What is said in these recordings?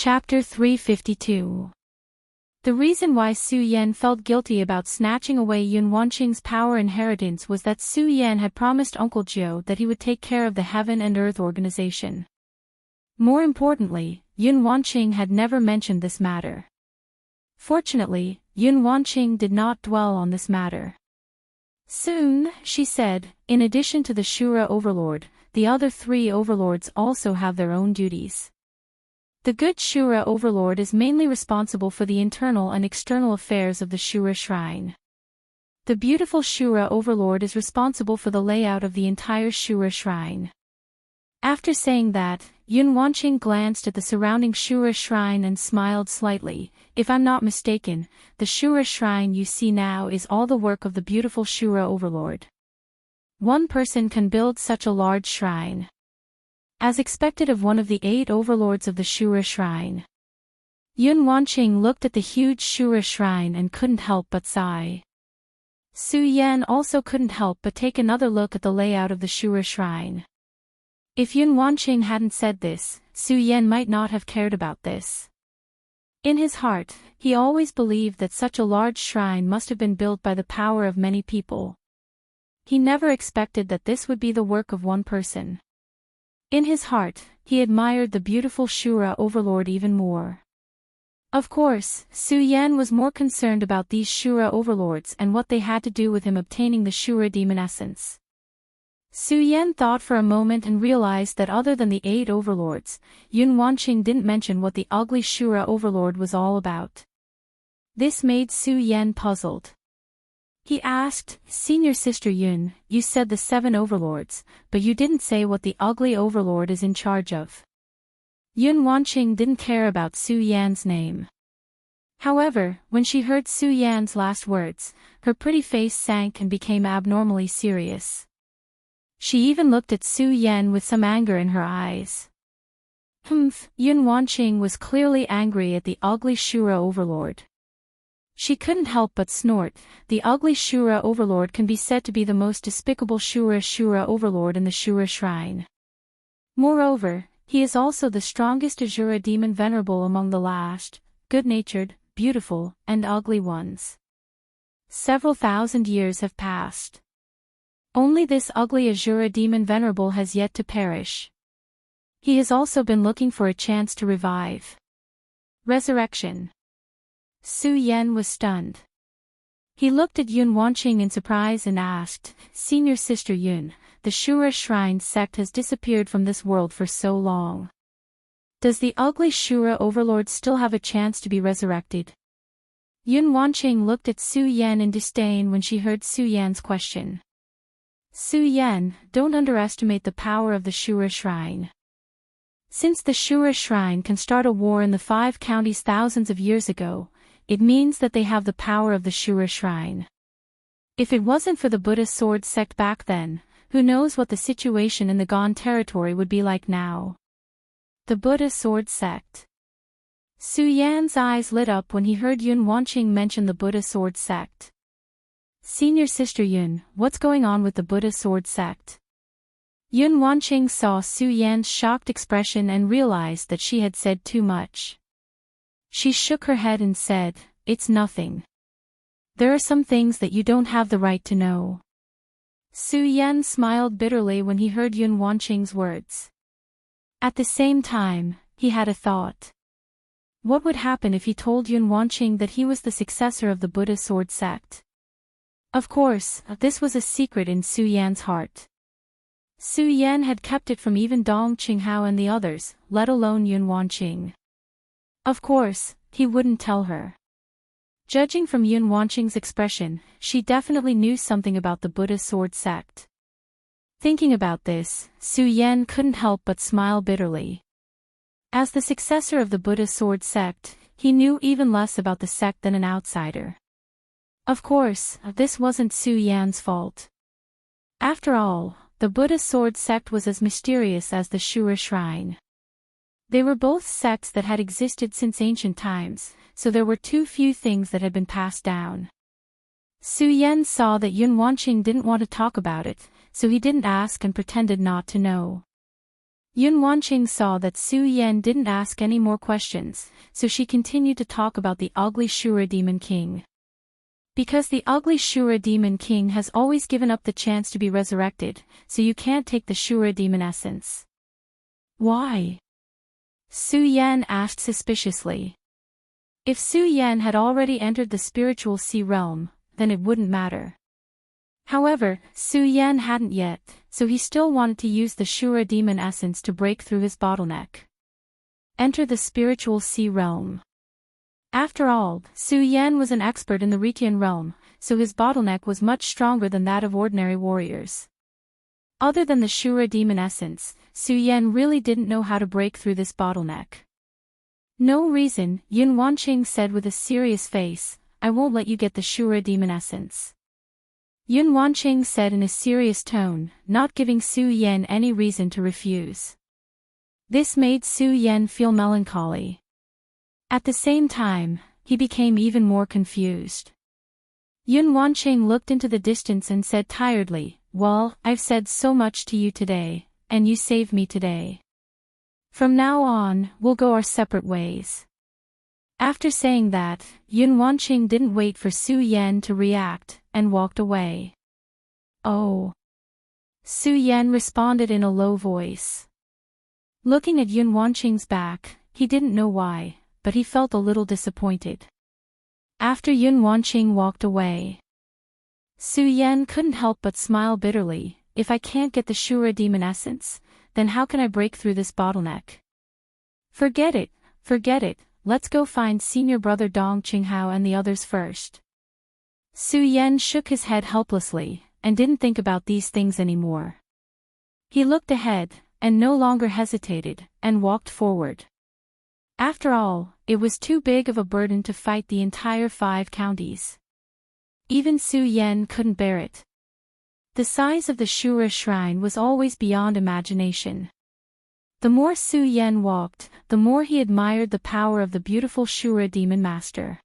Chapter 352. The reason why Su Yan felt guilty about snatching away Yun Wanqing's power inheritance was that Su Yan had promised Uncle Jiu that he would take care of the Heaven and Earth organization. More importantly, Yun Wanqing had never mentioned this matter. Fortunately, Yun Wanqing did not dwell on this matter. Soon, she said, in addition to the Shura Overlord, the other three overlords also have their own duties. The good Shura Overlord is mainly responsible for the internal and external affairs of the Shura Shrine. The beautiful Shura Overlord is responsible for the layout of the entire Shura Shrine. After saying that, Yun Wanqing glanced at the surrounding Shura Shrine and smiled slightly. If I'm not mistaken, the Shura Shrine you see now is all the work of the beautiful Shura Overlord. One person can build such a large shrine. As expected of one of the 8 overlords of the Shura Shrine. Yun Wanqing looked at the huge Shura Shrine and couldn't help but sigh. Su Yan also couldn't help but take another look at the layout of the Shura Shrine. If Yun Wanqing hadn't said this, Su Yan might not have cared about this. In his heart, he always believed that such a large shrine must have been built by the power of many people. He never expected that this would be the work of one person. In his heart, he admired the beautiful Shura Overlord even more. Of course, Su Yan was more concerned about these Shura Overlords and what they had to do with him obtaining the Shura Demon Essence. Su Yan thought for a moment and realized that other than the 8 overlords, Yun Wanqing didn't mention what the ugly Shura Overlord was all about. This made Su Yan puzzled. He asked, "Senior Sister Yun, you said the 7 overlords, but you didn't say what the ugly overlord is in charge of." Yun Wanqing didn't care about Su Yan's name. However, when she heard Su Yan's last words, her pretty face sank and became abnormally serious. She even looked at Su Yan with some anger in her eyes. Yun Wanqing was clearly angry at the ugly Shura Overlord. She couldn't help but snort. The ugly Shura Overlord can be said to be the most despicable Shura Overlord in the Shura Shrine. Moreover, he is also the strongest Azura demon venerable among the last, good-natured, beautiful, and ugly ones. Several thousand years have passed. Only this ugly Azura demon venerable has yet to perish. He has also been looking for a chance to revive. Resurrection. Su Yan was stunned. He looked at Yun Wanqing in surprise and asked, "Senior Sister Yun, the Shura Shrine sect has disappeared from this world for so long. Does the ugly Shura Overlord still have a chance to be resurrected?" Yun Wanqing looked at Su Yan in disdain when she heard Su Yan's question. "Su Yan, don't underestimate the power of the Shura Shrine. Since the Shura Shrine can start a war in the 5 counties thousands of years ago, it means that they have the power of the Shura Shrine. If it wasn't for the Buddha Sword sect back then, who knows what the situation in the Gone territory would be like now." The Buddha Sword sect. Su Yan's eyes lit up when he heard Yun Wanqing mention the Buddha Sword sect. "Senior Sister Yun, what's going on with the Buddha Sword sect?" Yun Wanqing saw Su Yan's shocked expression and realized that she had said too much. She shook her head and said, "It's nothing. There are some things that you don't have the right to know." Su Yan smiled bitterly when he heard Yun Wanqing's words. At the same time, he had a thought. What would happen if he told Yun Wanqing that he was the successor of the Buddha Sword sect? Of course, this was a secret in Su Yan's heart. Su Yan had kept it from even Dong Qinghao and the others, let alone Yun Wanqing. Of course, he wouldn't tell her. Judging from Yun Wanqing's expression, she definitely knew something about the Buddha Sword sect. Thinking about this, Su Yan couldn't help but smile bitterly. As the successor of the Buddha Sword sect, he knew even less about the sect than an outsider. Of course, this wasn't Su Yan's fault. After all, the Buddha Sword sect was as mysterious as the Shura Shrine. They were both sects that had existed since ancient times, so there were too few things that had been passed down. Su Yan saw that Yun Wanqing didn't want to talk about it, so he didn't ask and pretended not to know. Yun Wanqing saw that Su Yan didn't ask any more questions, so she continued to talk about the ugly Shura Demon King. Because the ugly Shura Demon King has always given up the chance to be resurrected, so you can't take the Shura Demon essence. Why? Su Yan asked suspiciously. If Su Yan had already entered the spiritual sea realm, then it wouldn't matter. However, Su Yan hadn't yet, so he still wanted to use the Shura Demon essence to break through his bottleneck. Enter the spiritual sea realm. After all, Su Yan was an expert in the Rikian realm, so his bottleneck was much stronger than that of ordinary warriors. Other than the Shura Demon essence, Su Yan really didn't know how to break through this bottleneck. No reason, Yun Wanqing said with a serious face, I won't let you get the Shura Demon essence. Yun Wanqing said in a serious tone, not giving Su Yan any reason to refuse. This made Su Yan feel melancholy. At the same time, he became even more confused. Yun Wanqing looked into the distance and said tiredly, well, I've said so much to you today, and you saved me today. From now on, we'll go our separate ways. After saying that, Yun Wanqing didn't wait for Su Yan to react, and walked away. Oh. Su Yan responded in a low voice. Looking at Yun Wanqing's back, he didn't know why, but he felt a little disappointed. After Yun Wanqing walked away, Su Yan couldn't help but smile bitterly. If I can't get the Shura Demon essence, then how can I break through this bottleneck? Forget it, let's go find senior brother Dong Qinghao and the others first. Su Yan shook his head helplessly, and didn't think about these things anymore. He looked ahead, and no longer hesitated, and walked forward. After all, it was too big of a burden to fight the entire 5 counties. Even Su Yan couldn't bear it. The size of the Shura shrine was always beyond imagination. The more Su Yan walked, the more he admired the power of the beautiful Shura Demon Master.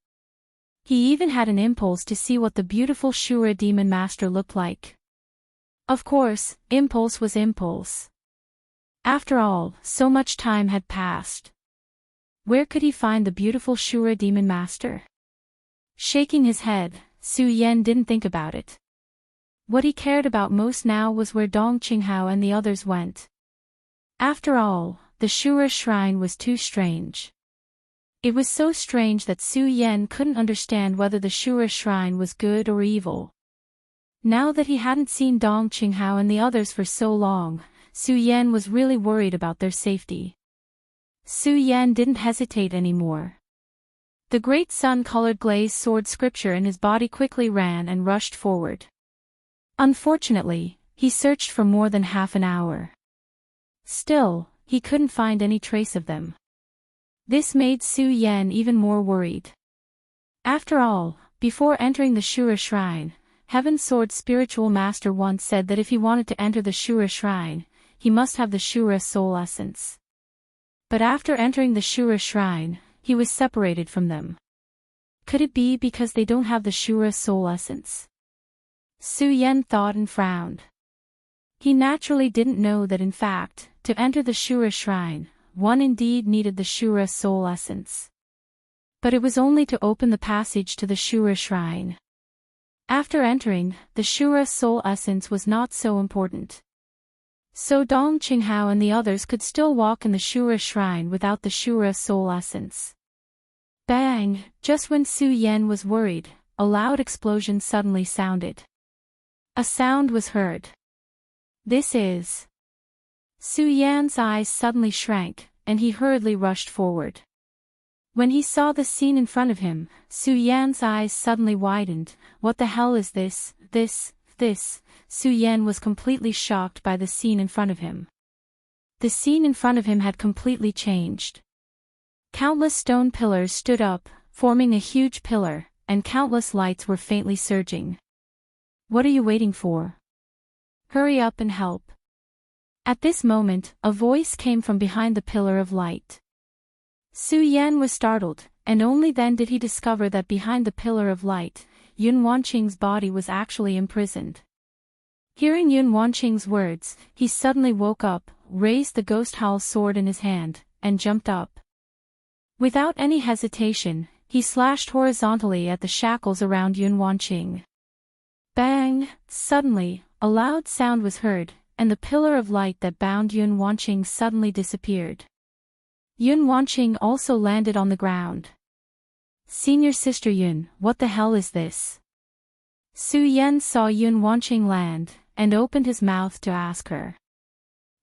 He even had an impulse to see what the beautiful Shura Demon Master looked like. Of course, impulse was impulse. After all, so much time had passed. Where could he find the beautiful Shura Demon Master? Shaking his head, Su Yan didn't think about it. What he cared about most now was where Dong Qinghao and the others went. After all, the Shura shrine was too strange. It was so strange that Su Yan couldn't understand whether the Shura shrine was good or evil. Now that he hadn't seen Dong Qinghao and the others for so long, Su Yan was really worried about their safety. Su Yan didn't hesitate anymore. The great sun-colored glazed sword scripture in his body quickly ran and rushed forward. Unfortunately, he searched for more than half an hour. Still, he couldn't find any trace of them. This made Su Yan even more worried. After all, before entering the Shura shrine, Heaven Sword's spiritual master once said that if he wanted to enter the Shura shrine, he must have the Shura soul essence. But after entering the Shura shrine, he was separated from them. Could it be because they don't have the Shura soul essence? Su Yan thought and frowned. He naturally didn't know that in fact, to enter the Shura shrine, one indeed needed the Shura soul essence. But it was only to open the passage to the Shura shrine. After entering, the Shura soul essence was not so important. So Dong Qinghao and the others could still walk in the Shura shrine without the Shura soul essence. Bang! Just when Su Yan was worried, a loud explosion suddenly sounded. A sound was heard. This is... Su Yan's eyes suddenly shrank, and he hurriedly rushed forward. When he saw the scene in front of him, Su Yan's eyes suddenly widened. What the hell is this? Su Yan was completely shocked by the scene in front of him. The scene in front of him had completely changed. Countless stone pillars stood up, forming a huge pillar, and countless lights were faintly surging. What are you waiting for? Hurry up and help. At this moment, a voice came from behind the pillar of light. Su Yan was startled, and only then did he discover that behind the pillar of light, Yun Wanqing's body was actually imprisoned. Hearing Yun Wanqing's words, he suddenly woke up. raised the ghost howl sword in his hand, and jumped up. Without any hesitation, he slashed horizontally at the shackles around Yun Wanqing. Bang! Suddenly, a loud sound was heard, and the pillar of light that bound Yun Wanqing suddenly disappeared. Yun Wanqing also landed on the ground. "Senior Sister Yun, what the hell is this?" Su Yan saw Yun Wanqing land, and opened his mouth to ask her.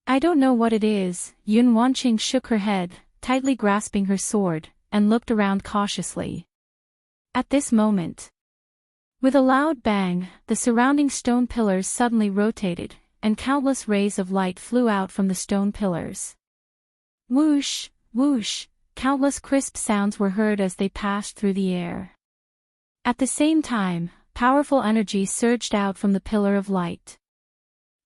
"I don't know what it is." Yun Wanqing shook her head, tightly grasping her sword, and looked around cautiously. At this moment, with a loud bang, the surrounding stone pillars suddenly rotated, and countless rays of light flew out from the stone pillars. Whoosh, whoosh, countless crisp sounds were heard as they passed through the air. At the same time, powerful energy surged out from the pillar of light.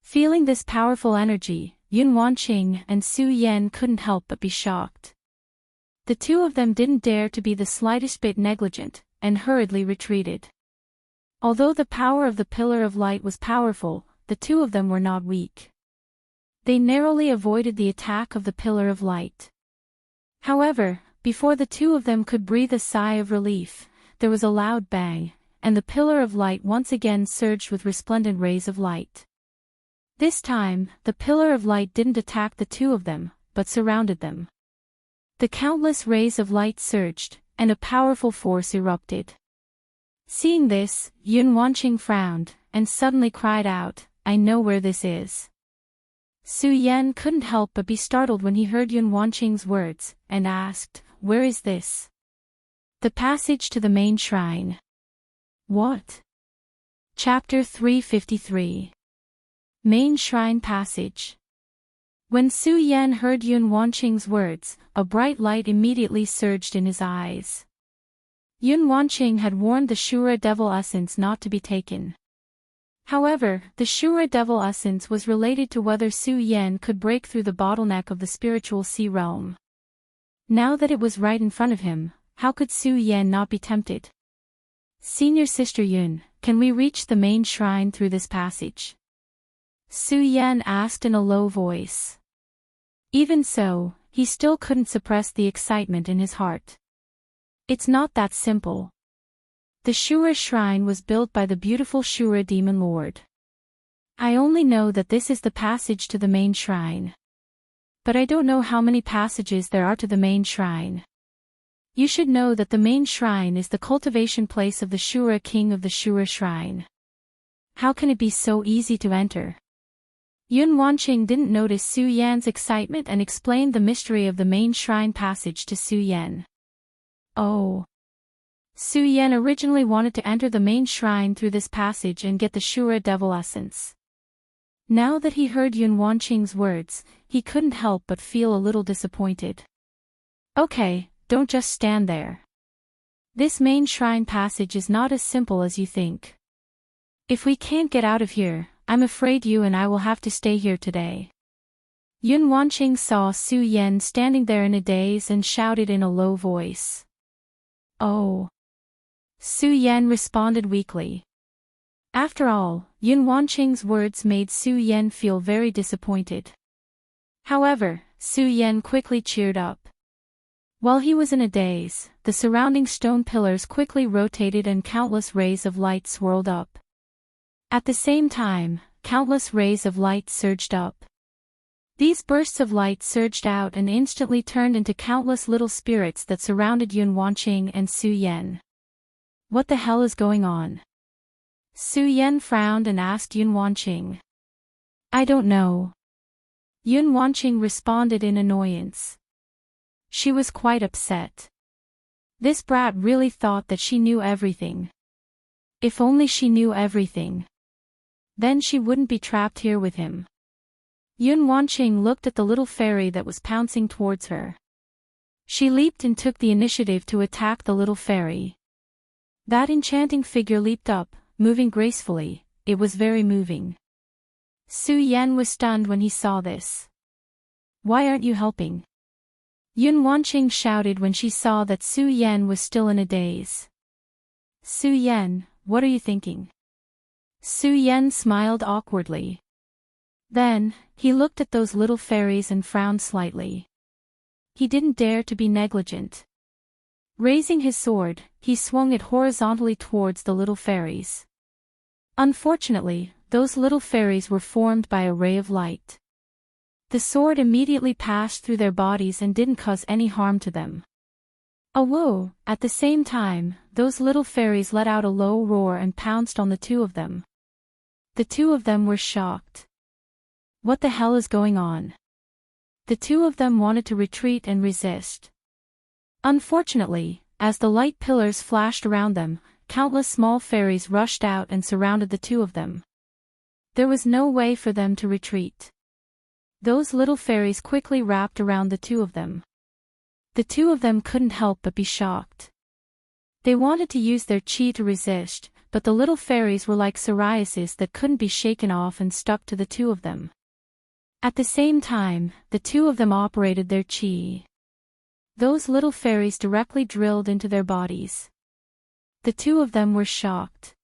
Feeling this powerful energy, Yun Wanqing and Su Yan couldn't help but be shocked. The two of them didn't dare to be the slightest bit negligent, and hurriedly retreated. Although the power of the pillar of light was powerful, the two of them were not weak. They narrowly avoided the attack of the pillar of light. However, before the two of them could breathe a sigh of relief, there was a loud bang, and the pillar of light once again surged with resplendent rays of light. This time, the pillar of light didn't attack the two of them, but surrounded them. The countless rays of light surged, and a powerful force erupted. Seeing this, Yun Wanqing frowned, and suddenly cried out, "I know where this is." Su Yan couldn't help but be startled when he heard Yun Wanqing's words, and asked, "Where is this?" "The passage to the main shrine." "What?" Chapter 353. Main Shrine Passage. When Su Yan heard Yun Wanqing's words, a bright light immediately surged in his eyes. Yun Wanqing had warned the Shura Devil Essence not to be taken. However, the Shura Devil Essence was related to whether Su Yan could break through the bottleneck of the spiritual sea realm. Now that it was right in front of him, how could Su Yan not be tempted? "Senior Sister Yun, can we reach the main shrine through this passage?" Su Yan asked in a low voice. Even so, he still couldn't suppress the excitement in his heart. "It's not that simple. The Shura shrine was built by the beautiful Shura demon lord. I only know that this is the passage to the main shrine. But I don't know how many passages there are to the main shrine. You should know that the main shrine is the cultivation place of the Shura king of the Shura shrine. How can it be so easy to enter?" Yun Wanqing didn't notice Su Yan's excitement and explained the mystery of the main shrine passage to Su Yan. "Oh. Su Yan originally wanted to enter the main shrine through this passage and get the Shura Devil Essence. Now that he heard Yun Wanqing's words, he couldn't help but feel a little disappointed. "Okay, don't just stand there. This main shrine passage is not as simple as you think. If we can't get out of here, I'm afraid you and I will have to stay here today." Yun Wanqing saw Su Yan standing there in a daze and shouted in a low voice. "Oh." Su Yan responded weakly. After all, Yun Wanqing's words made Su Yan feel very disappointed. However, Su Yan quickly cheered up. While he was in a daze, the surrounding stone pillars quickly rotated and countless rays of light swirled up. At the same time, countless rays of light surged up. These bursts of light surged out and instantly turned into countless little spirits that surrounded Yun Wanqing and Su Yan. "What the hell is going on?" Su Yan frowned and asked Yun Wanqing. "I don't know." Yun Wanqing responded in annoyance. She was quite upset. This brat really thought that she knew everything. If only she knew everything. Then she wouldn't be trapped here with him. Yun Wanqing looked at the little fairy that was pouncing towards her. She leaped and took the initiative to attack the little fairy. That enchanting figure leaped up, moving gracefully. It was very moving. Su Yan was stunned when he saw this. "Why aren't you helping?" Yun Wanqing shouted when she saw that Su Yan was still in a daze. "Su Yan, what are you thinking?" Su Yan smiled awkwardly. Then, he looked at those little fairies and frowned slightly. He didn't dare to be negligent. Raising his sword, he swung it horizontally towards the little fairies. Unfortunately, those little fairies were formed by a ray of light. The sword immediately passed through their bodies and didn't cause any harm to them. Whoa! At the same time, those little fairies let out a low roar and pounced on the two of them. The two of them were shocked. What the hell is going on? The two of them wanted to retreat and resist. Unfortunately, as the light pillars flashed around them, countless small fairies rushed out and surrounded the two of them. There was no way for them to retreat. Those little fairies quickly wrapped around the two of them. The two of them couldn't help but be shocked. They wanted to use their chi to resist, but the little fairies were like psoriasis that couldn't be shaken off and stuck to the two of them. At the same time, the two of them operated their chi. Those little fairies directly drilled into their bodies. The two of them were shocked.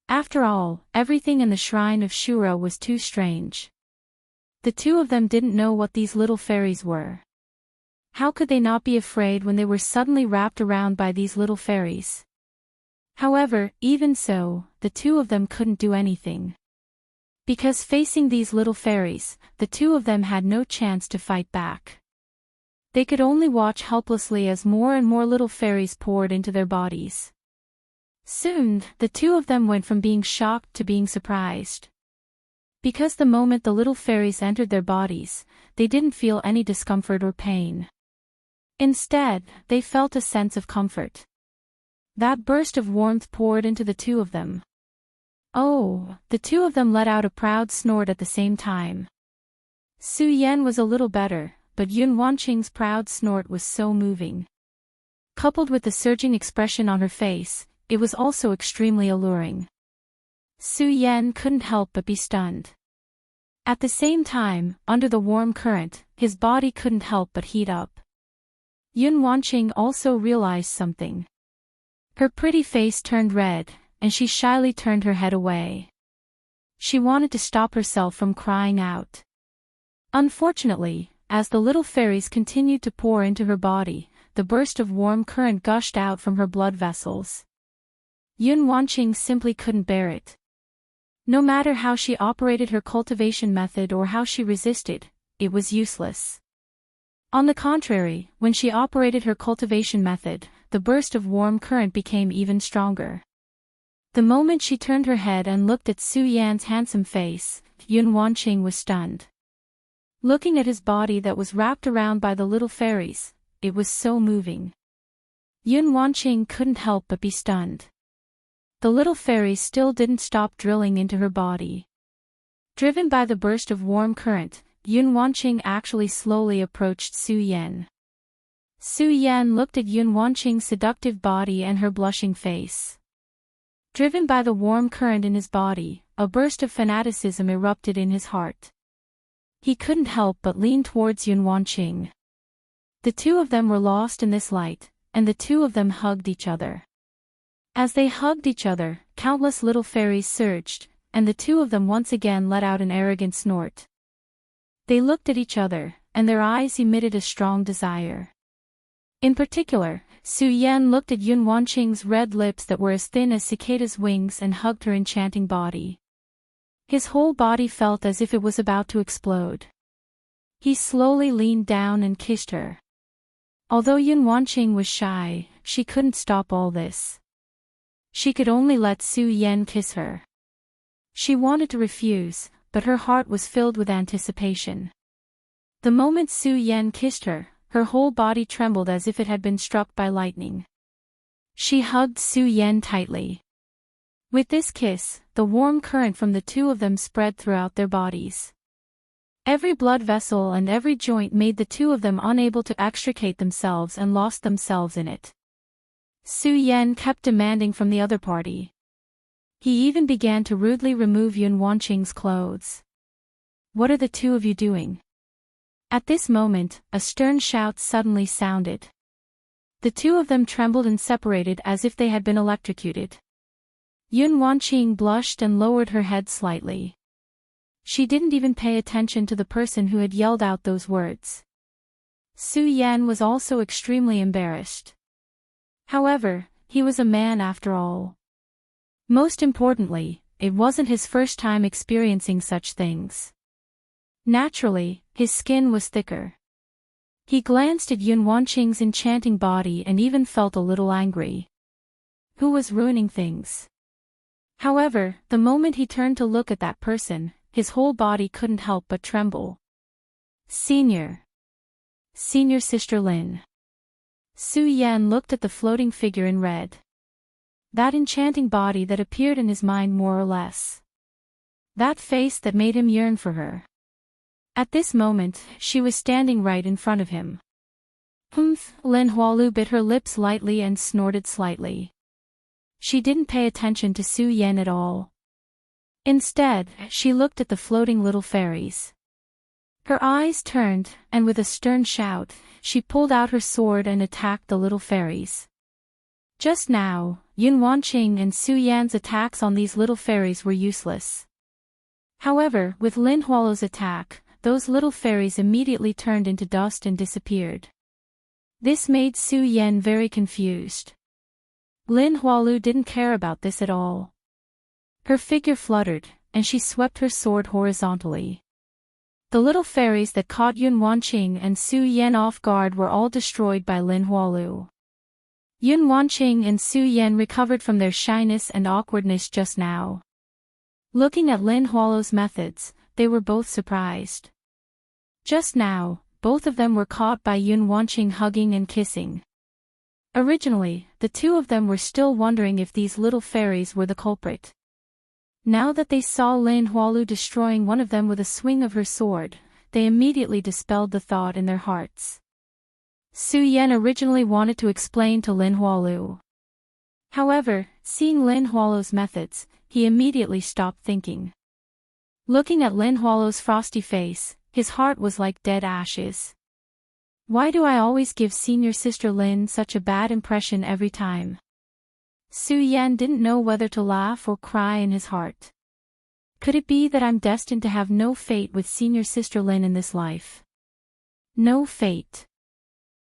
After all, everything in the shrine of Shura was too strange. The two of them didn't know what these little fairies were. How could they not be afraid when they were suddenly wrapped around by these little fairies? However, even so, the two of them couldn't do anything. Because facing these little fairies, the two of them had no chance to fight back. They could only watch helplessly as more and more little fairies poured into their bodies. Soon, the two of them went from being shocked to being surprised. Because the moment the little fairies entered their bodies, they didn't feel any discomfort or pain. Instead, they felt a sense of comfort. That burst of warmth poured into the two of them. Oh, the two of them let out a proud snort at the same time. Su Yan was a little better, but Yun Wanqing's proud snort was so moving. Coupled with the surging expression on her face, it was also extremely alluring. Su Yan couldn't help but be stunned. At the same time, under the warm current, his body couldn't help but heat up. Yun Wanqing also realized something. Her pretty face turned red, and she shyly turned her head away. She wanted to stop herself from crying out. Unfortunately, as the little fairies continued to pour into her body, the burst of warm current gushed out from her blood vessels. Yun Wanqing simply couldn't bear it. No matter how she operated her cultivation method or how she resisted, it was useless. On the contrary, when she operated her cultivation method, the burst of warm current became even stronger. The moment she turned her head and looked at Su Yan's handsome face, Yun Wanqing was stunned. Looking at his body that was wrapped around by the little fairies, it was so moving. Yun Wanqing couldn't help but be stunned. The little fairies still didn't stop drilling into her body. Driven by the burst of warm current, Yun Wanqing actually slowly approached Su Yan. Su Yan looked at Yun Wanqing's seductive body and her blushing face. Driven by the warm current in his body, a burst of fanaticism erupted in his heart. He couldn't help but lean towards Yun Wanqing. The two of them were lost in this light, and the two of them hugged each other. As they hugged each other, countless little fairies surged, and the two of them once again let out an arrogant snort. They looked at each other, and their eyes emitted a strong desire. In particular, Su Yan looked at Yun Wanqing's red lips that were as thin as cicadas' wings and hugged her enchanting body. His whole body felt as if it was about to explode. He slowly leaned down and kissed her. Although Yun Wanqing was shy, she couldn't stop all this. She could only let Su Yan kiss her. She wanted to refuse, but her heart was filled with anticipation. The moment Su Yan kissed her, her whole body trembled as if it had been struck by lightning. She hugged Su Yan tightly. With this kiss, the warm current from the two of them spread throughout their bodies. Every blood vessel and every joint made the two of them unable to extricate themselves and lost themselves in it. Su Yan kept demanding from the other party. He even began to rudely remove Yun Wanqing's clothes. "What are the two of you doing?" At this moment, a stern shout suddenly sounded. The two of them trembled and separated as if they had been electrocuted. Yun Wanqing blushed and lowered her head slightly. She didn't even pay attention to the person who had yelled out those words. Su Yan was also extremely embarrassed. However, he was a man after all. Most importantly, it wasn't his first time experiencing such things. Naturally, his skin was thicker. He glanced at Yun Wanqing's enchanting body and even felt a little angry. Who was ruining things? However, the moment he turned to look at that person, his whole body couldn't help but tremble. Senior Sister Lin. Su Yan looked at the floating figure in red. That enchanting body that appeared in his mind more or less. That face that made him yearn for her. At this moment, she was standing right in front of him. Humph! Lin Hualu bit her lips lightly and snorted slightly. She didn't pay attention to Su Yan at all. Instead, she looked at the floating little fairies. Her eyes turned, and with a stern shout, she pulled out her sword and attacked the little fairies. Just now, Yun Wanqing and Su Yan's attacks on these little fairies were useless. However, with Lin Hualu's attack, those little fairies immediately turned into dust and disappeared. This made Su Yan very confused. Lin Hualu didn't care about this at all. Her figure fluttered, and she swept her sword horizontally. The little fairies that caught Yun Wanqing and Su Yan off guard were all destroyed by Lin Hualu. Yun Wanqing and Su Yan recovered from their shyness and awkwardness just now. Looking at Lin Hualu's methods, they were both surprised. Just now, both of them were caught by Yun Wanqing hugging and kissing. Originally, the two of them were still wondering if these little fairies were the culprit. Now that they saw Lin Hualu destroying one of them with a swing of her sword, they immediately dispelled the thought in their hearts. Su Yan originally wanted to explain to Lin Hualu. However, seeing Lin Hualu's methods, he immediately stopped thinking. Looking at Lin Hualu's frosty face, his heart was like dead ashes. Why do I always give senior sister Lin such a bad impression every time? Su Yan didn't know whether to laugh or cry in his heart. Could it be that I'm destined to have no fate with senior sister Lin in this life? No fate.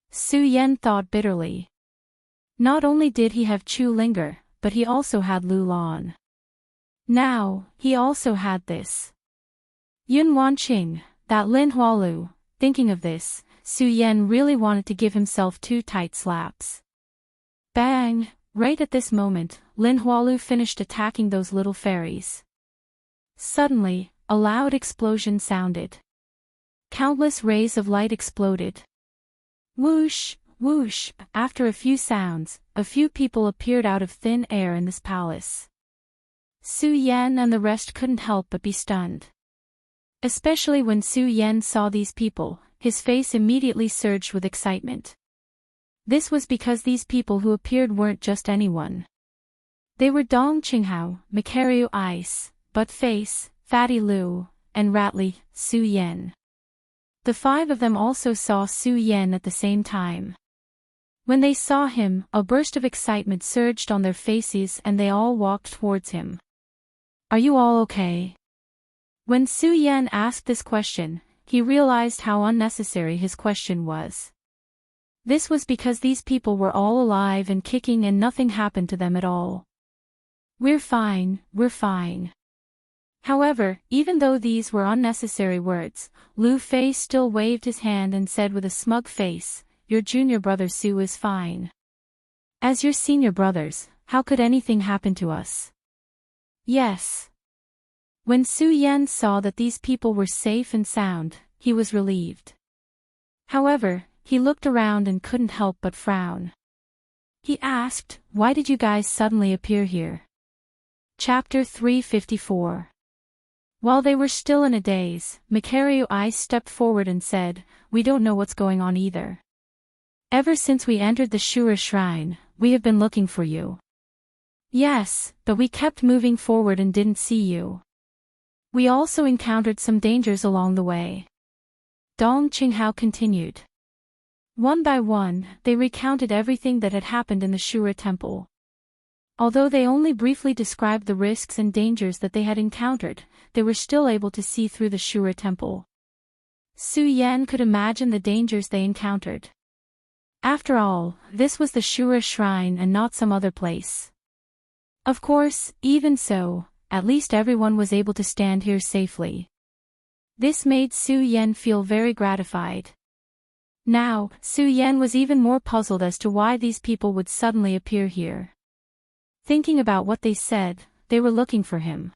Su Yan thought bitterly. Not only did he have Chu Linger, but he also had Lu Lan. Now, he also had this. Yun Wanqing, that Lin Hualu. Thinking of this, Su Yan really wanted to give himself 2 tight slaps. Bang! Right at this moment, Lin Hualu finished attacking those little fairies. Suddenly, a loud explosion sounded. Countless rays of light exploded. Whoosh, whoosh! After a few sounds, a few people appeared out of thin air in this palace. Su Yan and the rest couldn't help but be stunned. Especially when Su Yan saw these people, his face immediately surged with excitement. This was because these people who appeared weren't just anyone. They were Dong Qinghao, Macario Ice, Buttface, Fatty Lu, and Ratly, Su Yan. The 5 of them also saw Su Yan at the same time. When they saw him, a burst of excitement surged on their faces and they all walked towards him. Are you all okay? When Su Yan asked this question, he realized how unnecessary his question was. This was because these people were all alive and kicking and nothing happened to them at all. We're fine, we're fine. However, even though these were unnecessary words, Lu Fei still waved his hand and said with a smug face, your junior brother Su is fine. As your senior brothers, how could anything happen to us? Yes. When Su Yan saw that these people were safe and sound, he was relieved. However, he looked around and couldn't help but frown. He asked, why did you guys suddenly appear here? Chapter 354. While they were still in a daze, Macario Ice stepped forward and said, we don't know what's going on either. Ever since we entered the Shura Shrine, we have been looking for you. Yes, but we kept moving forward and didn't see you. We also encountered some dangers along the way. Dong Qinghao continued. One by one, they recounted everything that had happened in the Shura temple. Although they only briefly described the risks and dangers that they had encountered, they were still able to see through the Shura temple. Su Yan could imagine the dangers they encountered. After all, this was the Shura shrine and not some other place. Of course, even so, at least everyone was able to stand here safely. This made Su Yan feel very gratified. Now, Su Yan was even more puzzled as to why these people would suddenly appear here. Thinking about what they said, they were looking for him.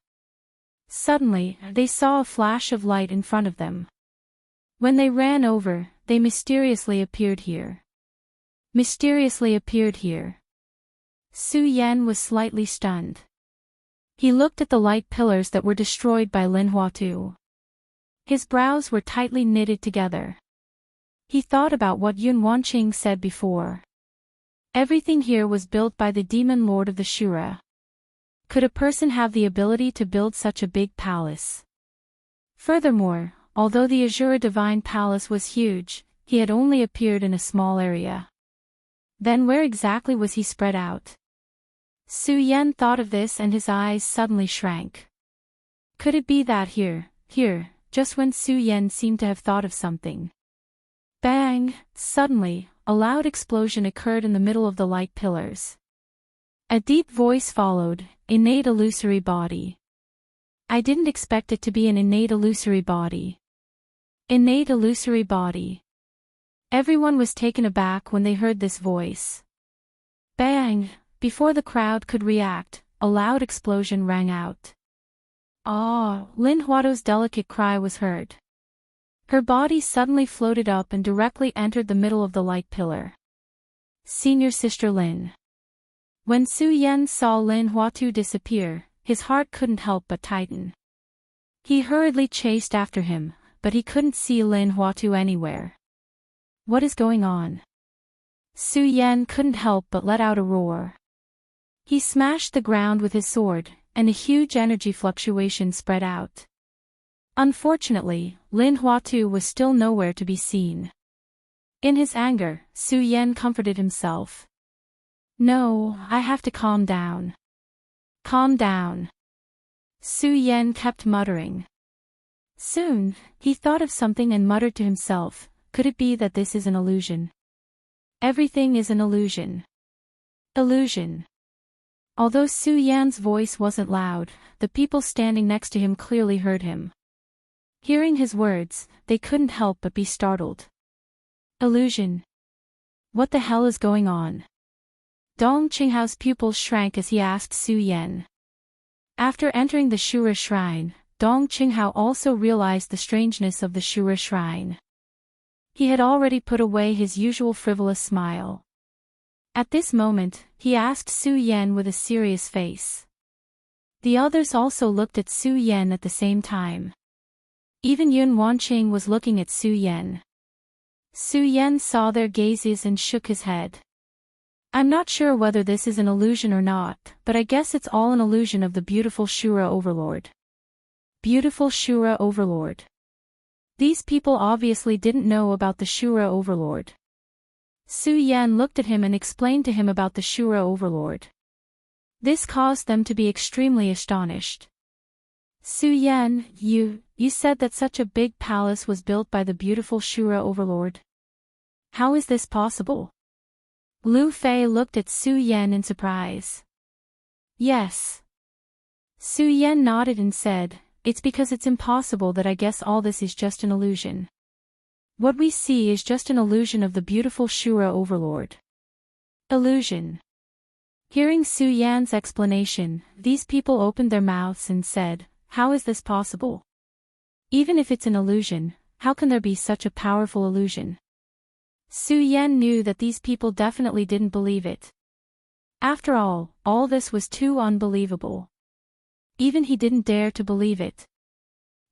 Suddenly, they saw a flash of light in front of them. When they ran over, they mysteriously appeared here. Mysteriously appeared here. Su Yan was slightly stunned. He looked at the light pillars that were destroyed by Lin Huatu. His brows were tightly knitted together. He thought about what Yun Wanqing said before. Everything here was built by the demon lord of the Shura. Could a person have the ability to build such a big palace? Furthermore, although the Azura Divine Palace was huge, he had only appeared in a small area. Then where exactly was he spread out? Su Yan thought of this and his eyes suddenly shrank. Could it be that here, just when Su Yan seemed to have thought of something? Bang! Suddenly, a loud explosion occurred in the middle of the light pillars. A deep voice followed, "Innate illusory body." I didn't expect it to be an innate illusory body. Innate illusory body. Everyone was taken aback when they heard this voice. Bang! Before the crowd could react, a loud explosion rang out. Ah! Lin Huato's delicate cry was heard. Her body suddenly floated up and directly entered the middle of the light pillar. Senior Sister Lin. When Su Yan saw Lin Huatu disappear, his heart couldn't help but tighten. He hurriedly chased after him, but he couldn't see Lin Huatu anywhere. What is going on? Su Yan couldn't help but let out a roar. He smashed the ground with his sword, and a huge energy fluctuation spread out. Unfortunately, Lin Huatu was still nowhere to be seen. In his anger, Su Yan comforted himself. No, I have to calm down. Calm down. Su Yan kept muttering. Soon, he thought of something and muttered to himself, could it be that this is an illusion? Everything is an illusion. Illusion. Although Su Yan's voice wasn't loud, the people standing next to him clearly heard him. Hearing his words, they couldn't help but be startled. Illusion. What the hell is going on? Dong Qinghao's pupils shrank as he asked Su Yan. After entering the Shura shrine, Dong Qinghao also realized the strangeness of the Shura shrine. He had already put away his usual frivolous smile. At this moment, he asked Su Yan with a serious face. The others also looked at Su Yan at the same time. Even Yun Wanqing was looking at Su Yan. Su Yan saw their gazes and shook his head. I'm not sure whether this is an illusion or not, but I guess it's all an illusion of the beautiful Shura overlord. Beautiful Shura overlord. These people obviously didn't know about the Shura overlord. Su Yan looked at him and explained to him about the Shura overlord. This caused them to be extremely astonished. Su Yan, you said that such a big palace was built by the beautiful Shura overlord. How is this possible? Lu Fei looked at Su Yan in surprise. Yes. Su Yan nodded and said, it's because it's impossible that I guess all this is just an illusion. What we see is just an illusion of the beautiful Shura overlord. Illusion. Hearing Su Yan's explanation, these people opened their mouths and said, how is this possible? Even if it's an illusion, how can there be such a powerful illusion? Su Yan knew that these people definitely didn't believe it. After all this was too unbelievable. Even he didn't dare to believe it.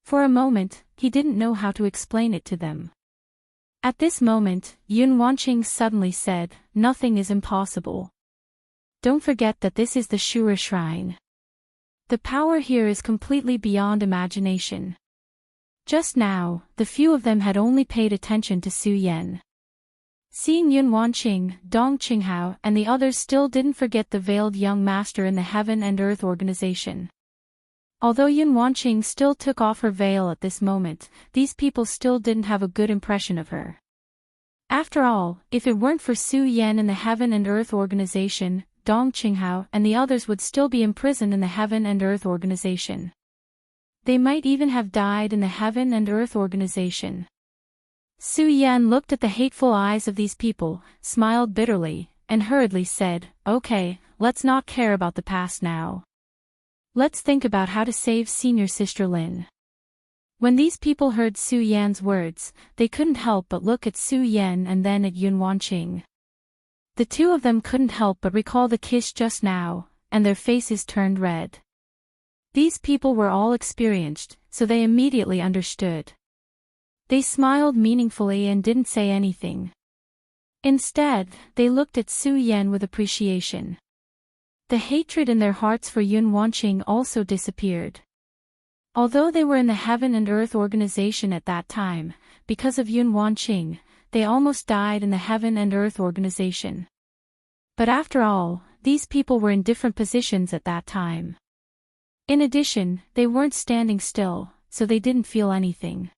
For a moment, he didn't know how to explain it to them. At this moment, Yun Wanqing suddenly said, nothing is impossible. Don't forget that this is the Shura shrine. The power here is completely beyond imagination. Just now, the few of them had only paid attention to Su Yan. Seeing Yun Wanqing, Dong Qinghao and the others still didn't forget the veiled young master in the Heaven and Earth organization. Although Yun Wanqing still took off her veil at this moment, these people still didn't have a good impression of her. After all, if it weren't for Su Yan in the Heaven and Earth organization, Dong Qinghao and the others would still be imprisoned in the Heaven and Earth organization. They might even have died in the Heaven and Earth organization. Su Yan looked at the hateful eyes of these people, smiled bitterly, and hurriedly said, "Okay, let's not care about the past now. Let's think about how to save senior sister Lin." When these people heard Su Yan's words, they couldn't help but look at Su Yan and then at Yun Wanqing. The two of them couldn't help but recall the kiss just now, and their faces turned red. These people were all experienced, so they immediately understood. They smiled meaningfully and didn't say anything. Instead, they looked at Su Yan with appreciation. The hatred in their hearts for Yun Wanqing also disappeared. Although they were in the Heaven and Earth organization at that time, because of Yun Wanqing, they almost died in the Heaven and Earth organization. But after all, these people were in different positions at that time. In addition, they weren't standing still, so they didn't feel anything.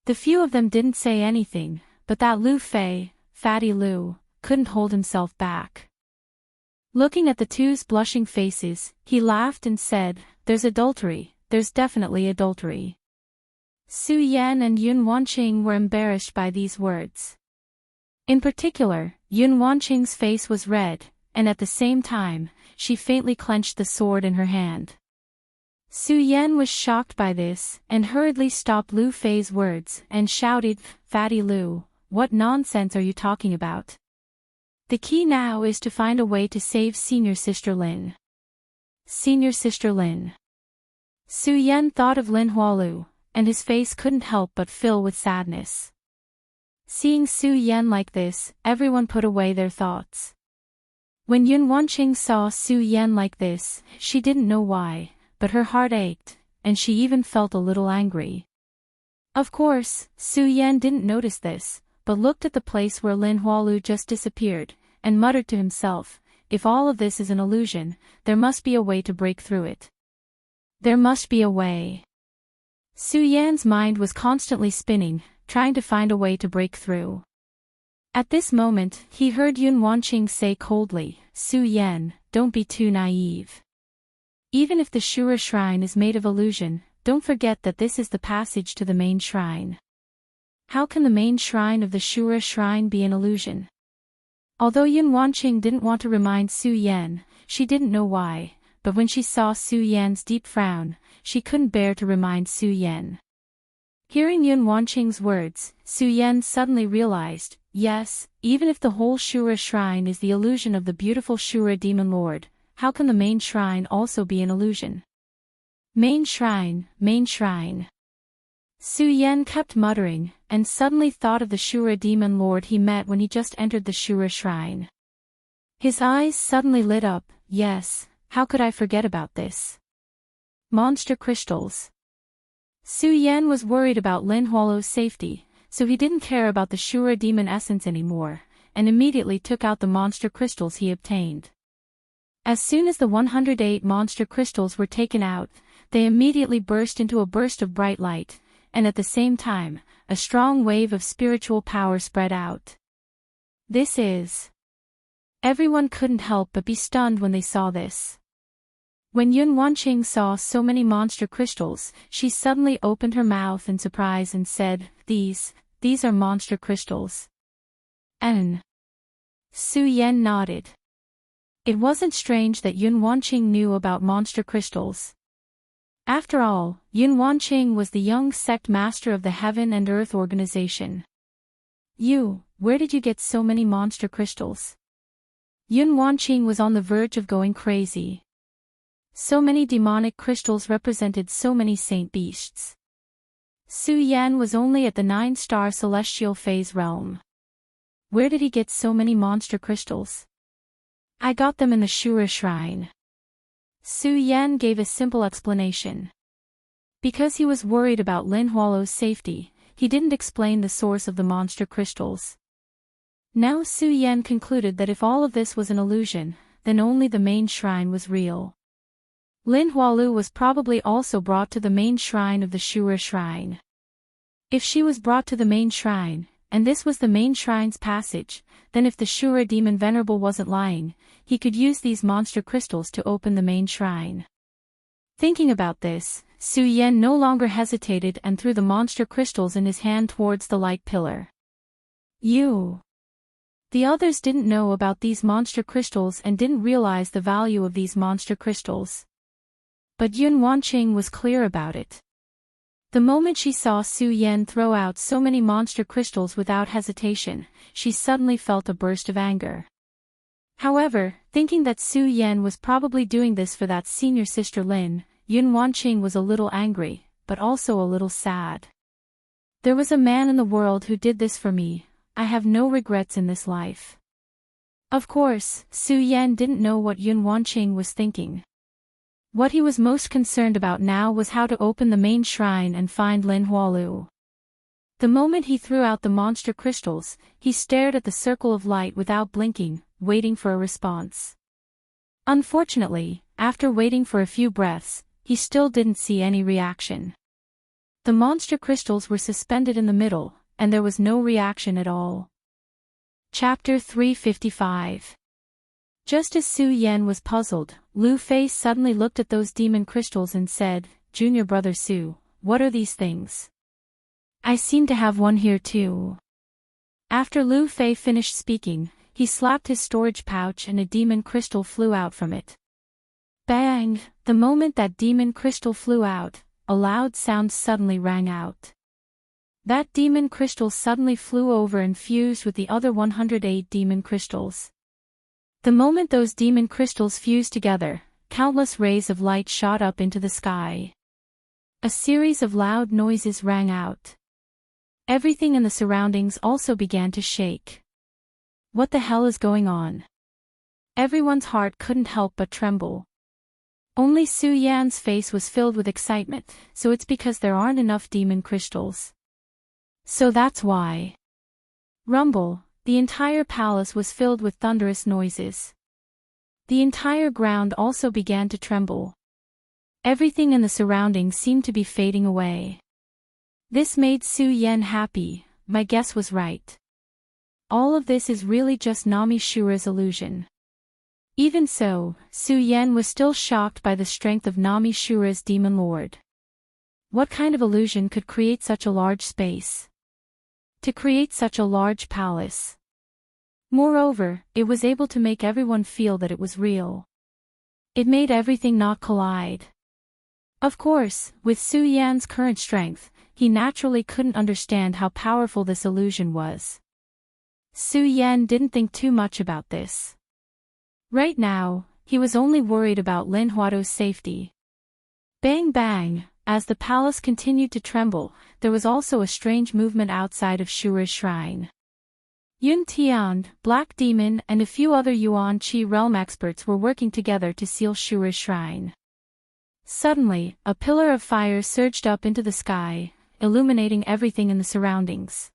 The few of them didn't say anything, but that Lu Fei, Fatty Lu, couldn't hold himself back. Looking at the two's blushing faces, he laughed and said, "There's adultery, there's definitely adultery." Su Yan and Yun Wanqing were embarrassed by these words. In particular, Yun Wanqing's face was red, and at the same time, she faintly clenched the sword in her hand. Su Yan was shocked by this, and hurriedly stopped Lu Fei's words and shouted, "Fatty Lu, what nonsense are you talking about? The key now is to find a way to save senior sister Lin." Senior sister Lin. Su Yan thought of Lin Hualu, and his face couldn't help but fill with sadness. Seeing Su Yan like this, everyone put away their thoughts. When Yun Wanqing saw Su Yan like this, she didn't know why, but her heart ached, and she even felt a little angry. Of course, Su Yan didn't notice this, but looked at the place where Lin Hualu just disappeared, and muttered to himself, "If all of this is an illusion, there must be a way to break through it. There must be a way." Su Yan's mind was constantly spinning, trying to find a way to break through. At this moment, he heard Yun Wanqing say coldly, "Su Yan, don't be too naive. Even if the Shura shrine is made of illusion, don't forget that this is the passage to the main shrine. How can the main shrine of the Shura shrine be an illusion?" Although Yun Wanqing didn't want to remind Su Yan, she didn't know why, but when she saw Su Yan's deep frown, she couldn't bear to remind Su Yan. Hearing Yun Wanqing's words, Su Yan suddenly realized, yes, even if the whole Shura shrine is the illusion of the beautiful Shura demon lord, how can the main shrine also be an illusion? Main shrine, main shrine. Su Yan kept muttering, and suddenly thought of the Shura demon lord he met when he just entered the Shura shrine. His eyes suddenly lit up. Yes, how could I forget about this? Monster crystals. Su Yan was worried about Lin Hualu's safety, so he didn't care about the Shura demon essence anymore, and immediately took out the monster crystals he obtained. As soon as the 108 monster crystals were taken out, they immediately burst into a burst of bright light, and at the same time, a strong wave of spiritual power spread out. This is... Everyone couldn't help but be stunned when they saw this. When Yun Wanqing saw so many monster crystals, she suddenly opened her mouth in surprise and said, These are monster crystals." And Su Yan nodded. It wasn't strange that Yun Wanqing knew about monster crystals. After all, Yun Wanqing was the young sect master of the Heaven and Earth organization. Where did you get so many monster crystals?" Yun Wanqing was on the verge of going crazy. So many demonic crystals represented so many saint beasts. Su Yan was only at the 9-star celestial phase realm. Where did he get so many monster crystals? "I got them in the Shura shrine." Su Yan gave a simple explanation. Because he was worried about Lin Hualu's safety, he didn't explain the source of the monster crystals. Now Su Yan concluded that if all of this was an illusion, then only the main shrine was real. Lin Hualu was probably also brought to the main shrine of the Shura Shrine. If she was brought to the main shrine, and this was the main shrine's passage, then if the Shura demon Venerable wasn't lying, he could use these monster crystals to open the main shrine. Thinking about this, Su Yan no longer hesitated and threw the monster crystals in his hand towards the light pillar. You. The others didn't know about these monster crystals and didn't realize the value of these monster crystals. But Yun Wanqing was clear about it. The moment she saw Su Yan throw out so many monster crystals without hesitation, she suddenly felt a burst of anger. However, thinking that Su Yan was probably doing this for that senior sister Lin, Yun Wanqing was a little angry, but also a little sad. There was a man in the world who did this for me. I have no regrets in this life. Of course, Su Yan didn't know what Yun Wanqing was thinking. What he was most concerned about now was how to open the main shrine and find Lin Hualu. The moment he threw out the monster crystals, he stared at the circle of light without blinking, waiting for a response. Unfortunately, after waiting for a few breaths, he still didn't see any reaction. The monster crystals were suspended in the middle, and there was no reaction at all. Chapter 355. Just as Su Yan was puzzled, Lu Fei suddenly looked at those demon crystals and said, "Junior brother Su, what are these things? I seem to have one here too." After Lu Fei finished speaking, he slapped his storage pouch and a demon crystal flew out from it. Bang! The moment that demon crystal flew out, a loud sound suddenly rang out. That demon crystal suddenly flew over and fused with the other 108 demon crystals. The moment those demon crystals fused together, countless rays of light shot up into the sky. A series of loud noises rang out. Everything in the surroundings also began to shake. What the hell is going on? Everyone's heart couldn't help but tremble. Only Su Yan's face was filled with excitement, so it's because there aren't enough demon crystals. So that's why. Rumble, the entire palace was filled with thunderous noises. The entire ground also began to tremble. Everything in the surroundings seemed to be fading away. This made Su Yan happy. My guess was right. All of this is really just Nami Shura's illusion. Even so, Su Yan was still shocked by the strength of Nami Shura's demon lord. What kind of illusion could create such a large space? To create such a large palace. Moreover, it was able to make everyone feel that it was real. It made everything not collide. Of course, with Su Yan's current strength, he naturally couldn't understand how powerful this illusion was. Su Yan didn't think too much about this. Right now, he was only worried about Lin Hualu's safety. Bang bang! As the palace continued to tremble, there was also a strange movement outside of Shura's shrine. Yun Tian, Black Demon and a few other Yuan Qi realm experts were working together to seal Shura's shrine. Suddenly, a pillar of fire surged up into the sky, illuminating everything in the surroundings.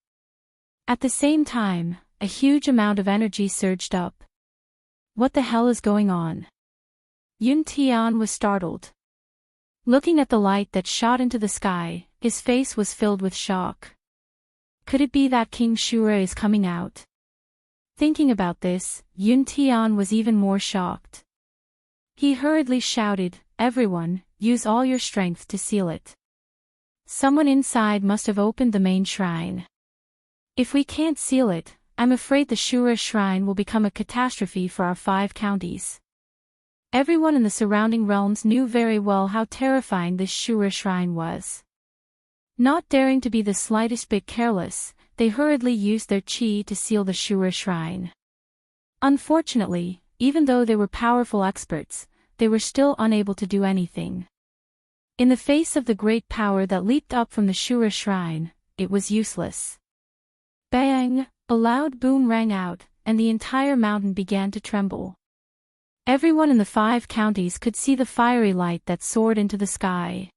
At the same time, a huge amount of energy surged up. What the hell is going on? Yun Tian was startled. Looking at the light that shot into the sky, his face was filled with shock. Could it be that King Shura is coming out? Thinking about this, Yun Tian was even more shocked. He hurriedly shouted, "Everyone, use all your strength to seal it. Someone inside must have opened the main shrine. If we can't seal it, I'm afraid the Shura shrine will become a catastrophe for our 5 counties." Everyone in the surrounding realms knew very well how terrifying this Shura shrine was. Not daring to be the slightest bit careless, they hurriedly used their qi to seal the Shura shrine. Unfortunately, even though they were powerful experts, they were still unable to do anything. In the face of the great power that leaped up from the Shura shrine, it was useless. Bang! A loud boom rang out, and the entire mountain began to tremble. Everyone in the 5 counties could see the fiery light that soared into the sky.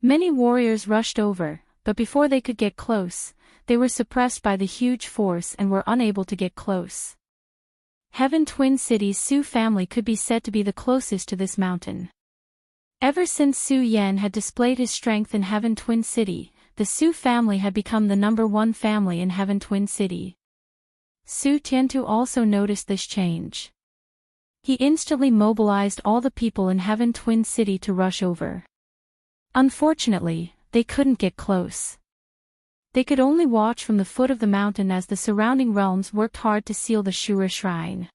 Many warriors rushed over, but before they could get close, they were suppressed by the huge force and were unable to get close. Heaven Twin City's Su family could be said to be the closest to this mountain. Ever since Su Yan had displayed his strength in Heaven Twin City, the Su family had become the #1 family in Heaven Twin City. Su Tiantu also noticed this change. He instantly mobilized all the people in Heaven Twin City to rush over. Unfortunately, they couldn't get close. They could only watch from the foot of the mountain as the surrounding realms worked hard to seal the Shura Shrine.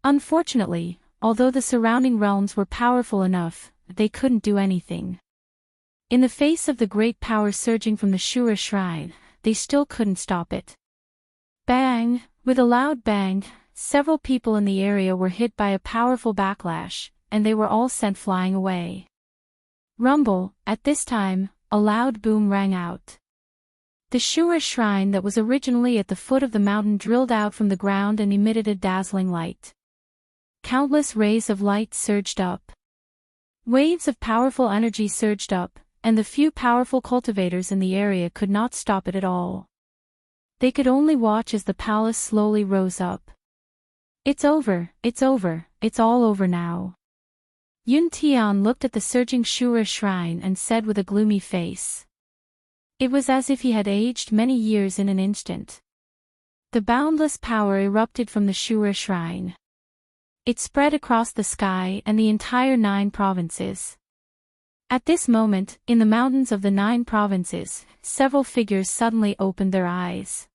Unfortunately, although the surrounding realms were powerful enough, they couldn't do anything. In the face of the great power surging from the Shura Shrine, they still couldn't stop it. Bang! With a loud bang, several people in the area were hit by a powerful backlash, and they were all sent flying away. Rumble! At this time, a loud boom rang out. The Shura Shrine that was originally at the foot of the mountain drilled out from the ground and emitted a dazzling light. Countless rays of light surged up. Waves of powerful energy surged up, and the few powerful cultivators in the area could not stop it at all. They could only watch as the palace slowly rose up. It's over, it's over, it's all over now. Yun Tian looked at the surging Shura Shrine and said with a gloomy face. It was as if he had aged many years in an instant. The boundless power erupted from the Shura Shrine. It spread across the sky and the entire 9 provinces. At this moment, in the mountains of the 9 provinces, several figures suddenly opened their eyes.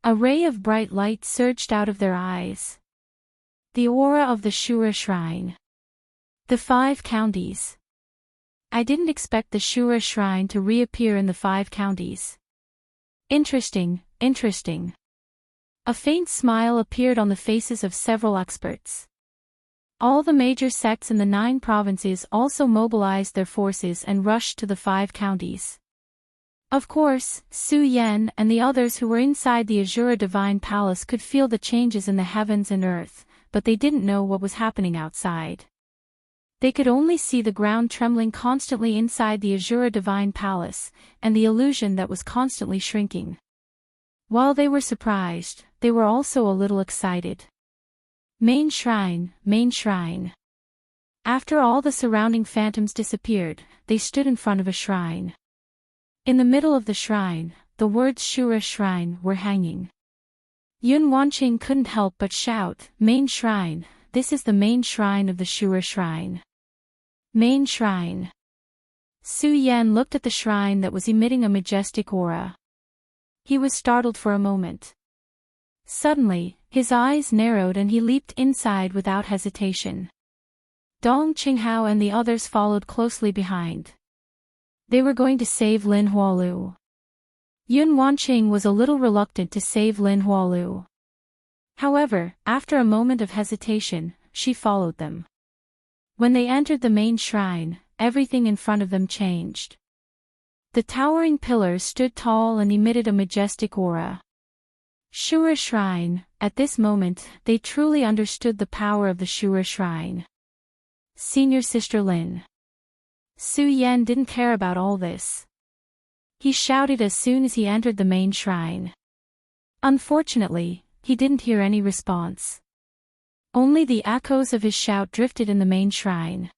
A ray of bright light surged out of their eyes. The aura of the Shura Shrine. The 5 counties. I didn't expect the Shura Shrine to reappear in the 5 counties. Interesting, interesting. A faint smile appeared on the faces of several experts. All the major sects in the 9 provinces also mobilized their forces and rushed to the 5 counties. Of course, Su Yan and the others who were inside the Azura Divine Palace could feel the changes in the heavens and earth, but they didn't know what was happening outside. They could only see the ground trembling constantly inside the Azura Divine Palace, and the illusion that was constantly shrinking. While they were surprised, they were also a little excited. Main Shrine, Main Shrine. After all the surrounding phantoms disappeared, they stood in front of a shrine. In the middle of the shrine, the words Shura Shrine were hanging. Yun Wanqing couldn't help but shout, Main Shrine, this is the main shrine of the Shura Shrine. Main Shrine. Su Yan looked at the shrine that was emitting a majestic aura. He was startled for a moment. Suddenly, his eyes narrowed and he leaped inside without hesitation. Dong Qinghao and the others followed closely behind. They were going to save Lin Hualu. Yun Wanqing was a little reluctant to save Lin Hualu. However, after a moment of hesitation, she followed them. When they entered the main shrine, everything in front of them changed. The towering pillars stood tall and emitted a majestic aura. Shura Shrine. At this moment, they truly understood the power of the Shura Shrine. Senior Sister Lin. Su Yan didn't care about all this. He shouted as soon as he entered the main shrine. Unfortunately, he didn't hear any response. Only the echoes of his shout drifted in the main shrine.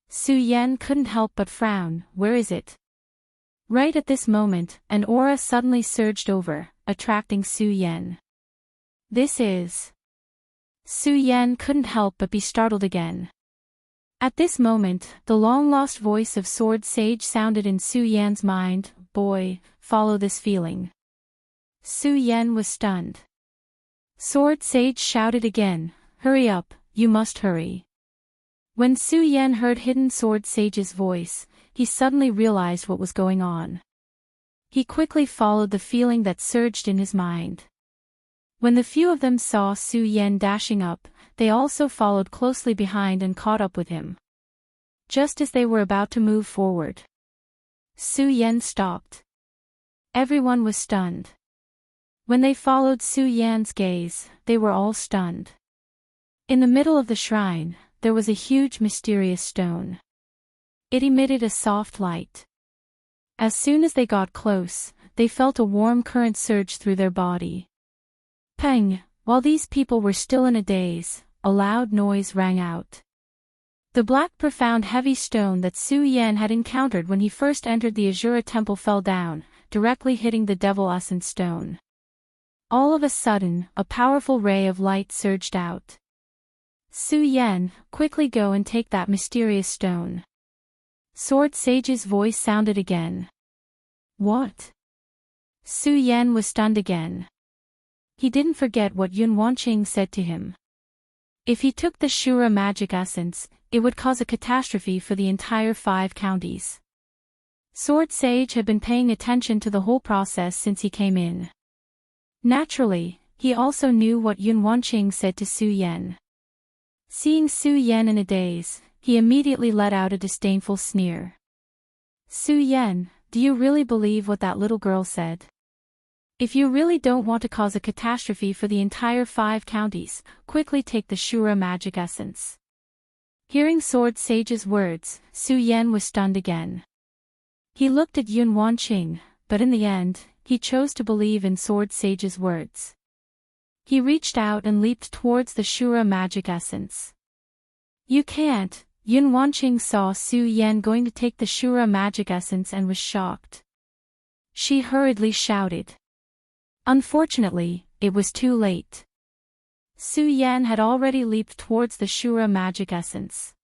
Su Yan couldn't help but frown. Where is it? Right at this moment, an aura suddenly surged over, attracting Su Yan. This is... Su Yan couldn't help but be startled again. At this moment, the long-lost voice of Sword Sage sounded in Su Yan's mind, Boy, follow this feeling. Su Yan was stunned. Sword Sage shouted again, Hurry up, you must hurry. When Su Yan heard Hidden Sword Sage's voice, he suddenly realized what was going on. He quickly followed the feeling that surged in his mind. When the few of them saw Su Yan dashing up, they also followed closely behind and caught up with him. Just as they were about to move forward, Su Yan stopped. Everyone was stunned. When they followed Su Yan's gaze, they were all stunned. In the middle of the shrine, there was a huge mysterious stone. It emitted a soft light. As soon as they got close, they felt a warm current surge through their body. Pang! While these people were still in a daze, a loud noise rang out. The black profound heavy stone that Su Yan had encountered when he first entered the Azura temple fell down, directly hitting the Devil Essence stone. All of a sudden, a powerful ray of light surged out. Su Yan, quickly go and take that mysterious stone. Sword Sage's voice sounded again. What? Su Yan was stunned again. He didn't forget what Yun Wanqing said to him. If he took the Shura magic essence, it would cause a catastrophe for the entire 5 counties. Sword Sage had been paying attention to the whole process since he came in. Naturally, he also knew what Yun Wanqing said to Su Yan. Seeing Su Yan in a daze, he immediately let out a disdainful sneer. Su Yan, do you really believe what that little girl said? If you really don't want to cause a catastrophe for the entire 5 counties, quickly take the Shura magic essence. Hearing Sword Sage's words, Su Yan was stunned again. He looked at Yun Wanqing, but in the end, he chose to believe in Sword Sage's words. He reached out and leaped towards the Shura magic essence. You can't! Yun Wanqing saw Su Yan going to take the Shura magic essence and was shocked. She hurriedly shouted. Unfortunately, it was too late. Su Yan had already leaped towards the Shura magic essence.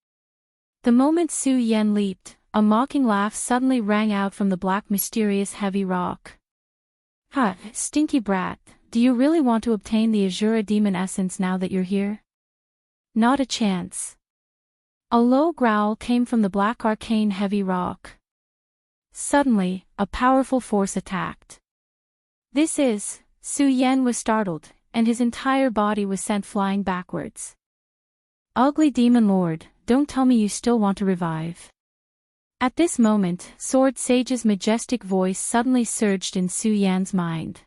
The moment Su Yan leaped, a mocking laugh suddenly rang out from the black mysterious heavy rock. Ha, stinky brat, do you really want to obtain the Azura demon essence now that you're here? Not a chance. A low growl came from the black arcane heavy rock. Suddenly, a powerful force attacked. Su Yan was startled, and his entire body was sent flying backwards. Ugly demon lord, don't tell me you still want to revive. At this moment, Sword Sage's majestic voice suddenly surged in Su Yan's mind.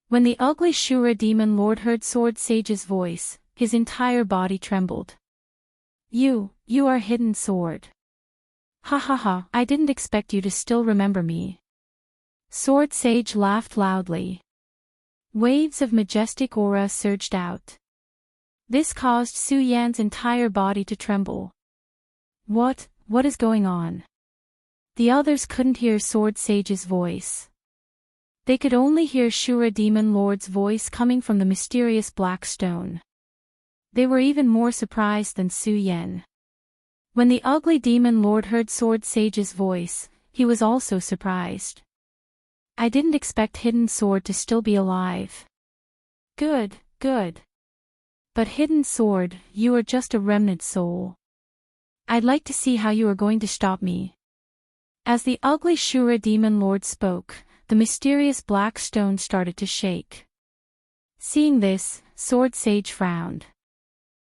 When the ugly Shura demon lord heard Sword Sage's voice, his entire body trembled. You are Hidden Sword. Ha ha ha, I didn't expect you to still remember me. Sword Sage laughed loudly. Waves of majestic aura surged out. This caused Su Yan's entire body to tremble. What is going on? The others couldn't hear Sword Sage's voice. They could only hear Shura Demon Lord's voice coming from the mysterious black stone. They were even more surprised than Su Yan. When the ugly Demon Lord heard Sword Sage's voice, he was also surprised. I didn't expect Hidden Sword to still be alive. Good. But Hidden Sword, you are just a remnant soul. I'd like to see how you are going to stop me. As the ugly Shura Demon Lord spoke, the mysterious black stone started to shake. Seeing this, Sword Sage frowned.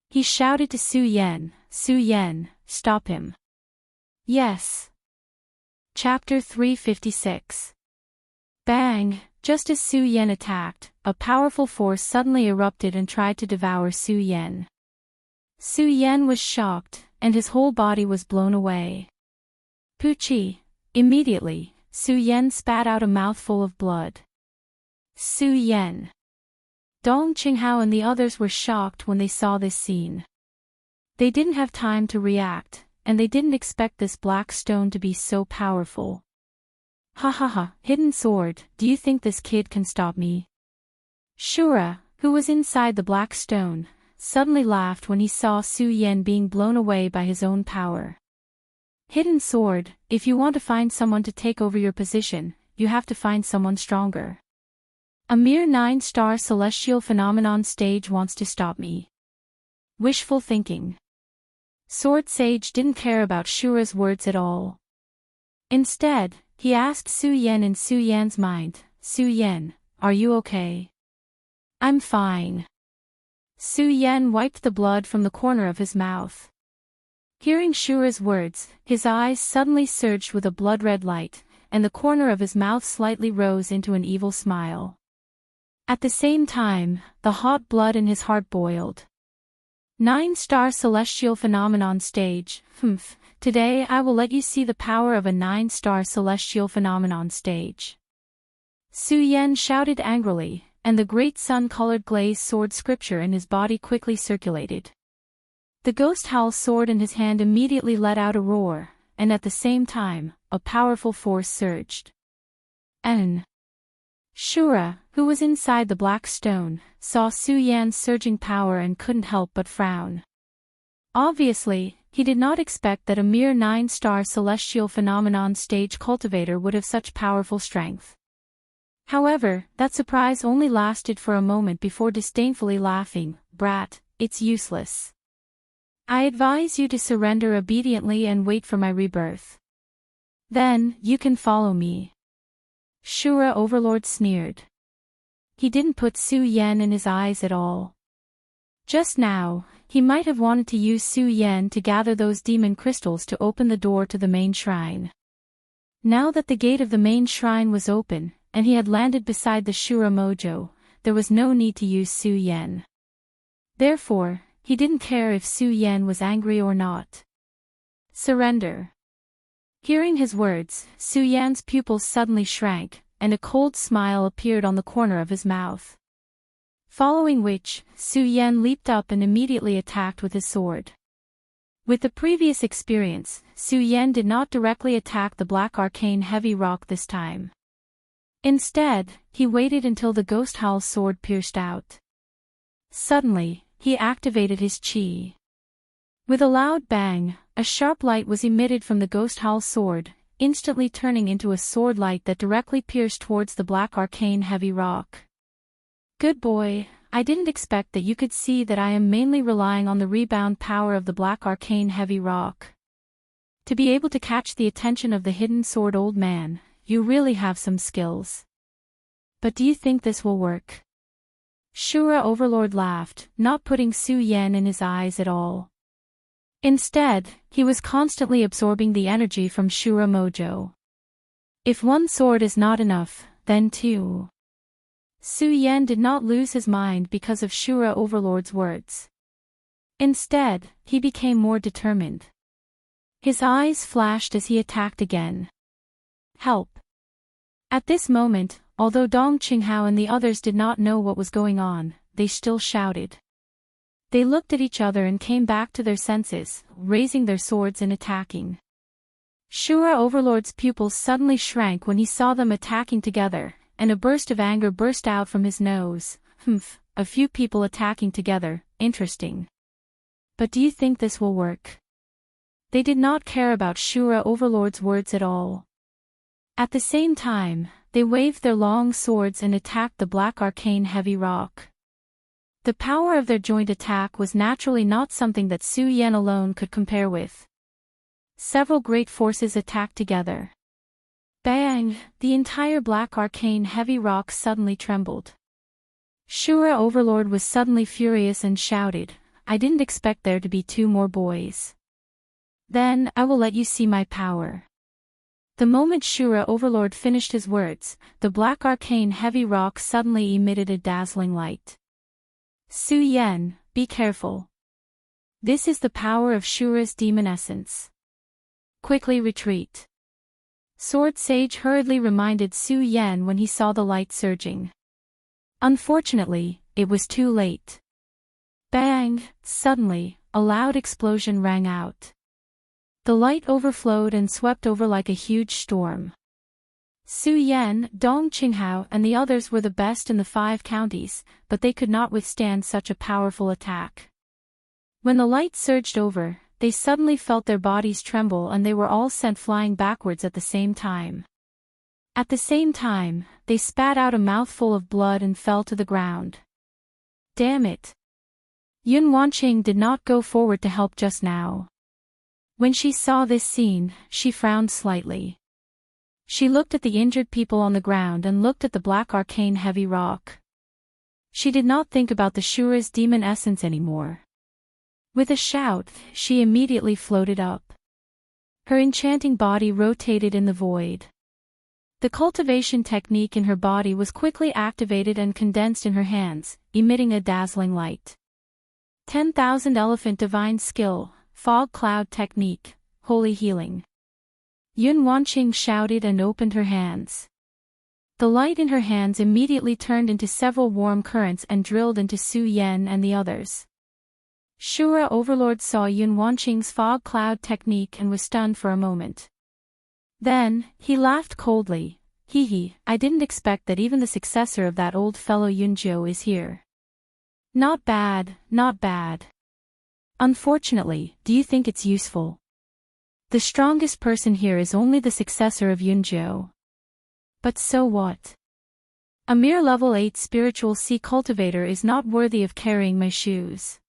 He shouted to Su Yan, stop him. Yes. Chapter 356. Bang! Just as Su Yan attacked, a powerful force suddenly erupted and tried to devour Su Yan. Su Yan was shocked, and his whole body was blown away. Puchi! Immediately, Su Yan spat out a mouthful of blood. Su Yan! Dong Qinghao and the others were shocked when they saw this scene. They didn't have time to react, and they didn't expect this black stone to be so powerful. Ha, Hidden Sword, do you think this kid can stop me? Shura, who was inside the black stone, suddenly laughed when he saw Su Yan being blown away by his own power. Hidden Sword, if you want to find someone to take over your position, you have to find someone stronger. A mere 9-star celestial phenomenon stage wants to stop me. Wishful thinking. Sword Sage didn't care about Shura's words at all. Instead, he asked Su Yan in Su Yan's mind, Su Yan, are you okay? I'm fine. Su Yan wiped the blood from the corner of his mouth. Hearing Shura's words, his eyes suddenly surged with a blood-red light, and the corner of his mouth slightly rose into an evil smile. At the same time, the hot blood in his heart boiled. 9-star celestial phenomenon stage, Today I will let you see the power of a 9-star celestial phenomenon stage. Su Yan shouted angrily, and the great sun-colored glazed sword scripture in his body quickly circulated. The ghost howl sword in his hand immediately let out a roar, and at the same time, a powerful force surged. And Shura, who was inside the black stone, saw Su Yan's surging power and couldn't help but frown. Obviously, he did not expect that a mere 9-star celestial phenomenon stage cultivator would have such powerful strength. However, that surprise only lasted for a moment before disdainfully laughing, "Brat, it's useless. I advise you to surrender obediently and wait for my rebirth. Then, you can follow me." Shura Overlord sneered. He didn't put Su Yan in his eyes at all. Just now, he might have wanted to use Su Yan to gather those demon crystals to open the door to the main shrine. Now that the gate of the main shrine was open, and he had landed beside the Shura Mojo, there was no need to use Su Yan. Therefore, he didn't care if Su Yan was angry or not. Surrender. Hearing his words, Su Yan's pupils suddenly shrank, and a cold smile appeared on the corner of his mouth. Following which, Su Yan leaped up and immediately attacked with his sword. With the previous experience, Su Yan did not directly attack the black arcane heavy rock this time. Instead, he waited until the ghost howl sword pierced out. Suddenly, he activated his chi. With a loud bang, a sharp light was emitted from the ghost howl sword, instantly turning into a sword light that directly pierced towards the black arcane heavy rock. Good boy, I didn't expect that you could see that I am mainly relying on the rebound power of the black arcane heavy rock. To be able to catch the attention of the hidden sword old man, you really have some skills. But do you think this will work? Shura Overlord laughed, not putting Su Yan in his eyes at all. Instead, he was constantly absorbing the energy from Shura Mojo. If one sword is not enough, then two. Su Yan did not lose his mind because of Shura Overlord's words. Instead, he became more determined. His eyes flashed as he attacked again. Help! At this moment, although Dong Qinghao and the others did not know what was going on, they still shouted. They looked at each other and came back to their senses, raising their swords and attacking. Shura Overlord's pupils suddenly shrank when he saw them attacking together, and a burst of anger burst out from his nose. A few people attacking together, interesting. But do you think this will work? They did not care about Shura Overlord's words at all. At the same time, they waved their long swords and attacked the black arcane heavy rock. The power of their joint attack was naturally not something that Su Yan alone could compare with. Several great forces attacked together. Bang! The entire black arcane heavy rock suddenly trembled. Shura Overlord was suddenly furious and shouted, "I didn't expect there to be two more boys. Then, I will let you see my power." The moment Shura Overlord finished his words, the black arcane heavy rock suddenly emitted a dazzling light. Su Yan, be careful. This is the power of Shura's demon essence. Quickly retreat. Sword Sage hurriedly reminded Su Yan when he saw the light surging. Unfortunately, it was too late. Bang! Suddenly, a loud explosion rang out. The light overflowed and swept over like a huge storm. Su Yan, Dong Qinghao and the others were the best in the 5 counties, but they could not withstand such a powerful attack. When the light surged over, they suddenly felt their bodies tremble and they were all sent flying backwards at the same time. At the same time, they spat out a mouthful of blood and fell to the ground. Damn it! Yun Wanqing did not go forward to help just now. When she saw this scene, she frowned slightly. She looked at the injured people on the ground and looked at the black arcane heavy rock. She did not think about the Shura's demon essence anymore. With a shout, she immediately floated up. Her enchanting body rotated in the void. The cultivation technique in her body was quickly activated and condensed in her hands, emitting a dazzling light. 10,000 Elephant Divine Skill, Fog Cloud Technique, Holy Healing. Yun Wanqing shouted and opened her hands. The light in her hands immediately turned into several warm currents and drilled into Su Yan and the others. Shura Overlord saw Yun Wanqing's fog cloud technique and was stunned for a moment. Then, he laughed coldly. Hee, I didn't expect that even the successor of that old fellow Yunzhou is here. Not bad, not bad. Unfortunately, do you think it's useful? The strongest person here is only the successor of Yunzhou. But so what? A mere level 8 spiritual sea cultivator is not worthy of carrying my shoes.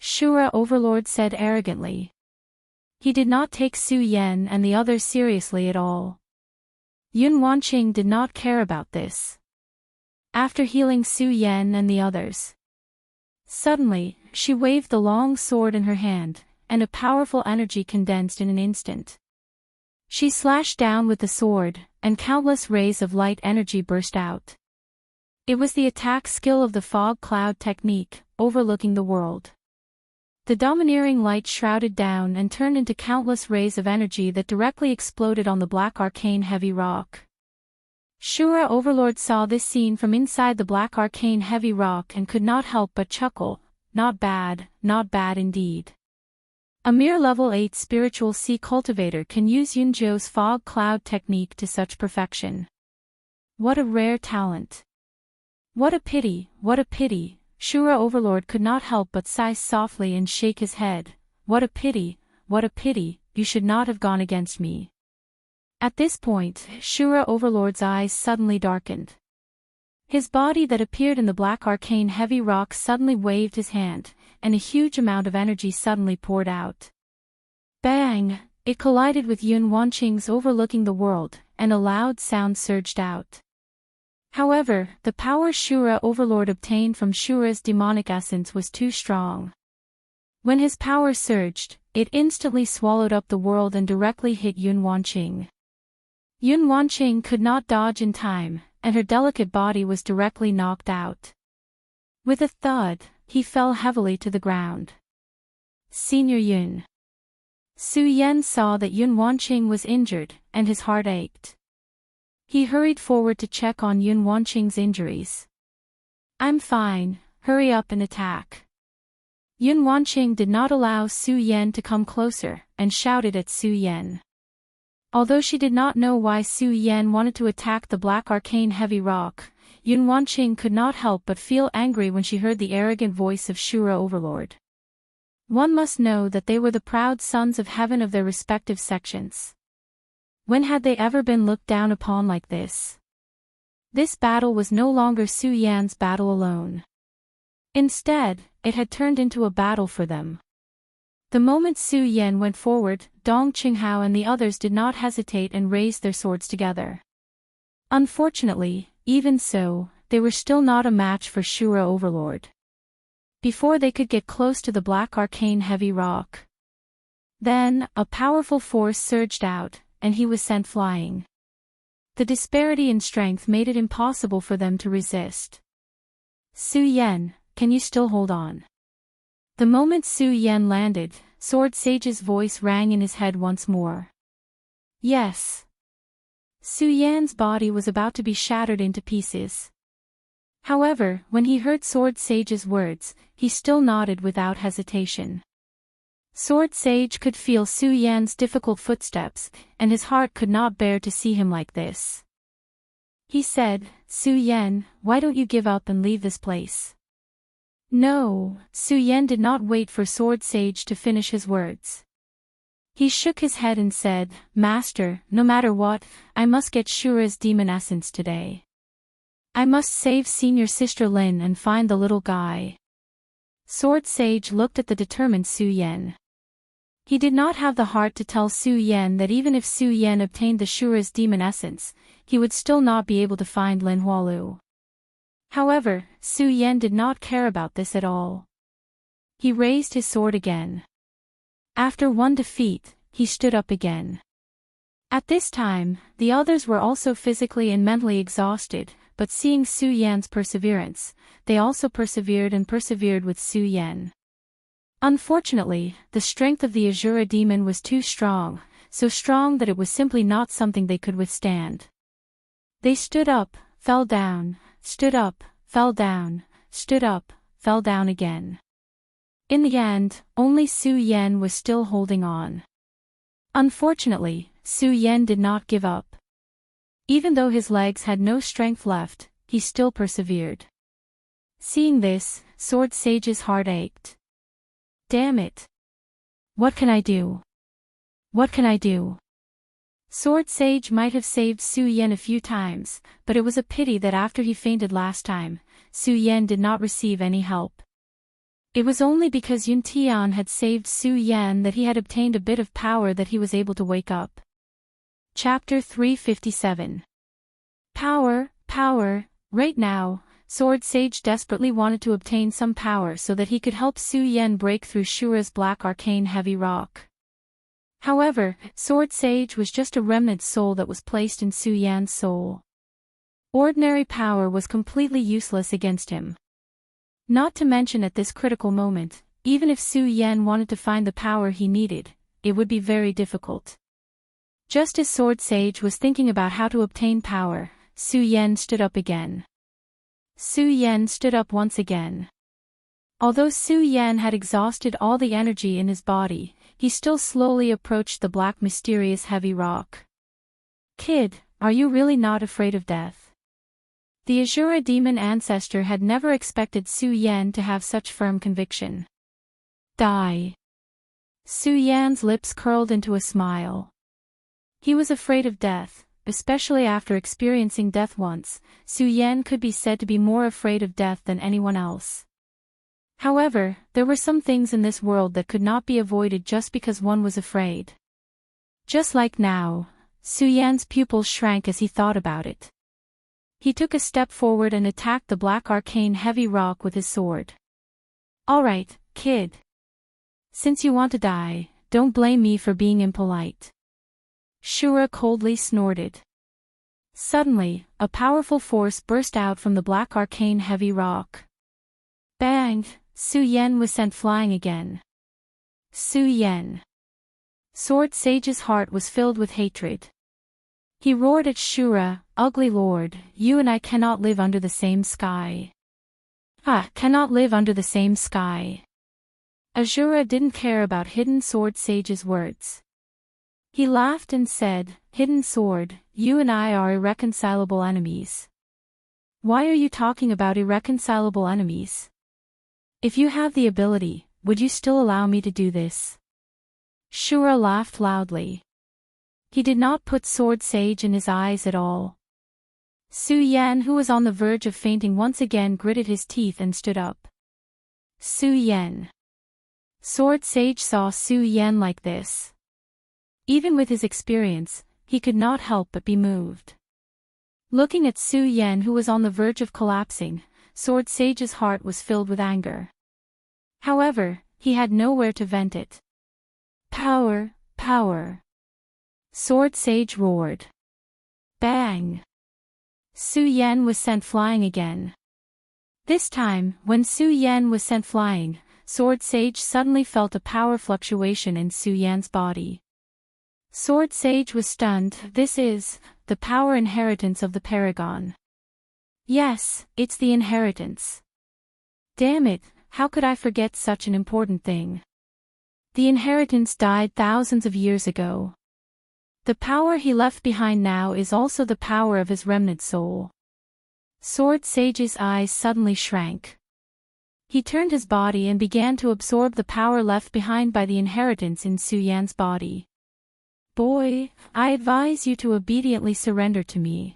Shura Overlord said arrogantly. He did not take Su Yan and the others seriously at all. Yun Wanqing did not care about this. After healing Su Yan and the others, suddenly, she waved the long sword in her hand, and a powerful energy condensed in an instant. She slashed down with the sword, and countless rays of light energy burst out. It was the attack skill of the fog cloud technique, overlooking the world. The domineering light shrouded down and turned into countless rays of energy that directly exploded on the black arcane heavy rock. Shura Overlord saw this scene from inside the black arcane heavy rock and could not help but chuckle. Not bad indeed. A mere level 8 spiritual sea cultivator can use Yunzhou's fog cloud technique to such perfection. What a rare talent. What a pity. Shura Overlord could not help but sigh softly and shake his head. What a pity, you should not have gone against me. At this point, Shura Overlord's eyes suddenly darkened. His body that appeared in the black arcane heavy rock suddenly waved his hand, and a huge amount of energy suddenly poured out. Bang! It collided with Yun Wanqing's overlooking the world, and a loud sound surged out. However, the power Shura Overlord obtained from Shura's demonic essence was too strong. When his power surged, it instantly swallowed up the world and directly hit Yun Wanqing. Yun Wanqing could not dodge in time, and her delicate body was directly knocked out. With a thud, he fell heavily to the ground. Senior Yun. Su Yan saw that Yun Wanqing was injured, and his heart ached. He hurried forward to check on Yun Wanqing's injuries. I'm fine, hurry up and attack. Yun Wanqing did not allow Su Yan to come closer, and shouted at Su Yan. Although she did not know why Su Yan wanted to attack the black arcane heavy rock, Yun Wanqing could not help but feel angry when she heard the arrogant voice of Shura Overlord. One must know that they were the proud sons of heaven of their respective sections. When had they ever been looked down upon like this? This battle was no longer Su Yan's battle alone. Instead, it had turned into a battle for them. The moment Su Yan went forward, Dong Qinghao and the others did not hesitate and raised their swords together. Unfortunately, even so, they were still not a match for Shura Overlord. Before they could get close to the black arcane heavy rock, then, a powerful force surged out, and he was sent flying. The disparity in strength made it impossible for them to resist. Su Yan, can you still hold on? The moment Su Yan landed, Sword Sage's voice rang in his head once more. Yes. Su Yan's body was about to be shattered into pieces. However, when he heard Sword Sage's words, he still nodded without hesitation. Sword Sage could feel Su Yan's difficult footsteps, and his heart could not bear to see him like this. He said, Su Yan, why don't you give up and leave this place? No, Su Yan did not wait for Sword Sage to finish his words. He shook his head and said, Master, no matter what, I must get Shura's demon essence today. I must save Senior Sister Lin and find the little guy. Sword Sage looked at the determined Su Yan. He did not have the heart to tell Su Yan that even if Su Yan obtained the Shura's demon essence, he would still not be able to find Lin Hualu. However, Su Yan did not care about this at all. He raised his sword again. After one defeat, he stood up again. At this time, the others were also physically and mentally exhausted, but seeing Su Yan's perseverance, they also persevered with Su Yan. Unfortunately, the strength of the Azura demon was too strong, so strong that it was simply not something they could withstand. They stood up, fell down, stood up, fell down, stood up, fell down again. In the end, only Su Yan was still holding on. Unfortunately, Su Yan did not give up. Even though his legs had no strength left, he still persevered. Seeing this, Sword Sage's heart ached. Damn it! What can I do? What can I do? Sword Sage might have saved Su Yan a few times, but it was a pity that after he fainted last time, Su Yan did not receive any help. It was only because Yun Tian had saved Su Yan that he had obtained a bit of power that he was able to wake up. Chapter 357. Power, power. Right now, Sword Sage desperately wanted to obtain some power so that he could help Su Yan break through Shura's black arcane heavy rock. However, Sword Sage was just a remnant soul that was placed in Su Yan's soul. Ordinary power was completely useless against him. Not to mention at this critical moment, even if Su Yan wanted to find the power he needed, it would be very difficult. Just as Sword Sage was thinking about how to obtain power, Su Yan stood up again. Su Yan stood up once again. Although Su Yan had exhausted all the energy in his body, he still slowly approached the black mysterious heavy rock. Kid, are you really not afraid of death? The Azura demon ancestor had never expected Su Yan to have such firm conviction. Die. Su Yan's lips curled into a smile. He was afraid of death, especially after experiencing death once. Su Yan could be said to be more afraid of death than anyone else. However, there were some things in this world that could not be avoided just because one was afraid. Just like now, Su Yan's pupils shrank as he thought about it. He took a step forward and attacked the black arcane heavy rock with his sword. Alright, kid. Since you want to die, don't blame me for being impolite. Shura coldly snorted. Suddenly, a powerful force burst out from the black arcane heavy rock. Bang! Su Yan was sent flying again. Su Yan. Sword Sage's heart was filled with hatred. He roared at Shura, "Ugly lord, you and I cannot live under the same sky." Cannot live under the same sky. Azura didn't care about Hidden Sword Sage's words. He laughed and said, "Hidden Sword, you and I are irreconcilable enemies." Why are you talking about irreconcilable enemies? If you have the ability, would you still allow me to do this? Shura laughed loudly. He did not put Sword Sage in his eyes at all. Su Yan, who was on the verge of fainting, once again gritted his teeth and stood up. Su Yan. Sword Sage saw Su Yan like this. Even with his experience, he could not help but be moved. Looking at Su Yan, who was on the verge of collapsing, Sword Sage's heart was filled with anger. However, he had nowhere to vent it. Power, power. Sword Sage roared. Bang! Su Yan was sent flying again. This time, when Su Yan was sent flying, Sword Sage suddenly felt a power fluctuation in Su Yan's body. Sword Sage was stunned. This is the power inheritance of the Paragon. Yes, it's the inheritance. Damn it, how could I forget such an important thing? The inheritance died thousands of years ago. The power he left behind now is also the power of his remnant soul. Sword Sage's eyes suddenly shrank. He turned his body and began to absorb the power left behind by the inheritance in Su Yan's body. Boy, I advise you to obediently surrender to me.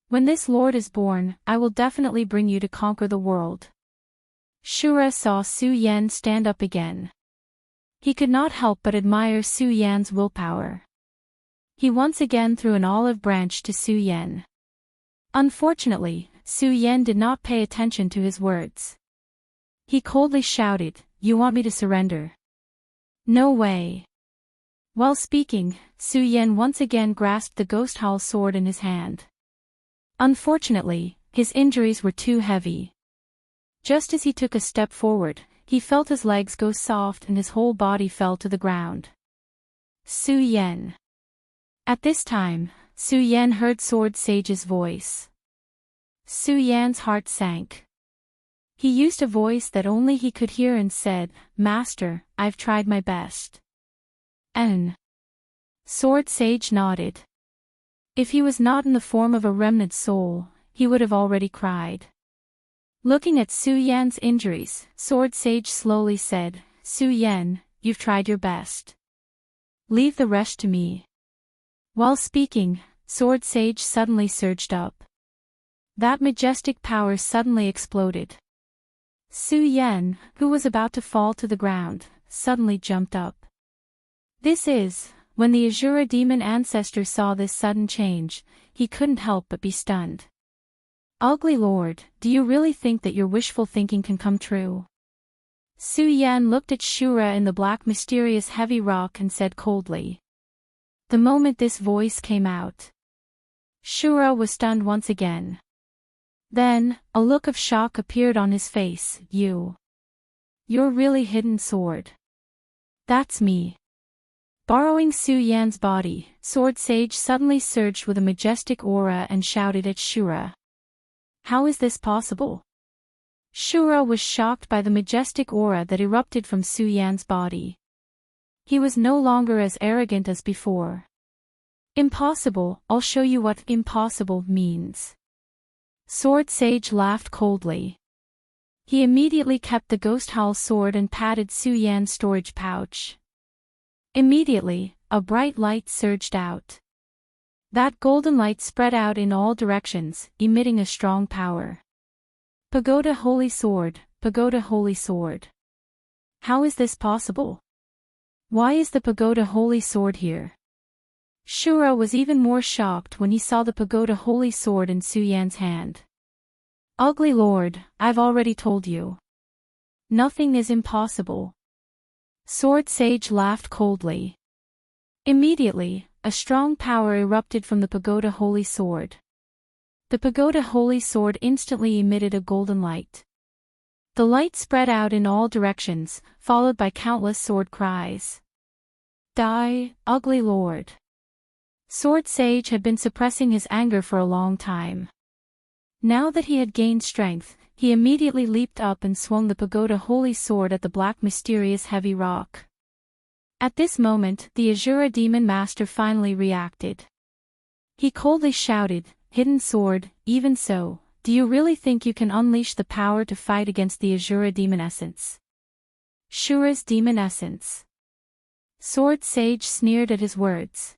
When this lord is born, I will definitely bring you to conquer the world. Shura saw Su Yan stand up again. He could not help but admire Su Yan's willpower. He once again threw an olive branch to Su Yan. Unfortunately, Su Yan did not pay attention to his words. He coldly shouted, "You want me to surrender? No way." While speaking, Su Yan once again grasped the Ghost Hall sword in his hand. Unfortunately, his injuries were too heavy. Just as he took a step forward, he felt his legs go soft and his whole body fell to the ground. Su Yan. At this time, Su Yan heard Sword Sage's voice. Su Yan's heart sank. He used a voice that only he could hear and said, "Master, I've tried my best." And Sword Sage nodded. If he was not in the form of a remnant soul, he would have already cried. Looking at Su Yan's injuries, Sword Sage slowly said, "Su Yan, you've tried your best. Leave the rest to me." While speaking, Sword Sage suddenly surged up. That majestic power suddenly exploded. Su Yan, who was about to fall to the ground, suddenly jumped up. When the Azura demon ancestor saw this sudden change, he couldn't help but be stunned. "Ugly Lord, do you really think that your wishful thinking can come true?" Su Yan looked at Shura in the black mysterious heavy rock and said coldly. The moment this voice came out, Shura was stunned once again. Then, a look of shock appeared on his face. You're really Hidden Sword." "That's me." Borrowing Su Yan's body, Sword Sage suddenly surged with a majestic aura and shouted at Shura. "How is this possible?" Shura was shocked by the majestic aura that erupted from Su Yan's body. He was no longer as arrogant as before. "Impossible, I'll show you what impossible means." Sword Sage laughed coldly. He immediately kept the Ghost Howl sword and patted Su Yan's storage pouch. Immediately, a bright light surged out. That golden light spread out in all directions, emitting a strong power. "Pagoda Holy Sword, Pagoda Holy Sword. How is this possible? Why is the Pagoda Holy Sword here?" Shura was even more shocked when he saw the Pagoda Holy Sword in Su Yan's hand. "Ugly Lord, I've already told you. Nothing is impossible." Sword Sage laughed coldly. Immediately, a strong power erupted from the Pagoda Holy Sword. The Pagoda Holy Sword instantly emitted a golden light. The light spread out in all directions, followed by countless sword cries. "Die, ugly Lord." Sword Sage had been suppressing his anger for a long time. Now that he had gained strength, he immediately leaped up and swung the Pagoda Holy Sword at the black mysterious heavy rock. At this moment, the Azura Demon Master finally reacted. He coldly shouted, "Hidden Sword, even so, do you really think you can unleash the power to fight against the Azura Demon Essence?" Shura's Demon Essence. Sword Sage sneered at his words.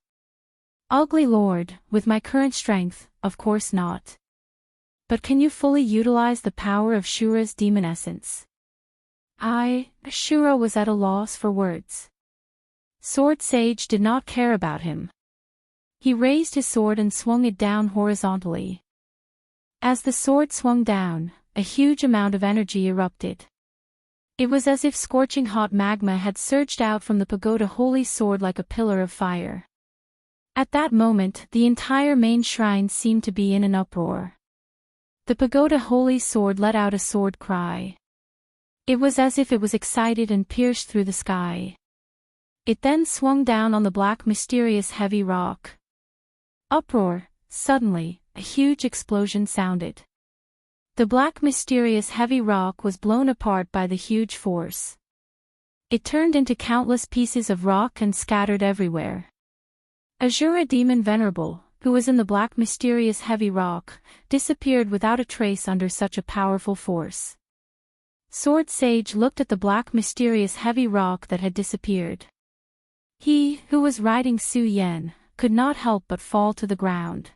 "Ugly Lord, with my current strength, of course not. But can you fully utilize the power of Shura's Demon Essence?" Shura was at a loss for words. Sword Sage did not care about him. He raised his sword and swung it down horizontally. As the sword swung down, a huge amount of energy erupted. It was as if scorching hot magma had surged out from the Pagoda Holy Sword like a pillar of fire. At that moment, the entire main shrine seemed to be in an uproar. The Pagoda Holy Sword let out a sword cry. It was as if it was excited and pierced through the sky. It then swung down on the black mysterious heavy rock. Uproar. Suddenly, a huge explosion sounded. The black mysterious heavy rock was blown apart by the huge force. It turned into countless pieces of rock and scattered everywhere. Azura Demon Venerable, who was in the black mysterious heavy rock, disappeared without a trace under such a powerful force. Sword Sage looked at the black mysterious heavy rock that had disappeared. He, who was riding Su Yan, could not help but fall to the ground.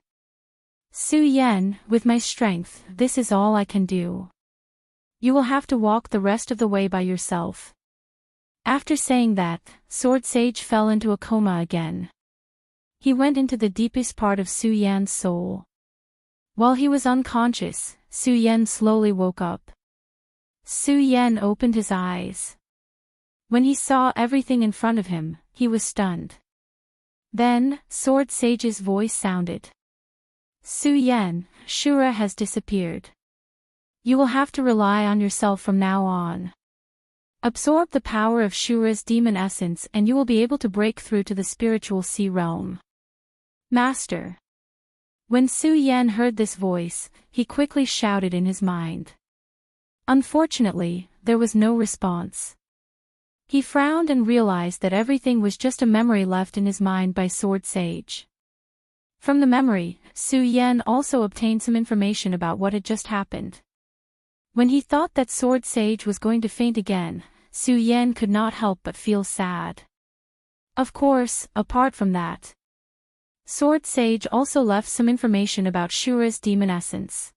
"Su Yan, with my strength, this is all I can do. You will have to walk the rest of the way by yourself." After saying that, Sword Sage fell into a coma again. He went into the deepest part of Su Yan's soul. While he was unconscious, Su Yan slowly woke up. Su Yan opened his eyes. When he saw everything in front of him, he was stunned. Then, Sword Sage's voice sounded. "Su Yan, Shura has disappeared. You will have to rely on yourself from now on. Absorb the power of Shura's demon essence and you will be able to break through to the spiritual sea realm." "Master." When Su Yan heard this voice, he quickly shouted in his mind. Unfortunately, there was no response. He frowned and realized that everything was just a memory left in his mind by Sword Sage. From the memory, Su Yan also obtained some information about what had just happened. When he thought that Sword Sage was going to faint again, Su Yan could not help but feel sad. Of course, apart from that, Sword Sage also left some information about Shura's demon essence.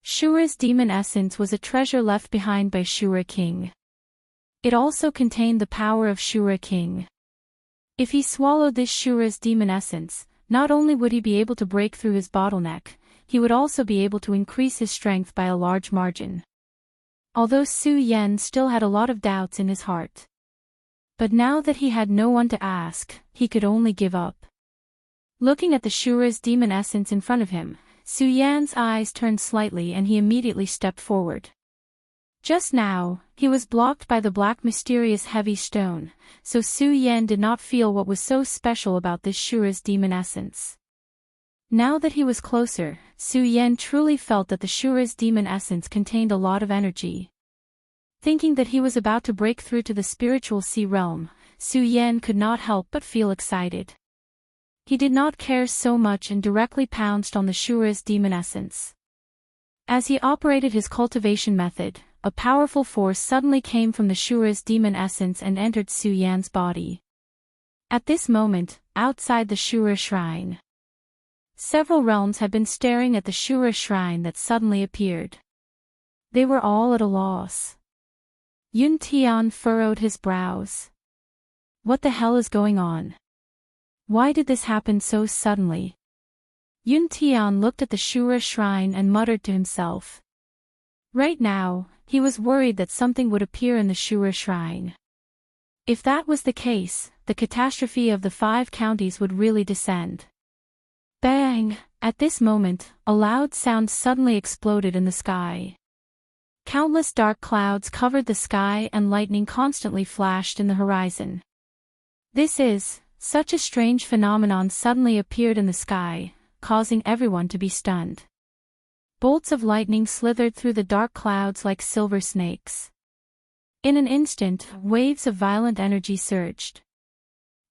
Shura's demon essence was a treasure left behind by Shura King. It also contained the power of Shura King. If he swallowed this Shura's demon essence, not only would he be able to break through his bottleneck, he would also be able to increase his strength by a large margin. Although Su Yan still had a lot of doubts in his heart. But now that he had no one to ask, he could only give up. Looking at the Shura's demon essence in front of him, Su Yan's eyes turned slightly and he immediately stepped forward. Just now, he was blocked by the black mysterious heavy stone, so Su Yan did not feel what was so special about this Shura's demon essence. Now that he was closer, Su Yan truly felt that the Shura's demon essence contained a lot of energy. Thinking that he was about to break through to the spiritual sea realm, Su Yan could not help but feel excited. He did not care so much and directly pounced on the Shura's demon essence. As he operated his cultivation method, a powerful force suddenly came from the Shura's demon essence and entered Su Yan's body. At this moment, outside the Shura shrine, several realms had been staring at the Shura shrine that suddenly appeared. They were all at a loss. Yun Tian furrowed his brows. What the hell is going on? Why did this happen so suddenly? Yun Tian looked at the Shura shrine and muttered to himself. Right now, he was worried that something would appear in the Shura shrine. If that was the case, the catastrophe of the 5 counties would really descend. Bang! At this moment, a loud sound suddenly exploded in the sky. Countless dark clouds covered the sky and lightning constantly flashed in the horizon. Such a strange phenomenon suddenly appeared in the sky, causing everyone to be stunned. Bolts of lightning slithered through the dark clouds like silver snakes. In an instant, waves of violent energy surged.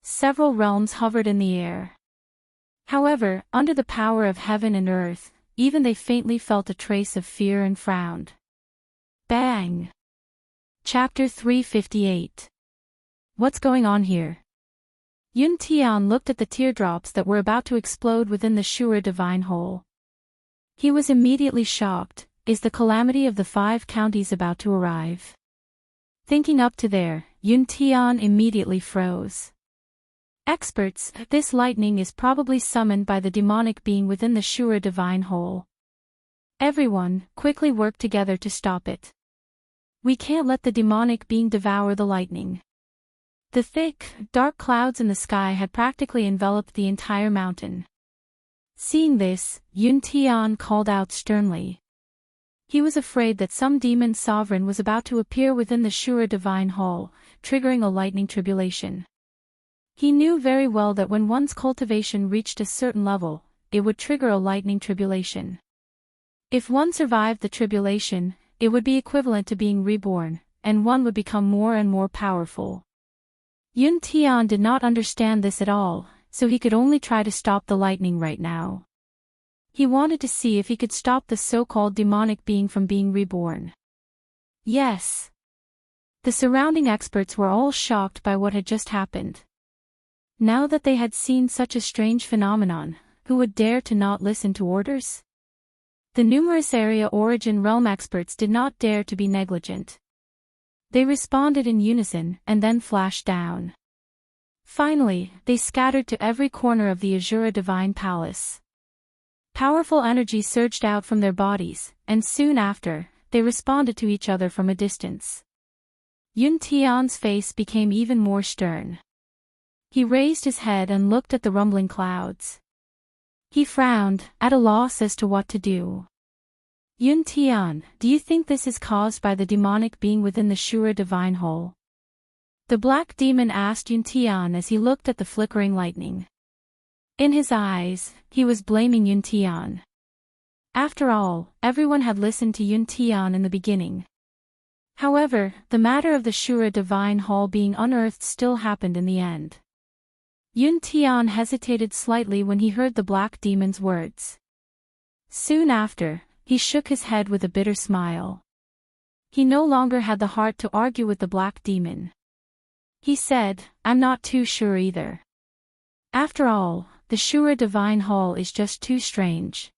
Several realms hovered in the air. However, under the power of heaven and earth, even they faintly felt a trace of fear and frowned. Bang! Chapter 358. What's going on here? Yun Tian looked at the teardrops that were about to explode within the Shura divine hole. He was immediately shocked. Is the calamity of the 5 counties about to arrive? Thinking up to there, Yun Tian immediately froze. Experts, this lightning is probably summoned by the demonic being within the Shura divine hole. Everyone, quickly work together to stop it. We can't let the demonic being devour the lightning. The thick, dark clouds in the sky had practically enveloped the entire mountain. Seeing this, Yun Tian called out sternly. He was afraid that some demon sovereign was about to appear within the Shura divine hall, triggering a lightning tribulation. He knew very well that when one's cultivation reached a certain level, it would trigger a lightning tribulation. If one survived the tribulation, it would be equivalent to being reborn, and one would become more and more powerful. Yun Tian did not understand this at all, so he could only try to stop the lightning right now. He wanted to see if he could stop the so-called demonic being from being reborn. Yes. The surrounding experts were all shocked by what had just happened. Now that they had seen such a strange phenomenon, who would dare to not listen to orders? The numerous area origin realm experts did not dare to be negligent. They responded in unison and then flashed down. Finally, they scattered to every corner of the Azura Divine Palace. Powerful energy surged out from their bodies, and soon after, they responded to each other from a distance. Yun Tian's face became even more stern. He raised his head and looked at the rumbling clouds. He frowned, at a loss as to what to do. Yun Tian, do you think this is caused by the demonic being within the Shura divine hole? The black demon asked Yun Tian as he looked at the flickering lightning. In his eyes, he was blaming Yun Tian. After all, everyone had listened to Yun Tian in the beginning. However, the matter of the Shura Divine Hall being unearthed still happened in the end. Yun Tian hesitated slightly when he heard the Black Demon's words. Soon after, he shook his head with a bitter smile. He no longer had the heart to argue with the Black Demon. He said, "I'm not too sure either. After all, the Shura Divine Hall is just too strange."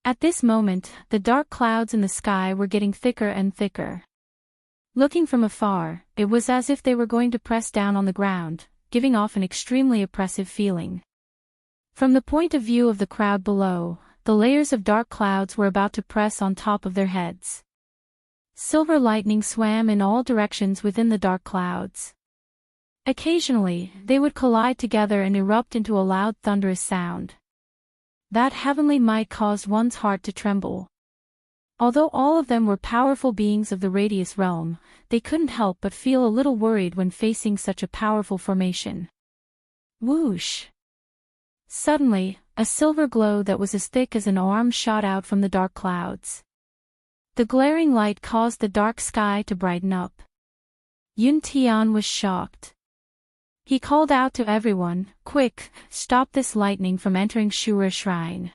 At this moment, the dark clouds in the sky were getting thicker and thicker. Looking from afar, it was as if they were going to press down on the ground, giving off an extremely oppressive feeling. From the point of view of the crowd below, the layers of dark clouds were about to press on top of their heads. Silver lightning swam in all directions within the dark clouds. Occasionally, they would collide together and erupt into a loud thunderous sound. That heavenly might caused one's heart to tremble. Although all of them were powerful beings of the Radius realm, they couldn't help but feel a little worried when facing such a powerful formation. Whoosh! Suddenly, a silver glow that was as thick as an arm shot out from the dark clouds. The glaring light caused the dark sky to brighten up. Yun Tian was shocked. He called out to everyone, "Quick, stop this lightning from entering Shura Shrine."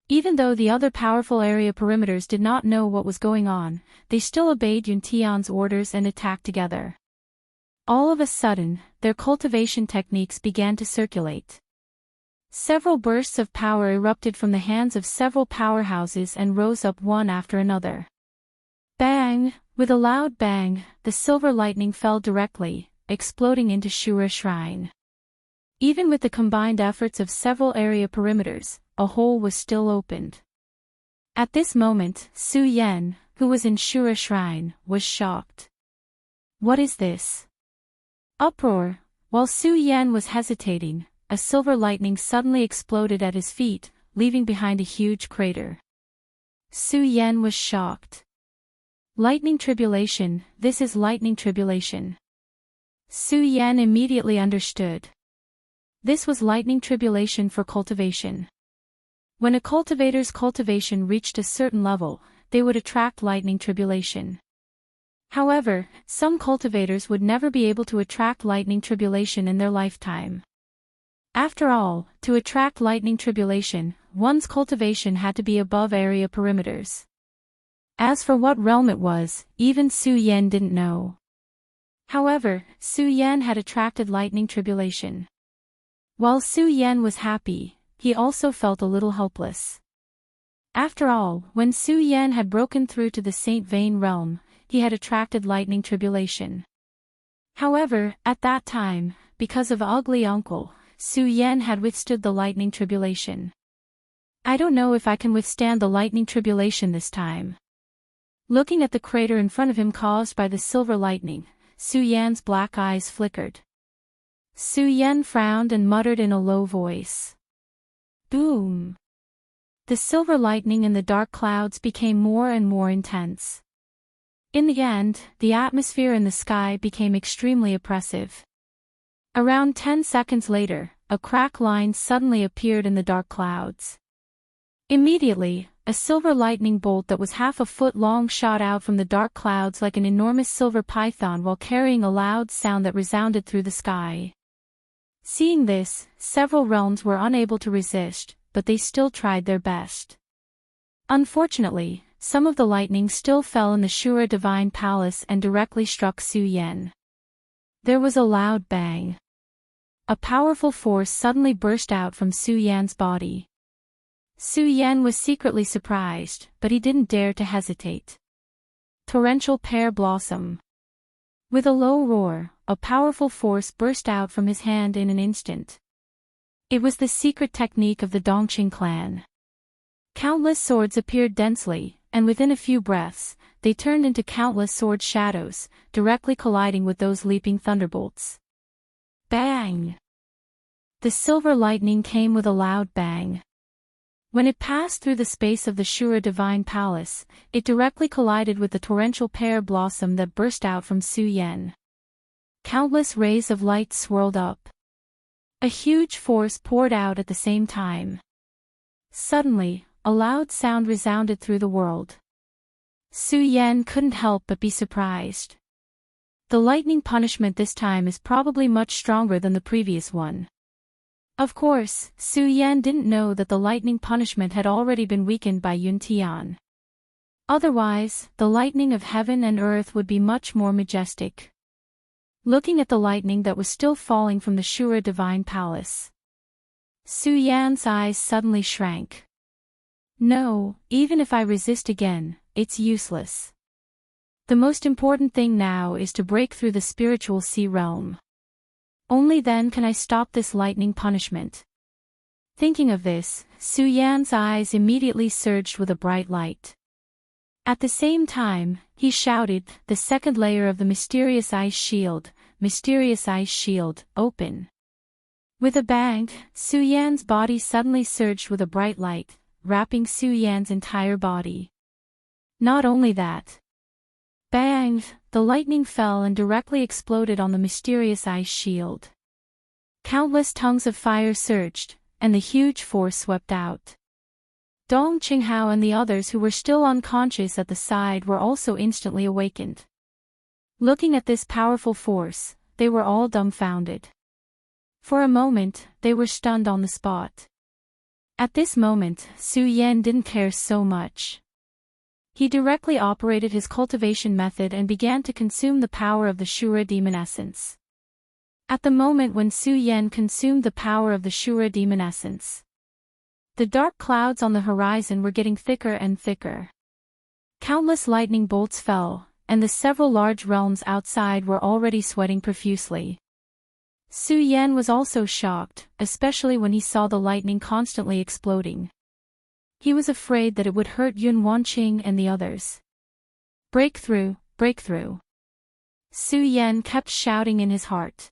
Even though the other powerful area perimeters did not know what was going on, they still obeyed Yun Tian's orders and attacked together. All of a sudden, their cultivation techniques began to circulate. Several bursts of power erupted from the hands of several powerhouses and rose up one after another. Bang! With a loud bang, the silver lightning fell directly, exploding into Shura Shrine. Even with the combined efforts of several area perimeters, a hole was still opened. At this moment, Su Yan, who was in Shura Shrine, was shocked. What is this? Uproar! While Su Yan was hesitating, a silver lightning suddenly exploded at his feet, leaving behind a huge crater. Su Yan was shocked. Lightning tribulation, this is lightning tribulation. Su Yan immediately understood. This was lightning tribulation for cultivation. When a cultivator's cultivation reached a certain level, they would attract lightning tribulation. However, some cultivators would never be able to attract lightning tribulation in their lifetime. After all, to attract lightning tribulation, one's cultivation had to be above area perimeters. As for what realm it was, even Su Yan didn't know. However, Su Yan had attracted lightning tribulation. While Su Yan was happy, he also felt a little hopeless. After all, when Su Yan had broken through to the Saint Vane realm, he had attracted lightning tribulation. However, at that time, because of Ugly Uncle, Su Yan had withstood the lightning tribulation. I don't know if I can withstand the lightning tribulation this time. Looking at the crater in front of him caused by the silver lightning, Su Yan's black eyes flickered. Su Yan frowned and muttered in a low voice. Boom! The silver lightning in the dark clouds became more and more intense. In the end, the atmosphere in the sky became extremely oppressive. Around 10 seconds later, a crack line suddenly appeared in the dark clouds. Immediately, a silver lightning bolt that was half a foot long shot out from the dark clouds like an enormous silver python while carrying a loud sound that resounded through the sky. Seeing this, several realms were unable to resist, but they still tried their best. Unfortunately, some of the lightning still fell in the Shura Divine Palace and directly struck Su Yan. There was a loud bang. A powerful force suddenly burst out from Su Yan's body. Su Yan was secretly surprised, but he didn't dare to hesitate. Torrential Pear Blossom. With a low roar, a powerful force burst out from his hand in an instant. It was the secret technique of the Dongqing clan. Countless swords appeared densely, and within a few breaths, they turned into countless sword shadows, directly colliding with those leaping thunderbolts. Bang! The silver lightning came with a loud bang. When it passed through the space of the Shura Divine Palace, it directly collided with the torrential pear blossom that burst out from Su Yan. Countless rays of light swirled up. A huge force poured out at the same time. Suddenly, a loud sound resounded through the world. Su Yan couldn't help but be surprised. The lightning punishment this time is probably much stronger than the previous one. Of course, Su Yan didn't know that the lightning punishment had already been weakened by Yun Tian. Otherwise, the lightning of heaven and earth would be much more majestic. Looking at the lightning that was still falling from the Shura Divine Palace, Su Yan's eyes suddenly shrank. No, even if I resist again, it's useless. The most important thing now is to break through the spiritual sea realm. Only then can I stop this lightning punishment. Thinking of this, Su Yan's eyes immediately surged with a bright light. At the same time, he shouted, "The second layer of the mysterious ice shield, open." With a bang, Su Yan's body suddenly surged with a bright light, wrapping Su Yan's entire body. Not only that. Bang! The lightning fell and directly exploded on the mysterious ice shield. Countless tongues of fire surged, and the huge force swept out. Dong Qinghao and the others who were still unconscious at the side were also instantly awakened. Looking at this powerful force, they were all dumbfounded. For a moment, they were stunned on the spot. At this moment, Su Yan didn't care so much. He directly operated his cultivation method and began to consume the power of the Shura demon essence. At the moment when Su Yan consumed the power of the Shura demon essence, the dark clouds on the horizon were getting thicker and thicker. Countless lightning bolts fell, and the several large realms outside were already sweating profusely. Su Yan was also shocked, especially when he saw the lightning constantly exploding. He was afraid that it would hurt Yun Wanqing and the others. Breakthrough, breakthrough. Su Yan kept shouting in his heart.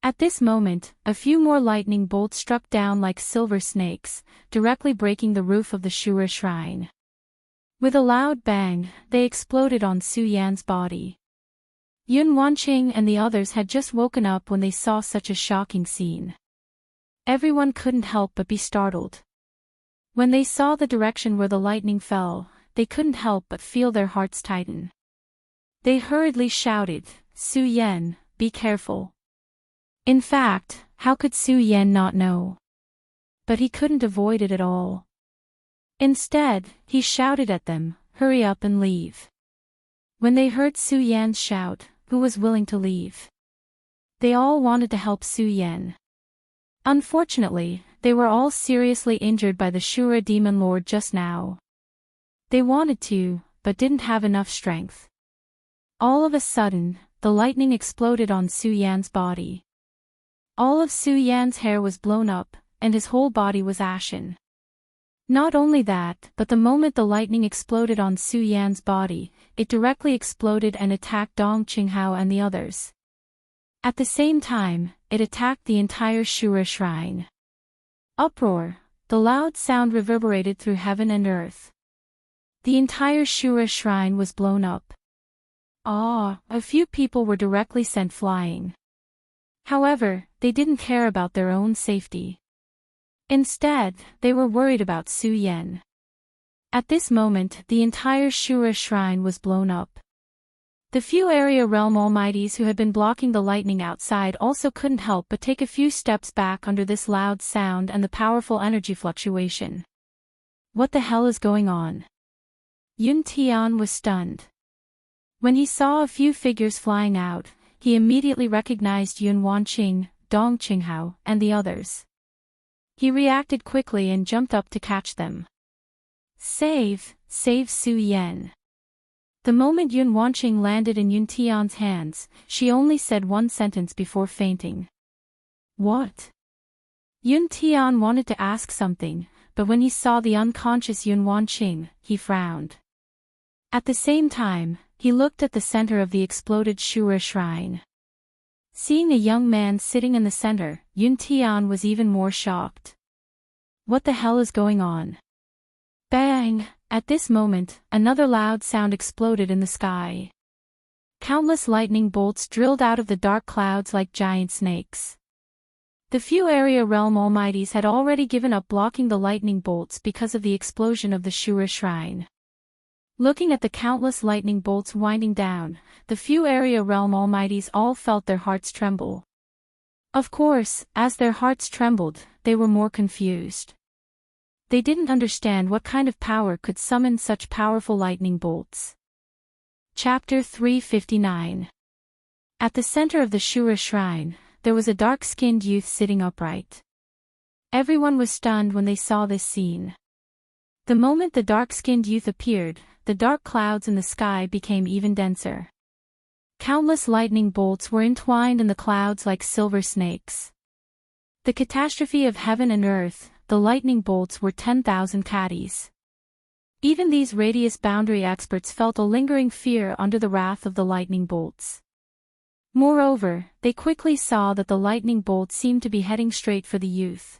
At this moment, a few more lightning bolts struck down like silver snakes, directly breaking the roof of the Shura shrine. With a loud bang, they exploded on Su Yan's body. Yun Wanqing and the others had just woken up when they saw such a shocking scene. Everyone couldn't help but be startled. When they saw the direction where the lightning fell, they couldn't help but feel their hearts tighten. They hurriedly shouted, "Su Yan, be careful." In fact, how could Su Yan not know? But he couldn't avoid it at all. Instead, he shouted at them, "Hurry up and leave." When they heard Su Yan's shout, who was willing to leave? They all wanted to help Su Yan. Unfortunately, they were all seriously injured by the Shura demon lord just now. They wanted to, but didn't have enough strength. All of a sudden, the lightning exploded on Su Yan's body. All of Su Yan's hair was blown up, and his whole body was ashen. Not only that, but the moment the lightning exploded on Su Yan's body, it directly exploded and attacked Dong Qinghao and the others. At the same time, it attacked the entire Shura shrine. Uproar! The loud sound reverberated through heaven and earth. The entire Shura shrine was blown up. A few people were directly sent flying. However, they didn't care about their own safety. Instead, they were worried about Su Yan. At this moment, the entire Shura shrine was blown up. The few area realm almighties who had been blocking the lightning outside also couldn't help but take a few steps back under this loud sound and the powerful energy fluctuation. What the hell is going on? Yun Tian was stunned. When he saw a few figures flying out, he immediately recognized Yun Wanqing, Dong Qinghao, and the others. He reacted quickly and jumped up to catch them. Save Su Yan. The moment Yun Wanqing landed in Yun Tian's hands, she only said one sentence before fainting. What? Yun Tian wanted to ask something, but when he saw the unconscious Yun Wanqing, he frowned. At the same time, he looked at the center of the exploded Shura shrine. Seeing a young man sitting in the center, Yun Tian was even more shocked. What the hell is going on? Bang! At this moment, another loud sound exploded in the sky. Countless lightning bolts drilled out of the dark clouds like giant snakes. The few area realm almighties had already given up blocking the lightning bolts because of the explosion of the Shura shrine. Looking at the countless lightning bolts winding down, the few area realm almighties all felt their hearts tremble. Of course, as their hearts trembled, they were more confused. They didn't understand what kind of power could summon such powerful lightning bolts. Chapter 359. At the center of the Shura shrine, there was a dark-skinned youth sitting upright. Everyone was stunned when they saw this scene. The moment the dark-skinned youth appeared, the dark clouds in the sky became even denser. Countless lightning bolts were entwined in the clouds like silver snakes. The catastrophe of heaven and earth, the lightning bolts were 10,000 kadis. Even these radius boundary experts felt a lingering fear under the wrath of the lightning bolts. Moreover, they quickly saw that the lightning bolt seemed to be heading straight for the youth.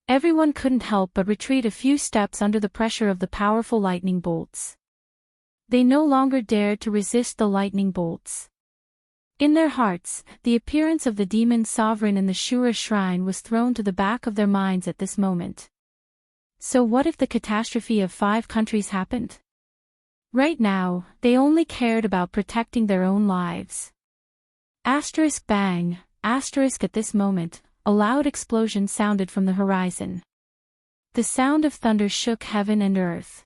Everyone couldn't help but retreat a few steps under the pressure of the powerful lightning bolts. They no longer dared to resist the lightning bolts. In their hearts, the appearance of the demon sovereign in the Shura shrine was thrown to the back of their minds at this moment. So what if the catastrophe of 5 countries happened? Right now, they only cared about protecting their own lives. Asterisk bang, asterisk at this moment, a loud explosion sounded from the horizon. The sound of thunder shook heaven and earth.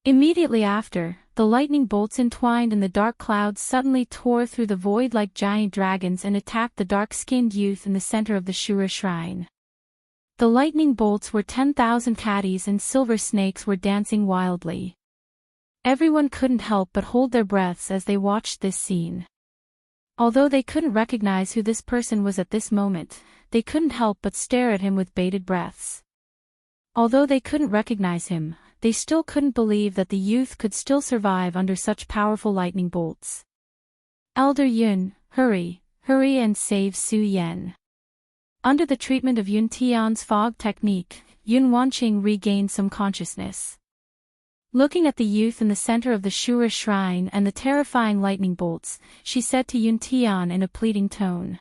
Immediately after, the lightning bolts entwined in the dark clouds suddenly tore through the void like giant dragons and attacked the dark-skinned youth in the center of the Shura shrine. The lightning bolts were 10,000 kadis and silver snakes were dancing wildly. Everyone couldn't help but hold their breaths as they watched this scene. Although they couldn't recognize who this person was at this moment, they couldn't help but stare at him with bated breaths. Although they couldn't recognize him, they still couldn't believe that the youth could still survive under such powerful lightning bolts. Elder Yun, hurry and save Su Yan. Under the treatment of Yun Tian's fog technique, Yun Wanqing regained some consciousness. Looking at the youth in the center of the Shura shrine and the terrifying lightning bolts, she said to Yun Tian in a pleading tone.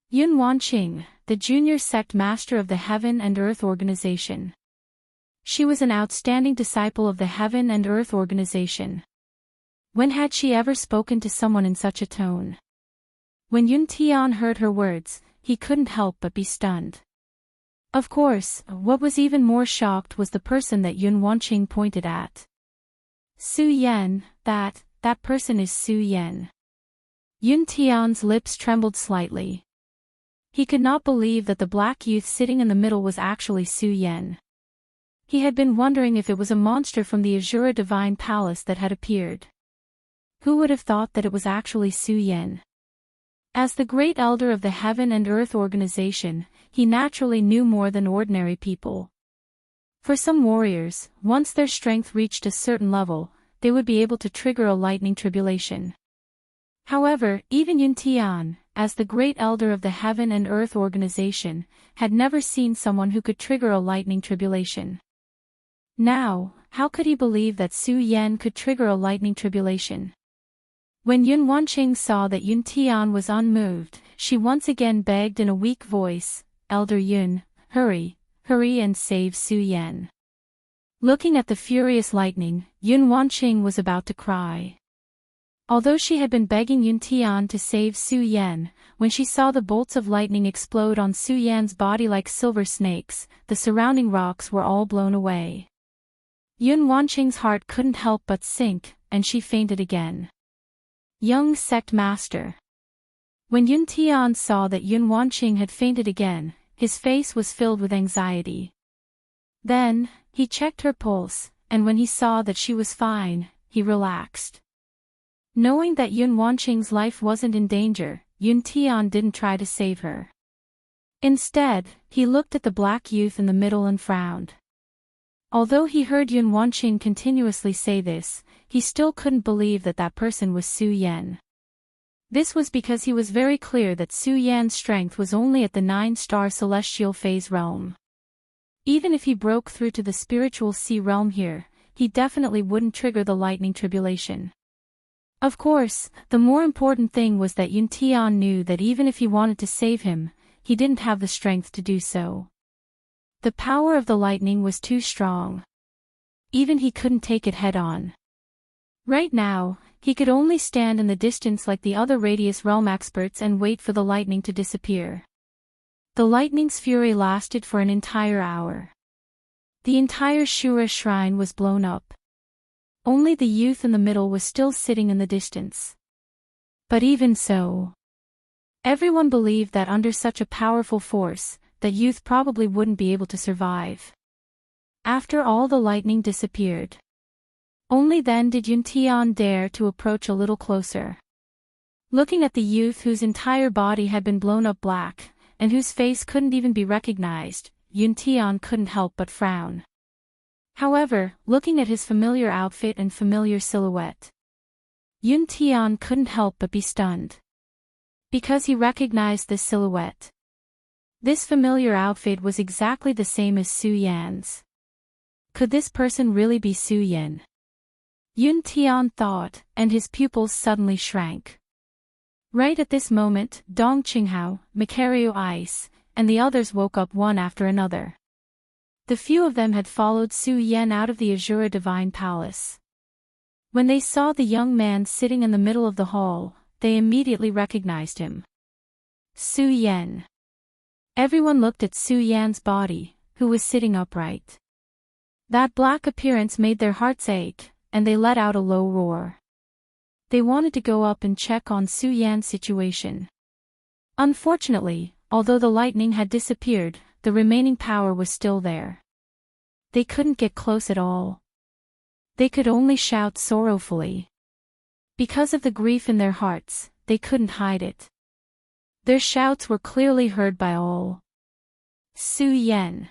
Yun Wanqing, the junior sect master of the Heaven and Earth Organization. She was an outstanding disciple of the Heaven and Earth Organization. When had she ever spoken to someone in such a tone? When Yun Tian heard her words, he couldn't help but be stunned. Of course, what was even more shocked was the person that Yun Wanqing pointed at. Su Yan, that person is Su Yan. Yun Tian's lips trembled slightly. He could not believe that the black youth sitting in the middle was actually Su Yan. He had been wondering if it was a monster from the Azura Divine Palace that had appeared. Who would have thought that it was actually Su Yan? As the great elder of the Heaven and Earth Organization, he naturally knew more than ordinary people. For some warriors, once their strength reached a certain level, they would be able to trigger a lightning tribulation. However, even Yun Tian, as the great elder of the Heaven and Earth Organization, had never seen someone who could trigger a lightning tribulation. Now, how could he believe that Su Yan could trigger a lightning tribulation? When Yun Wanqing saw that Yun Tian was unmoved, she once again begged in a weak voice, Elder Yun, hurry and save Su Yan. Looking at the furious lightning, Yun Wanqing was about to cry. Although she had been begging Yun Tian to save Su Yan, when she saw the bolts of lightning explode on Su Yan's body like silver snakes, the surrounding rocks were all blown away. Yun Wanqing's heart couldn't help but sink, and she fainted again. Young sect master. When Yun Tian saw that Yun Wanqing had fainted again, his face was filled with anxiety. Then, he checked her pulse, and when he saw that she was fine, he relaxed. Knowing that Yun Wanqing's life wasn't in danger, Yun Tian didn't try to save her. Instead, he looked at the black youth in the middle and frowned. Although he heard Yun Wanqing continuously say this, he still couldn't believe that that person was Su Yan. This was because he was very clear that Su Yan's strength was only at the 9-star celestial phase realm. Even if he broke through to the spiritual sea realm here, he definitely wouldn't trigger the lightning tribulation. Of course, the more important thing was that Yun Tian knew that even if he wanted to save him, he didn't have the strength to do so. The power of the lightning was too strong. Even he couldn't take it head-on. Right now, he could only stand in the distance like the other Radius Realm experts and wait for the lightning to disappear. The lightning's fury lasted for an entire hour. The entire Shura shrine was blown up. Only the youth in the middle was still sitting in the distance. But even so, everyone believed that under such a powerful force, that youth probably wouldn't be able to survive. After all, the lightning disappeared. Only then did Yun Tian dare to approach a little closer. Looking at the youth whose entire body had been blown up black, and whose face couldn't even be recognized, Yun Tian couldn't help but frown. However, looking at his familiar outfit and familiar silhouette, Yun Tian couldn't help but be stunned. Because he recognized this silhouette. This familiar outfit was exactly the same as Su Yan's. Could this person really be Su Yan? Yun Tian thought, and his pupils suddenly shrank. Right at this moment, Dong Qinghao, Macario Ice, and the others woke up one after another. The few of them had followed Su Yan out of the Azura Divine Palace. When they saw the young man sitting in the middle of the hall, they immediately recognized him. Su Yan. Everyone looked at Su Yan's body, who was sitting upright. That black appearance made their hearts ache, and they let out a low roar. They wanted to go up and check on Su Yan's situation. Unfortunately, although the lightning had disappeared, the remaining power was still there. They couldn't get close at all. They could only shout sorrowfully. Because of the grief in their hearts, they couldn't hide it. Their shouts were clearly heard by all. Su Yan.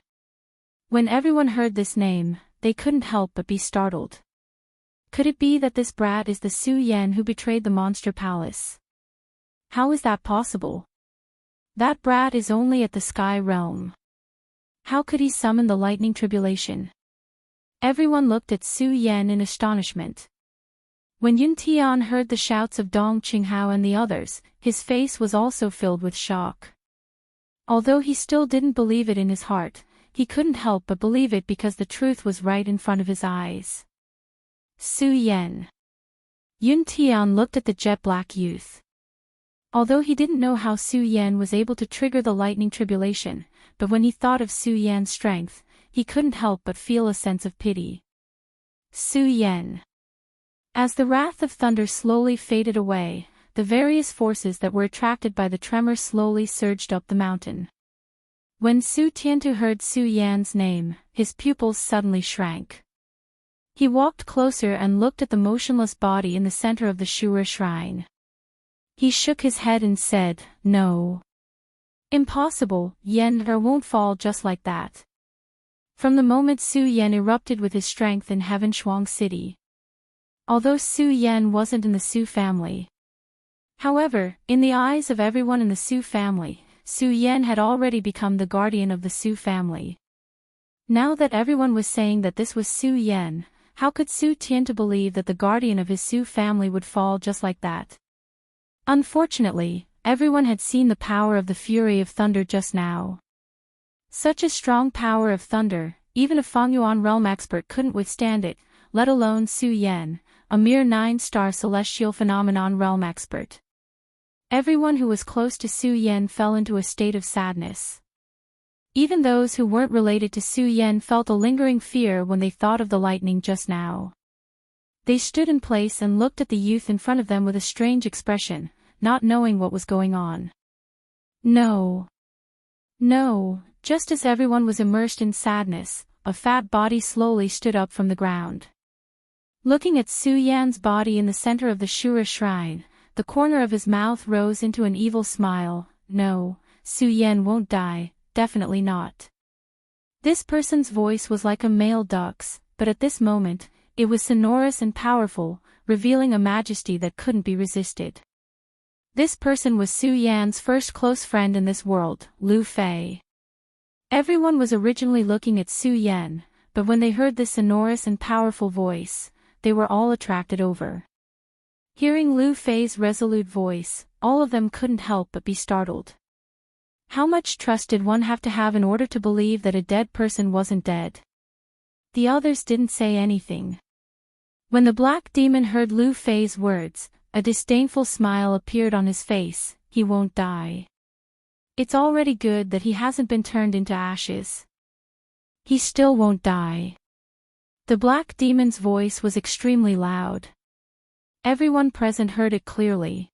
When everyone heard this name, they couldn't help but be startled. Could it be that this brat is the Su Yan who betrayed the monster palace? How is that possible? That brat is only at the sky realm. How could he summon the lightning tribulation? Everyone looked at Su Yan in astonishment. When Yun Tian heard the shouts of Dong Qinghao and the others, his face was also filled with shock. Although he still didn't believe it in his heart, he couldn't help but believe it because the truth was right in front of his eyes. Su Yan. Yun Tian looked at the jet-black youth. Although he didn't know how Su Yan was able to trigger the lightning tribulation, but when he thought of Su Yan's strength, he couldn't help but feel a sense of pity. Su Yan. As the wrath of thunder slowly faded away, the various forces that were attracted by the tremor slowly surged up the mountain. When Su Tiantu heard Su Yan's name, his pupils suddenly shrank. He walked closer and looked at the motionless body in the center of the Shura shrine. He shook his head and said, "No. Impossible, Yan won't fall just like that." From the moment Su Yan erupted with his strength in Heaven Shuang City. Although Su Yan wasn't in the Su family. However, in the eyes of everyone in the Su family, Su Yan had already become the guardian of the Su family. Now that everyone was saying that this was Su Yan, how could Su Tiantu believe that the guardian of his Su family would fall just like that? Unfortunately, everyone had seen the power of the fury of thunder just now. Such a strong power of thunder, even a Fengyuan realm expert couldn't withstand it, let alone Su Yan, a mere 9-star celestial phenomenon realm expert. Everyone who was close to Su Yan fell into a state of sadness. Even those who weren't related to Su Yan felt a lingering fear when they thought of the lightning just now. They stood in place and looked at the youth in front of them with a strange expression, not knowing what was going on. No. No, just as everyone was immersed in sadness, a fat body slowly stood up from the ground. Looking at Su Yan's body in the center of the Shura shrine, the corner of his mouth rose into an evil smile. No, Su Yan won't die, definitely not. This person's voice was like a male duck's, but at this moment, it was sonorous and powerful, revealing a majesty that couldn't be resisted. This person was Su Yan's first close friend in this world, Lu Fei. Everyone was originally looking at Su Yan, but when they heard this sonorous and powerful voice, they were all attracted over. Hearing Lu Fei's resolute voice, all of them couldn't help but be startled. How much trust did one have to have in order to believe that a dead person wasn't dead? The others didn't say anything. When the black demon heard Lu Fei's words, a disdainful smile appeared on his face. He won't die. It's already good that he hasn't been turned into ashes. He still won't die. The black demon's voice was extremely loud. Everyone present heard it clearly.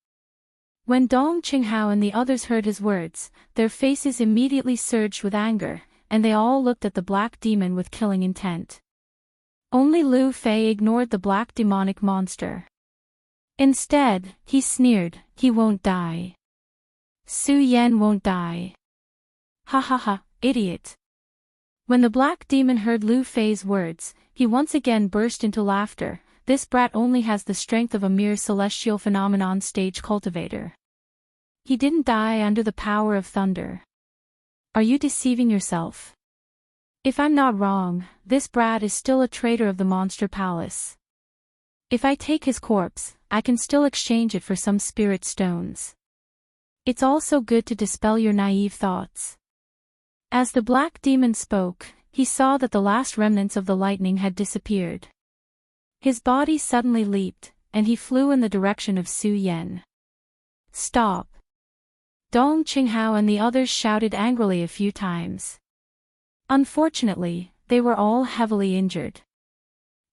When Dong Qinghao and the others heard his words, their faces immediately surged with anger, and they all looked at the black demon with killing intent. Only Lu Fei ignored the black demonic monster. Instead, he sneered, "He won't die. Su Yan won't die. Ha ha ha, idiot." When the black demon heard Lu Fei's words, he once again burst into laughter. This brat only has the strength of a mere celestial phenomenon stage cultivator. He didn't die under the power of thunder. Are you deceiving yourself? If I'm not wrong, this brat is still a traitor of the Monster Palace. If I take his corpse, I can still exchange it for some spirit stones. It's also good to dispel your naive thoughts. As the black demon spoke, he saw that the last remnants of the lightning had disappeared. His body suddenly leaped, and he flew in the direction of Su Yan. "Stop!" Dong Qinghao and the others shouted angrily a few times. Unfortunately, they were all heavily injured.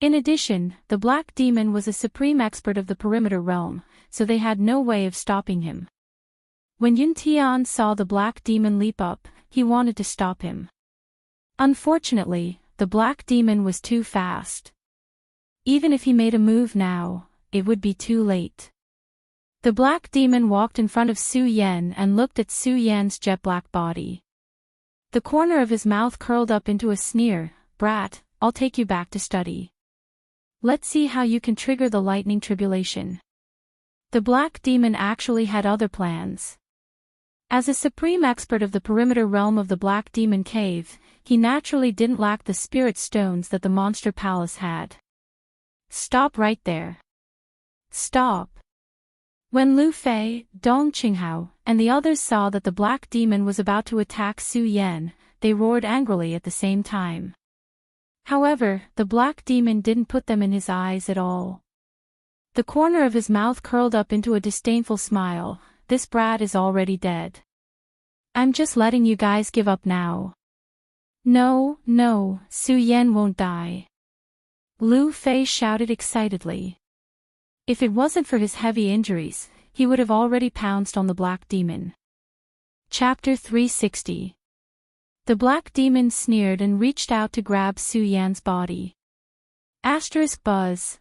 In addition, the black demon was a supreme expert of the perimeter realm, so they had no way of stopping him. When Yun Tian saw the black demon leap up, he wanted to stop him. Unfortunately, the black demon was too fast. Even if he made a move now, it would be too late. The black demon walked in front of Su Yan and looked at Su Yan's jet-black body. The corner of his mouth curled up into a sneer. "Brat, I'll take you back to study. Let's see how you can trigger the lightning tribulation." The black demon actually had other plans. As a supreme expert of the perimeter realm of the Black Demon Cave, he naturally didn't lack the spirit stones that the Monster Palace had. "Stop right there. Stop." When Lu Fei, Dong Qinghao, and the others saw that the black demon was about to attack Su Yan, they roared angrily at the same time. However, the black demon didn't put them in his eyes at all. The corner of his mouth curled up into a disdainful smile. "This brat is already dead. I'm just letting you guys give up now." "No, no, Su Yan won't die," Lu Fei shouted excitedly. If it wasn't for his heavy injuries, he would have already pounced on the black demon. Chapter 360. The black demon sneered and reached out to grab Su Yan's body. Buzz,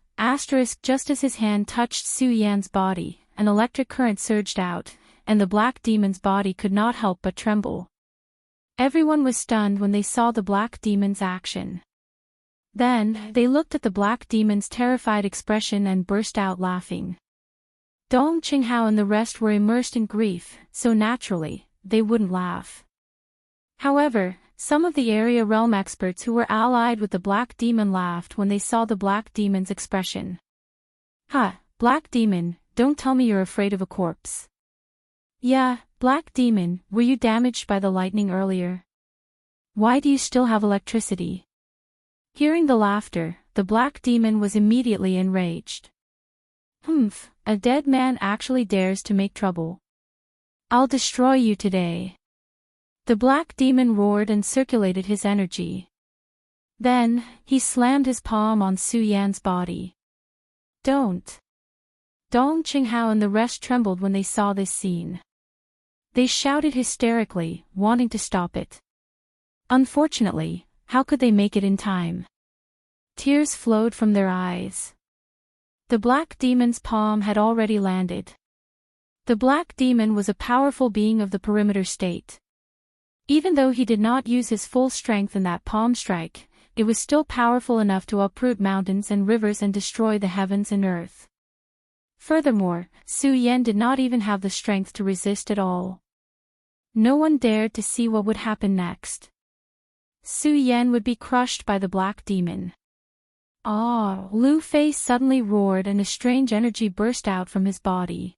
just as his hand touched Su Yan's body, an electric current surged out, and the black demon's body could not help but tremble. Everyone was stunned when they saw the black demon's action. Then, they looked at the black demon's terrified expression and burst out laughing. Dong Qinghao and the rest were immersed in grief, so naturally, they wouldn't laugh. However, some of the area realm experts who were allied with the black demon laughed when they saw the black demon's expression. "Ha, black demon, don't tell me you're afraid of a corpse." "Yeah, black demon, were you damaged by the lightning earlier? Why do you still have electricity?" Hearing the laughter, the black demon was immediately enraged. "Humph, a dead man actually dares to make trouble. I'll destroy you today." The black demon roared and circulated his energy. Then, he slammed his palm on Su Yan's body. "Don't." Dong Qinghao and the rest trembled when they saw this scene. They shouted hysterically, wanting to stop it. Unfortunately, how could they make it in time? Tears flowed from their eyes. The black demon's palm had already landed. The black demon was a powerful being of the perimeter state. Even though he did not use his full strength in that palm strike, it was still powerful enough to uproot mountains and rivers and destroy the heavens and earth. Furthermore, Su Yan did not even have the strength to resist at all. No one dared to see what would happen next. Su Yan would be crushed by the black demon. Ah! Lu Fei suddenly roared and a strange energy burst out from his body.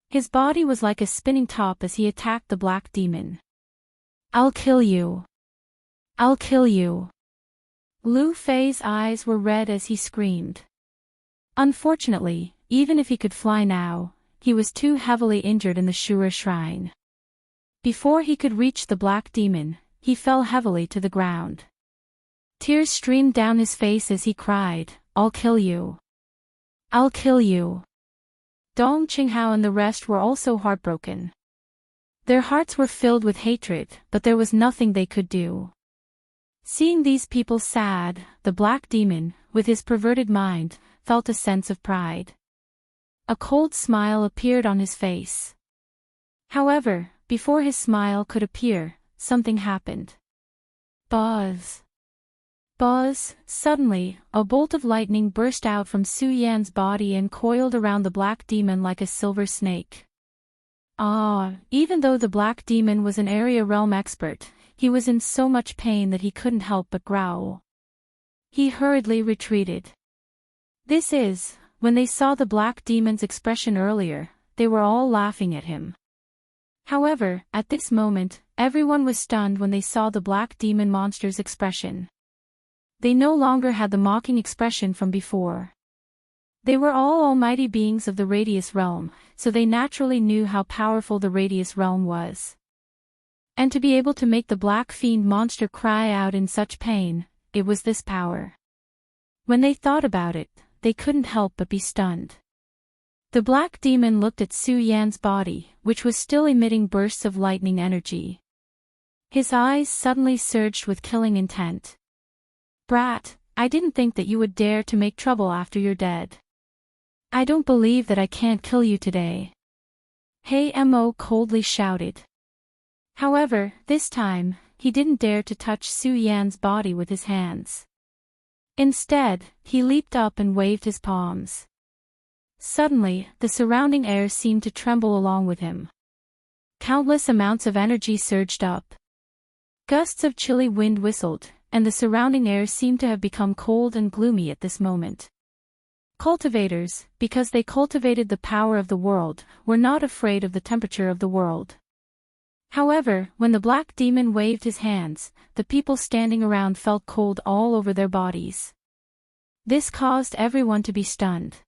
His body was like a spinning top as he attacked the black demon. "I'll kill you. I'll kill you." Lu Fei's eyes were red as he screamed. Unfortunately, even if he could fly now, he was too heavily injured in the Shura shrine. Before he could reach the black demon, he fell heavily to the ground. Tears streamed down his face as he cried, "I'll kill you. I'll kill you." Dong Qinghao and the rest were also heartbroken. Their hearts were filled with hatred, but there was nothing they could do. Seeing these people sad, the black demon, with his perverted mind, felt a sense of pride. A cold smile appeared on his face. However, before his smile could appear, something happened. Buzz! Buzz! Suddenly, a bolt of lightning burst out from Su Yan's body and coiled around the black demon like a silver snake. Even though the black demon was an area realm expert, he was in so much pain that he couldn't help but growl. He hurriedly retreated. When they saw the black demon's expression earlier, they were all laughing at him. However, at this moment, everyone was stunned when they saw the black demon monster's expression. They no longer had the mocking expression from before. They were all almighty beings of the Radius realm, so they naturally knew how powerful the Radius realm was. And to be able to make the black fiend monster cry out in such pain, it was this power. When they thought about it, they couldn't help but be stunned. The black demon looked at Su Yan's body, which was still emitting bursts of lightning energy. His eyes suddenly surged with killing intent. "Brat, I didn't think that you would dare to make trouble after you're dead. I don't believe that I can't kill you today." Hey Mo coldly shouted. However, this time, he didn't dare to touch Su Yan's body with his hands. Instead, he leaped up and waved his palms. Suddenly, the surrounding air seemed to tremble along with him. Countless amounts of energy surged up. Gusts of chilly wind whistled, and the surrounding air seemed to have become cold and gloomy at this moment. Cultivators, because they cultivated the power of the world, were not afraid of the temperature of the world. However, when the black demon waved his hands, the people standing around felt cold all over their bodies. This caused everyone to be stunned.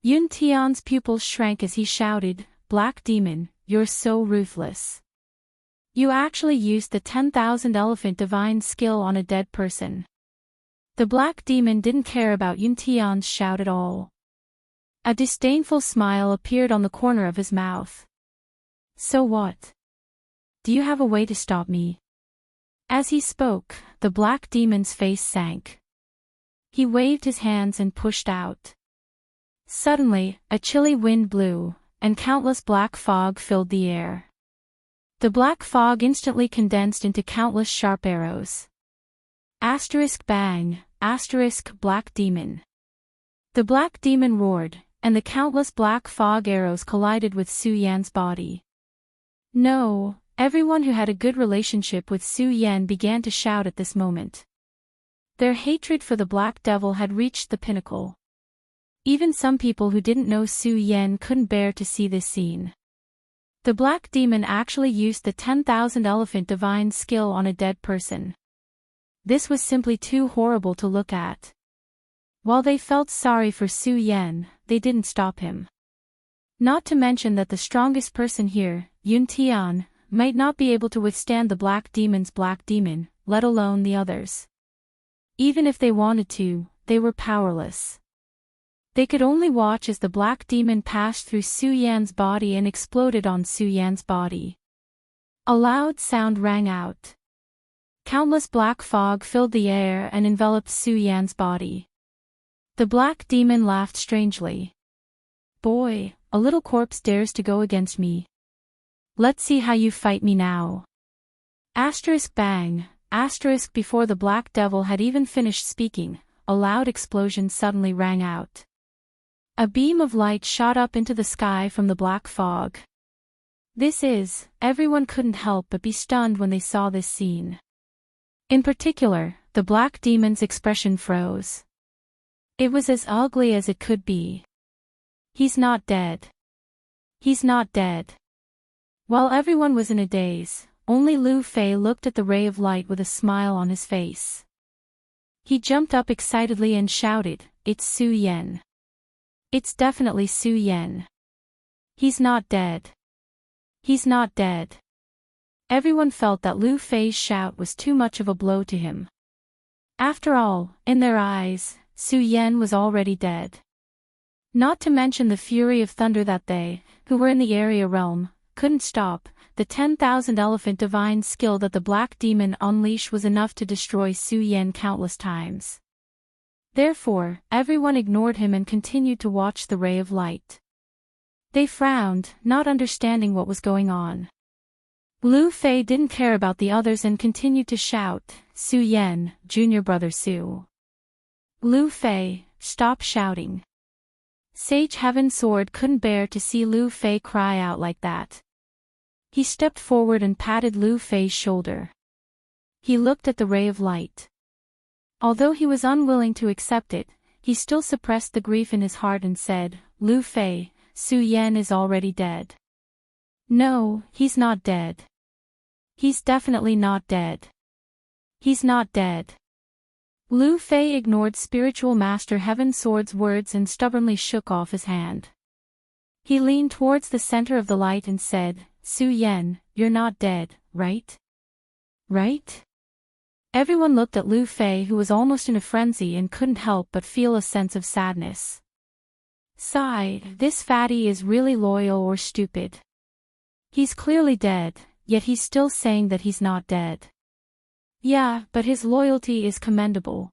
Yun Tian's pupils shrank as he shouted, "Black demon, you're so ruthless. You actually used the 10,000 elephant divine skill on a dead person." The black demon didn't care about Yun Tian's shout at all. A disdainful smile appeared on the corner of his mouth. "So what? Do you have a way to stop me?" As he spoke, the black demon's face sank. He waved his hands and pushed out. Suddenly, a chilly wind blew, and countless black fog filled the air. The black fog instantly condensed into countless sharp arrows. Bang, black demon. The black demon roared, and the countless black fog arrows collided with Su Yan's body. No, everyone who had a good relationship with Su Yan began to shout at this moment. Their hatred for the Black Devil had reached the pinnacle. Even some people who didn't know Su Yan couldn't bear to see this scene. The black demon actually used the 10,000 elephant divine skill on a dead person. This was simply too horrible to look at. While they felt sorry for Su Yan, they didn't stop him. Not to mention that the strongest person here, Yun Tian, might not be able to withstand the black demon's black demon, let alone the others. Even if they wanted to, they were powerless. They could only watch as the black demon passed through Su Yan's body and exploded on Su Yan's body. A loud sound rang out. Countless black fog filled the air and enveloped Su Yan's body. The black demon laughed strangely. "Boy, a little corpse dares to go against me. Let's see how you fight me now." Bang, before the black devil had even finished speaking, a loud explosion suddenly rang out. A beam of light shot up into the sky from the black fog. Everyone couldn't help but be stunned when they saw this scene. In particular, the black demon's expression froze. It was as ugly as it could be. "He's not dead. He's not dead. While everyone was in a daze, only Lu Fei looked at the ray of light with a smile on his face. He jumped up excitedly and shouted, "It's Su Yan. It's definitely Su Yan. He's not dead. He's not dead." Everyone felt that Lu Fei's shout was too much of a blow to him. After all, in their eyes, Su Yan was already dead. Not to mention the fury of thunder that they, who were in the area realm, couldn't stop. The 10,000 elephant divine skill that the black demon unleashed was enough to destroy Su Yan countless times. Therefore, everyone ignored him and continued to watch the ray of light. They frowned, not understanding what was going on. Lu Fei didn't care about the others and continued to shout, "Su Yan, junior brother Su. Lu Fei, stop shouting." Sage Heaven Sword couldn't bear to see Lu Fei cry out like that. He stepped forward and patted Lu Fei's shoulder. He looked at the ray of light. Although he was unwilling to accept it, he still suppressed the grief in his heart and said, "Lu Fei, Su Yan is already dead." "No, he's not dead. He's definitely not dead. He's not dead." Lu Fei ignored Spiritual Master Heaven Sword's words and stubbornly shook off his hand. He leaned towards the center of the light and said, "Su Yan, you're not dead, right? Right?" Everyone looked at Lu Fei, who was almost in a frenzy and couldn't help but feel a sense of sadness. Sighed, this fatty is really loyal or stupid. He's clearly dead, yet he's still saying that he's not dead. Yeah, but his loyalty is commendable.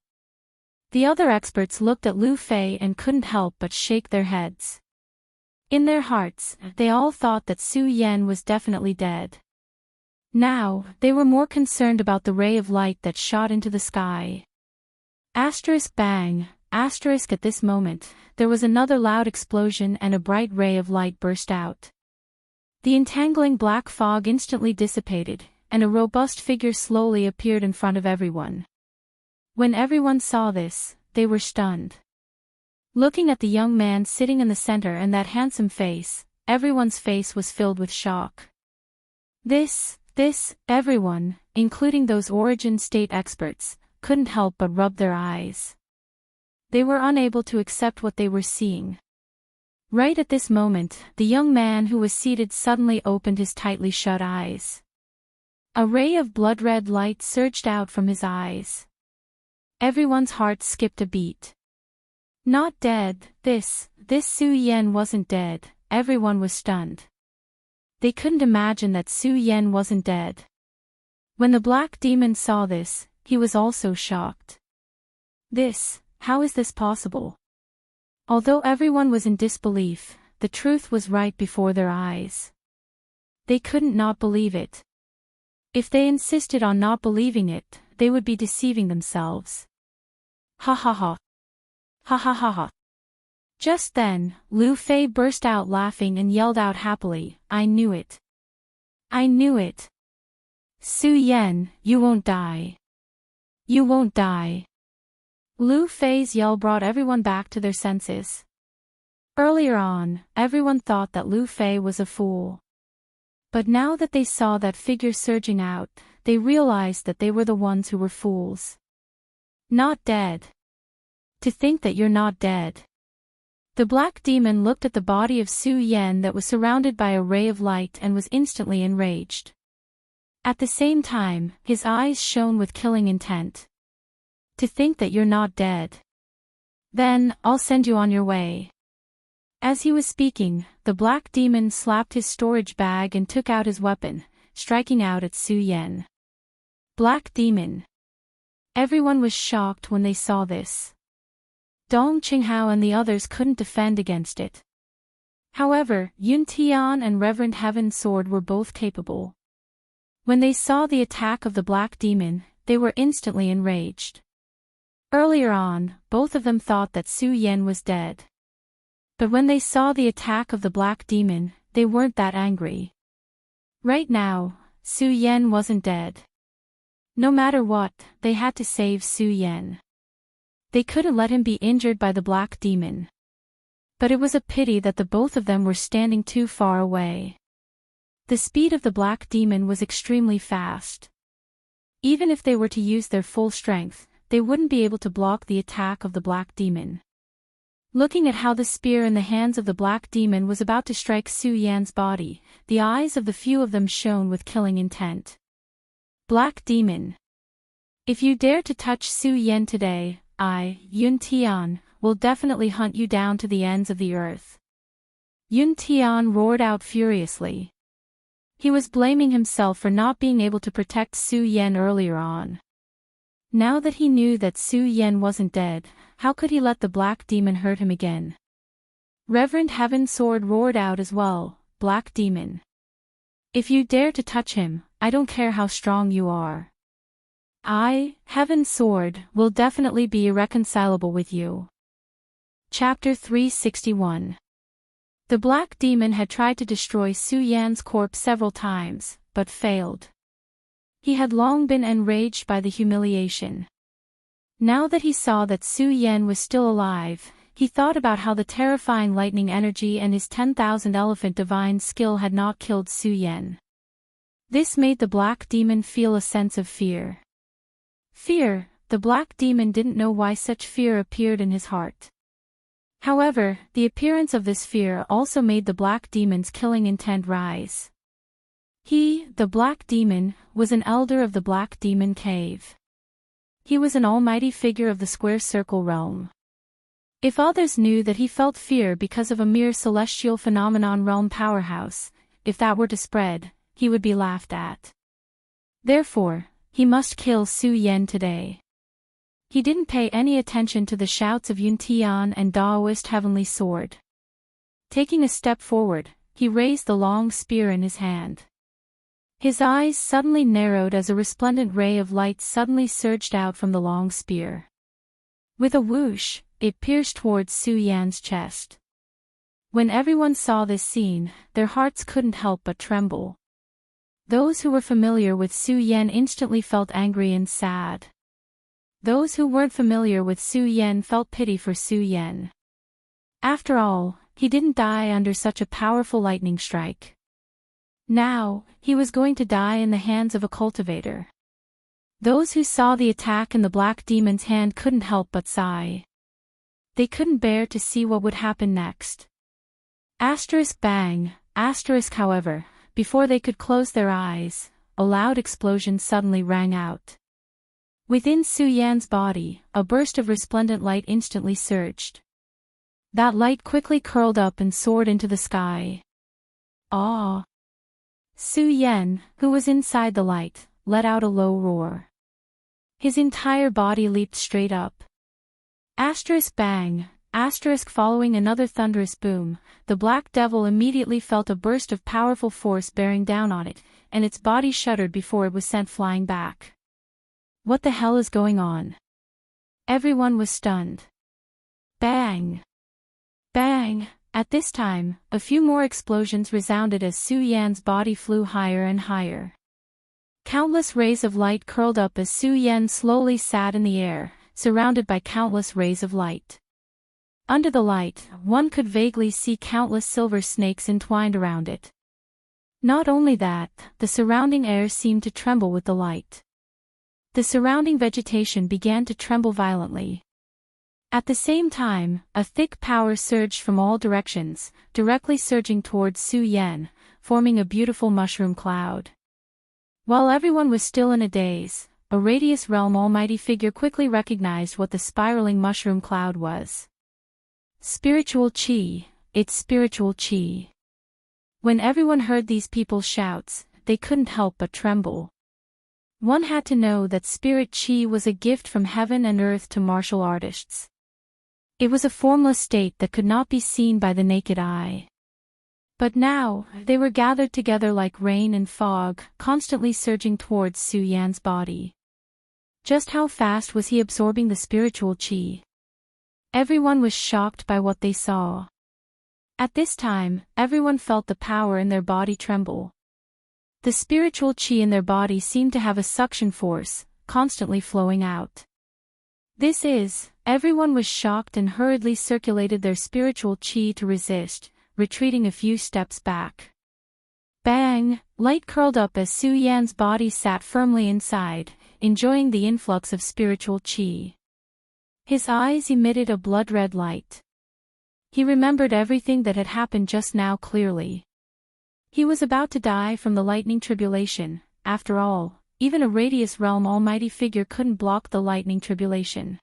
The other experts looked at Lu Fei and couldn't help but shake their heads. In their hearts, they all thought that Su Yan was definitely dead. Now, they were more concerned about the ray of light that shot into the sky. Asterisk bang, asterisk at this moment, there was another loud explosion and a bright ray of light burst out. The entangling black fog instantly dissipated, and a robust figure slowly appeared in front of everyone. When everyone saw this, they were stunned. Looking at the young man sitting in the center and that handsome face, everyone's face was filled with shock. This, everyone, including those Origin State experts, couldn't help but rub their eyes. They were unable to accept what they were seeing. Right at this moment, the young man who was seated suddenly opened his tightly shut eyes. A ray of blood-red light surged out from his eyes. Everyone's heart skipped a beat. Not dead, this Su Yan wasn't dead, everyone was stunned. They couldn't imagine that Su Yan wasn't dead. When the black demon saw this, he was also shocked. How is this possible? Although everyone was in disbelief, the truth was right before their eyes. They couldn't not believe it. If they insisted on not believing it, they would be deceiving themselves. Ha ha ha. Ha ha ha ha. Just then, Lu Fei burst out laughing and yelled out happily, "I knew it. I knew it. Su Yan, you won't die. You won't die." Lu Fei's yell brought everyone back to their senses. Earlier on, everyone thought that Lu Fei was a fool. But now that they saw that figure surging out, they realized that they were the ones who were fools. Not dead. To think that you're not dead. The black demon looked at the body of Su Yan that was surrounded by a ray of light and was instantly enraged. At the same time, his eyes shone with killing intent. To think that you're not dead. Then, I'll send you on your way. As he was speaking, the black demon slapped his storage bag and took out his weapon, striking out at Su Yan. Black demon. Everyone was shocked when they saw this. Dong Qinghao and the others couldn't defend against it. However, Yun Tian and Reverend Heaven Sword were both capable. When they saw the attack of the black demon, they were instantly enraged. Earlier on, both of them thought that Su Yan was dead. But when they saw the attack of the black demon, they weren't that angry. Right now, Su Yan wasn't dead. No matter what, they had to save Su Yan. They couldn't let him be injured by the black demon. But it was a pity that the both of them were standing too far away. The speed of the black demon was extremely fast. Even if they were to use their full strength, they wouldn't be able to block the attack of the black demon. Looking at how the spear in the hands of the black demon was about to strike Su Yan's body, the eyes of the few of them shone with killing intent. Black demon. If you dare to touch Su Yan today, I, Yun Tian, will definitely hunt you down to the ends of the earth. Yun Tian roared out furiously. He was blaming himself for not being able to protect Su Yan earlier on. Now that he knew that Su Yan wasn't dead, how could he let the black demon hurt him again? Reverend Heaven's Sword roared out as well, Black demon. If you dare to touch him, I don't care how strong you are. I, Heaven's Sword, will definitely be irreconcilable with you. Chapter 361. The black demon had tried to destroy Su Yan's corpse several times, but failed. He had long been enraged by the humiliation. Now that he saw that Su Yan was still alive, he thought about how the terrifying lightning energy and his 10,000 elephant divine skill had not killed Su Yan. This made the black demon feel a sense of fear. Fear, the black demon didn't know why such fear appeared in his heart. However, the appearance of this fear also made the black demon's killing intent rise. He, the black demon, was an elder of the Black Demon Cave. He was an almighty figure of the square circle realm. If others knew that he felt fear because of a mere celestial phenomenon realm powerhouse, if that were to spread, he would be laughed at. Therefore, he must kill Su Yan today. He didn't pay any attention to the shouts of Yun Tian and Daoist Heavenly Sword. Taking a step forward, he raised the long spear in his hand. His eyes suddenly narrowed as a resplendent ray of light suddenly surged out from the long spear. With a whoosh, it pierced towards Su Yan's chest. When everyone saw this scene, their hearts couldn't help but tremble. Those who were familiar with Su Yan instantly felt angry and sad. Those who weren't familiar with Su Yan felt pity for Su Yan. After all, he didn't die under such a powerful lightning strike. Now, he was going to die in the hands of a cultivator. Those who saw the attack in the black demon's hand couldn't help but sigh. They couldn't bear to see what would happen next. Bang, however, before they could close their eyes, a loud explosion suddenly rang out. Within Su Yan's body, a burst of resplendent light instantly surged. That light quickly curled up and soared into the sky. Ah! Su Yan, who was inside the light, let out a low roar. His entire body leaped straight up. Bang, following another thunderous boom, the black devil immediately felt a burst of powerful force bearing down on it, and its body shuddered before it was sent flying back. What the hell is going on? Everyone was stunned. Bang! Bang! At this time, a few more explosions resounded as Su Yan's body flew higher and higher. Countless rays of light curled up as Su Yan slowly sat in the air, surrounded by countless rays of light. Under the light, one could vaguely see countless silver snakes entwined around it. Not only that, the surrounding air seemed to tremble with the light. The surrounding vegetation began to tremble violently. At the same time, a thick power surged from all directions, directly surging towards Su Yan, forming a beautiful mushroom cloud. While everyone was still in a daze, a Radius Realm almighty figure quickly recognized what the spiraling mushroom cloud was. Spiritual Qi, it's spiritual Qi. When everyone heard these people's shouts, they couldn't help but tremble. One had to know that Spirit Qi was a gift from heaven and earth to martial artists. It was a formless state that could not be seen by the naked eye. But now, they were gathered together like rain and fog, constantly surging towards Su Yan's body. Just how fast was he absorbing the spiritual Qi? Everyone was shocked by what they saw. At this time, everyone felt the power in their body tremble. The spiritual Qi in their body seemed to have a suction force, constantly flowing out. Everyone was shocked and hurriedly circulated their spiritual chi to resist, retreating a few steps back. Bang! Light curled up as Su Yan's body sat firmly inside, enjoying the influx of spiritual chi. His eyes emitted a blood-red light. He remembered everything that had happened just now clearly. He was about to die from the lightning tribulation. After all, even a Radius Realm almighty figure couldn't block the lightning tribulation.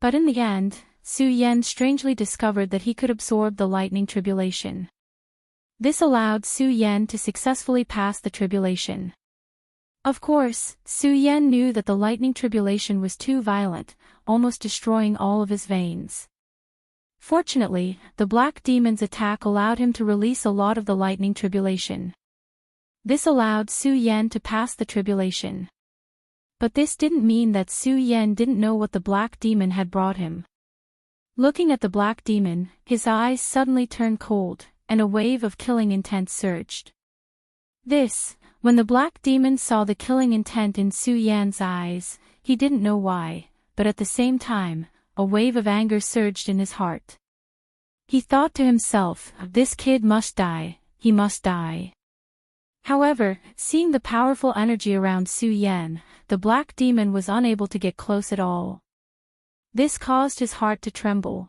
But in the end, Su Yan strangely discovered that he could absorb the lightning tribulation. This allowed Su Yan to successfully pass the tribulation. Of course, Su Yan knew that the lightning tribulation was too violent, almost destroying all of his veins. Fortunately, the Black Demon's attack allowed him to release a lot of the lightning tribulation. This allowed Su Yan to pass the tribulation. But this didn't mean that Su Yan didn't know what the Black Demon had brought him. Looking at the Black Demon, his eyes suddenly turned cold, and a wave of killing intent surged. When the Black Demon saw the killing intent in Su Yan's eyes, he didn't know why, but at the same time, a wave of anger surged in his heart. He thought to himself, this kid must die, he must die. However, seeing the powerful energy around Su Yan, the Black Demon was unable to get close at all. This caused his heart to tremble.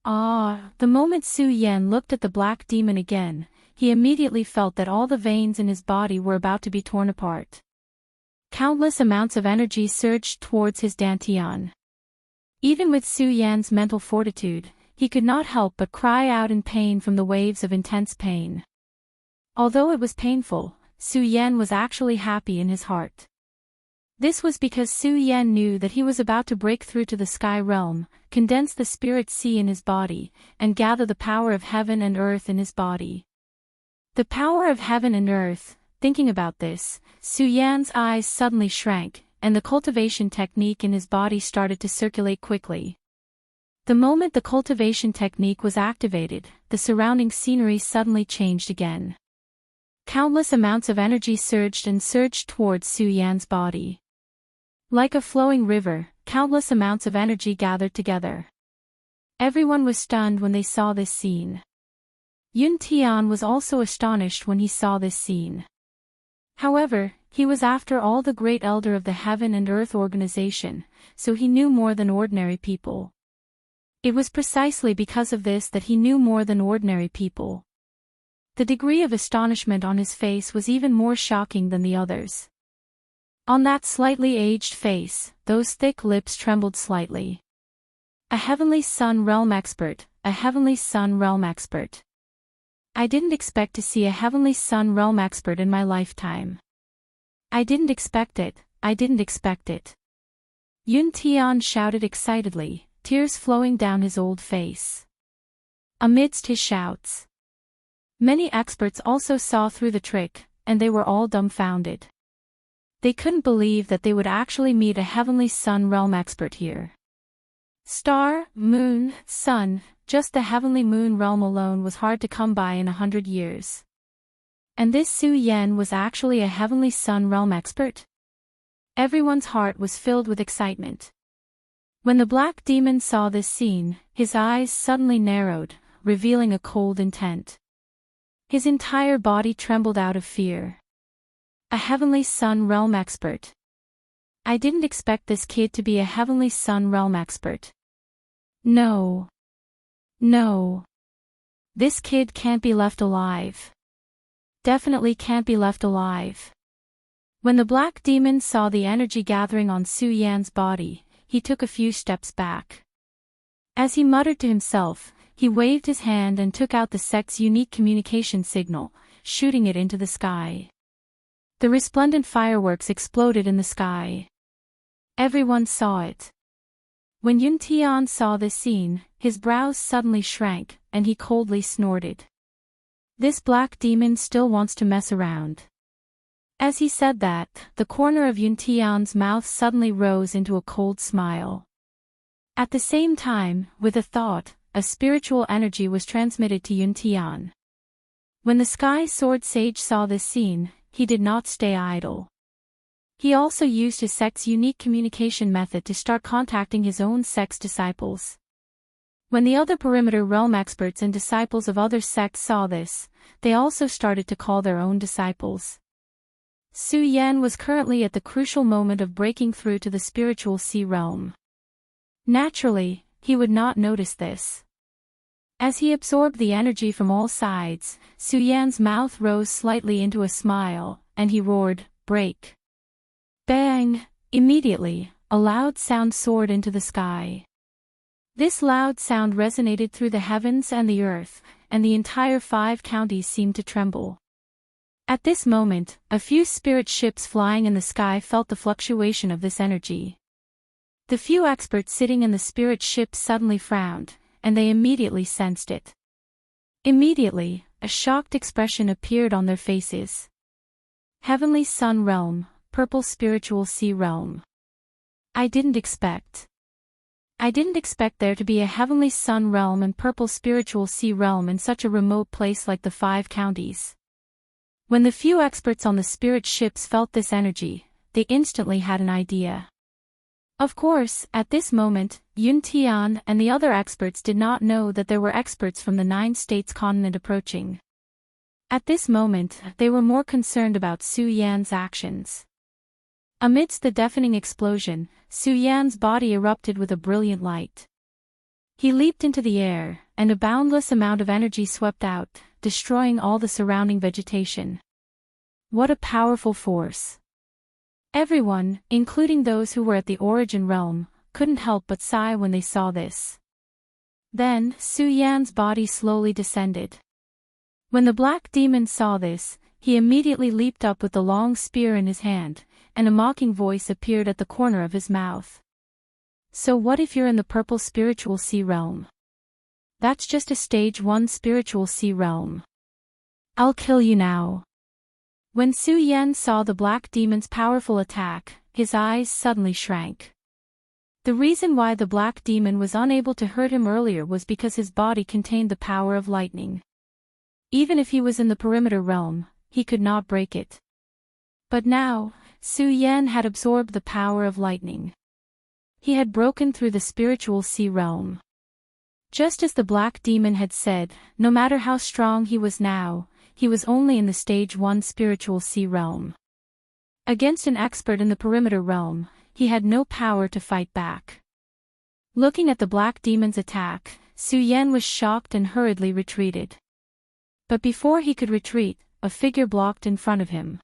The moment Su Yan looked at the Black Demon again, he immediately felt that all the veins in his body were about to be torn apart. Countless amounts of energy surged towards his dantian. Even with Su Yan's mental fortitude, he could not help but cry out in pain from the waves of intense pain. Although it was painful, Su Yan was actually happy in his heart. This was because Su Yan knew that he was about to break through to the sky realm, condense the spirit sea in his body, and gather the power of heaven and earth in his body. The power of heaven and earth. Thinking about this, Su Yan's eyes suddenly shrank, and the cultivation technique in his body started to circulate quickly. The moment the cultivation technique was activated, the surrounding scenery suddenly changed again. Countless amounts of energy surged towards Su Yan's body. Like a flowing river, countless amounts of energy gathered together. Everyone was stunned when they saw this scene. Yun Tian was also astonished when he saw this scene. However, he was after all the great elder of the Heaven and Earth organization, so he knew more than ordinary people. It was precisely because of this that he knew more than ordinary people. The degree of astonishment on his face was even more shocking than the others. On that slightly aged face, those thick lips trembled slightly. A Heavenly Sun Realm expert, a Heavenly Sun Realm expert. I didn't expect to see a Heavenly Sun Realm expert in my lifetime. I didn't expect it, I didn't expect it. Yun Tian shouted excitedly, tears flowing down his old face. Amidst his shouts, many experts also saw through the trick, and they were all dumbfounded. They couldn't believe that they would actually meet a Heavenly Sun Realm expert here. Star, moon, sun, just the Heavenly Moon Realm alone was hard to come by in 100 years. And this Su Yan was actually a Heavenly Sun Realm expert? Everyone's heart was filled with excitement. When the Black Demon saw this scene, his eyes suddenly narrowed, revealing a cold intent. His entire body trembled out of fear. A Heavenly Sun Realm expert. I didn't expect this kid to be a Heavenly Sun Realm expert. No. No. This kid can't be left alive. Definitely can't be left alive. When the Black Demon saw the energy gathering on Su Yan's body, he took a few steps back. As he muttered to himself, he waved his hand and took out the sect's unique communication signal, shooting it into the sky. The resplendent fireworks exploded in the sky. Everyone saw it. When Yun Tian saw this scene, his brows suddenly shrank, and he coldly snorted. This Black Demon still wants to mess around. As he said that, the corner of Yun Tian's mouth suddenly rose into a cold smile. At the same time, with a thought, a spiritual energy was transmitted to Yun Tian. When the Sky Sword Sage saw this scene, he did not stay idle. He also used his sect's unique communication method to start contacting his own sect's disciples. When the other perimeter realm experts and disciples of other sects saw this, they also started to call their own disciples. Su Yan was currently at the crucial moment of breaking through to the spiritual sea realm. Naturally, he would not notice this. As he absorbed the energy from all sides, Su Yan's mouth rose slightly into a smile, and he roared, "Break!" Bang! Immediately, a loud sound soared into the sky. This loud sound resonated through the heavens and the earth, and the entire 5 counties seemed to tremble. At this moment, a few spirit ships flying in the sky felt the fluctuation of this energy. The few experts sitting in the spirit ships suddenly frowned, and they immediately sensed it. Immediately, a shocked expression appeared on their faces. Heavenly Sun Realm, Purple Spiritual Sea Realm. I didn't expect there to be a Heavenly Sun Realm and Purple Spiritual Sea Realm in such a remote place like the 5 counties. When the few experts on the spirit ships felt this energy, they instantly had an idea. Of course, at this moment, Yun Tian and the other experts did not know that there were experts from the 9 states continent approaching. At this moment, they were more concerned about Su Yan's actions. Amidst the deafening explosion, Su Yan's body erupted with a brilliant light. He leaped into the air, and a boundless amount of energy swept out, destroying all the surrounding vegetation. What a powerful force! Everyone, including those who were at the origin realm, couldn't help but sigh when they saw this. Then, Su Yan's body slowly descended. When the black demon saw this, he immediately leaped up with the long spear in his hand, and a mocking voice appeared at the corner of his mouth. So what if you're in the purple spiritual sea realm? That's just a stage 1 spiritual sea realm. I'll kill you now. When Su Yan saw the black demon's powerful attack, his eyes suddenly shrank. The reason why the black demon was unable to hurt him earlier was because his body contained the power of lightning. Even if he was in the perimeter realm, he could not break it. But now, Su Yan had absorbed the power of lightning. He had broken through the spiritual sea realm. Just as the black demon had said, no matter how strong he was now, he was only in the stage 1 spiritual sea realm. Against an expert in the perimeter realm, he had no power to fight back. Looking at the black demon's attack, Su Yan was shocked and hurriedly retreated. But before he could retreat, a figure blocked in front of him.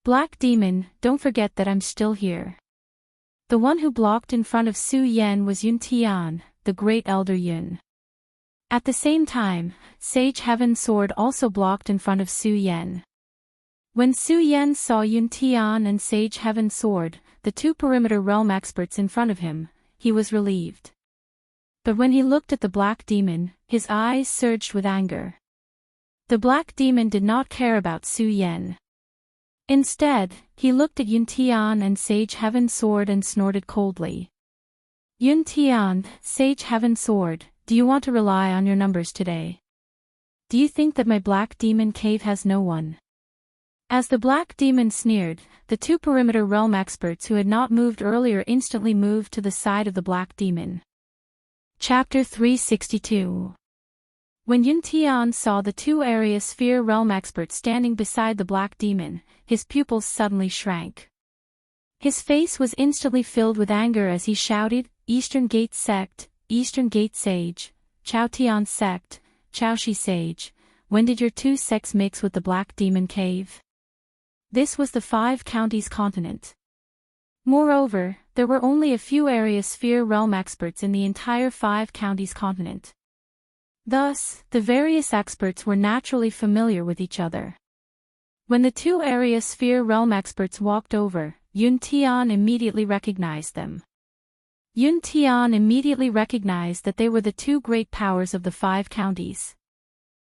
Black demon, don't forget that I'm still here. The one who blocked in front of Su Yan was Yun Tian, the great elder Yun. At the same time, Sage Heaven Sword also blocked in front of Su Yan. When Su Yan saw Yun Tian and Sage Heaven Sword, the 2 perimeter realm experts in front of him, he was relieved. But when he looked at the black demon, his eyes surged with anger. The black demon did not care about Su Yan. Instead, he looked at Yun Tian and Sage Heaven Sword and snorted coldly. Yun Tian, Sage Heaven Sword, do you want to rely on your numbers today? Do you think that my black demon cave has no one? As the black demon sneered, the 2 perimeter realm experts who had not moved earlier instantly moved to the side of the black demon. Chapter 362. When Yun Tian saw the 2 area sphere realm experts standing beside the black demon, his pupils suddenly shrank. His face was instantly filled with anger as he shouted, "Eastern Gate Sect, Eastern Gate Sage, Chao Tian Sect, Chao Shi Sage, when did your 2 sects mix with the Black Demon Cave?" This was the 5 counties continent. Moreover, there were only a few area sphere realm experts in the entire 5 counties continent. Thus, the various experts were naturally familiar with each other. When the 2 area sphere realm experts walked over, Yun Tian immediately recognized them. Yun Tian immediately recognized that they were the 2 great powers of the 5 counties.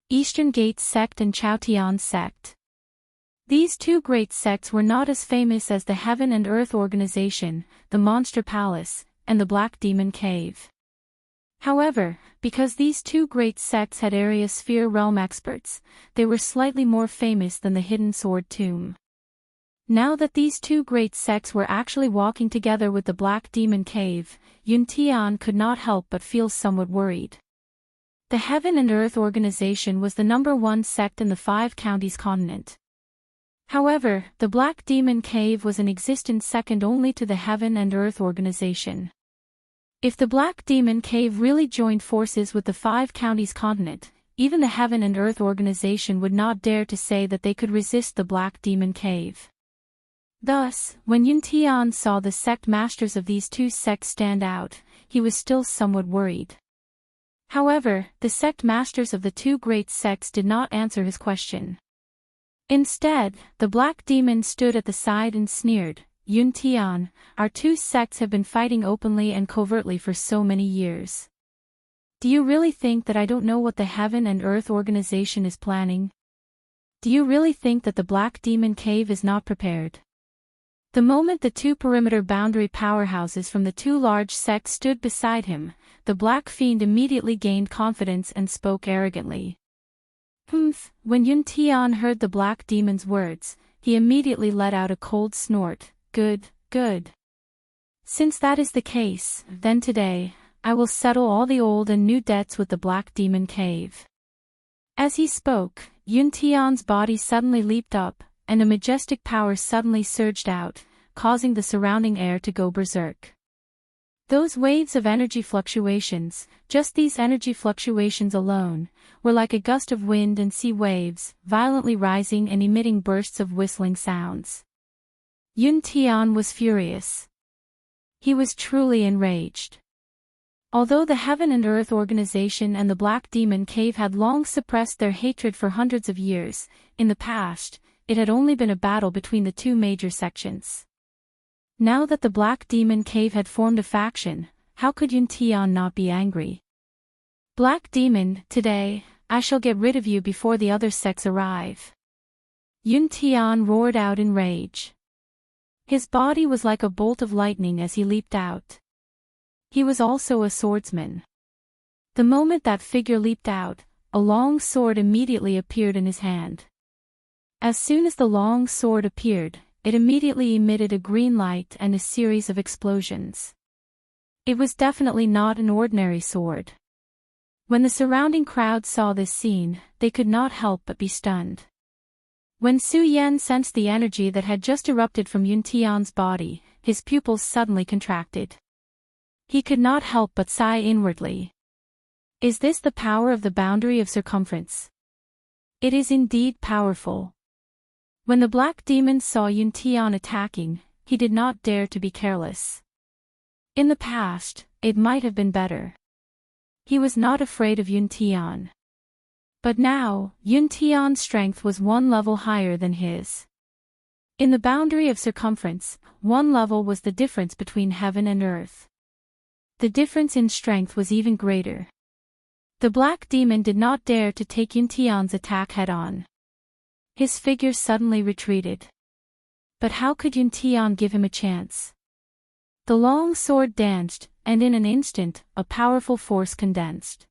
Eastern Gate Sect and Chao Tian Sect. These 2 great sects were not as famous as the Heaven and Earth Organization, the Monster Palace, and the Black Demon Cave. However, because these 2 great sects had area sphere realm experts, they were slightly more famous than the Hidden Sword Tomb. Now that these two great sects were actually walking together with the Black Demon Cave, Yun Tian could not help but feel somewhat worried. The Heaven and Earth Organization was the #1 sect in the 5 counties continent. However, the Black Demon Cave was in existence second only to the Heaven and Earth Organization. If the Black Demon Cave really joined forces with the 5 counties continent, even the Heaven and Earth Organization would not dare to say that they could resist the Black Demon Cave. Thus, when Yun Tian saw the sect masters of these two sects stand out, he was still somewhat worried. However, the sect masters of the two great sects did not answer his question. Instead, the Black Demon stood at the side and sneered, "Yun Tian, our two sects have been fighting openly and covertly for so many years. Do you really think that I don't know what the Heaven and Earth Organization is planning? Do you really think that the Black Demon Cave is not prepared?" The moment the two perimeter boundary powerhouses from the two large sects stood beside him, the Black Fiend immediately gained confidence and spoke arrogantly. "Humph!" When Yun Tian heard the Black Demon's words, he immediately let out a cold snort. "Good, good. Since that is the case, then today, I will settle all the old and new debts with the Black Demon Cave." As he spoke, Yun Tian's body suddenly leaped up, and a majestic power suddenly surged out, causing the surrounding air to go berserk. Those waves of energy fluctuations, just these energy fluctuations alone, were like a gust of wind and sea waves, violently rising and emitting bursts of whistling sounds. Yun Tian was furious. He was truly enraged. Although the Heaven and Earth Organization and the Black Demon Cave had long suppressed their hatred for hundreds of years, in the past, it had only been a battle between the two major sections. Now that the Black Demon Cave had formed a faction, how could Yun Tian not be angry? "Black Demon, today, I shall get rid of you before the other sects arrive." Yun Tian roared out in rage. His body was like a bolt of lightning as he leaped out. He was also a swordsman. The moment that figure leaped out, a long sword immediately appeared in his hand. As soon as the long sword appeared, it immediately emitted a green light and a series of explosions. It was definitely not an ordinary sword. When the surrounding crowd saw this scene, they could not help but be stunned. When Su Yan sensed the energy that had just erupted from Yun Tian's body, his pupils suddenly contracted. He could not help but sigh inwardly. Is this the power of the boundary of circumference? It is indeed powerful. When the Black Demon saw Yun Tian attacking, he did not dare to be careless. In the past, it might have been better. He was not afraid of Yun Tian. But now, Yun Tian's strength was one level higher than his. In the boundary of circumference, one level was the difference between heaven and earth. The difference in strength was even greater. The Black Demon did not dare to take Yun Tian's attack head-on. His figure suddenly retreated. But how could Yun Tian give him a chance? The long sword danced, and in an instant, a powerful force condensed.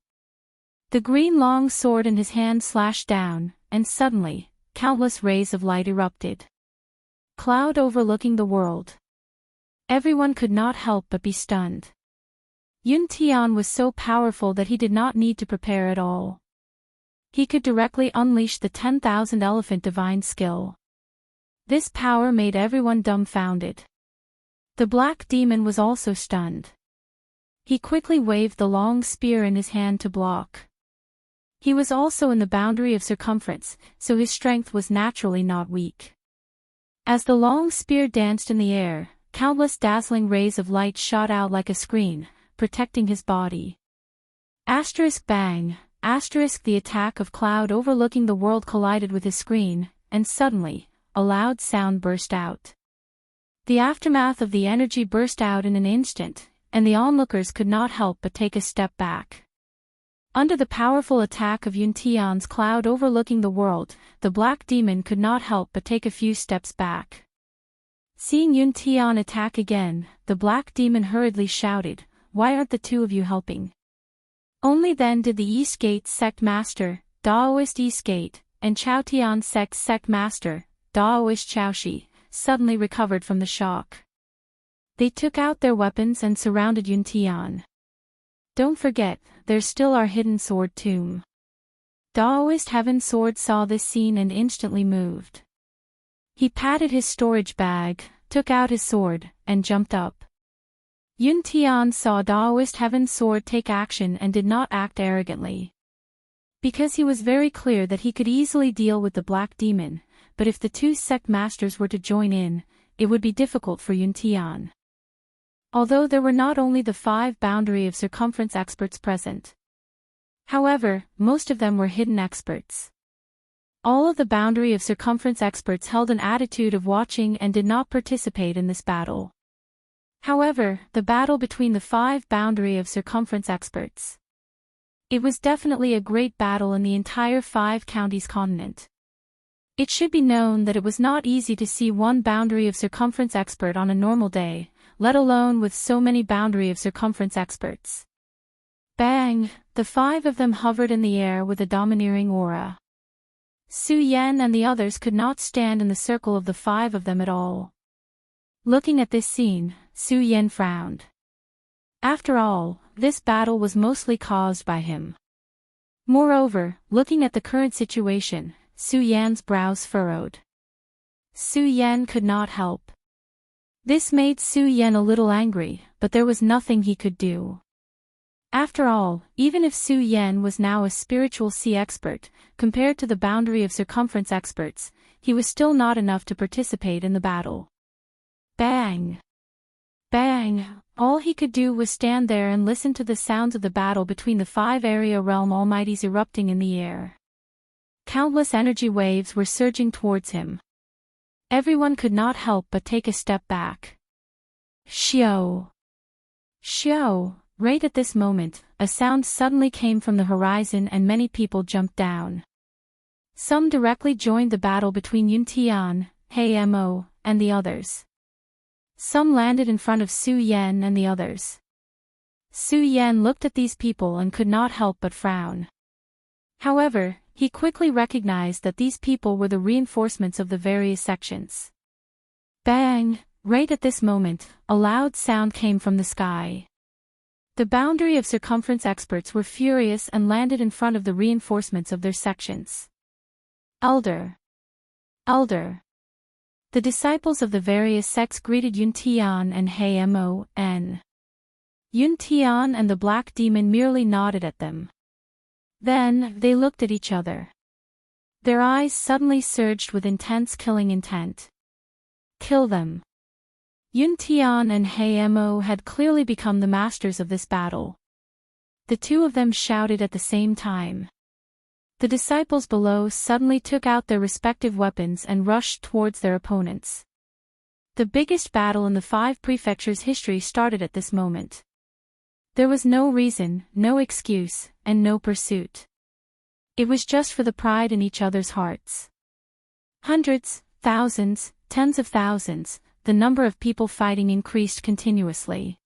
The green long sword in his hand slashed down, and suddenly, countless rays of light erupted. Cloud overlooking the world. Everyone could not help but be stunned. Yun Tian was so powerful that he did not need to prepare at all. He could directly unleash the 10,000 elephant divine skill. This power made everyone dumbfounded. The Black Demon was also stunned. He quickly waved the long spear in his hand to block. He was also in the boundary of circumference, so his strength was naturally not weak. As the long spear danced in the air, countless dazzling rays of light shot out like a screen, protecting his body. Bang! The attack of cloud overlooking the world collided with his screen, and suddenly, a loud sound burst out. The aftermath of the energy burst out in an instant, and the onlookers could not help but take a step back. Under the powerful attack of Yun Tian's cloud overlooking the world, the Black Demon could not help but take a few steps back. Seeing Yun Tian attack again, the Black Demon hurriedly shouted, "Why aren't the two of you helping?" Only then did the Eastgate sect master, Daoist Eastgate, and Chaotian sect master, Daoist Chaoshi, suddenly recovered from the shock. They took out their weapons and surrounded Yun Tian. "Don't forget, there's still our hidden sword tomb." Daoist Heaven Sword saw this scene and instantly moved. He patted his storage bag, took out his sword, and jumped up. Yun Tian saw Daoist Heaven Sword take action and did not act arrogantly. Because he was very clear that he could easily deal with the Black Demon, but if the two sect masters were to join in, it would be difficult for Yun Tian. Although there were not only the 5 boundary of circumference experts present. However, most of them were hidden experts. All of the boundary of circumference experts held an attitude of watching and did not participate in this battle. However, the battle between the 5 boundary of circumference experts. It was definitely a great battle in the entire 5 counties continent. It should be known that it was not easy to see one boundary of circumference expert on a normal day, let alone with so many boundary of circumference experts. Bang! The 5 of them hovered in the air with a domineering aura. Su Yan and the others could not stand in the circle of the 5 of them at all. Looking at this scene, Su Yan frowned. After all, this battle was mostly caused by him. Moreover, looking at the current situation, Su Yan's brows furrowed. Su Yan could not help. This made Su Yan a little angry, but there was nothing he could do. After all, even if Su Yan was now a spiritual sea expert, compared to the boundary of circumference experts, he was still not enough to participate in the battle. Bang! Bang! All he could do was stand there and listen to the sounds of the battle between the 5 area realm almighties erupting in the air. Countless energy waves were surging towards him. Everyone could not help but take a step back. Xiao! Xiao! Right at this moment, a sound suddenly came from the horizon and many people jumped down. Some directly joined the battle between Yun Tian, He Mo, and the others. Some landed in front of Su Yan and the others. Su Yan looked at these people and could not help but frown. However, he quickly recognized that these people were the reinforcements of the various sections. Bang! Right at this moment, a loud sound came from the sky. The boundary of circumference experts were furious and landed in front of the reinforcements of their sections. Elder! Elder! The disciples of the various sects greeted Yun Tian and He Mo, N. Yun Tian and the Black Demon merely nodded at them. Then, they looked at each other. Their eyes suddenly surged with intense killing intent. Kill them. Yun Tian and He Mo had clearly become the masters of this battle. The 2 of them shouted at the same time. The disciples below suddenly took out their respective weapons and rushed towards their opponents. The biggest battle in the 5 prefectures' history started at this moment. There was no reason, no excuse, and no pursuit. It was just for the pride in each other's hearts. Hundreds, thousands, tens of thousands, the number of people fighting increased continuously.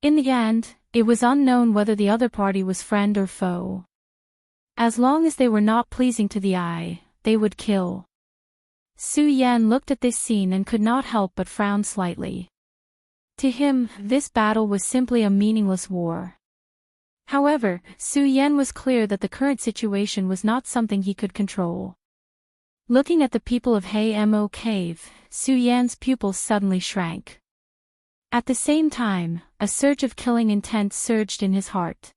In the end, it was unknown whether the other party was friend or foe. As long as they were not pleasing to the eye, they would kill. Su Yan looked at this scene and could not help but frown slightly. To him, this battle was simply a meaningless war. However, Su Yan was clear that the current situation was not something he could control. Looking at the people of He Mo Cave, Su Yan's pupils suddenly shrank. At the same time, a surge of killing intent surged in his heart.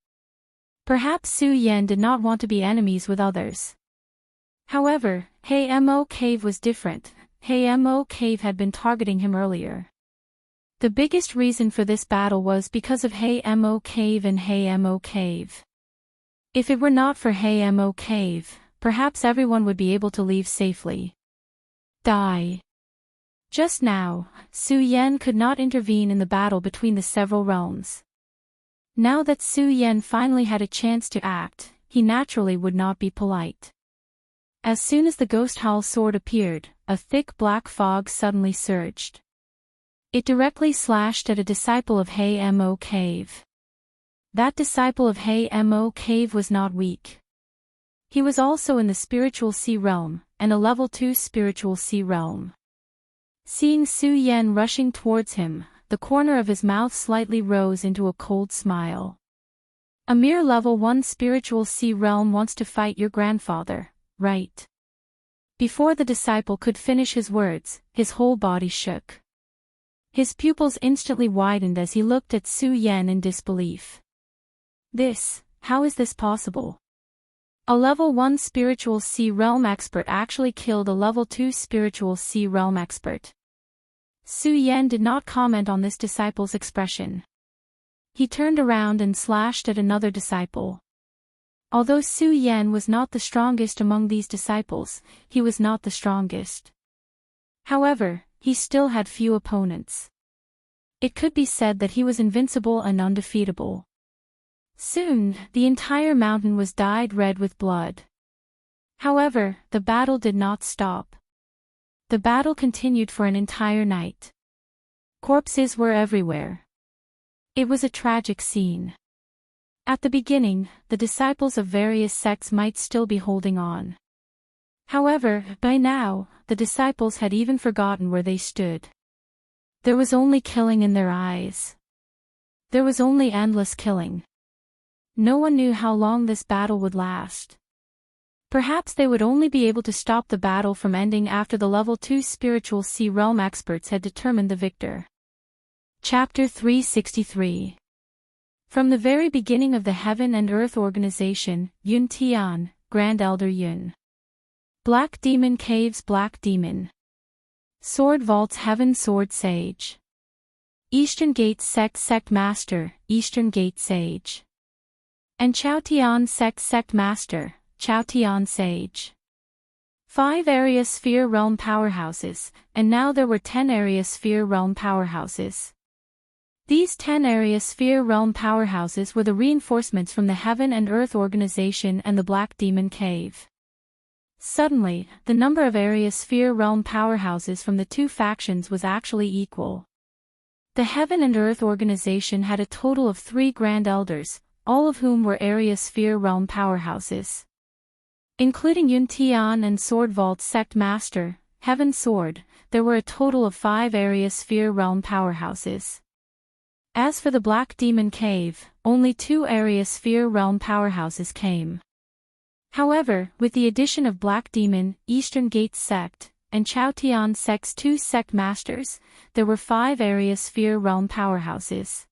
Perhaps Su Yan did not want to be enemies with others. However, He Mo Cave was different. He Mo Cave had been targeting him earlier. The biggest reason for this battle was because of He Mo Cave and He Mo Cave. If it were not for He Mo Cave, perhaps everyone would be able to leave safely. Die. Just now, Su Yan could not intervene in the battle between the several realms. Now that Su Yan finally had a chance to act, he naturally would not be polite. As soon as the Ghost Howl sword appeared, a thick black fog suddenly surged. It directly slashed at a disciple of He Mo Cave. That disciple of He Mo Cave was not weak. He was also in the spiritual sea realm, and a level 2 spiritual sea realm. Seeing Su Yan rushing towards him, the corner of his mouth slightly rose into a cold smile. A mere level 1 spiritual sea realm wants to fight your grandfather, right? Before the disciple could finish his words, his whole body shook. His pupils instantly widened as he looked at Su Yan in disbelief. How is this possible? A level 1 spiritual sea realm expert actually killed a level 2 spiritual sea realm expert. Su Yan did not comment on this disciple's expression. He turned around and slashed at another disciple. Although Su Yan was not the strongest among these disciples, he was not the strongest. However, he still had few opponents. It could be said that he was invincible and undefeatable. Soon, the entire mountain was dyed red with blood. However, the battle did not stop. The battle continued for an entire night. Corpses were everywhere. It was a tragic scene. At the beginning, the disciples of various sects might still be holding on. However, by now, the disciples had even forgotten where they stood. There was only killing in their eyes. There was only endless killing. No one knew how long this battle would last. Perhaps they would only be able to stop the battle from ending after the level 2 spiritual sea realm experts had determined the victor. Chapter 363. From the very beginning of the Heaven and Earth Organization, Yun Tian, Grand Elder Yun. Black Demon Caves, Black Demon. Sword Vaults, Heaven, Sword Sage. Eastern Gate Sect Master, Eastern Gate Sage. And Chao Tian Sect Master, Chao Tian Sage. 5 Area Sphere Realm Powerhouses, and now there were 10 Area Sphere Realm Powerhouses. These 10 Area Sphere Realm Powerhouses were the reinforcements from the Heaven and Earth Organization and the Black Demon Cave. Suddenly, the number of Area Sphere Realm Powerhouses from the two factions was actually equal. The Heaven and Earth Organization had a total of 3 Grand Elders, all of whom were Area Sphere Realm Powerhouses. Including Yun Tian and Sword Vault Sect Master, Heaven Sword, there were a total of 5 Area Sphere Realm Powerhouses. As for the Black Demon Cave, only 2 Area Sphere Realm Powerhouses came. However, with the addition of Black Demon, Eastern Gate Sect, and Chao Tian Sect's 2 Sect Masters, there were 5 Area Sphere Realm Powerhouses.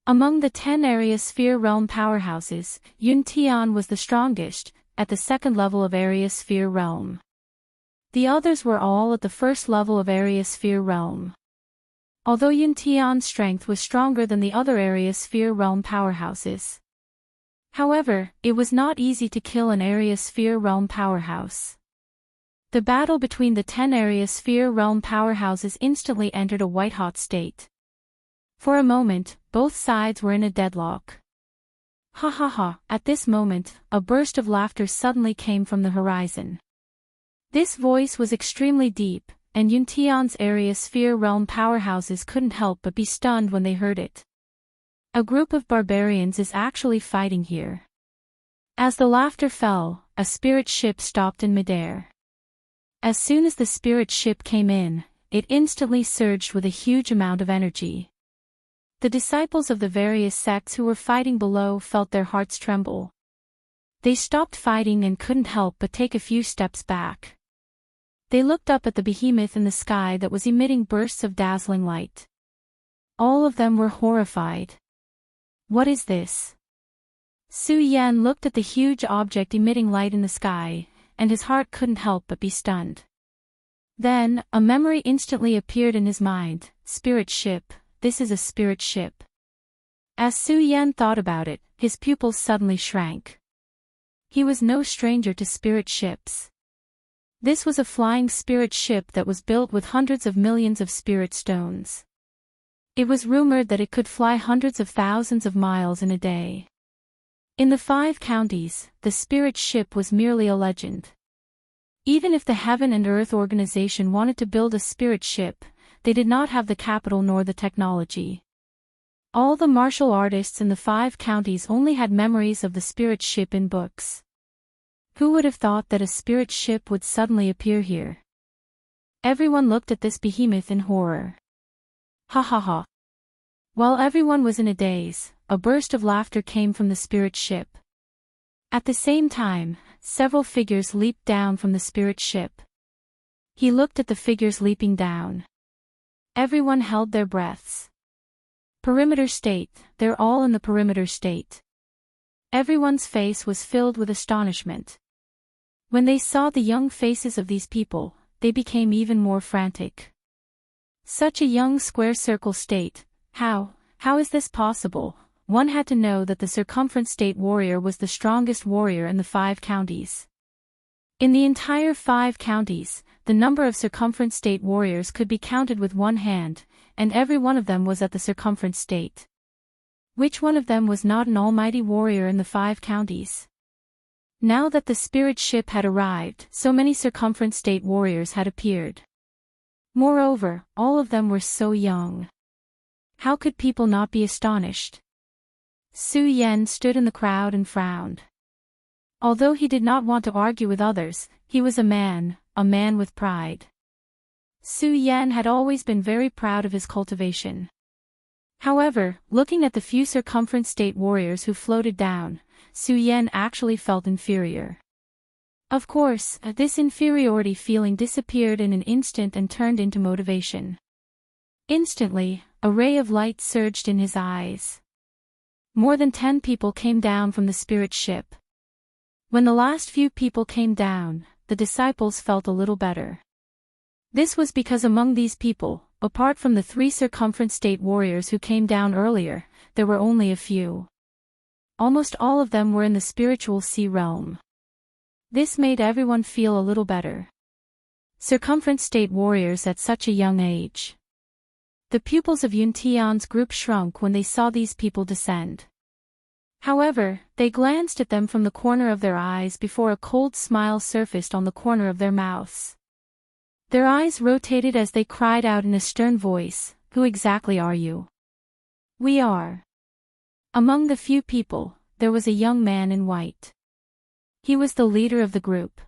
Among the 10 Area Sphere Realm Powerhouses, Yun Tian was the strongest, at the second level of Area Sphere Realm. The others were all at the first level of Area Sphere Realm. Although Yun Tian's strength was stronger than the other Area Sphere Realm Powerhouses. However, it was not easy to kill an Area Sphere Realm Powerhouse. The battle between the 10 Area Sphere Realm Powerhouses instantly entered a white-hot state. For a moment, both sides were in a deadlock. Ha ha ha, at this moment, a burst of laughter suddenly came from the horizon. This voice was extremely deep, and Yun Tian's Area Sphere Realm Powerhouses couldn't help but be stunned when they heard it. A group of barbarians is actually fighting here. As the laughter fell, a spirit ship stopped in midair. As soon as the spirit ship came in, it instantly surged with a huge amount of energy. The disciples of the various sects who were fighting below felt their hearts tremble. They stopped fighting and couldn't help but take a few steps back. They looked up at the behemoth in the sky that was emitting bursts of dazzling light. All of them were horrified. What is this? Su Yan looked at the huge object emitting light in the sky, and his heart couldn't help but be stunned. Then, a memory instantly appeared in his mind. Spirit ship, this is a spirit ship. As Su Yan thought about it, his pupils suddenly shrank. He was no stranger to spirit ships. This was a flying spirit ship that was built with hundreds of millions of spirit stones. It was rumored that it could fly hundreds of thousands of miles in a day. In the 5 counties, the spirit ship was merely a legend. Even if the Heaven and Earth Organization wanted to build a spirit ship, they did not have the capital nor the technology. All the martial artists in the 5 counties only had memories of the spirit ship in books. Who would have thought that a spirit ship would suddenly appear here? Everyone looked at this behemoth in horror. Ha ha ha. While everyone was in a daze, a burst of laughter came from the spirit ship. At the same time, several figures leaped down from the spirit ship. He looked at the figures leaping down. Everyone held their breaths. Perimeter state, they're all in the perimeter state. Everyone's face was filled with astonishment. When they saw the young faces of these people, they became even more frantic. Such a young square circle state, how is this possible? One had to know that the circumference state warrior was the strongest warrior in the 5 counties. In the entire 5 counties, the number of circumference state warriors could be counted with one hand, and every one of them was at the circumference state. Which one of them was not an almighty warrior in the 5 counties? Now that the spirit ship had arrived, so many circumference state warriors had appeared. Moreover, all of them were so young. How could people not be astonished? Su Yan stood in the crowd and frowned. Although he did not want to argue with others, he was a man with pride. Su Yan had always been very proud of his cultivation. However, looking at the few circumference state warriors who floated down, Su Yan actually felt inferior. Of course, this inferiority feeling disappeared in an instant and turned into motivation. Instantly, a ray of light surged in his eyes. More than 10 people came down from the spirit ship. When the last few people came down, the disciples felt a little better. This was because among these people, apart from the 3 circumference state warriors who came down earlier, there were only a few. Almost all of them were in the spiritual sea realm. This made everyone feel a little better. Circumference state warriors at such a young age. The pupils of Yun Tian's group shrunk when they saw these people descend. However, they glanced at them from the corner of their eyes before a cold smile surfaced on the corner of their mouths. Their eyes rotated as they cried out in a stern voice, "Who exactly are you?" "We are." Among the few people, there was a young man in white. He was the leader of the group.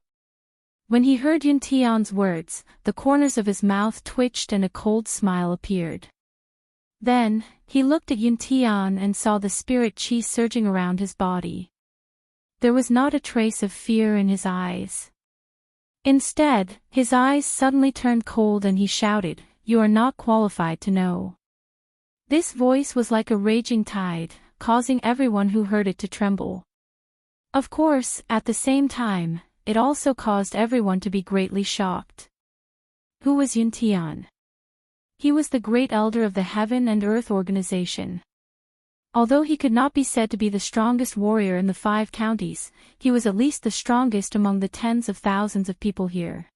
When he heard Yun Tian's words, the corners of his mouth twitched and a cold smile appeared. Then, he looked at Yun Tian and saw the spirit qi surging around his body. There was not a trace of fear in his eyes. Instead, his eyes suddenly turned cold and he shouted, "You are not qualified to know." This voice was like a raging tide, causing everyone who heard it to tremble. Of course, at the same time, it also caused everyone to be greatly shocked. Who was Yun Tian? He was the great elder of the Heaven and Earth organization. Although he could not be said to be the strongest warrior in the 5 counties, he was at least the strongest among the tens of thousands of people here.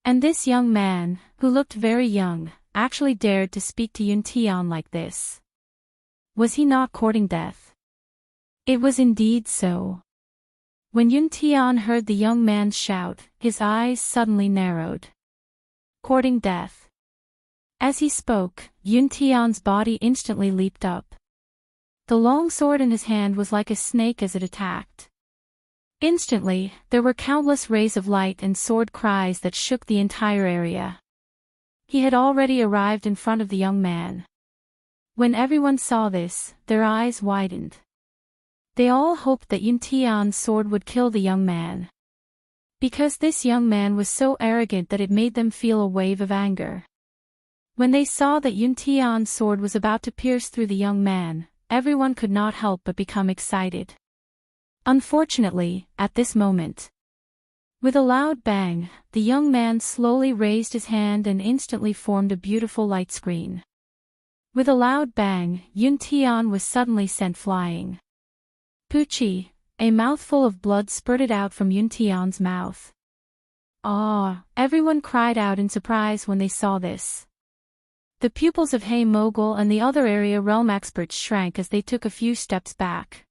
And this young man, who looked very young, actually dared to speak to Yun Tian like this. Was he not courting death? It was indeed so. When Yun Tian heard the young man's shout, his eyes suddenly narrowed. Courting death. As he spoke, Yun Tian's body instantly leaped up. The long sword in his hand was like a snake as it attacked. Instantly, there were countless rays of light and sword cries that shook the entire area. He had already arrived in front of the young man. When everyone saw this, their eyes widened. They all hoped that Yun Tian's sword would kill the young man. Because this young man was so arrogant that it made them feel a wave of anger. When they saw that Yun Tian's sword was about to pierce through the young man, everyone could not help but become excited. Unfortunately, at this moment, with a loud bang, the young man slowly raised his hand and instantly formed a beautiful light screen. With a loud bang, Yun Tian was suddenly sent flying. Puchi, a mouthful of blood spurted out from Yun Tian's mouth. Ah! Everyone cried out in surprise when they saw this. The pupils of Hey Mogul and the other area realm experts shrank as they took a few steps back.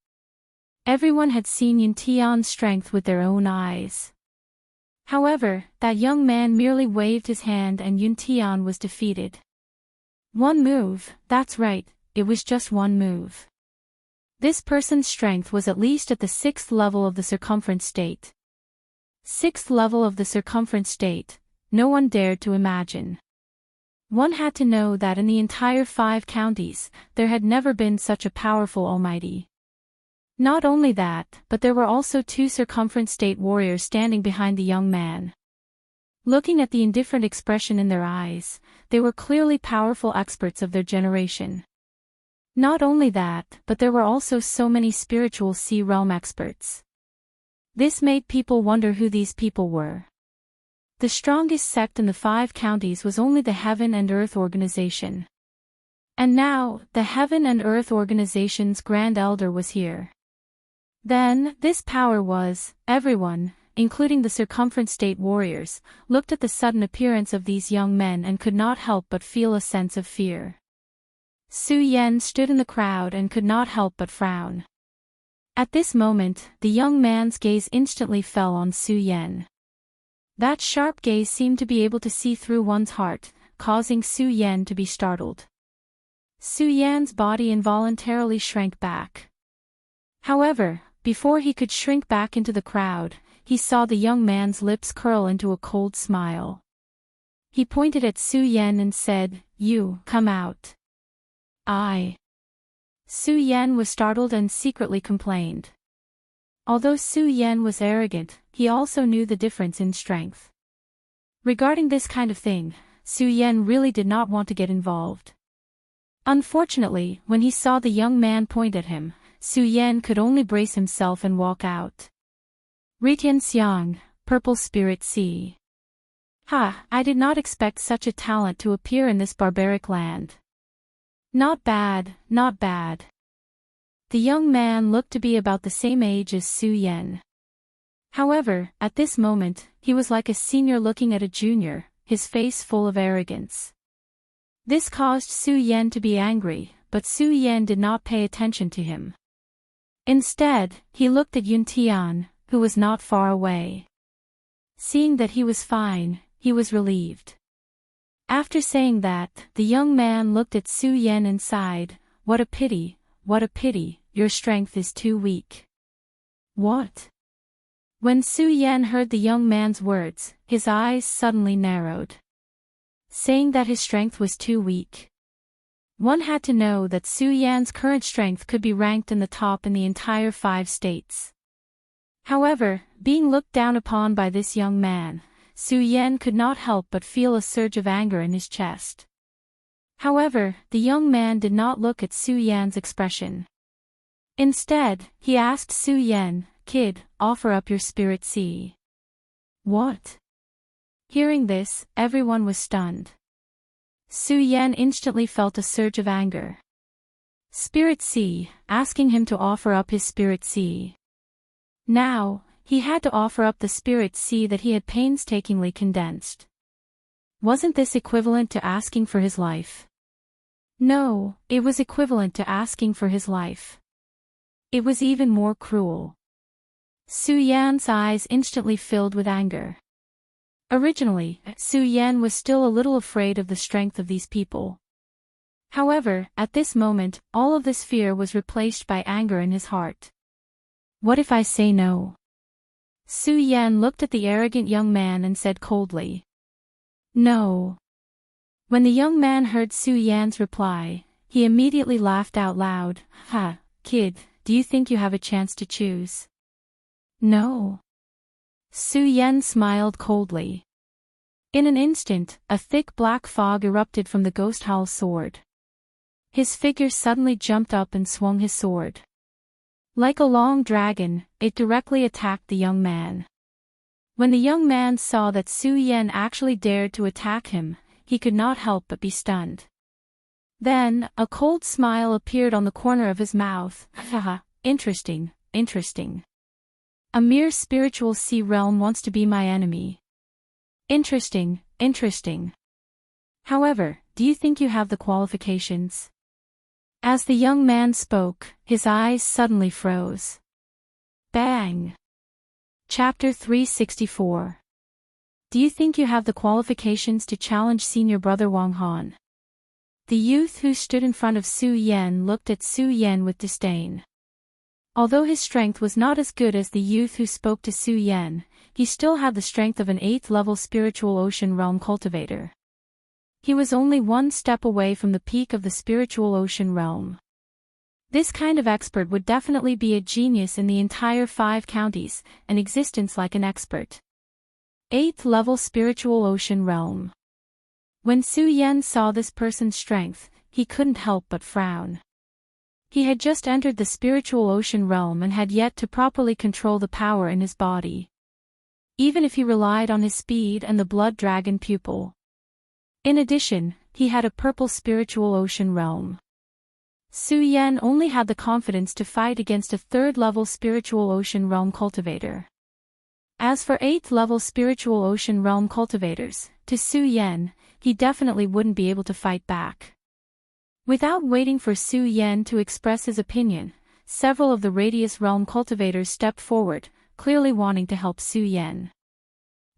Everyone had seen Yun Tian's strength with their own eyes. However, that young man merely waved his hand and Yun Tian was defeated. One move, that's right, it was just one move. This person's strength was at least at the 6th level of the circumference state. 6th level of the circumference state, no one dared to imagine. One had to know that in the entire 5 counties, there had never been such a powerful almighty. Not only that, but there were also 2 circumference state warriors standing behind the young man. Looking at the indifferent expression in their eyes, they were clearly powerful experts of their generation. Not only that, but there were also so many spiritual sea realm experts. This made people wonder who these people were. The strongest sect in the 5 counties was only the Heaven and Earth Organization. And now, the Heaven and Earth Organization's Grand Elder was here. Then, this power was, everyone, including the circumference state warriors, looked at the sudden appearance of these young men and could not help but feel a sense of fear. Su Yan stood in the crowd and could not help but frown. At this moment, the young man's gaze instantly fell on Su Yan. That sharp gaze seemed to be able to see through one's heart, causing Su Yan to be startled. Su Yan's body involuntarily shrank back. However, before he could shrink back into the crowd, he saw the young man's lips curl into a cold smile. He pointed at Su Yan and said, "You, come out." Su Yan was startled and secretly complained. Although Su Yan was arrogant, he also knew the difference in strength. Regarding this kind of thing, Su Yan really did not want to get involved. Unfortunately, when he saw the young man point at him, Su Yan could only brace himself and walk out. Ritian Xiang, Purple Spirit Sea. I did not expect such a talent to appear in this barbaric land. Not bad, not bad. The young man looked to be about the same age as Su Yan. However, at this moment, he was like a senior looking at a junior, his face full of arrogance. This caused Su Yan to be angry, but Su Yan did not pay attention to him. Instead, he looked at Yun Tian, who was not far away. Seeing that he was fine, he was relieved. After saying that, the young man looked at Su Yan and sighed, what a pity, your strength is too weak." "What?" When Su Yan heard the young man's words, his eyes suddenly narrowed. Saying that his strength was too weak. One had to know that Su Yan's current strength could be ranked in the top in the entire 5 states. However, being looked down upon by this young man, Su Yan could not help but feel a surge of anger in his chest. However, the young man did not look at Su Yan's expression. Instead, he asked Su Yan, "Kid, offer up your spirit sea." "What?" Hearing this, everyone was stunned. Su Yan instantly felt a surge of anger. Spirit sea, asking him to offer up his spirit sea. Now, he had to offer up the spirit sea that he had painstakingly condensed. Wasn't this equivalent to asking for his life? No, it was equivalent to asking for his life. It was even more cruel. Su Yan's eyes instantly filled with anger. Originally, Su Yan was still a little afraid of the strength of these people. However, at this moment, all of this fear was replaced by anger in his heart. What if I say no? Su Yan looked at the arrogant young man and said coldly. No. When the young man heard Su Yan's reply, he immediately laughed out loud. Kid, do you think you have a chance to choose? No. Su Yan smiled coldly. In an instant, a thick black fog erupted from the ghost howl's sword. His figure suddenly jumped up and swung his sword. Like a long dragon, it directly attacked the young man. When the young man saw that Su Yan actually dared to attack him, he could not help but be stunned. Then, a cold smile appeared on the corner of his mouth. Interesting. A mere spiritual sea realm wants to be my enemy. Interesting. However, do you think you have the qualifications? As the young man spoke, his eyes suddenly froze. Bang! Chapter 364. Do you think you have the qualifications to challenge senior brother Wang Han? The youth who stood in front of Su Yan looked at Su Yan with disdain. Although his strength was not as good as the youth who spoke to Su Yan, he still had the strength of an 8th-level spiritual ocean realm cultivator. He was only one step away from the peak of the spiritual ocean realm. This kind of expert would definitely be a genius in the entire 5 counties, an existence like an expert. 8th-level spiritual ocean realm. When Su Yan saw this person's strength, he couldn't help but frown. He had just entered the spiritual ocean realm and had yet to properly control the power in his body. Even if he relied on his speed and the blood dragon pupil. In addition, he had a purple spiritual ocean realm. Su Yan only had the confidence to fight against a 3rd-level spiritual ocean realm cultivator. As for 8th-level spiritual ocean realm cultivators, to Su Yan, he definitely wouldn't be able to fight back. Without waiting for Su Yan to express his opinion, several of the Radius realm cultivators stepped forward, clearly wanting to help Su Yan.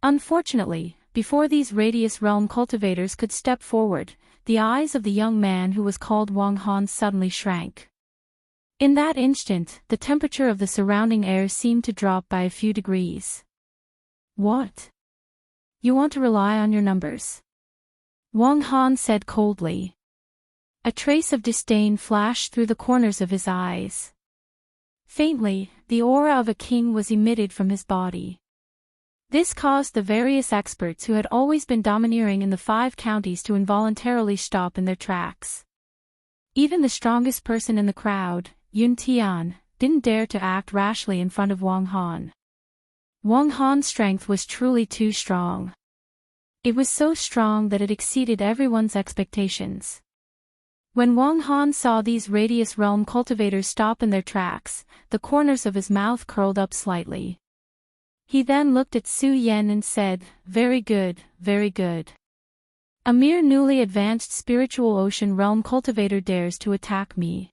Unfortunately, before these Radius realm cultivators could step forward, the eyes of the young man who was called Wang Han suddenly shrank. In that instant, the temperature of the surrounding air seemed to drop by a few degrees. What? You want to rely on your numbers? Wang Han said coldly. A trace of disdain flashed through the corners of his eyes. Faintly, the aura of a king was emitted from his body. This caused the various experts who had always been domineering in the 5 counties to involuntarily stop in their tracks. Even the strongest person in the crowd, Yun Tian, didn't dare to act rashly in front of Wang Han. Wang Han's strength was truly too strong. It was so strong that it exceeded everyone's expectations. When Wang Han saw these Radius realm cultivators stop in their tracks, the corners of his mouth curled up slightly. He then looked at Su Yan and said, "Very good, very good. A mere newly advanced spiritual ocean realm cultivator dares to attack me.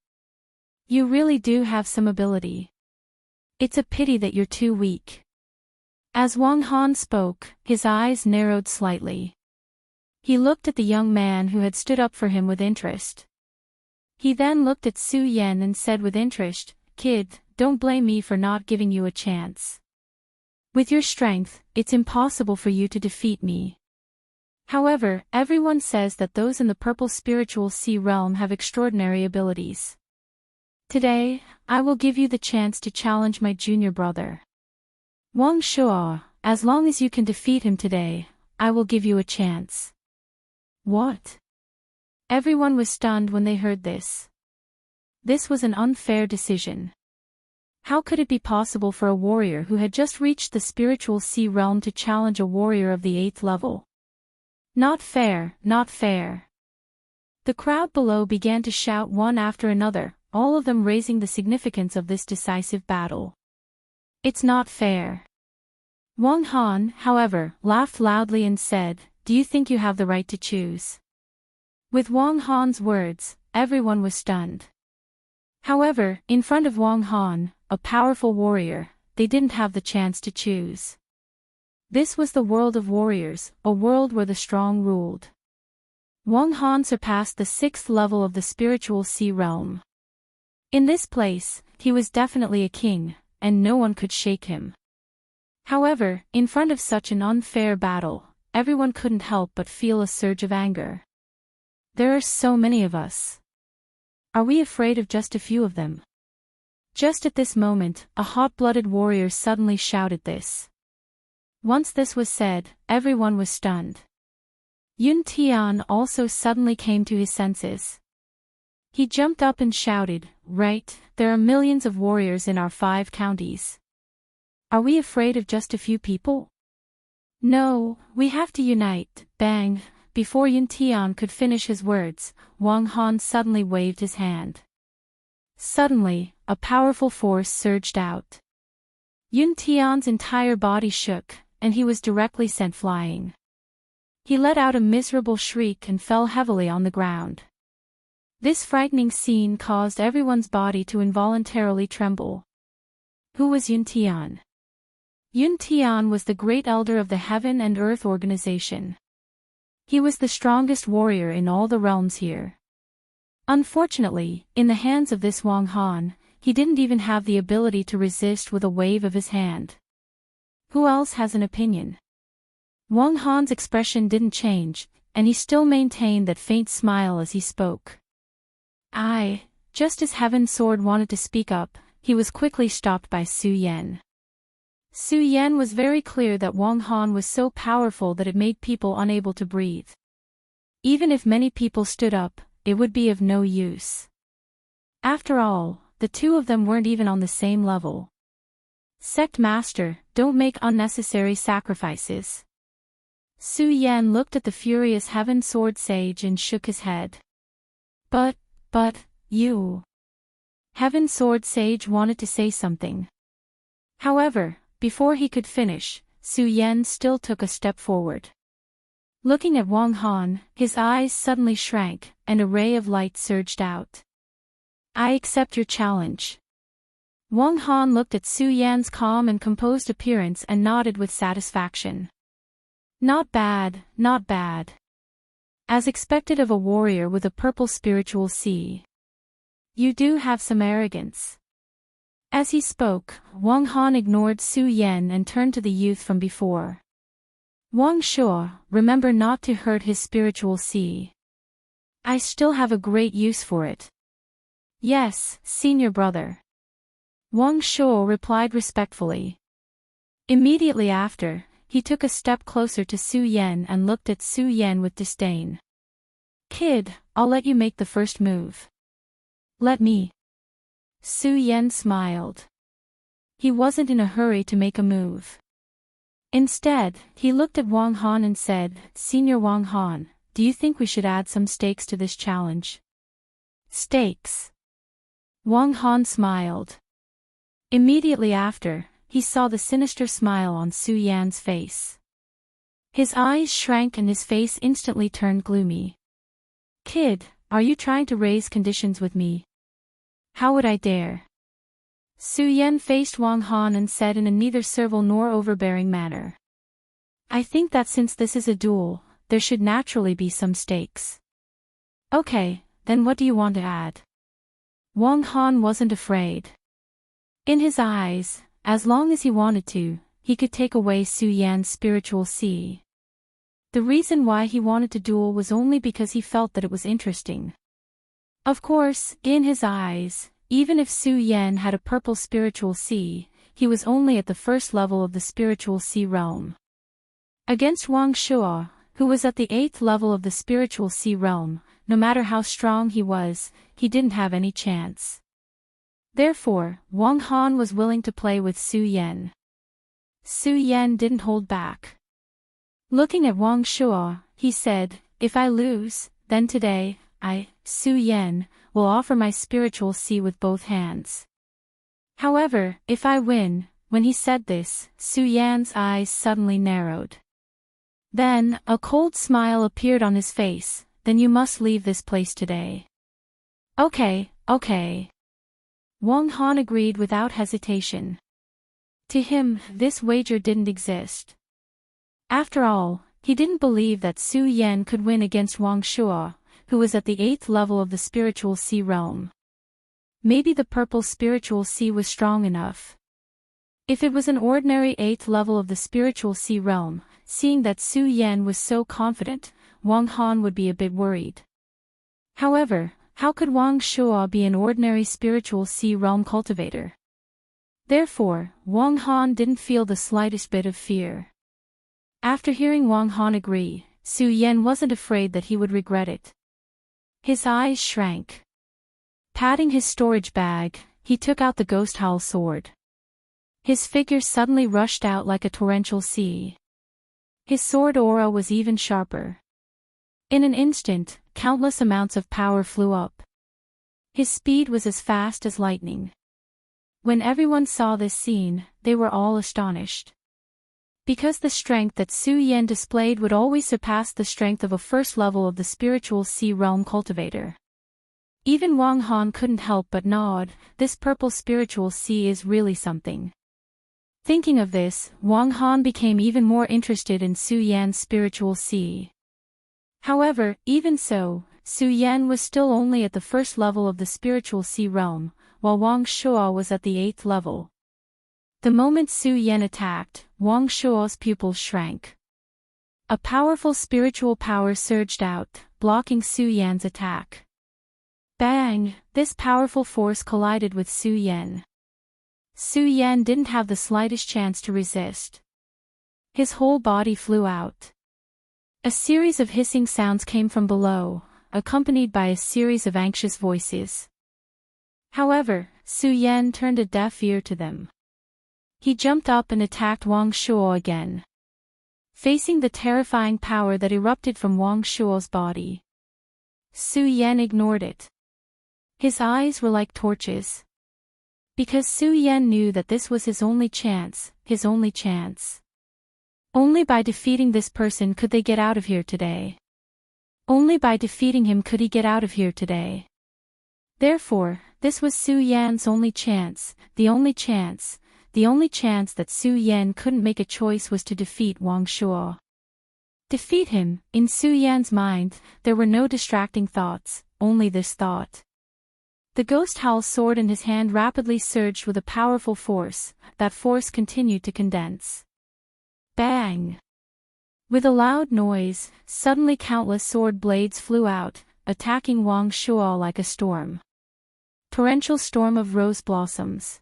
You really do have some ability. It's a pity that you're too weak." As Wang Han spoke, his eyes narrowed slightly. He looked at the young man who had stood up for him with interest. He then looked at Su Yan and said with interest, "Kid, don't blame me for not giving you a chance. With your strength, it's impossible for you to defeat me. However, everyone says that those in the purple spiritual sea realm have extraordinary abilities. Today, I will give you the chance to challenge my junior brother. Wang Shuo, as long as you can defeat him today, I will give you a chance." What? Everyone was stunned when they heard this. This was an unfair decision. How could it be possible for a warrior who had just reached the spiritual sea realm to challenge a warrior of the 8th level? Not fair, not fair. The crowd below began to shout one after another, all of them raising the significance of this decisive battle. It's not fair. Wang Han, however, laughed loudly and said, "Do you think you have the right to choose?" With Wang Han's words, everyone was stunned. However, in front of Wang Han, a powerful warrior, they didn't have the chance to choose. This was the world of warriors, a world where the strong ruled. Wang Han surpassed the 6th level of the spiritual sea realm. In this place, he was definitely a king, and no one could shake him. However, in front of such an unfair battle, everyone couldn't help but feel a surge of anger. There are so many of us. Are we afraid of just a few of them? Just at this moment, a hot-blooded warrior suddenly shouted this. Once this was said, everyone was stunned. Yun Tian also suddenly came to his senses. He jumped up and shouted, "Right, there are millions of warriors in our 5 counties. Are we afraid of just a few people? No, we have to unite." Bang! Before Yun Tian could finish his words, Wang Han suddenly waved his hand. Suddenly, a powerful force surged out. Yun Tian's entire body shook, and he was directly sent flying. He let out a miserable shriek and fell heavily on the ground. This frightening scene caused everyone's body to involuntarily tremble. Who was Yun Tian? Yun Tian was the great elder of the Heaven and Earth organization. He was the strongest warrior in all the realms here. Unfortunately, in the hands of this Wang Han, he didn't even have the ability to resist with a wave of his hand. Who else has an opinion? Wang Han's expression didn't change, and he still maintained that faint smile as he spoke. Just as Heaven's Sword wanted to speak up, he was quickly stopped by Su Yan. Su Yan was very clear that Wang Han was so powerful that it made people unable to breathe. Even if many people stood up, it would be of no use. After all, the two of them weren't even on the same level. Sect Master, don't make unnecessary sacrifices. Su Yan looked at the furious Heaven's Sword sage and shook his head. But, you. Heaven's Sword sage wanted to say something. However, before he could finish, Su Yan still took a step forward. Looking at Wang Han, his eyes suddenly shrank, and a ray of light surged out. I accept your challenge. Wang Han looked at Su Yan's calm and composed appearance and nodded with satisfaction. Not bad, not bad. As expected of a warrior with a purple spiritual sea. You do have some arrogance. As he spoke, Wang Han ignored Su Yan and turned to the youth from before. Wang Shuo, remember not to hurt his spiritual sea. I still have a great use for it. Yes, senior brother. Wang Shuo replied respectfully. Immediately after, he took a step closer to Su Yan and looked at Su Yan with disdain. Kid, I'll let you make the first move. Let me. Su Yan smiled. He wasn't in a hurry to make a move. Instead, he looked at Wang Han and said, Senior Wang Han, do you think we should add some stakes to this challenge? Stakes. Wang Han smiled. Immediately after, he saw the sinister smile on Su Yan's face. His eyes shrank and his face instantly turned gloomy. Kid, are you trying to raise conditions with me? How would I dare? Su Yan faced Wang Han and said in a neither servile nor overbearing manner. I think that since this is a duel, there should naturally be some stakes. Okay, then what do you want to add? Wang Han wasn't afraid. In his eyes, as long as he wanted to, he could take away Su Yan's spiritual sea. The reason why he wanted to duel was only because he felt that it was interesting. Of course, in his eyes, even if Su Yan had a purple spiritual sea, he was only at the first level of the spiritual sea realm. Against Wang Shuo, who was at the 8th level of the spiritual sea realm, no matter how strong he was, he didn't have any chance. Therefore, Wang Han was willing to play with Su Yan. Su Yan didn't hold back. Looking at Wang Shuo, he said, if I lose, then today, I, Su Yan, will offer my spiritual sea with both hands. However, if I win, when he said this, Su Yan's eyes suddenly narrowed. Then, a cold smile appeared on his face, then you must leave this place today. Okay. Wang Han agreed without hesitation. To him, this wager didn't exist. After all, he didn't believe that Su Yan could win against Wang Shuo, who was at the 8th level of the spiritual sea realm. Maybe the purple spiritual sea was strong enough. If it was an ordinary 8th level of the spiritual sea realm, seeing that Su Yan was so confident, Wang Han would be a bit worried. However, how could Wang Shuo be an ordinary spiritual sea realm cultivator? Therefore, Wang Han didn't feel the slightest bit of fear. After hearing Wang Han agree, Su Yan wasn't afraid that he would regret it. His eyes shrank. Patting his storage bag, he took out the ghost howl sword. His figure suddenly rushed out like a torrential sea. His sword aura was even sharper. In an instant, countless amounts of power flew up. His speed was as fast as lightning. When everyone saw this scene, they were all astonished. Because the strength that Su Yan displayed would always surpass the strength of a first level of the spiritual sea realm cultivator. Even Wang Han couldn't help but nod, this purple spiritual sea is really something. Thinking of this, Wang Han became even more interested in Su Yan's spiritual sea. However, even so, Su Yan was still only at the first level of the spiritual sea realm, while Wang Shuo was at the 8th level. The moment Su Yan attacked, Wang Shuo's pupils shrank. A powerful spiritual power surged out, blocking Su Yan's attack. Bang! This powerful force collided with Su Yan. Su Yan didn't have the slightest chance to resist. His whole body flew out. A series of hissing sounds came from below, accompanied by a series of anxious voices. However, Su Yan turned a deaf ear to them. He jumped up and attacked Wang Shuo again. Facing the terrifying power that erupted from Wang Shuo's body, Su Yan ignored it. His eyes were like torches. Because Su Yan knew that this was his only chance, his only chance. Only by defeating this person could they get out of here today. Only by defeating him could he get out of here today. Therefore, this was Su Yan's only chance, the only chance. The only chance that Su Yan couldn't make a choice was to defeat Wang Shuo. Defeat him. In Su Yan's mind, there were no distracting thoughts, only this thought. The ghost howl sword in his hand rapidly surged with a powerful force. That force continued to condense. Bang! With a loud noise, suddenly countless sword blades flew out, attacking Wang Shuo like a storm. Torrential storm of rose blossoms.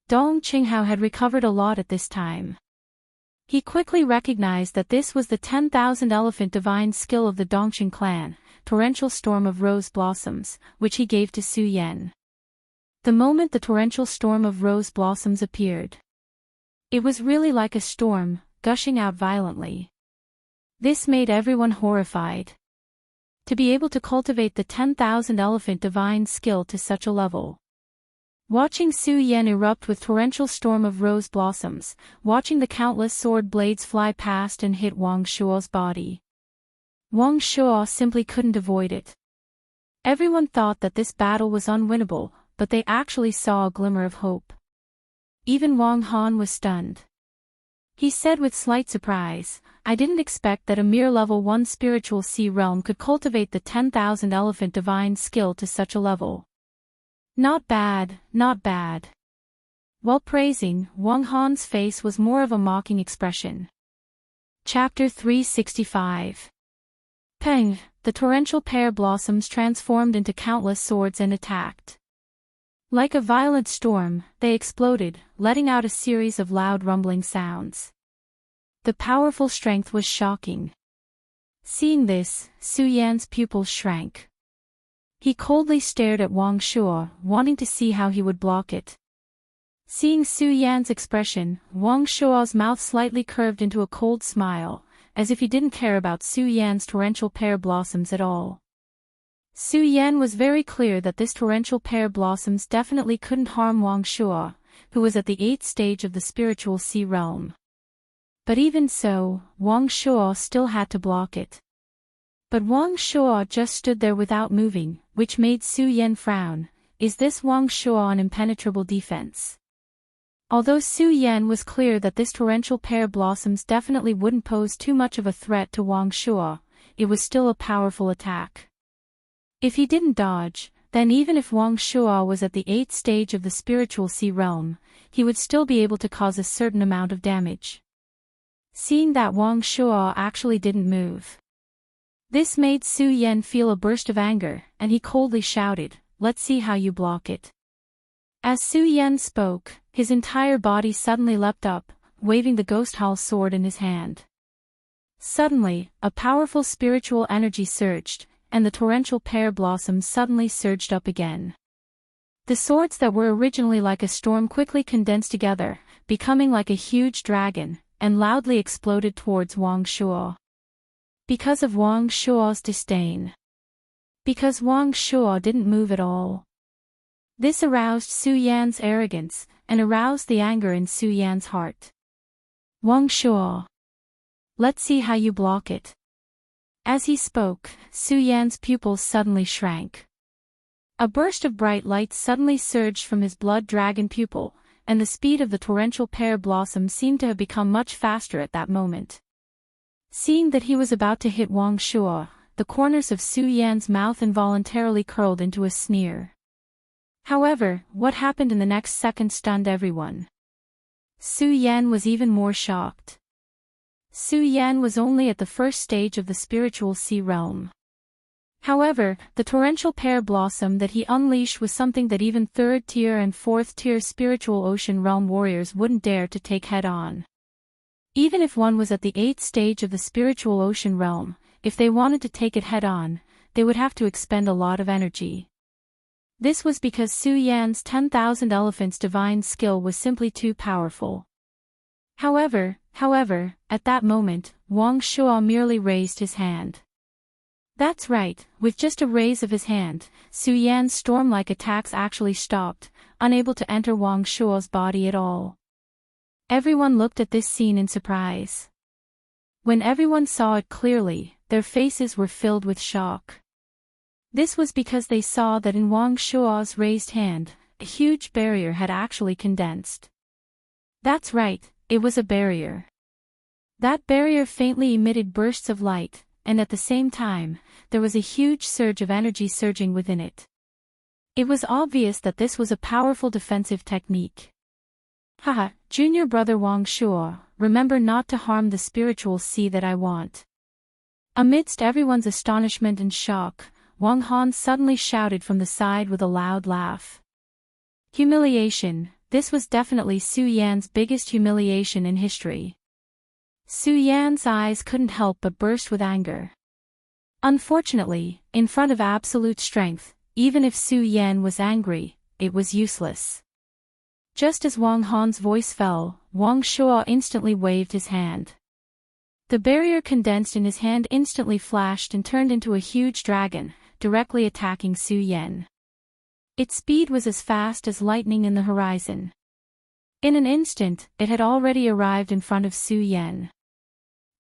Dong Qinghao had recovered a lot at this time. He quickly recognized that this was the 10,000 elephant divine skill of the Dongqing clan, torrential storm of rose blossoms, which he gave to Su Yan. The moment the torrential storm of rose blossoms appeared, it was really like a storm, gushing out violently. This made everyone horrified. To be able to cultivate the 10,000 elephant divine skill to such a level. Watching Su Yan erupt with torrential storm of rose blossoms, watching the countless sword blades fly past and hit Wang Shuo's body. Wang Shuo simply couldn't avoid it. Everyone thought that this battle was unwinnable, but they actually saw a glimmer of hope. Even Wang Han was stunned. He said with slight surprise, "I didn't expect that a mere level 1 spiritual sea realm could cultivate the 10,000 elephant divine skill to such a level. Not bad, not bad." While praising, Wang Han's face was more of a mocking expression. Chapter 365. Peng, the torrential pear blossoms transformed into countless swords and attacked. Like a violent storm, they exploded, letting out a series of loud rumbling sounds. The powerful strength was shocking. Seeing this, Su Yan's pupils shrank. He coldly stared at Wang Shuo, wanting to see how he would block it. Seeing Su Yan's expression, Wang Shuo's mouth slightly curved into a cold smile, as if he didn't care about Su Yan's torrential pear blossoms at all. Su Yan was very clear that this torrential pear blossoms definitely couldn't harm Wang Shuo, who was at the 8th stage of the spiritual sea realm. But even so, Wang Shuo still had to block it. But Wang Shuo just stood there without moving, which made Su Yan frown. Is this Wang Shuo an impenetrable defense? Although Su Yan was clear that this torrential pear blossoms definitely wouldn't pose too much of a threat to Wang Shuo, it was still a powerful attack. If he didn't dodge, then even if Wang Shuo was at the 8th stage of the spiritual sea realm, he would still be able to cause a certain amount of damage. Seeing that Wang Shuo actually didn't move, this made Su Yan feel a burst of anger, and he coldly shouted, "Let's see how you block it." As Su Yan spoke, his entire body suddenly leapt up, waving the ghost howl sword in his hand. Suddenly, a powerful spiritual energy surged, and the torrential pear blossoms suddenly surged up again. The swords that were originally like a storm quickly condensed together, becoming like a huge dragon, and loudly exploded towards Wang Shuo. Because of Wang Shuo's disdain. Because Wang Shuo didn't move at all. This aroused Su Yan's arrogance, and aroused the anger in Su Yan's heart. "Wang Shuo, let's see how you block it." As he spoke, Su Yan's pupils suddenly shrank. A burst of bright light suddenly surged from his blood dragon pupil, and the speed of the torrential pear blossom seemed to have become much faster at that moment. Seeing that he was about to hit Wang Shuo, the corners of Su Yan's mouth involuntarily curled into a sneer. However, what happened in the next second stunned everyone. Su Yan was even more shocked. Su Yan was only at the first stage of the spiritual sea realm. However, the torrential pear blossom that he unleashed was something that even third-tier and fourth-tier spiritual ocean realm warriors wouldn't dare to take head-on. Even if one was at the 8th stage of the spiritual ocean realm, if they wanted to take it head-on, they would have to expend a lot of energy. This was because Su Yan's 10,000 elephants divine skill was simply too powerful. However, at that moment, Wang Shuo merely raised his hand. That's right, with just a raise of his hand, Su Yan's storm-like attacks actually stopped, unable to enter Wang Shuo's body at all. Everyone looked at this scene in surprise. When everyone saw it clearly, their faces were filled with shock. This was because they saw that in Wang Shuo's raised hand, a huge barrier had actually condensed. That's right, it was a barrier. That barrier faintly emitted bursts of light, and at the same time, there was a huge surge of energy surging within it. It was obvious that this was a powerful defensive technique. Haha, junior brother Wang Shuo, remember not to harm the spiritual sea that I want. Amidst everyone's astonishment and shock, Wang Han suddenly shouted from the side with a loud laugh. Humiliation, this was definitely Su Yan's biggest humiliation in history. Su Yan's eyes couldn't help but burst with anger. Unfortunately, in front of absolute strength, even if Su Yan was angry, it was useless. Just as Wang Han's voice fell, Wang Shuo instantly waved his hand. The barrier condensed in his hand instantly flashed and turned into a huge dragon, directly attacking Su Yan. Its speed was as fast as lightning in the horizon. In an instant, it had already arrived in front of Su Yan.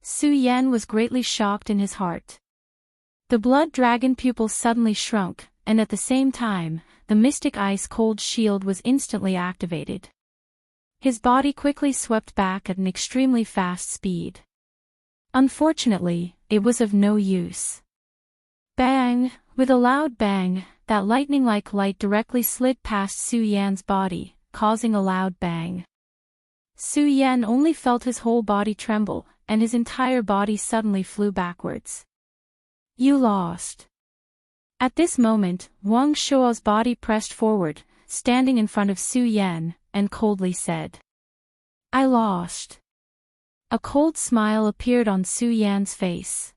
Su Yan was greatly shocked in his heart. The blood dragon pupils suddenly shrunk, and at the same time, the mystic ice-cold shield was instantly activated. His body quickly swept back at an extremely fast speed. Unfortunately, it was of no use. Bang! With a loud bang, that lightning-like light directly slid past Su Yan's body, causing a loud bang. Su Yan only felt his whole body tremble, and his entire body suddenly flew backwards. You lost. At this moment, Wang Shuo's body pressed forward, standing in front of Su Yan, and coldly said, I lost. A cold smile appeared on Su Yan's face.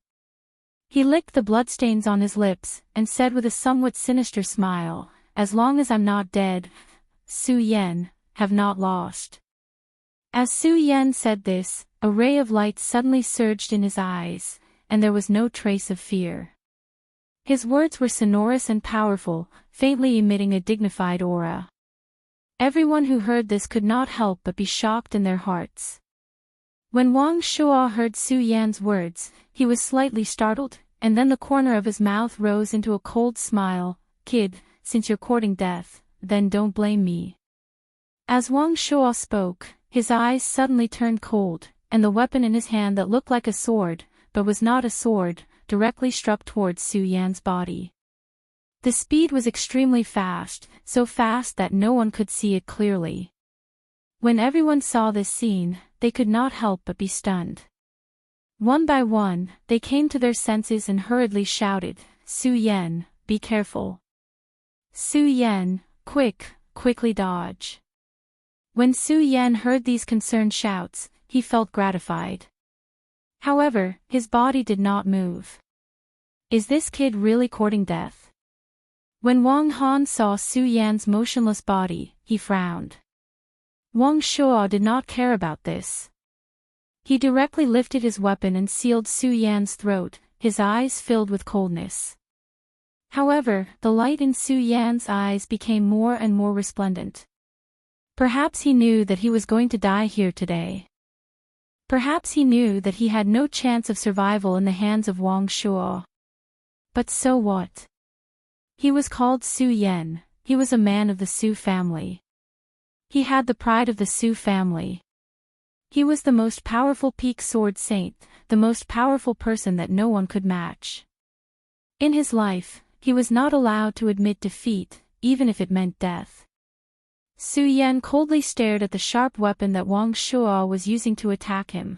He licked the bloodstains on his lips, and said with a somewhat sinister smile, as long as I'm not dead, Su Yan, have not lost. As Su Yan said this, a ray of light suddenly surged in his eyes, and there was no trace of fear. His words were sonorous and powerful, faintly emitting a dignified aura. Everyone who heard this could not help but be shocked in their hearts. When Wang Shuo heard Su Yan's words, he was slightly startled, and then the corner of his mouth rose into a cold smile. Kid, since you're courting death, then don't blame me. As Wang Shuo spoke, his eyes suddenly turned cold, and the weapon in his hand that looked like a sword, but was not a sword, directly struck towards Su Yan's body. The speed was extremely fast, so fast that no one could see it clearly. When everyone saw this scene, they could not help but be stunned. One by one, they came to their senses and hurriedly shouted, Su Yan, be careful. Su Yan, quickly dodge. When Su Yan heard these concerned shouts, he felt gratified. However, his body did not move. Is this kid really courting death? When Wang Han saw Su Yan's motionless body, he frowned. Wang Shuo did not care about this. He directly lifted his weapon and sealed Su Yan's throat, his eyes filled with coldness. However, the light in Su Yan's eyes became more and more resplendent. Perhaps he knew that he was going to die here today. Perhaps he knew that he had no chance of survival in the hands of Wang Shuo. But so what? He was called Su Yan, he was a man of the Su family. He had the pride of the Su family. He was the most powerful peak sword saint, the most powerful person that no one could match. In his life, he was not allowed to admit defeat, even if it meant death. Su Yan coldly stared at the sharp weapon that Wang Shuo was using to attack him.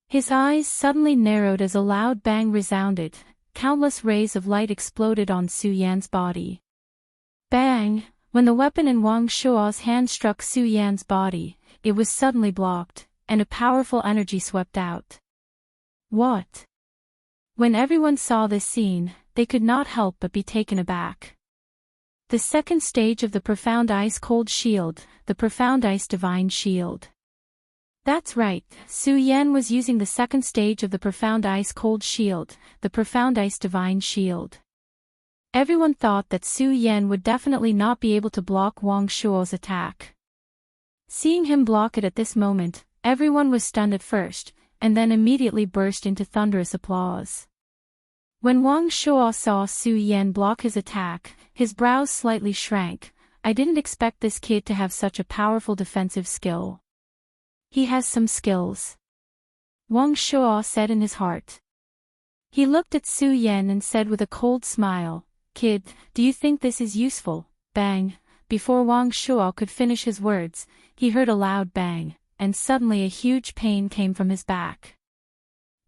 His eyes suddenly narrowed as a loud bang resounded. Countless rays of light exploded on Su Yan's body. Bang! When the weapon in Wang Shuo's hand struck Su Yan's body, it was suddenly blocked, and a powerful energy swept out. What? When everyone saw this scene, they could not help but be taken aback. The second stage of the Profound Ice-Cold Shield, the Profound Ice Divine Shield. That's right, Su Yan was using the second stage of the Profound Ice-Cold Shield, the Profound Ice Divine Shield. Everyone thought that Su Yan would definitely not be able to block Wang Shuo's attack. Seeing him block it at this moment, everyone was stunned at first, and then immediately burst into thunderous applause. When Wang Shuo saw Su Yan block his attack, his brows slightly shrank. I didn't expect this kid to have such a powerful defensive skill. He has some skills, Wang Shuo said in his heart. He looked at Su Yan and said with a cold smile, "Kid, do you think this is useful?" Bang! Before Wang Shuo could finish his words, he heard a loud bang, and suddenly a huge pain came from his back.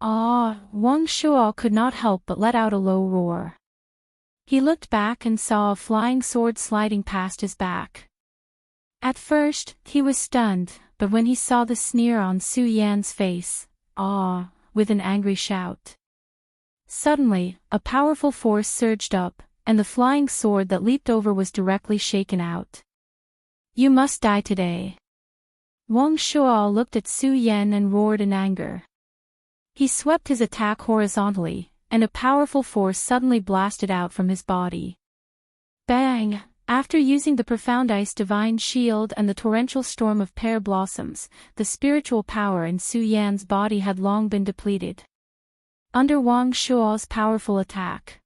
Ah! Wang Shuo could not help but let out a low roar. He looked back and saw a flying sword sliding past his back. At first, he was stunned, but when he saw the sneer on Su Yan's face, with an angry shout. Suddenly, a powerful force surged up, and the flying sword that leaped over was directly shaken out. "You must die today." Wang Shuo looked at Su Yan and roared in anger. He swept his attack horizontally, and a powerful force suddenly blasted out from his body. Bang! After using the Profound Ice Divine Shield and the torrential storm of pear blossoms, the spiritual power in Su Yan's body had long been depleted. Under Wang Shuo's powerful attack,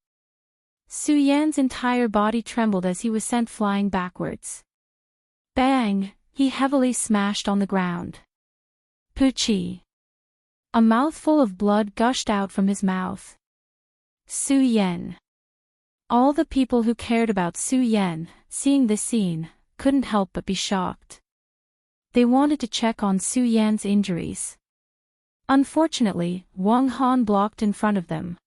Su Yan's entire body trembled as he was sent flying backwards. Bang! He heavily smashed on the ground. Poochie! A mouthful of blood gushed out from his mouth. Su Yan. All the people who cared about Su Yan, seeing this scene, couldn't help but be shocked. They wanted to check on Su Yan's injuries. Unfortunately, Wang Han blocked in front of them.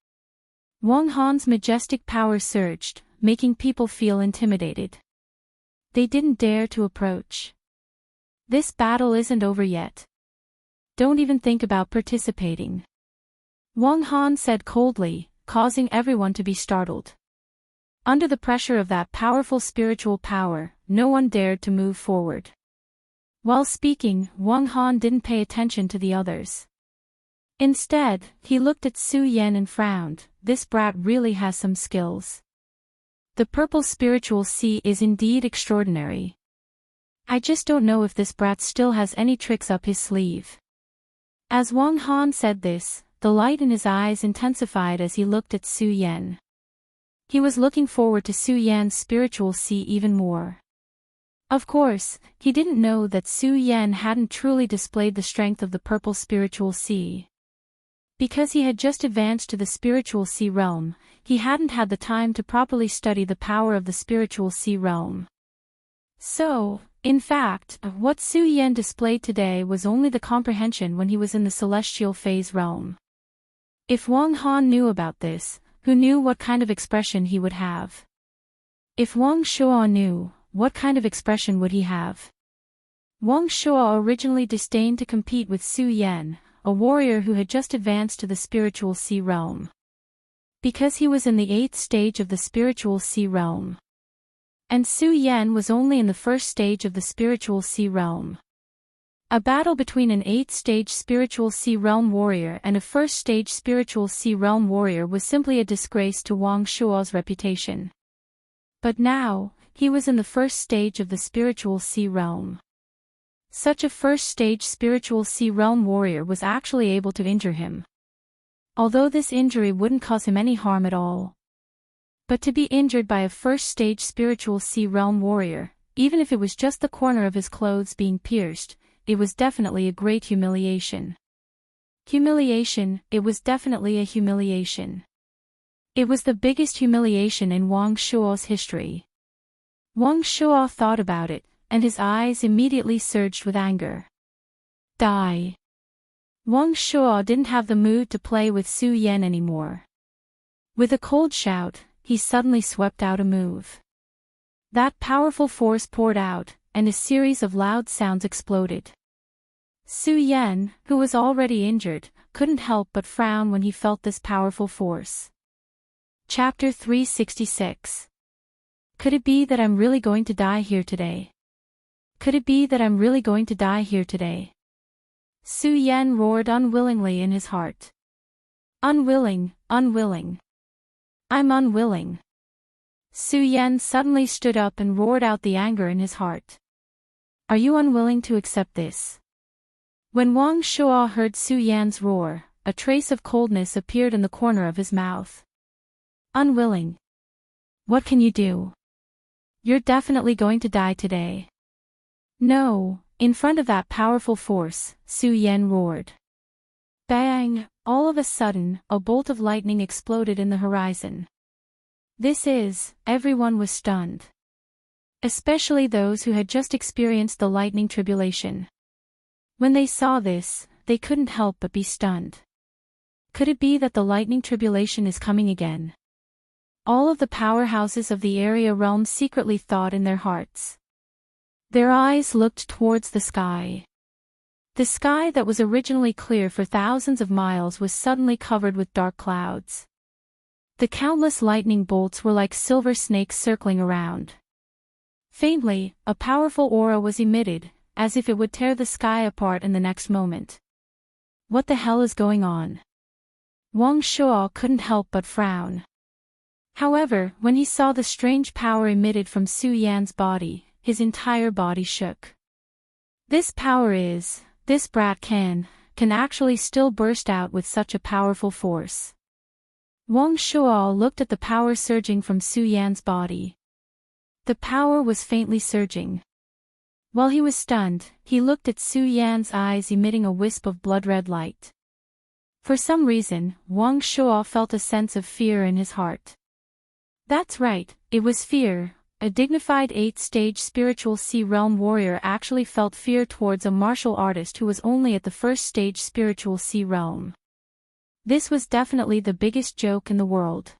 Wang Han's majestic power surged, making people feel intimidated. They didn't dare to approach. "This battle isn't over yet. Don't even think about participating," Wang Han said coldly, causing everyone to be startled. Under the pressure of that powerful spiritual power, no one dared to move forward. While speaking, Wang Han didn't pay attention to the others. Instead, he looked at Su Yan and frowned. This brat really has some skills. The purple spiritual sea is indeed extraordinary. I just don't know if this brat still has any tricks up his sleeve. As Wang Han said this, the light in his eyes intensified as he looked at Su Yan. He was looking forward to Su Yan's spiritual sea even more. Of course, he didn't know that Su Yan hadn't truly displayed the strength of the purple spiritual sea. Because he had just advanced to the spiritual sea realm, he hadn't had the time to properly study the power of the spiritual sea realm. So, in fact, what Su Yan displayed today was only the comprehension when he was in the celestial phase realm. If Wang Han knew about this, who knew what kind of expression he would have? If Wang Shuo knew, what kind of expression would he have? Wang Shuo originally disdained to compete with Su Yan, a warrior who had just advanced to the spiritual sea realm. Because he was in the 8th stage of the spiritual sea realm. And Su Yan was only in the 1st stage of the spiritual sea realm. A battle between an 8th stage spiritual sea realm warrior and a 1st stage spiritual sea realm warrior was simply a disgrace to Wang Shuo's reputation. But now, he was in the 1st stage of the spiritual sea realm. Such a 1st stage spiritual sea realm warrior was actually able to injure him. Although this injury wouldn't cause him any harm at all. But to be injured by a 1st stage spiritual sea realm warrior, even if it was just the corner of his clothes being pierced, it was definitely a great humiliation. Humiliation, it was definitely a humiliation. It was the biggest humiliation in Wang Shuo's history. Wang Shuo thought about it, and his eyes immediately surged with anger. Die. Wang Shuo didn't have the mood to play with Su Yan anymore. With a cold shout, he suddenly swept out a move. That powerful force poured out, and a series of loud sounds exploded. Su Yan, who was already injured, couldn't help but frown when he felt this powerful force. Chapter 366. Could it be that I'm really going to die here today? Could it be that I'm really going to die here today? Su Yan roared unwillingly in his heart. Unwilling, unwilling. I'm unwilling. Su Yan suddenly stood up and roared out the anger in his heart. Are you unwilling to accept this? When Wang Shuo heard Su Yan's roar, a trace of coldness appeared in the corner of his mouth. Unwilling. What can you do? You're definitely going to die today. No, in front of that powerful force, Su Yan roared. Bang! All of a sudden, a bolt of lightning exploded in the horizon. Everyone was stunned. Especially those who had just experienced the lightning tribulation. When they saw this, they couldn't help but be stunned. Could it be that the lightning tribulation is coming again? All of the powerhouses of the area realm secretly thought in their hearts. Their eyes looked towards the sky. The sky that was originally clear for thousands of miles was suddenly covered with dark clouds. The countless lightning bolts were like silver snakes circling around. Faintly, a powerful aura was emitted, as if it would tear the sky apart in the next moment. What the hell is going on? Wang Shuo couldn't help but frown. However, when he saw the strange power emitted from Su Yan's body, his entire body shook. This brat can actually still burst out with such a powerful force. Wang Shuo looked at the power surging from Su Yan's body. The power was faintly surging. While he was stunned, he looked at Su Yan's eyes emitting a wisp of blood-red light. For some reason, Wang Shuo felt a sense of fear in his heart. That's right, it was fear. A dignified 8th-stage spiritual sea-realm warrior actually felt fear towards a martial artist who was only at the 1st-stage spiritual sea-realm. This was definitely the biggest joke in the world.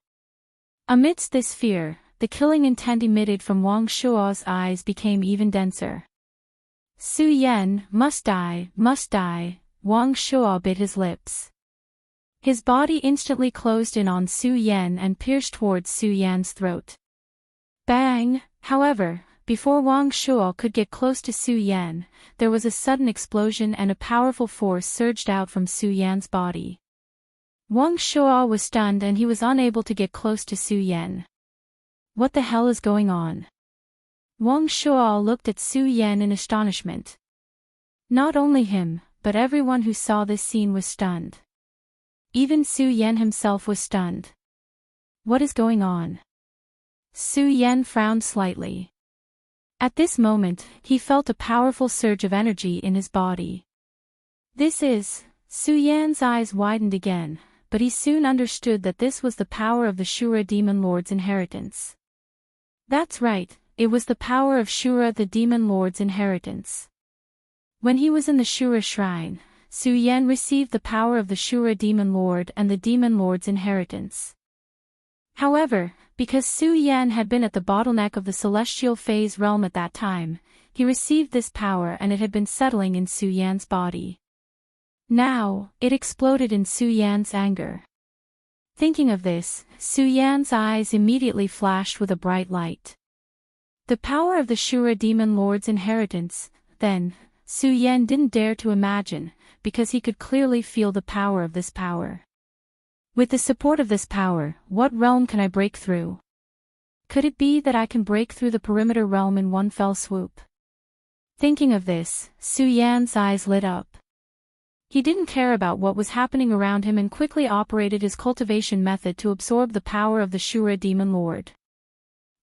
Amidst this fear, the killing intent emitted from Wang Shuo's eyes became even denser. Su Yan must die, Wang Shuo bit his lips. His body instantly closed in on Su Yan and pierced towards Su Yan's throat. Bang! However, before Wang Shuo could get close to Su Yan, there was a sudden explosion and a powerful force surged out from Su Yan's body. Wang Shuo was stunned and he was unable to get close to Su Yan. What the hell is going on? Wang Shuo looked at Su Yan in astonishment. Not only him, but everyone who saw this scene was stunned. Even Su Yan himself was stunned. What is going on? Su Yan frowned slightly. At this moment, he felt a powerful surge of energy in his body. Su Yan's eyes widened again, but he soon understood that this was the power of the Shura Demon Lord's inheritance. That's right, it was the power of Shura the Demon Lord's inheritance. When he was in the Shura Shrine, Su Yan received the power of the Shura Demon Lord and the Demon Lord's inheritance. However, because Su Yan had been at the bottleneck of the celestial phase realm at that time, he received this power and it had been settling in Su Yan's body. Now, it exploded in Su Yan's anger. Thinking of this, Su Yan's eyes immediately flashed with a bright light. The power of the Shura Demon Lord's inheritance, then, Su Yan didn't dare to imagine, because he could clearly feel the power of this power. With the support of this power, what realm can I break through? Could it be that I can break through the perimeter realm in one fell swoop? Thinking of this, Su Yan's eyes lit up. He didn't care about what was happening around him and quickly operated his cultivation method to absorb the power of the Shura Demon Lord.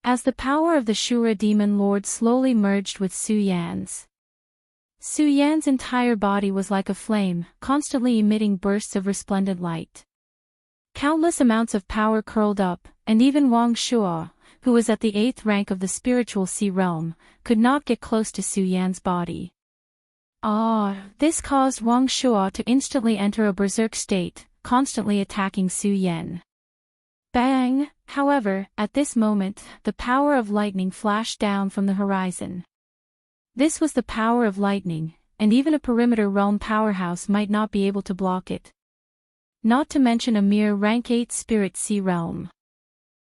As the power of the Shura Demon Lord slowly merged with Su Yan's entire body was like a flame, constantly emitting bursts of resplendent light. Countless amounts of power curled up, and even Wang Shuo, who was at the 8th rank of the spiritual sea realm, could not get close to Su Yan's body. This caused Wang Shuo to instantly enter a berserk state, constantly attacking Su Yan. Bang! However, at this moment, the power of lightning flashed down from the horizon. This was the power of lightning, and even a perimeter realm powerhouse might not be able to block it. Not to mention a mere rank 8 spirit sea realm.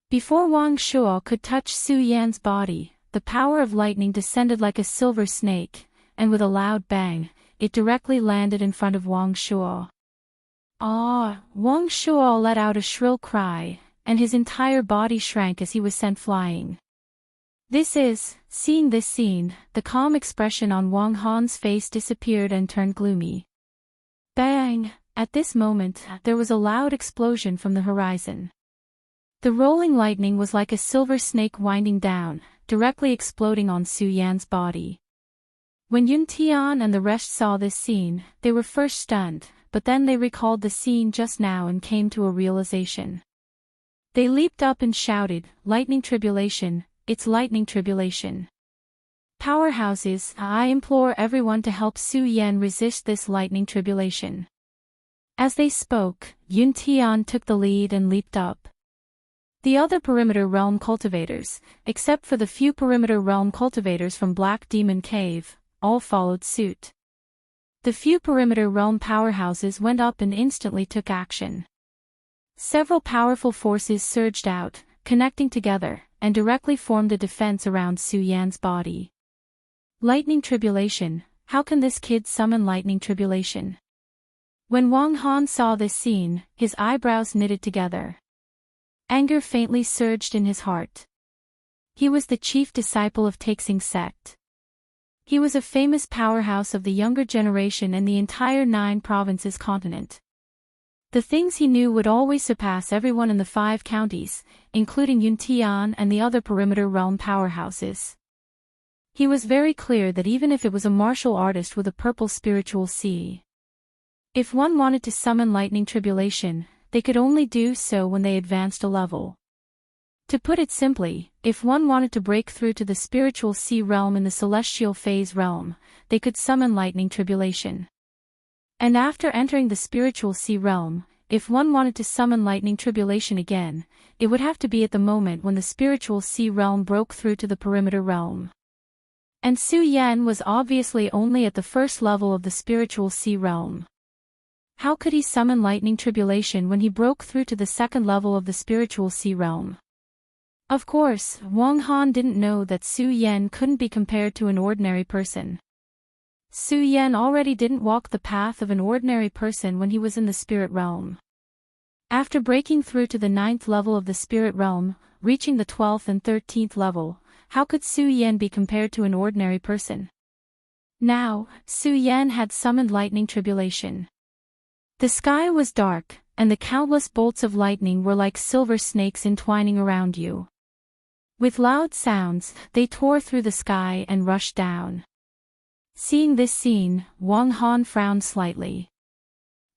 Before Wang Shuo could touch Su Yan's body, the power of lightning descended like a silver snake, and with a loud bang, it directly landed in front of Wang Shuo. Wang Shuo let out a shrill cry, and his entire body shrank as he was sent flying. Seeing this scene, the calm expression on Wang Han's face disappeared and turned gloomy. Bang! At this moment, there was a loud explosion from the horizon. The rolling lightning was like a silver snake winding down, directly exploding on Su Yan's body. When Yun Tian and the rest saw this scene, they were first stunned, but then they recalled the scene just now and came to a realization. They leaped up and shouted, "Lightning tribulation, it's lightning tribulation. Powerhouses, I implore everyone to help Su Yan resist this lightning tribulation." As they spoke, Yun Tian took the lead and leaped up. The other perimeter realm cultivators, except for the few perimeter realm cultivators from Black Demon Cave, all followed suit. The few perimeter realm powerhouses went up and instantly took action. Several powerful forces surged out, connecting together, and directly formed a defense around Su Yan's body. Lightning tribulation, how can this kid summon lightning tribulation? When Wang Han saw this scene, his eyebrows knitted together. Anger faintly surged in his heart. He was the chief disciple of Taixing sect. He was a famous powerhouse of the younger generation and the entire 9 provinces continent. The things he knew would always surpass everyone in the 5 counties, including Yun Tian and the other perimeter realm powerhouses. He was very clear that even if it was a martial artist with a purple spiritual sea, if one wanted to summon lightning tribulation, they could only do so when they advanced a level. To put it simply, if one wanted to break through to the spiritual sea realm in the celestial phase realm, they could summon lightning tribulation. And after entering the spiritual sea realm, if one wanted to summon lightning tribulation again, it would have to be at the moment when the spiritual sea realm broke through to the perimeter realm. And Su Yan was obviously only at the first level of the spiritual sea realm. How could he summon lightning tribulation when he broke through to the second level of the spiritual sea realm? Of course, Wang Han didn't know that Su Yan couldn't be compared to an ordinary person. Su Yan already didn't walk the path of an ordinary person when he was in the spirit realm. After breaking through to the 9th level of the spirit realm, reaching the 12th and 13th level, how could Su Yan be compared to an ordinary person? Now, Su Yan had summoned lightning tribulation. The sky was dark, and the countless bolts of lightning were like silver snakes entwining around you. With loud sounds, they tore through the sky and rushed down. Seeing this scene, Wang Han frowned slightly.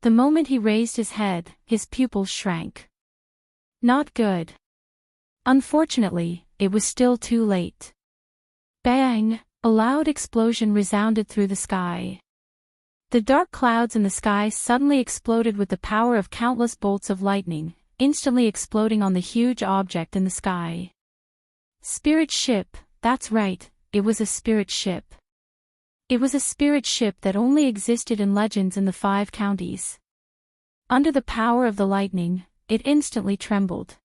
The moment he raised his head, his pupils shrank. Not good. Unfortunately, it was still too late. Bang! A loud explosion resounded through the sky. The dark clouds in the sky suddenly exploded with the power of countless bolts of lightning, instantly exploding on the huge object in the sky. Spirit ship, that's right, it was a spirit ship. It was a spirit ship that only existed in legends in the 5 counties. Under the power of the lightning, it instantly trembled.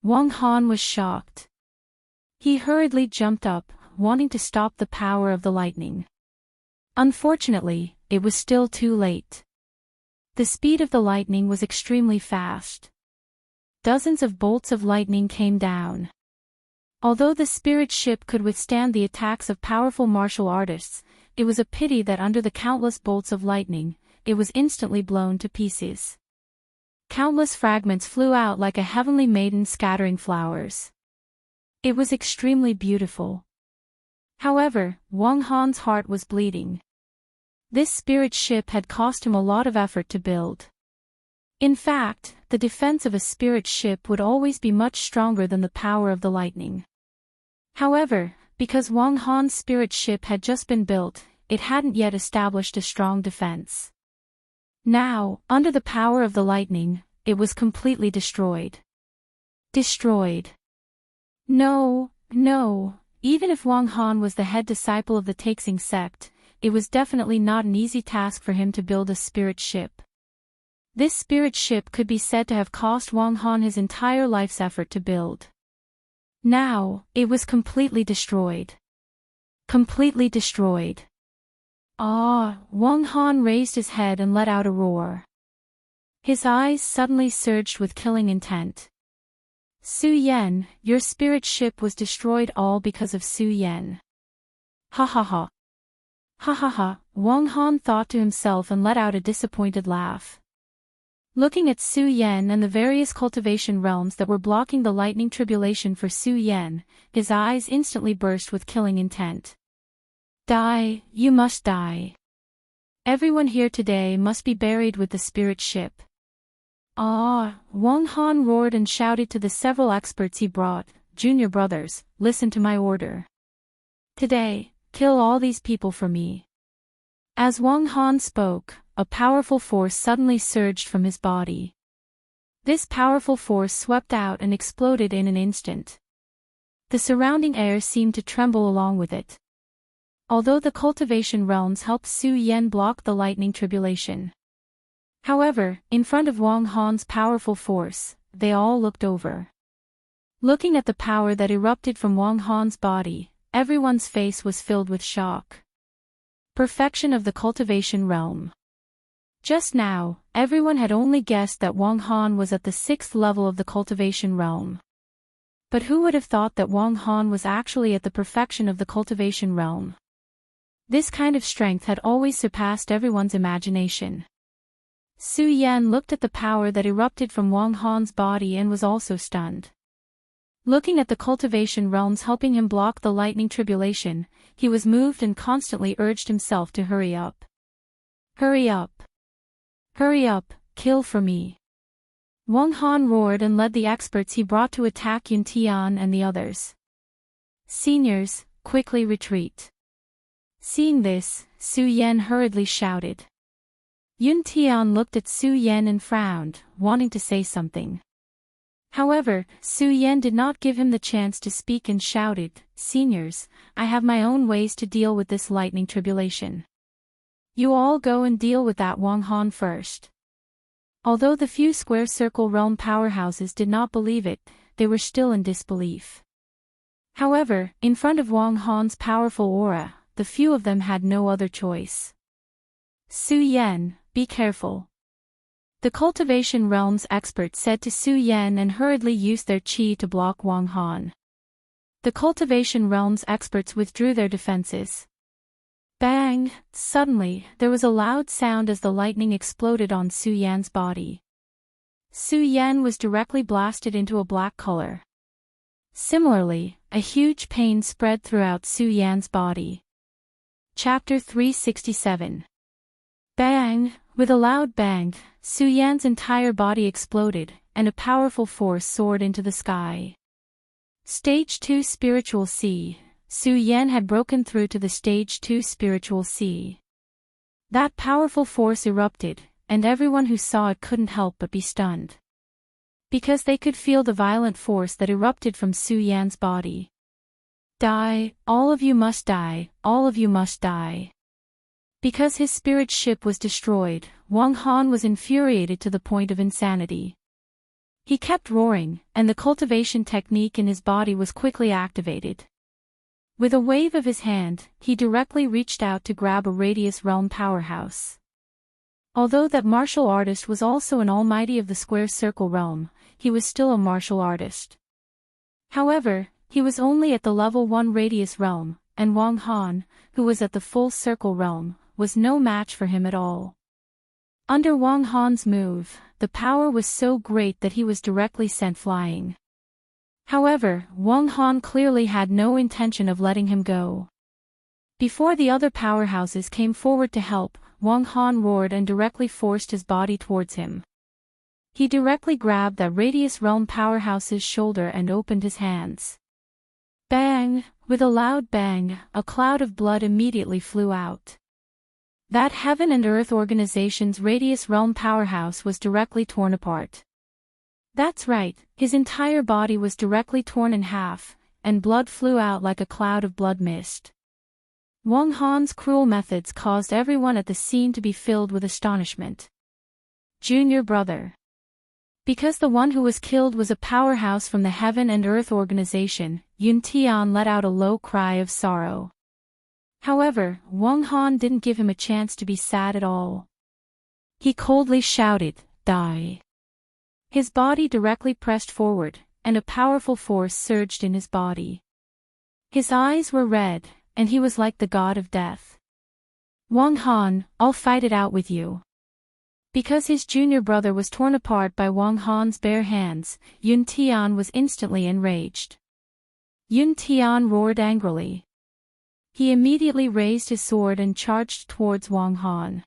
Wang Han was shocked. He hurriedly jumped up, wanting to stop the power of the lightning. Unfortunately, it was still too late. The speed of the lightning was extremely fast. Dozens of bolts of lightning came down. Although the spirit ship could withstand the attacks of powerful martial artists, it was a pity that under the countless bolts of lightning, it was instantly blown to pieces. Countless fragments flew out like a heavenly maiden scattering flowers. It was extremely beautiful. However, Wang Han's heart was bleeding. This spirit ship had cost him a lot of effort to build. In fact, the defense of a spirit ship would always be much stronger than the power of the lightning. However, because Wang Han's spirit ship had just been built, it hadn't yet established a strong defense. Now, under the power of the lightning, it was completely destroyed. Destroyed. No, even if Wang Han was the head disciple of the Taixing sect, it was definitely not an easy task for him to build a spirit ship. This spirit ship could be said to have cost Wang Han his entire life's effort to build. Now, it was completely destroyed. Completely destroyed. Ah! Wang Han raised his head and let out a roar. His eyes suddenly surged with killing intent. Su Yan, your spirit ship was destroyed all because of Su Yan. Ha ha ha. Ha ha ha, Wang Han thought to himself and let out a disappointed laugh. Looking at Su Yan and the various cultivation realms that were blocking the lightning tribulation for Su Yan, his eyes instantly burst with killing intent. Die, you must die. Everyone here today must be buried with the spirit ship. Ah! Wang Han roared and shouted to the several experts he brought, junior brothers, listen to my order. Today, kill all these people for me. As Wang Han spoke, a powerful force suddenly surged from his body. This powerful force swept out and exploded in an instant. The surrounding air seemed to tremble along with it. Although the cultivation realms helped Su Yan block the lightning tribulation. However, in front of Wang Han's powerful force, they all looked over. Looking at the power that erupted from Wang Han's body, everyone's face was filled with shock. Perfection of the cultivation realm. Just now, everyone had only guessed that Wang Han was at the 6th level of the cultivation realm. But who would have thought that Wang Han was actually at the perfection of the cultivation realm? This kind of strength had always surpassed everyone's imagination. Su Yan looked at the power that erupted from Wang Han's body and was also stunned. Looking at the cultivation realms helping him block the lightning tribulation, he was moved and constantly urged himself to hurry up. Hurry up. Hurry up, kill for me. Wang Han roared and led the experts he brought to attack Yun Tian and the others. Seniors, quickly retreat. Seeing this, Su Yan hurriedly shouted. Yun Tian looked at Su Yan and frowned, wanting to say something. However, Su Yan did not give him the chance to speak and shouted, Seniors, I have my own ways to deal with this lightning tribulation. You all go and deal with that Wang Han first. Although the few square circle realm powerhouses did not believe it, they were still in disbelief. However, in front of Wang Han's powerful aura, the few of them had no other choice. Su Yan, be careful. The cultivation realm's experts said to Su Yan and hurriedly used their qi to block Wang Han. The cultivation realm's experts withdrew their defenses. Bang! Suddenly, there was a loud sound as the lightning exploded on Su Yan's body. Su Yan was directly blasted into a black color. Similarly, a huge pain spread throughout Su Yan's body. Chapter 367. Bang! With a loud bang, Su Yan's entire body exploded, and a powerful force soared into the sky. Stage 2 Spiritual Sea. Su Yan had broken through to the Stage 2 Spiritual Sea. That powerful force erupted, and everyone who saw it couldn't help but be stunned. Because they could feel the violent force that erupted from Su Yan's body. Die, all of you must die, all of you must die. Because his spirit ship was destroyed, Wang Han was infuriated to the point of insanity. He kept roaring, and the cultivation technique in his body was quickly activated. With a wave of his hand, he directly reached out to grab a Radius Realm powerhouse. Although that martial artist was also an almighty of the square circle realm, he was still a martial artist. However, he was only at the level 1 Radius Realm, and Wang Han, who was at the full circle realm, was no match for him at all. Under Wang Han's move, the power was so great that he was directly sent flying. However, Wang Han clearly had no intention of letting him go. Before the other powerhouses came forward to help, Wang Han roared and directly forced his body towards him. He directly grabbed that Radius Realm powerhouse's shoulder and opened his hands. Bang! With a loud bang, a cloud of blood immediately flew out. That Heaven and Earth organization's Radius Realm powerhouse was directly torn apart. That's right, his entire body was directly torn in half, and blood flew out like a cloud of blood mist. Wang Han's cruel methods caused everyone at the scene to be filled with astonishment. Junior brother. Because the one who was killed was a powerhouse from the Heaven and Earth organization, Yun Tian let out a low cry of sorrow. However, Wang Han didn't give him a chance to be sad at all. He coldly shouted, "Die!" His body directly pressed forward, and a powerful force surged in his body. His eyes were red, and he was like the god of death. "Wang Han, I'll fight it out with you." Because his junior brother was torn apart by Wang Han's bare hands, Yun Tian was instantly enraged. Yun Tian roared angrily. He immediately raised his sword and charged towards Wang Han.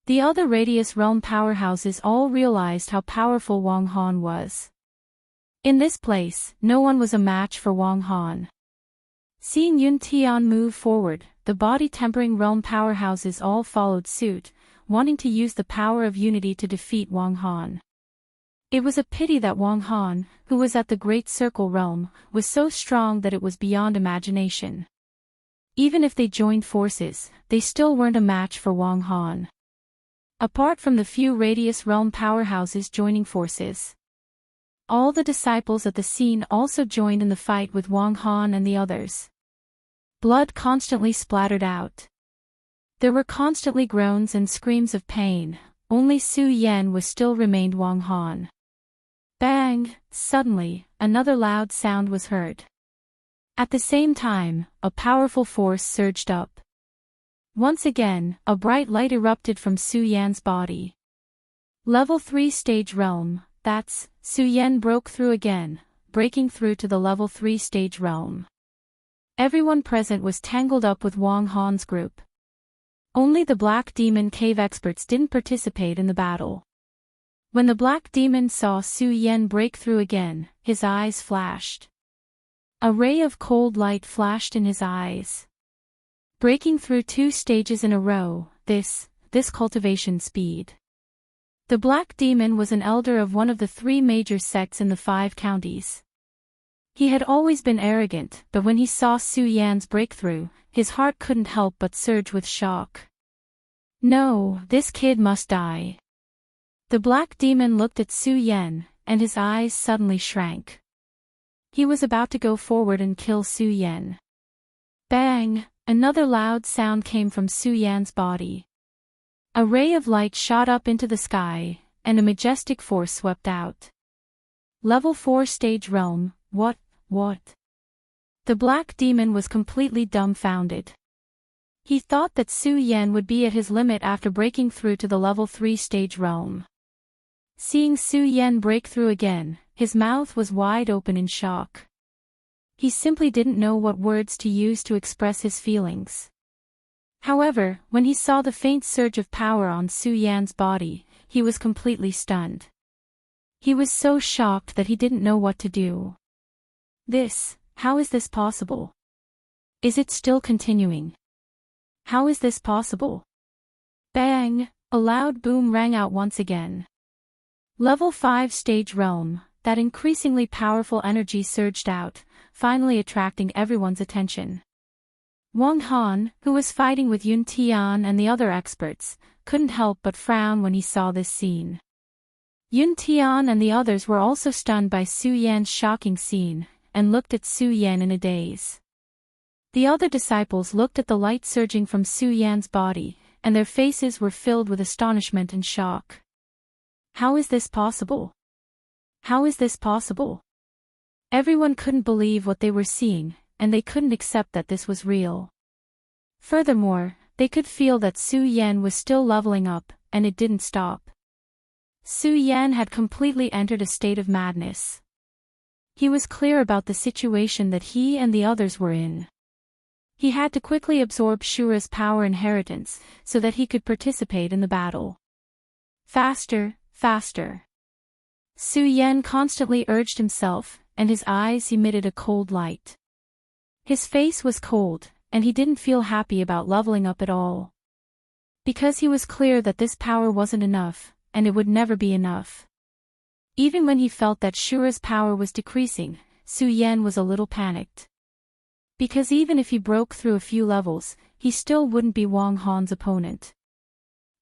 The other Radius Realm powerhouses all realized how powerful Wang Han was. In this place, no one was a match for Wang Han. Seeing Yun Tian move forward, the body-tempering realm powerhouses all followed suit, wanting to use the power of unity to defeat Wang Han. It was a pity that Wang Han, who was at the Great Circle Realm, was so strong that it was beyond imagination. Even if they joined forces, they still weren't a match for Wang Han. Apart from the few Radius Realm powerhouses joining forces, all the disciples at the scene also joined in the fight with Wang Han and the others. Blood constantly splattered out. There were constantly groans and screams of pain, only Su Yan was still remained Wang Han. Bang! Suddenly, another loud sound was heard. At the same time, a powerful force surged up. Once again, a bright light erupted from Su Yan's body. Level 3 stage realm, that's, Su Yan broke through again, breaking through to the level 3 stage realm. Everyone present was tangled up with Wang Han's group. Only the Black Demon Cave experts didn't participate in the battle. When the Black Demon saw Su Yan break through again, his eyes flashed. A ray of cold light flashed in his eyes. Breaking through 2 stages in a row, this cultivation speed. The Black Demon was an elder of one of the 3 major sects in the 5 counties. He had always been arrogant, but when he saw Su Yan's breakthrough, his heart couldn't help but surge with shock. No, this kid must die. The Black Demon looked at Su Yan, and his eyes suddenly shrank. He was about to go forward and kill Su Yan. Bang! Another loud sound came from Su Yan's body. A ray of light shot up into the sky, and a majestic force swept out. Level 4 stage realm, what? The Black Demon was completely dumbfounded. He thought that Su Yan would be at his limit after breaking through to the level 3 stage realm. Seeing Su Yan break through again, his mouth was wide open in shock. He simply didn't know what words to use to express his feelings. However, when he saw the faint surge of power on Su Yan's body, he was completely stunned. He was so shocked that he didn't know what to do. How is this possible? Is it still continuing? How is this possible? Bang! A loud boom rang out once again. Level 5 stage realm, that increasingly powerful energy surged out, finally attracting everyone's attention. Wang Han, who was fighting with Yun Tian and the other experts, couldn't help but frown when he saw this scene. Yun Tian and the others were also stunned by Su Yan's shocking scene, and looked at Su Yan in a daze. The other disciples looked at the light surging from Su Yan's body, and their faces were filled with astonishment and shock. How is this possible? How is this possible? Everyone couldn't believe what they were seeing, and they couldn't accept that this was real. Furthermore, they could feel that Su Yan was still leveling up, and it didn't stop. Su Yan had completely entered a state of madness. He was clear about the situation that he and the others were in. He had to quickly absorb Shura's power inheritance, so that he could participate in the battle. Faster, faster. Su Yan constantly urged himself, and his eyes emitted a cold light. His face was cold, and he didn't feel happy about leveling up at all. Because he was clear that this power wasn't enough, and it would never be enough. Even when he felt that Shura's power was decreasing, Su Yan was a little panicked. Because even if he broke through a few levels, he still wouldn't be Wang Han's opponent.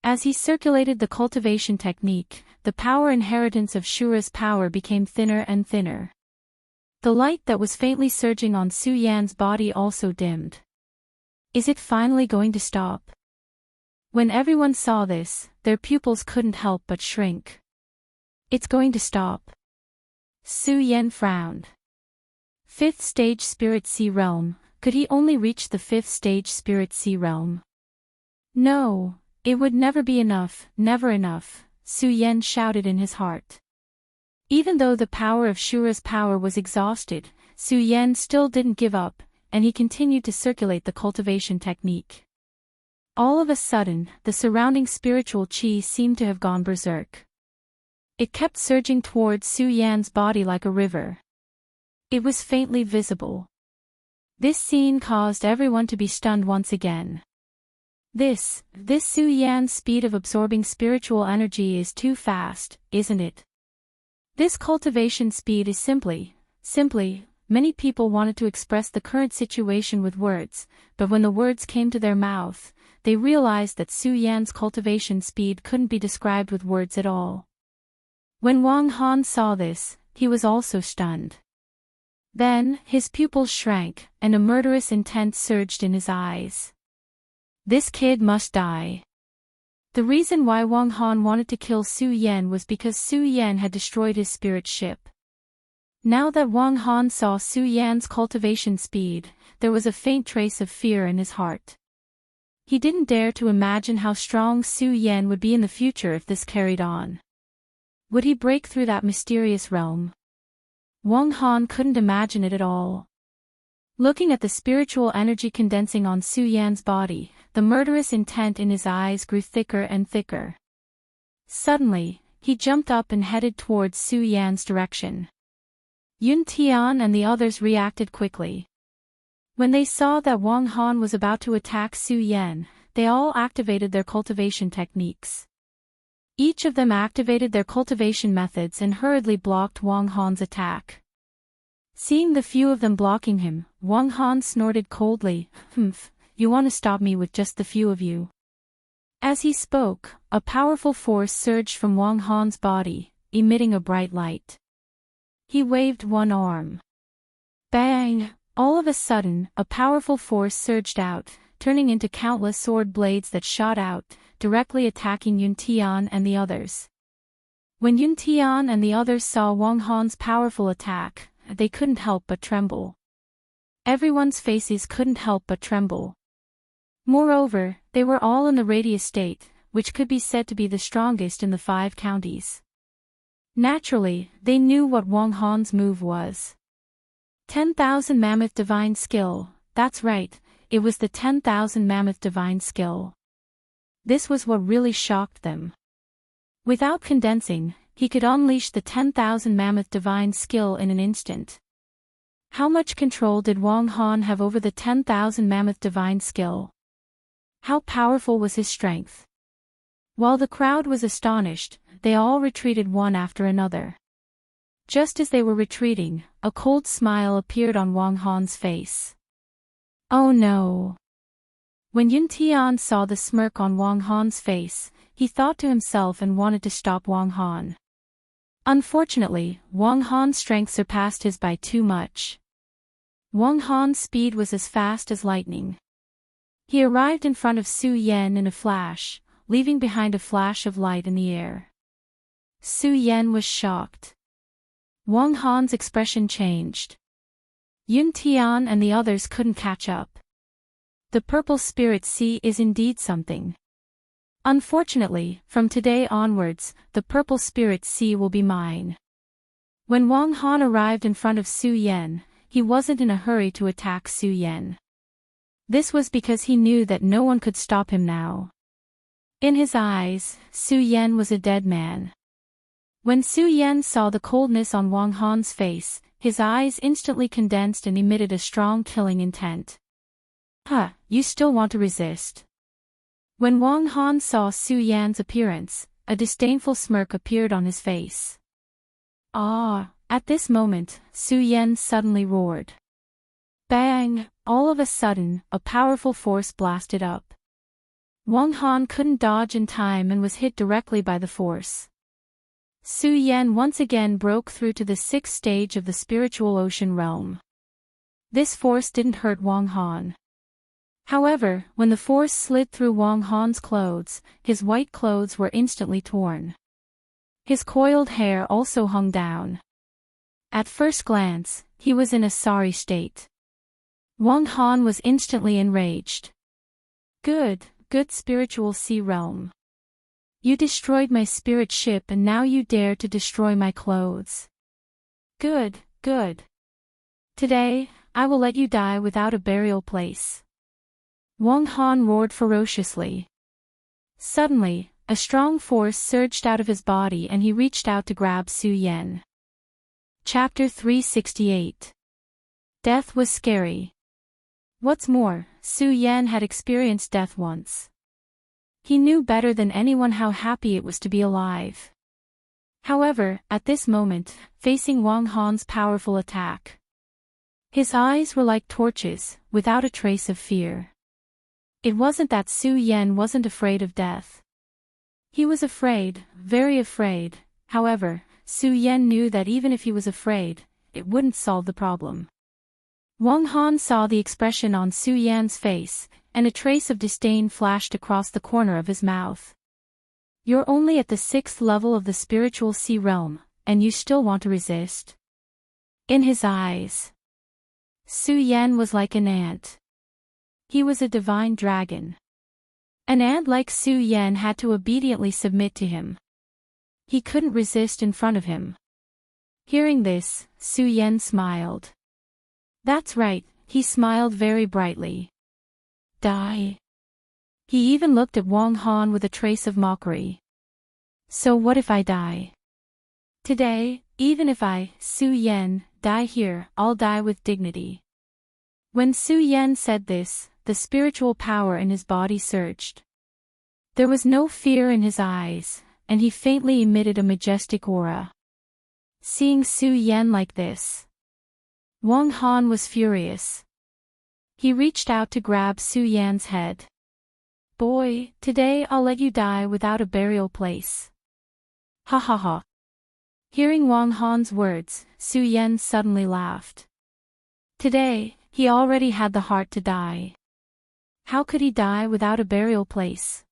As he circulated the cultivation technique, the power inheritance of Shura's power became thinner and thinner. The light that was faintly surging on Su Yan's body also dimmed. Is it finally going to stop? When everyone saw this, their pupils couldn't help but shrink. It's going to stop. Su Yan frowned. Fifth stage Spirit Sea Realm, could he only reach the fifth stage Spirit Sea Realm? No, it would never be enough, never enough, Su Yan shouted in his heart. Even though the power of Shura's power was exhausted, Su Yan still didn't give up, and he continued to circulate the cultivation technique. All of a sudden, the surrounding spiritual qi seemed to have gone berserk. It kept surging towards Su Yan's body like a river. It was faintly visible. This scene caused everyone to be stunned once again. This Su Yan's speed of absorbing spiritual energy is too fast, isn't it? This cultivation speed is simply, many people wanted to express the current situation with words, but when the words came to their mouth, they realized that Su Yan's cultivation speed couldn't be described with words at all. When Wang Han saw this, he was also stunned. Then, his pupils shrank, and a murderous intent surged in his eyes. This kid must die. The reason why Wang Han wanted to kill Su Yan was because Su Yan had destroyed his spirit ship. Now that Wang Han saw Su Yan's cultivation speed, there was a faint trace of fear in his heart. He didn't dare to imagine how strong Su Yan would be in the future if this carried on. Would he break through that mysterious realm? Wang Han couldn't imagine it at all. Looking at the spiritual energy condensing on Su Yan's body, the murderous intent in his eyes grew thicker and thicker. Suddenly, he jumped up and headed towards Su Yan's direction. Yun Tian and the others reacted quickly. When they saw that Wang Han was about to attack Su Yan, they all activated their cultivation techniques. Each of them activated their cultivation methods and hurriedly blocked Wang Han's attack. Seeing the few of them blocking him, Wang Han snorted coldly, you want to stop me with just the few of you. As he spoke, a powerful force surged from Wang Han's body, emitting a bright light. He waved one arm. Bang! All of a sudden, a powerful force surged out, turning into countless sword blades that shot out, directly attacking Yun Tian and the others. When Yun Tian and the others saw Wang Han's powerful attack, they couldn't help but tremble. Everyone's faces couldn't help but tremble. Moreover, they were all in the radius state, which could be said to be the strongest in the 5 counties. Naturally, they knew what Wang Han's move was. 10,000 Mammoth Divine Skill, that's right, it was the 10,000 Mammoth Divine Skill. This was what really shocked them. Without condensing, he could unleash the 10,000 Mammoth Divine Skill in an instant. How much control did Wang Han have over the 10,000 Mammoth Divine Skill? How powerful was his strength? While the crowd was astonished, they all retreated one after another. Just as they were retreating, a cold smile appeared on Wang Han's face. Oh no! When Yun Tian saw the smirk on Wang Han's face, he thought to himself and wanted to stop Wang Han. Unfortunately, Wang Han's strength surpassed his by too much. Wang Han's speed was as fast as lightning. He arrived in front of Su Yan in a flash, leaving behind a flash of light in the air. Su Yan was shocked. Wang Han's expression changed. Yun Tian and the others couldn't catch up. The Purple Spirit Sea is indeed something. Unfortunately, from today onwards, the Purple Spirit Sea will be mine. When Wang Han arrived in front of Su Yan, he wasn't in a hurry to attack Su Yan. This was because he knew that no one could stop him now. In his eyes, Su Yan was a dead man. When Su Yan saw the coldness on Wang Han's face, his eyes instantly condensed and emitted a strong killing intent. You still want to resist? When Wang Han saw Su Yan's appearance, a disdainful smirk appeared on his face. At this moment, Su Yan suddenly roared. Bang! All of a sudden, a powerful force blasted up. Wang Han couldn't dodge in time and was hit directly by the force. Su Yan once again broke through to the 6th stage of the spiritual ocean realm. This force didn't hurt Wang Han. However, when the force slid through Wang Han's clothes, his white clothes were instantly torn. His coiled hair also hung down. At first glance, he was in a sorry state. Wang Han was instantly enraged. Good spiritual sea realm. You destroyed my spirit ship and now you dare to destroy my clothes. Good. Today, I will let you die without a burial place. Wang Han roared ferociously. Suddenly, a strong force surged out of his body and he reached out to grab Su Yan. Chapter 368. Death was scary. What's more, Su Yan had experienced death once. He knew better than anyone how happy it was to be alive. However, at this moment, facing Wang Han's powerful attack, his eyes were like torches, without a trace of fear. It wasn't that Su Yan wasn't afraid of death. He was afraid, very afraid. However, Su Yan knew that even if he was afraid, it wouldn't solve the problem. Wang Han saw the expression on Su Yan's face, and a trace of disdain flashed across the corner of his mouth. You're only at the 6th level of the spiritual sea realm, and you still want to resist? In his eyes, Su Yan was like an ant. He was a divine dragon. An ant like Su Yan had to obediently submit to him. He couldn't resist in front of him. Hearing this, Su Yan smiled. That's right, he smiled very brightly. Die. He even looked at Wang Han with a trace of mockery. So what if I die? Today, even if I, Su Yan, die here, I'll die with dignity. When Su Yan said this, the spiritual power in his body surged. There was no fear in his eyes, and he faintly emitted a majestic aura. Seeing Su Yan like this, Wang Han was furious. He reached out to grab Su Yan's head. Boy, today I'll let you die without a burial place. Ha ha ha. Hearing Wang Han's words, Su Yan suddenly laughed. Today, he already had the heart to die. How could he die without a burial place?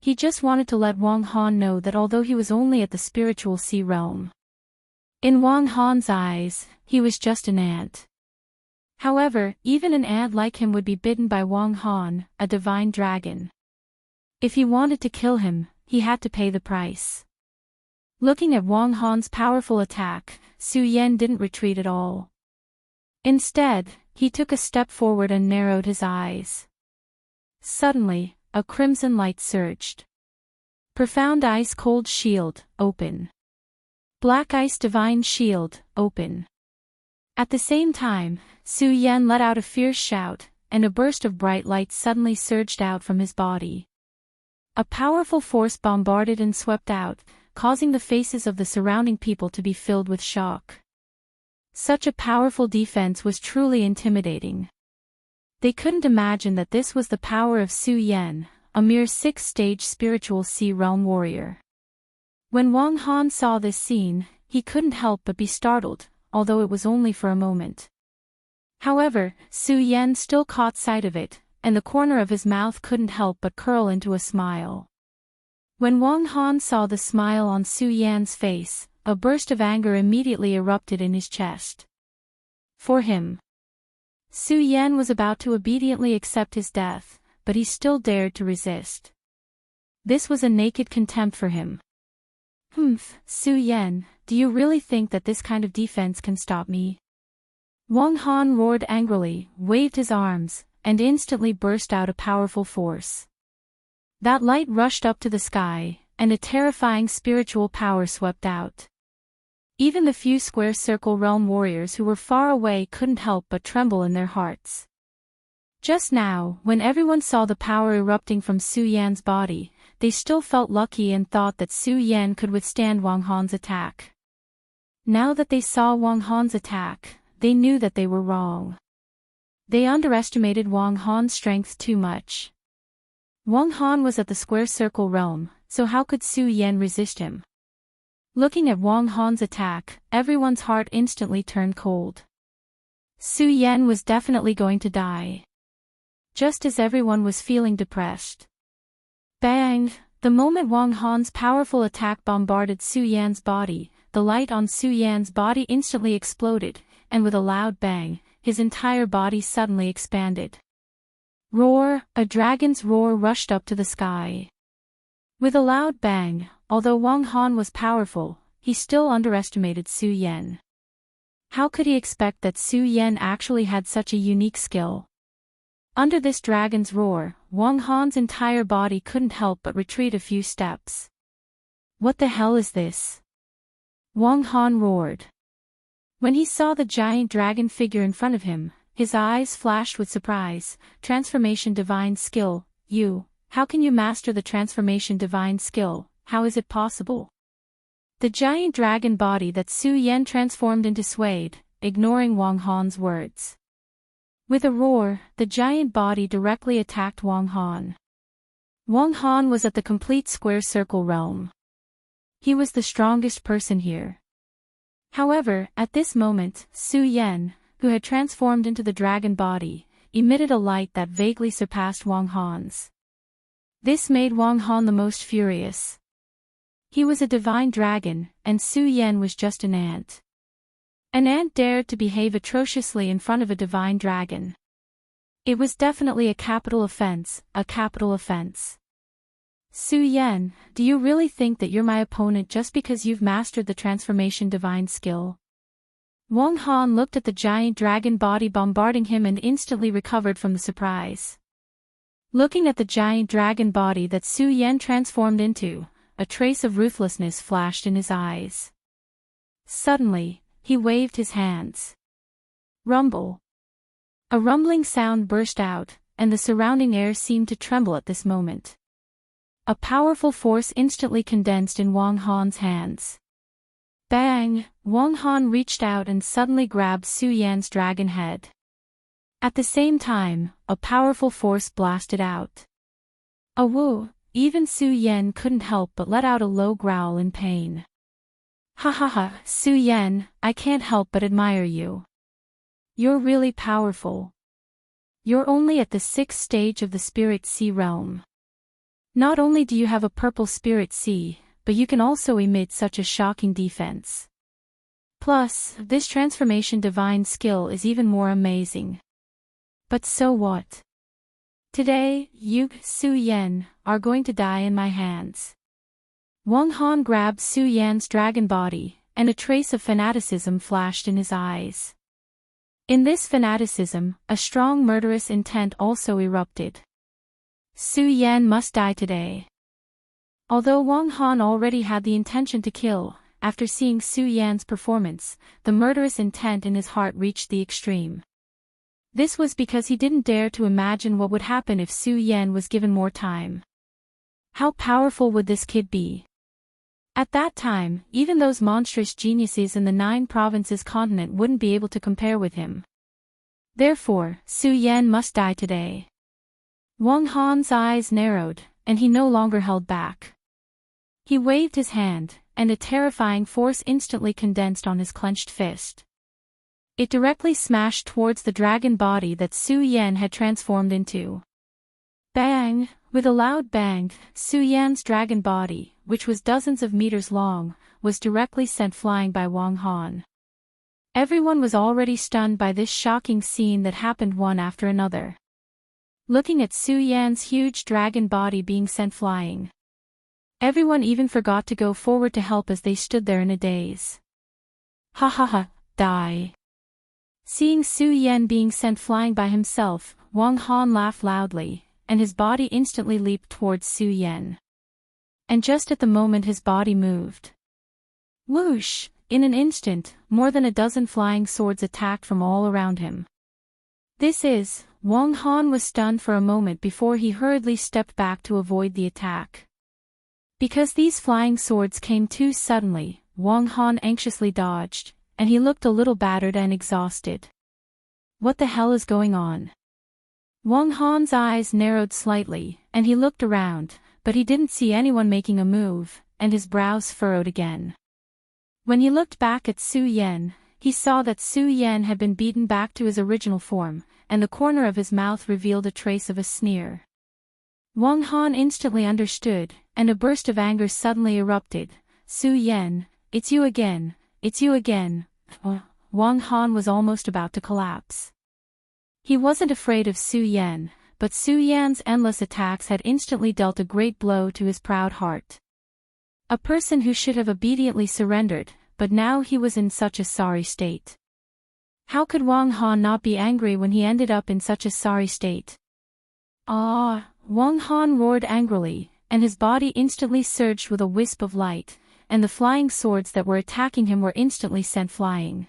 He just wanted to let Wang Han know that although he was only at the spiritual sea realm, in Wang Han's eyes, he was just an ant. However, even an ant like him would be bitten by Wang Han, a divine dragon. If he wanted to kill him, he had to pay the price. Looking at Wang Han's powerful attack, Su Yan didn't retreat at all. Instead, he took a step forward and narrowed his eyes. Suddenly, a crimson light surged. Profound ice-cold shield, open. Black ice divine shield, open. At the same time, Su Yan let out a fierce shout, and a burst of bright light suddenly surged out from his body. A powerful force bombarded and swept out, causing the faces of the surrounding people to be filled with shock. Such a powerful defense was truly intimidating. They couldn't imagine that this was the power of Su Yan, a mere 6th-stage spiritual sea realm warrior. When Wang Han saw this scene, he couldn't help but be startled, although it was only for a moment. However, Su Yan still caught sight of it, and the corner of his mouth couldn't help but curl into a smile. When Wang Han saw the smile on Su Yan's face, a burst of anger immediately erupted in his chest. For him, Su Yan was about to obediently accept his death, but he still dared to resist. This was a naked contempt for him. Su Yan, do you really think that this kind of defense can stop me? Wang Han roared angrily, waved his arms, and instantly burst out a powerful force. That light rushed up to the sky, and a terrifying spiritual power swept out. Even the few square circle realm warriors who were far away couldn't help but tremble in their hearts. Just now, when everyone saw the power erupting from Su Yan's body, they still felt lucky and thought that Su Yan could withstand Wang Han's attack. Now that they saw Wang Han's attack, they knew that they were wrong. They underestimated Wang Han's strength too much. Wang Han was at the square circle realm, so how could Su Yan resist him? Looking at Wang Han's attack, everyone's heart instantly turned cold. Su Yan was definitely going to die. Just as everyone was feeling depressed. Bang! The moment Wang Han's powerful attack bombarded Su Yan's body, the light on Su Yan's body instantly exploded, and with a loud bang, his entire body suddenly expanded. Roar! A dragon's roar rushed up to the sky. With a loud bang, although Wang Han was powerful, he still underestimated Su Yan. How could he expect that Su Yan actually had such a unique skill? Under this dragon's roar, Wang Han's entire body couldn't help but retreat a few steps. What the hell is this? Wang Han roared. When he saw the giant dragon figure in front of him, his eyes flashed with surprise. Transformation divine skill, you, how can you master the transformation divine skill, how is it possible? The giant dragon body that Su Yan transformed into swayed, ignoring Wang Han's words. With a roar, the giant body directly attacked Wang Han. Wang Han was at the complete square circle realm. He was the strongest person here. However, at this moment, Su Yan, who had transformed into the dragon body, emitted a light that vaguely surpassed Wang Han's. This made Wang Han the most furious. He was a divine dragon, and Su Yan was just an ant. An ant dared to behave atrociously in front of a divine dragon. It was definitely a capital offense, a capital offense. Su Yan, do you really think that you're my opponent just because you've mastered the transformation divine skill? Wang Han looked at the giant dragon body bombarding him and instantly recovered from the surprise. Looking at the giant dragon body that Su Yan transformed into, a trace of ruthlessness flashed in his eyes. Suddenly, he waved his hands. Rumble. A rumbling sound burst out, and the surrounding air seemed to tremble at this moment. A powerful force instantly condensed in Wang Han's hands. Bang! Wang Han reached out and suddenly grabbed Su Yan's dragon head. At the same time, a powerful force blasted out. A woo! Even Su Yan couldn't help but let out a low growl in pain. Ha ha ha, Su Yan, I can't help but admire you. You're really powerful. You're only at the 6th stage of the Spirit Sea realm. Not only do you have a purple Spirit Sea, but you can also emit such a shocking defense. Plus, this transformation divine skill is even more amazing. But so what? Today, you, Su Yan, are going to die in my hands. Wang Han grabbed Su Yan's dragon body, and a trace of fanaticism flashed in his eyes. In this fanaticism, a strong murderous intent also erupted. Su Yan must die today. Although Wang Han already had the intention to kill, after seeing Su Yan's performance, the murderous intent in his heart reached the extreme. This was because he didn't dare to imagine what would happen if Su Yan was given more time. How powerful would this kid be? At that time, even those monstrous geniuses in the 9 provinces continent wouldn't be able to compare with him. Therefore, Su Yan must die today. Wang Han's eyes narrowed, and he no longer held back. He waved his hand, and a terrifying force instantly condensed on his clenched fist. It directly smashed towards the dragon body that Su Yan had transformed into. Bang! With a loud bang, Su Yan's dragon body, which was dozens of meters long, was directly sent flying by Wang Han. Everyone was already stunned by this shocking scene that happened one after another. Looking at Su Yan's huge dragon body being sent flying. Everyone even forgot to go forward to help as they stood there in a daze. Ha ha ha, die. Seeing Su Yan being sent flying by himself, Wang Han laughed loudly, and his body instantly leaped towards Su Yan. And just at the moment his body moved. Whoosh! In an instant, more than a dozen flying swords attacked from all around him. Wang Han was stunned for a moment before he hurriedly stepped back to avoid the attack. Because these flying swords came too suddenly, Wang Han anxiously dodged, and he looked a little battered and exhausted. What the hell is going on? Wang Han's eyes narrowed slightly, and he looked around, but he didn't see anyone making a move, and his brows furrowed again. When he looked back at Su Yan, he saw that Su Yan had been beaten back to his original form, and the corner of his mouth revealed a trace of a sneer. Wang Han instantly understood, and a burst of anger suddenly erupted. Su Yan, it's you again, it's you again. Wang Han was almost about to collapse. He wasn't afraid of Su Yan, but Su Yan's endless attacks had instantly dealt a great blow to his proud heart. A person who should have obediently surrendered, but now he was in such a sorry state. How could Wang Han not be angry when he ended up in such a sorry state? Ah! Wang Han roared angrily, and his body instantly surged with a wisp of light, and the flying swords that were attacking him were instantly sent flying.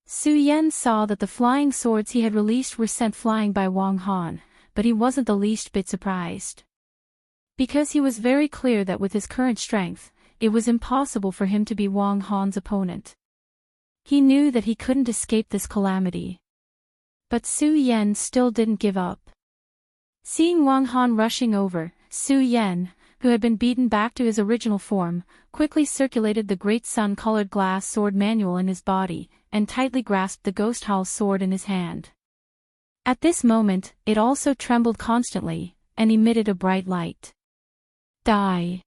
Su Yan saw that the flying swords he had released were sent flying by Wang Han, but he wasn't the least bit surprised. Because he was very clear that with his current strength, it was impossible for him to be Wang Han's opponent. He knew that he couldn't escape this calamity. But Su Yan still didn't give up. Seeing Wang Han rushing over, Su Yan, who had been beaten back to his original form, quickly circulated the great sun-colored glass sword manual in his body, and tightly grasped the Ghost Hall sword in his hand. At this moment, it also trembled constantly, and emitted a bright light. Die!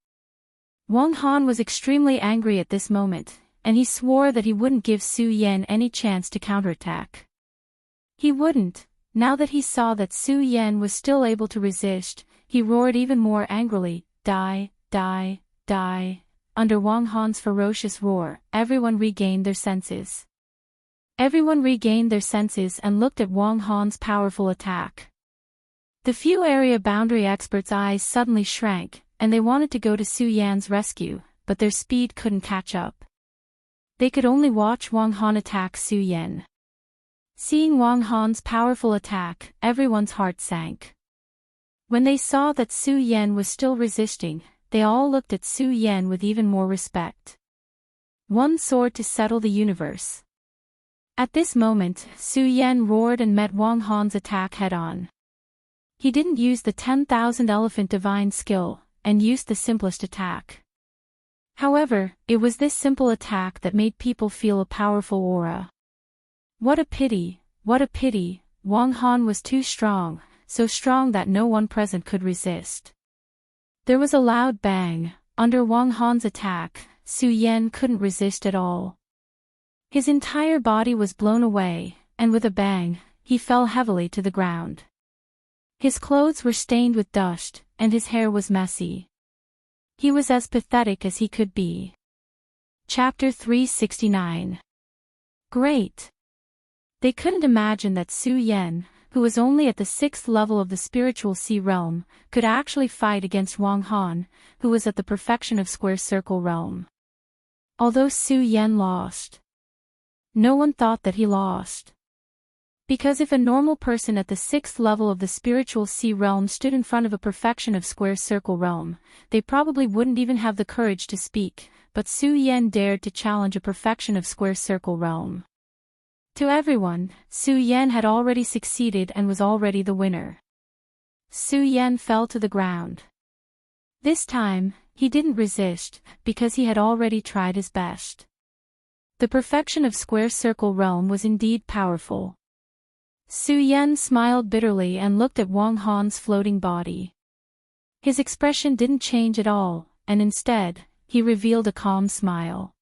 Wang Han was extremely angry at this moment, and he swore that he wouldn't give Su Yan any chance to counterattack. He wouldn't. Now that he saw that Su Yan was still able to resist, he roared even more angrily, die, die, die. Under Wang Han's ferocious roar, everyone regained their senses. Everyone regained their senses and looked at Wang Han's powerful attack. The few area boundary experts' eyes suddenly shrank, and they wanted to go to Su Yan's rescue, but their speed couldn't catch up. They could only watch Wang Han attack Su Yan. Seeing Wang Han's powerful attack, everyone's heart sank. When they saw that Su Yan was still resisting, they all looked at Su Yan with even more respect. One sword to settle the universe. At this moment, Su Yan roared and met Wang Han's attack head-on. He didn't use the 10,000 elephant divine skill, and used the simplest attack. However, it was this simple attack that made people feel a powerful aura. What a pity, what a pity, Wang Han was too strong, so strong that no one present could resist. There was a loud bang. Under Wang Han's attack, Su Yan couldn't resist at all. His entire body was blown away, and with a bang, he fell heavily to the ground. His clothes were stained with dust, and his hair was messy. He was as pathetic as he could be. Chapter 369. Great! They couldn't imagine that Su Yan, who was only at the 6th level of the spiritual sea realm, could actually fight against Wang Han, who was at the perfection of square circle realm. Although Su Yan lost, no one thought that he lost. Because if a normal person at the 6th level of the spiritual sea realm stood in front of a perfection of square circle realm, they probably wouldn't even have the courage to speak, but Su Yan dared to challenge a perfection of square circle realm. To everyone, Su Yan had already succeeded and was already the winner. Su Yan fell to the ground. This time, he didn't resist, because he had already tried his best. The perfection of square circle realm was indeed powerful. Su Yan smiled bitterly and looked at Wang Han's floating body. His expression didn't change at all, and instead, he revealed a calm smile.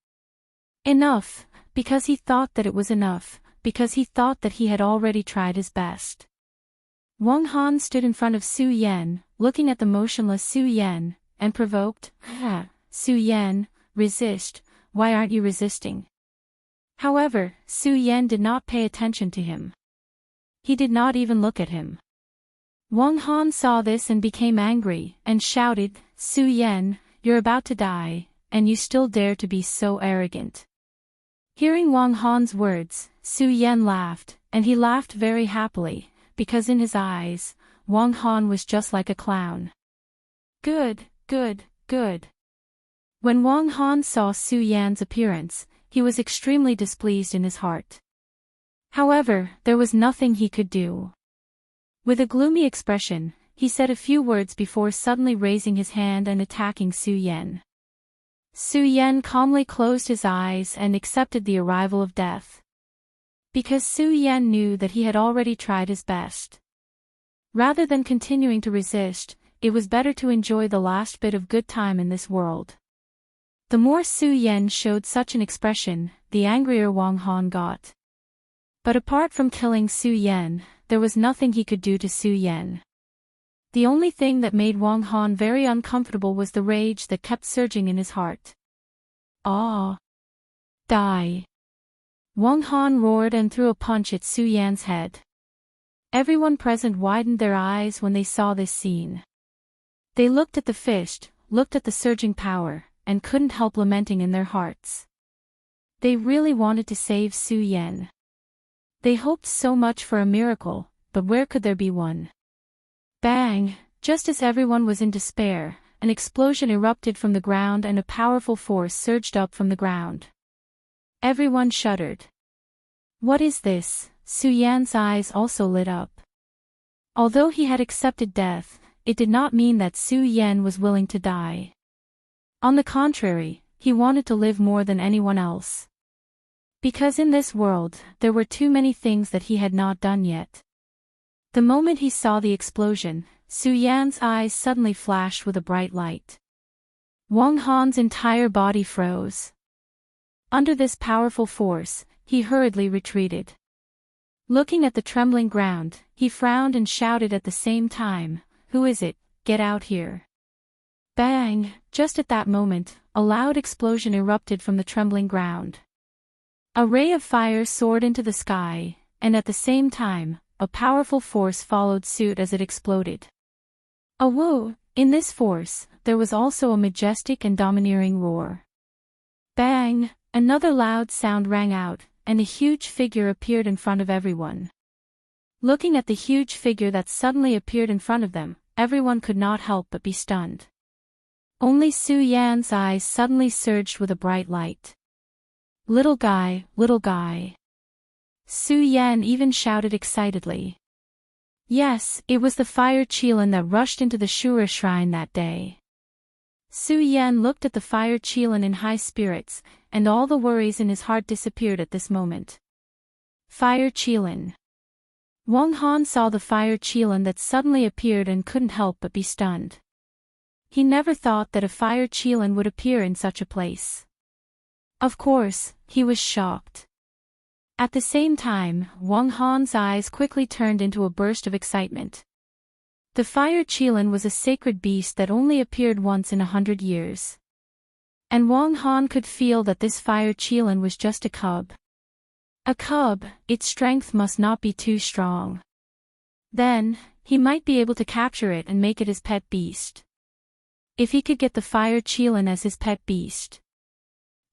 Enough, because he thought that it was enough, because he thought that he had already tried his best. Wang Han stood in front of Su Yan, looking at the motionless Su Yan, and provoked, Su Yan, resist, why aren't you resisting? However, Su Yan did not pay attention to him. He did not even look at him. Wang Han saw this and became angry, and shouted, Su Yan, you're about to die, and you still dare to be so arrogant." Hearing Wang Han's words, Su Yan laughed, and he laughed very happily, because in his eyes, Wang Han was just like a clown. Good, good, good. When Wang Han saw Su Yan's appearance, he was extremely displeased in his heart. However, there was nothing he could do. With a gloomy expression, he said a few words before suddenly raising his hand and attacking Su Yan. Su Yan calmly closed his eyes and accepted the arrival of death. Because Su Yan knew that he had already tried his best. Rather than continuing to resist, it was better to enjoy the last bit of good time in this world. The more Su Yan showed such an expression, the angrier Wang Han got. But apart from killing Su Yan, there was nothing he could do to Su Yan. The only thing that made Wang Han very uncomfortable was the rage that kept surging in his heart. "Ah! Die!" Wang Han roared and threw a punch at Su Yan's head. Everyone present widened their eyes when they saw this scene. They looked at the fist, looked at the surging power, and couldn't help lamenting in their hearts. They really wanted to save Su Yan. They hoped so much for a miracle, but where could there be one? Bang! Just as everyone was in despair, an explosion erupted from the ground and a powerful force surged up from the ground. Everyone shuddered. What is this? Su Yan's eyes also lit up. Although he had accepted death, it did not mean that Su Yan was willing to die. On the contrary, he wanted to live more than anyone else. Because in this world, there were too many things that he had not done yet. The moment he saw the explosion, Su Yan's eyes suddenly flashed with a bright light. Wang Han's entire body froze. Under this powerful force, he hurriedly retreated. Looking at the trembling ground, he frowned and shouted at the same time, "Who is it? Get out here." Bang! Just at that moment, a loud explosion erupted from the trembling ground. A ray of fire soared into the sky, and at the same time, a powerful force followed suit as it exploded. Awoo! In this force, there was also a majestic and domineering roar. Bang! Another loud sound rang out, and a huge figure appeared in front of everyone. Looking at the huge figure that suddenly appeared in front of them, everyone could not help but be stunned. Only Su Yan's eyes suddenly surged with a bright light. Little guy, little guy." Su Yan even shouted excitedly. Yes, it was the fire Qilin that rushed into the Shura shrine that day. Su Yan looked at the fire Qilin in high spirits, and all the worries in his heart disappeared at this moment. Fire Qilin. Wang Han saw the fire Qilin that suddenly appeared and couldn't help but be stunned. He never thought that a fire Qilin would appear in such a place. Of course, he was shocked. At the same time, Wang Han's eyes quickly turned into a burst of excitement. The fire Qilin was a sacred beast that only appeared once in 100 years. And Wang Han could feel that this fire Qilin was just a cub. A cub, its strength must not be too strong. Then, he might be able to capture it and make it his pet beast. If he could get the fire Qilin as his pet beast.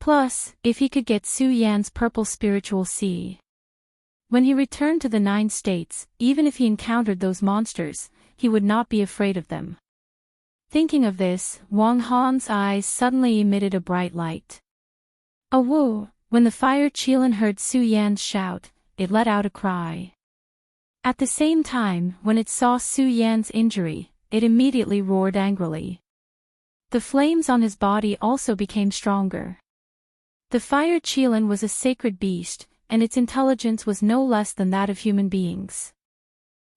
Plus, if he could get Su Yan's purple spiritual sea. When he returned to the 9 states, even if he encountered those monsters, he would not be afraid of them. Thinking of this, Wang Han's eyes suddenly emitted a bright light. Awoo! When the fire Qilin heard Su Yan's shout, it let out a cry. At the same time, when it saw Su Yan's injury, it immediately roared angrily. The flames on his body also became stronger. The fire Qilin was a sacred beast, and its intelligence was no less than that of human beings.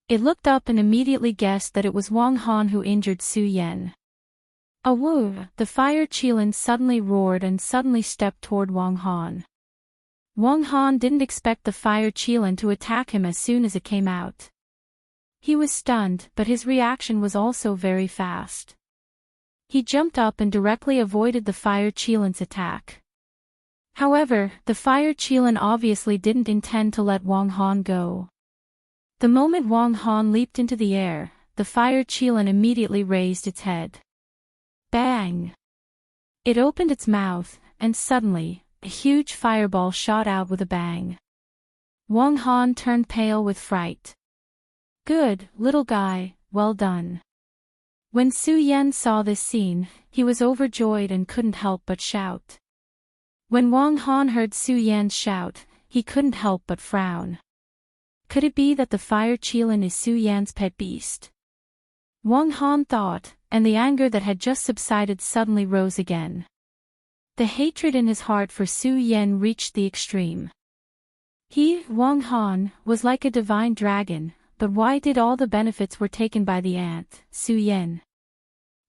It looked up and immediately guessed that it was Wang Han who injured Su Yan. Awoo! The fire Qilin suddenly roared and suddenly stepped toward Wang Han. Wang Han didn't expect the fire Qilin to attack him as soon as it came out. He was stunned, but his reaction was also very fast. He jumped up and directly avoided the fire Qilin's attack. However, the fire Qilin obviously didn't intend to let Wang Han go. The moment Wang Han leaped into the air, the fire Qilin immediately raised its head. Bang! It opened its mouth, and suddenly, a huge fireball shot out with a bang. Wang Han turned pale with fright. "Good, little guy, well done." When Su Yan saw this scene, he was overjoyed and couldn't help but shout. When Wang Han heard Su Yan's shout, he couldn't help but frown. Could it be that the fire qilin is Su Yan's pet beast? Wang Han thought, and the anger that had just subsided suddenly rose again. The hatred in his heart for Su Yan reached the extreme. He, Wang Han, was like a divine dragon, but why did all the benefits were taken by the ant, Su Yan?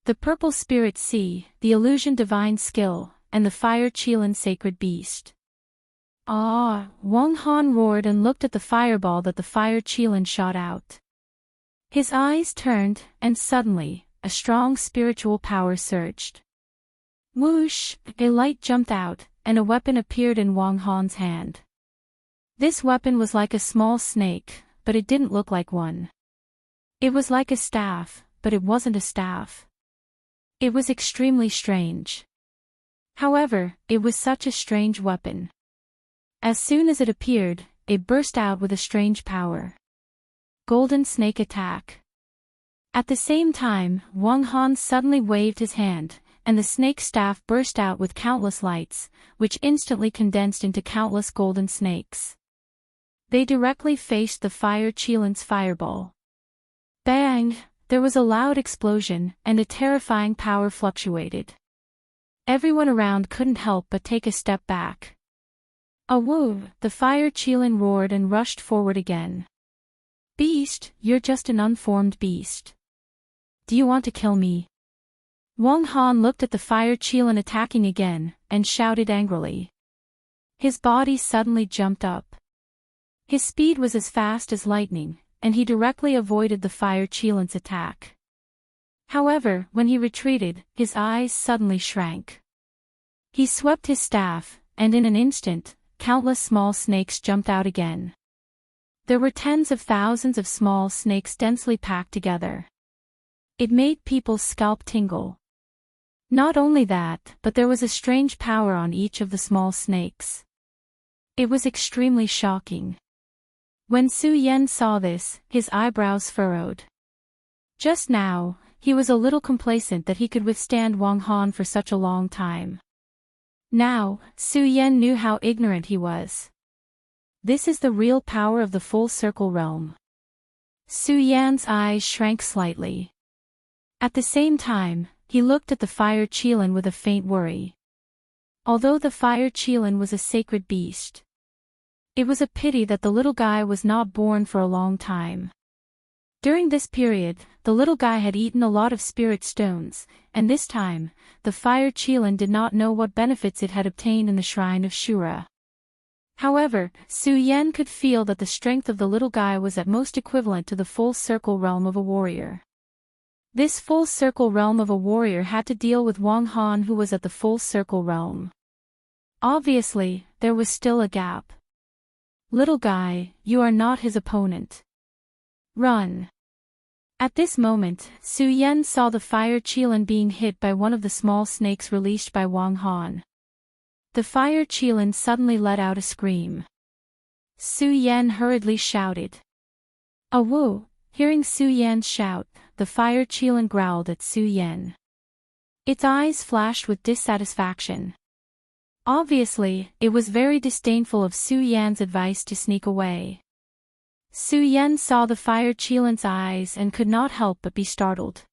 The purple spirit sea, the illusion divine skill, and the fire qilin sacred beast. Ah! Wang Han roared and looked at the fireball that the fire qilin shot out. His eyes turned, and suddenly, a strong spiritual power surged. Whoosh! A light jumped out, and a weapon appeared in Wang Han's hand. This weapon was like a small snake, but it didn't look like one. It was like a staff, but it wasn't a staff. It was extremely strange. However, it was such a strange weapon. As soon as it appeared, it burst out with a strange power. Golden Snake Attack. At the same time, Wang Han suddenly waved his hand, and the snake staff burst out with countless lights, which instantly condensed into countless golden snakes. They directly faced the fire qilin's fireball. Bang! There was a loud explosion, and a terrifying power fluctuated. Everyone around couldn't help but take a step back. "Awoo!" The fire qilin roared and rushed forward again. "Beast, you're just an unformed beast. Do you want to kill me?" Wang Han looked at the fire qilin attacking again, and shouted angrily. His body suddenly jumped up. His speed was as fast as lightning, and he directly avoided the fire qilin's attack. However, when he retreated, his eyes suddenly shrank. He swept his staff, and in an instant, countless small snakes jumped out again. There were tens of thousands of small snakes densely packed together. It made people's scalp tingle. Not only that, but there was a strange power on each of the small snakes. It was extremely shocking. When Su Yan saw this, his eyebrows furrowed. Just now, he was a little complacent that he could withstand Wang Han for such a long time. Now, Su Yan knew how ignorant he was. This is the real power of the full circle realm. Su Yan's eyes shrank slightly. At the same time, he looked at the fire qilin with a faint worry. Although the fire qilin was a sacred beast, it was a pity that the little guy was not born for a long time. During this period, the little guy had eaten a lot of spirit stones, and this time, the fire qilin did not know what benefits it had obtained in the shrine of Shura. However, Su Yan could feel that the strength of the little guy was at most equivalent to the full circle realm of a warrior. This full circle realm of a warrior had to deal with Wang Han, who was at the full circle realm. Obviously, there was still a gap. "Little guy, you are not his opponent. Run." At this moment, Su Yan saw the fire qilin being hit by one of the small snakes released by Wang Han. The fire qilin suddenly let out a scream. Su Yan hurriedly shouted. "Awoo!" Hearing Su Yan's shout, the fire qilin growled at Su Yan. Its eyes flashed with dissatisfaction. Obviously, it was very disdainful of Su Yan's advice to sneak away. Su Yan saw the fire qilin's eyes and could not help but be startled.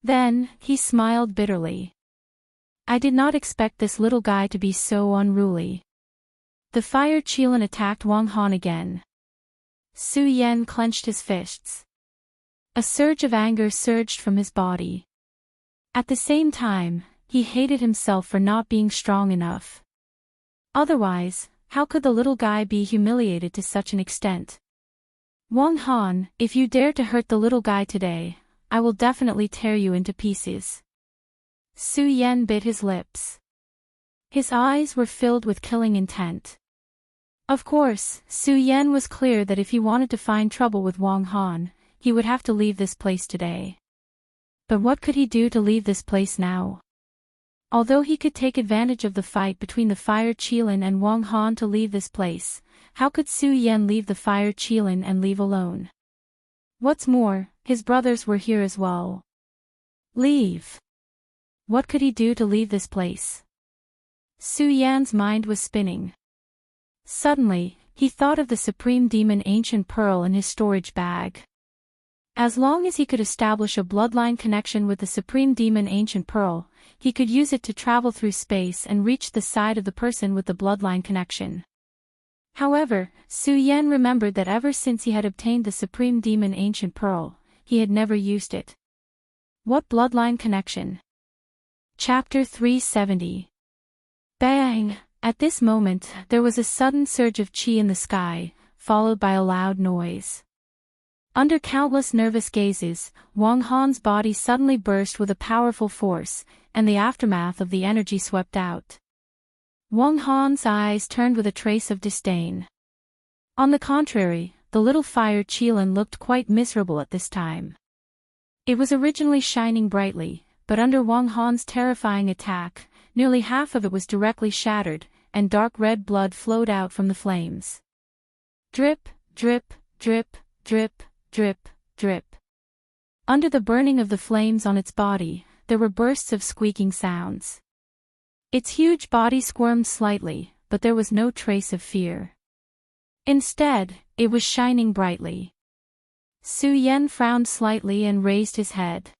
Then, he smiled bitterly. "I did not expect this little guy to be so unruly." The fire qilin attacked Wang Han again. Su Yan clenched his fists. A surge of anger surged from his body. At the same time, he hated himself for not being strong enough. Otherwise, how could the little guy be humiliated to such an extent? "Wang Han, if you dare to hurt the little guy today, I will definitely tear you into pieces." Su Yan bit his lips. His eyes were filled with killing intent. Of course, Su Yan was clear that if he wanted to find trouble with Wang Han, he would have to leave this place today. But what could he do to leave this place now? Although he could take advantage of the fight between the Fire Qilin and Wang Han to leave this place, how could Su Yan leave the Fire Qilin and leave alone? What's more, his brothers were here as well. Leave. What could he do to leave this place? Su Yan's mind was spinning. Suddenly, he thought of the Supreme Demon Ancient Pearl in his storage bag. As long as he could establish a bloodline connection with the Supreme Demon Ancient Pearl, he could use it to travel through space and reach the side of the person with the bloodline connection. However, Su Yan remembered that ever since he had obtained the Supreme Demon Ancient Pearl, he had never used it. What bloodline connection? Chapter 370. Bang! At this moment, there was a sudden surge of qi in the sky, followed by a loud noise. Under countless nervous gazes, Wang Han's body suddenly burst with a powerful force, and the aftermath of the energy swept out. Wang Han's eyes turned with a trace of disdain. On the contrary, the little Fire Qilin looked quite miserable at this time. It was originally shining brightly, but under Wang Han's terrifying attack, nearly half of it was directly shattered, and dark red blood flowed out from the flames. Drip, drip, drip, drip, drip, drip. Under the burning of the flames on its body, there were bursts of squeaking sounds. Its huge body squirmed slightly, but there was no trace of fear. Instead, it was shining brightly. Su Yan frowned slightly and raised his head.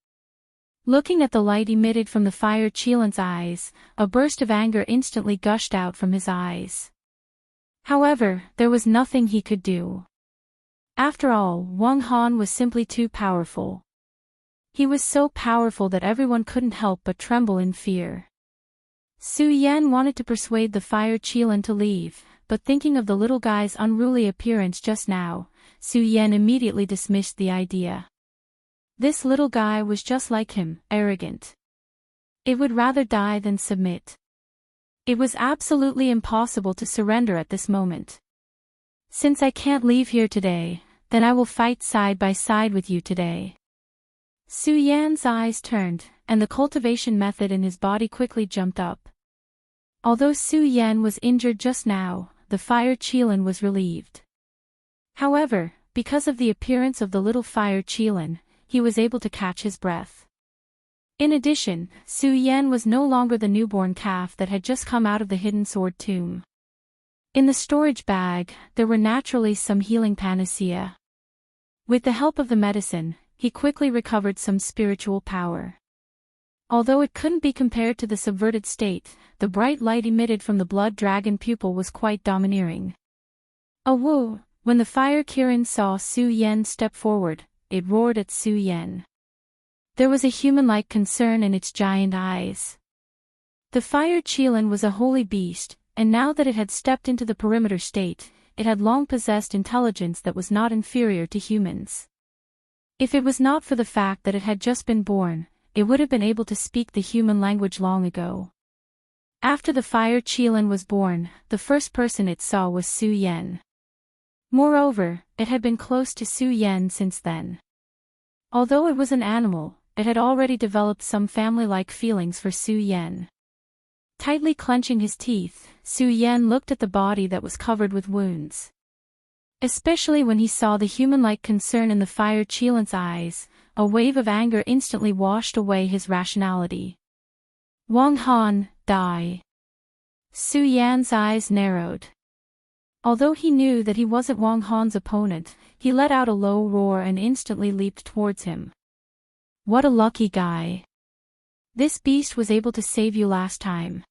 Looking at the light emitted from the Fire Qilin's eyes, a burst of anger instantly gushed out from his eyes. However, there was nothing he could do. After all, Wang Han was simply too powerful. He was so powerful that everyone couldn't help but tremble in fear. Su Yan wanted to persuade the Fire Qilin to leave, but thinking of the little guy's unruly appearance just now, Su Yan immediately dismissed the idea. This little guy was just like him, arrogant. It would rather die than submit. It was absolutely impossible to surrender at this moment. Since I can't leave here today, then I will fight side by side with you today. Su Yan's eyes turned, and the cultivation method in his body quickly jumped up. Although Su Yan was injured just now, the Fire Qilin was relieved. However, because of the appearance of the little Fire Qilin, he was able to catch his breath. In addition, Su Yan was no longer the newborn calf that had just come out of the hidden sword tomb. In the storage bag, there were naturally some healing panacea. With the help of the medicine, he quickly recovered some spiritual power. Although it couldn't be compared to the subverted state, the bright light emitted from the blood dragon pupil was quite domineering. Woo! When the Fire Qilin saw Su Yan step forward, it roared at Su Yan. There was a human-like concern in its giant eyes. The Fire Qilin was a holy beast, and now that it had stepped into the perimeter state, it had long possessed intelligence that was not inferior to humans. If it was not for the fact that it had just been born, it would have been able to speak the human language long ago. After the Fire Qilin was born, the first person it saw was Su Yan. Moreover, it had been close to Su Yan since then. Although it was an animal, it had already developed some family-like feelings for Su Yan. Tightly clenching his teeth, Su Yan looked at the body that was covered with wounds. Especially when he saw the human-like concern in the Fire Qilin's eyes, a wave of anger instantly washed away his rationality. Wang Han, die. Su Yan's eyes narrowed. Although he knew that he wasn't Wang Han's opponent, he let out a low roar and instantly leaped towards him. What a lucky guy. This beast was able to save you last time.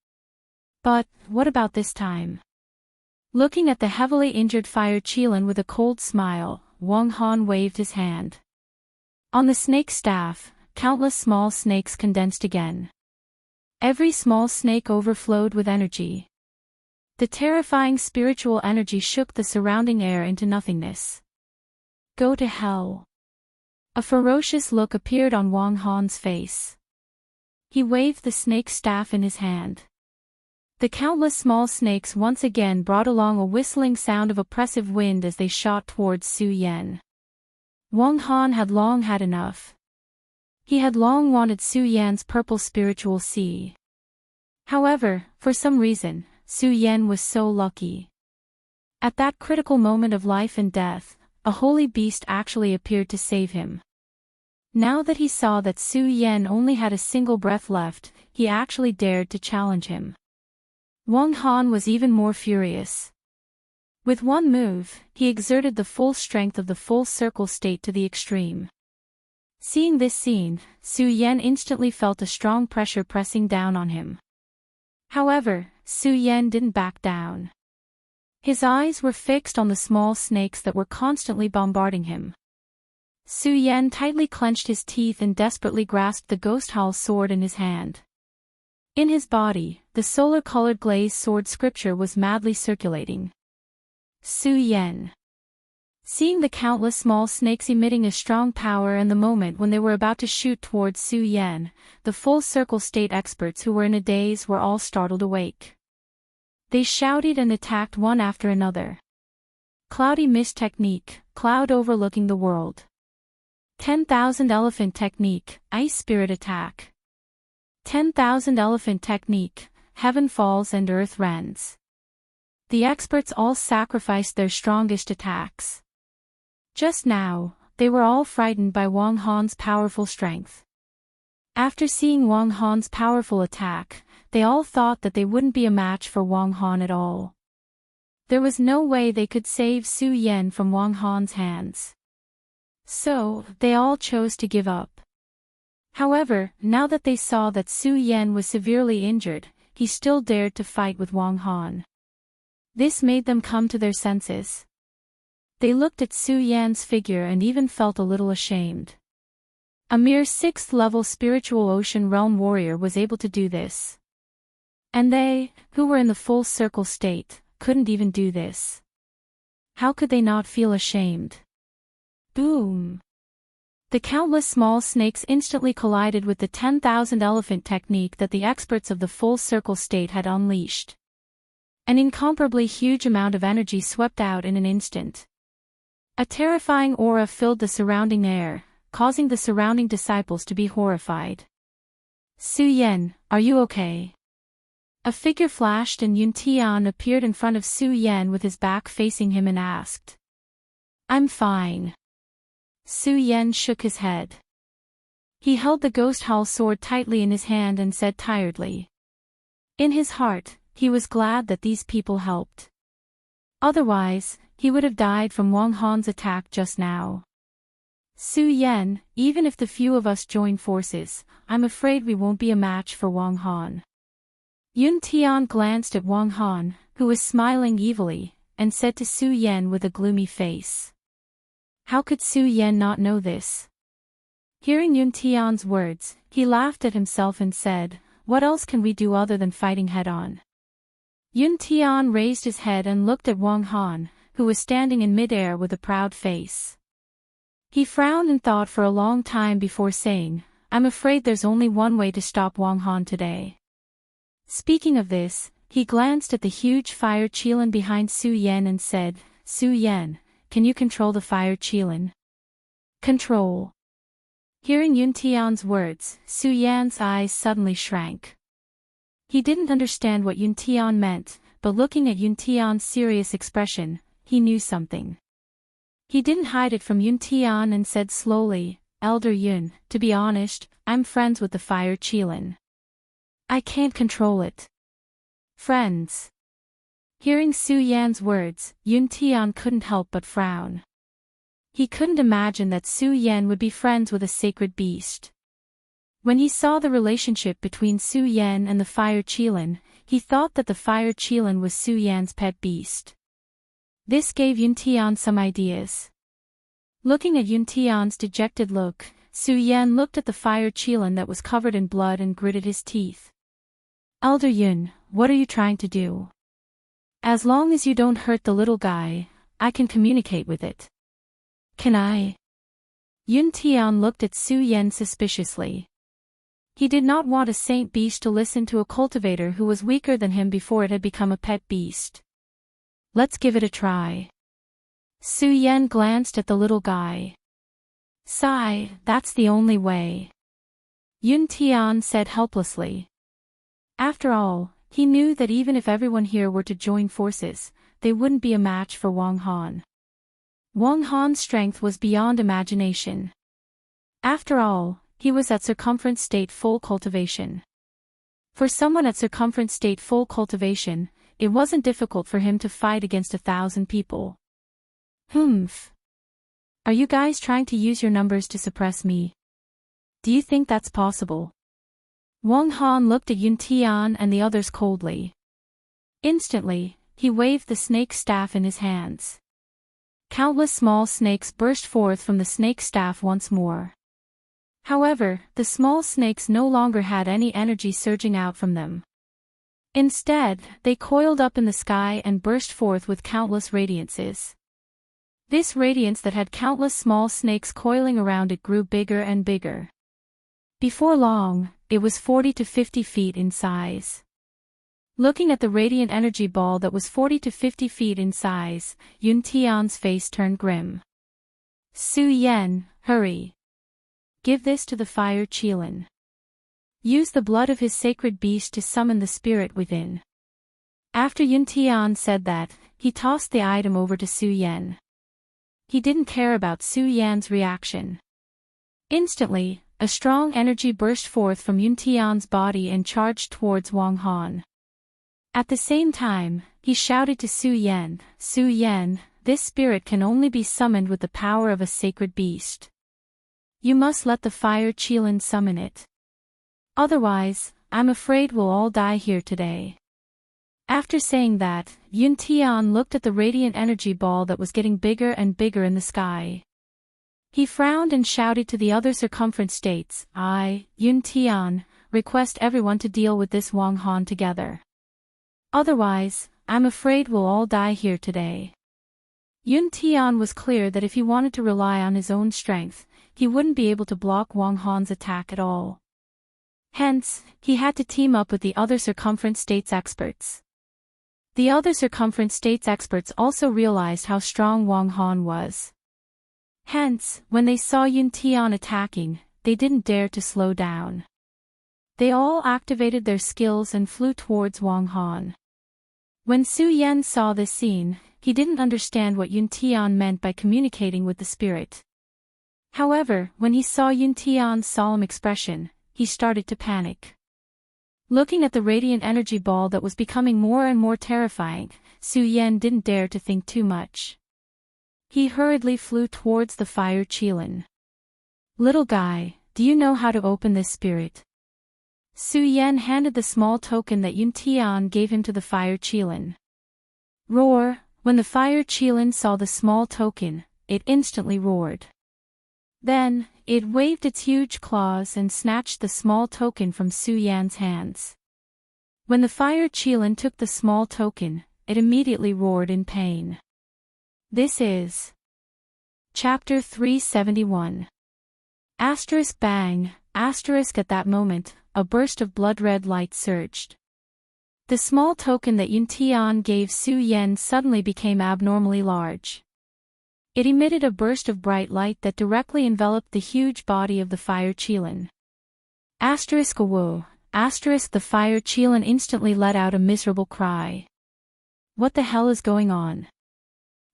But, what about this time? Looking at the heavily injured Fire Qilin with a cold smile, Wang Han waved his hand. On the snake staff, countless small snakes condensed again. Every small snake overflowed with energy. The terrifying spiritual energy shook the surrounding air into nothingness. Go to hell. A ferocious look appeared on Wang Han's face. He waved the snake staff in his hand. The countless small snakes once again brought along a whistling sound of oppressive wind as they shot towards Su Yan. Wang Han had long had enough. He had long wanted Su Yan's purple spiritual sea. However, for some reason, Su Yan was so lucky. At that critical moment of life and death, a holy beast actually appeared to save him. Now that he saw that Su Yan only had a single breath left, he actually dared to challenge him. Wang Han was even more furious. With one move, he exerted the full strength of the full circle state to the extreme. Seeing this scene, Su Yan instantly felt a strong pressure pressing down on him. However, Su Yan didn't back down. His eyes were fixed on the small snakes that were constantly bombarding him. Su Yan tightly clenched his teeth and desperately grasped the Ghost Hall sword in his hand. In his body, the solar-colored glazed sword scripture was madly circulating. Su Yan. Seeing the countless small snakes emitting a strong power and the moment when they were about to shoot towards Su Yan, the full circle state experts who were in a daze were all startled awake. They shouted and attacked one after another. Cloudy Mist Technique, Cloud Overlooking the World. 10,000 Elephant Technique, Ice Spirit Attack. 10,000 Elephant Technique, Heaven Falls and Earth Rends. The experts all sacrificed their strongest attacks. Just now, they were all frightened by Wang Han's powerful strength. After seeing Wang Han's powerful attack, they all thought that they wouldn't be a match for Wang Han at all. There was no way they could save Su Yan from Wang Han's hands. So, they all chose to give up. However, now that they saw that Su Yan was severely injured, he still dared to fight with Wang Han. This made them come to their senses. They looked at Su Yan's figure and even felt a little ashamed. A mere 6th-level spiritual ocean realm warrior was able to do this. And they, who were in the full circle state, couldn't even do this. How could they not feel ashamed? Boom! The countless small snakes instantly collided with the 10,000 elephant technique that the experts of the full circle state had unleashed. An incomparably huge amount of energy swept out in an instant. A terrifying aura filled the surrounding air, causing the surrounding disciples to be horrified. Su Yan, are you okay? A figure flashed and Yun Tian appeared in front of Su Yan with his back facing him and asked. I'm fine. Su Yan shook his head. He held the Ghost Hall sword tightly in his hand and said tiredly. In his heart, he was glad that these people helped. Otherwise, he would have died from Wang Han's attack just now. Su Yan, even if the few of us join forces, I'm afraid we won't be a match for Wang Han. Yun Tian glanced at Wang Han, who was smiling evilly, and said to Su Yan with a gloomy face. How could Su Yan not know this? Hearing Yun Tian's words, he laughed at himself and said, what else can we do other than fighting head-on? Yun Tian raised his head and looked at Wang Han, who was standing in mid-air with a proud face. He frowned and thought for a long time before saying, I'm afraid there's only one way to stop Wang Han today. Speaking of this, he glanced at the huge fire qilin behind Su Yan and said, Su Yan, can you control the fire qilin? Control. Hearing Yun Tian's words, Su Yan's eyes suddenly shrank. He didn't understand what Yun Tian meant, but looking at Yun Tian's serious expression, he knew something. He didn't hide it from Yun Tian and said slowly, Elder Yun, to be honest, I'm friends with the fire qilin. I can't control it. Friends. Hearing Su Yan's words, Yun Tian couldn't help but frown. He couldn't imagine that Su Yan would be friends with a sacred beast. When he saw the relationship between Su Yan and the fire qilin, he thought that the fire qilin was Su Yan's pet beast. This gave Yun Tian some ideas. Looking at Yun Tian's dejected look, Su Yan looked at the fire qilin that was covered in blood and gritted his teeth. Elder Yun, what are you trying to do? As long as you don't hurt the little guy, I can communicate with it. Can I? Yun Tian looked at Su Yan suspiciously. He did not want a saint beast to listen to a cultivator who was weaker than him before it had become a pet beast. Let's give it a try. Su Yan glanced at the little guy. Sigh, that's the only way. Yun Tian said helplessly. After all, he knew that even if everyone here were to join forces, they wouldn't be a match for Wang Han. Wang Han's strength was beyond imagination. After all, he was at circumference state full cultivation. For someone at circumference state full cultivation, it wasn't difficult for him to fight against 1,000 people. Humph. Are you guys trying to use your numbers to suppress me? Do you think that's possible? Wang Han looked at Yun Tian and the others coldly. Instantly, he waved the snake staff in his hands. Countless small snakes burst forth from the snake staff once more. However, the small snakes no longer had any energy surging out from them. Instead, they coiled up in the sky and burst forth with countless radiances. This radiance that had countless small snakes coiling around it grew bigger and bigger. Before long, it was 40 to 50 feet in size. Looking at the radiant energy ball that was 40 to 50 feet in size, Yun Tian's face turned grim. Su Yan, hurry. Give this to the fire Qilin. Use the blood of his sacred beast to summon the spirit within. After Yun Tian said that, he tossed the item over to Su Yan. He didn't care about Su Yan's reaction. Instantly, a strong energy burst forth from Yun Tian's body and charged towards Wang Han. At the same time, he shouted to Su Yan, Su Yan, this spirit can only be summoned with the power of a sacred beast. You must let the fire Qilin summon it. Otherwise, I'm afraid we'll all die here today. After saying that, Yun Tian looked at the radiant energy ball that was getting bigger and bigger in the sky. He frowned and shouted to the other circumference states, I, Yun Tian, request everyone to deal with this Wang Han together. Otherwise, I'm afraid we'll all die here today. Yun Tian was clear that if he wanted to rely on his own strength, he wouldn't be able to block Wang Han's attack at all. Hence, he had to team up with the other circumference states experts. The other circumference states experts also realized how strong Wang Han was. Hence, when they saw Yun Tian attacking, they didn't dare to slow down. They all activated their skills and flew towards Wang Han. When Su Yan saw this scene, he didn't understand what Yun Tian meant by communicating with the spirit. However, when he saw Yun Tian's solemn expression, he started to panic. Looking at the radiant energy ball that was becoming more and more terrifying, Su Yan didn't dare to think too much. He hurriedly flew towards the fire Qilin. Little guy, do you know how to open this spirit? Su Yan handed the small token that Yun Tian gave him to the fire Qilin. Roar, when the fire Qilin saw the small token, it instantly roared. Then, it waved its huge claws and snatched the small token from Su Yan's hands. When the fire Qilin took the small token, it immediately roared in pain. This is Chapter 371. Asterisk bang, asterisk at that moment, a burst of blood-red light surged. The small token that Yun Tian gave Su Yan suddenly became abnormally large. It emitted a burst of bright light that directly enveloped the huge body of the fire Qilin. Asterisk whoa, asterisk the fire Qilin instantly let out a miserable cry. What the hell is going on?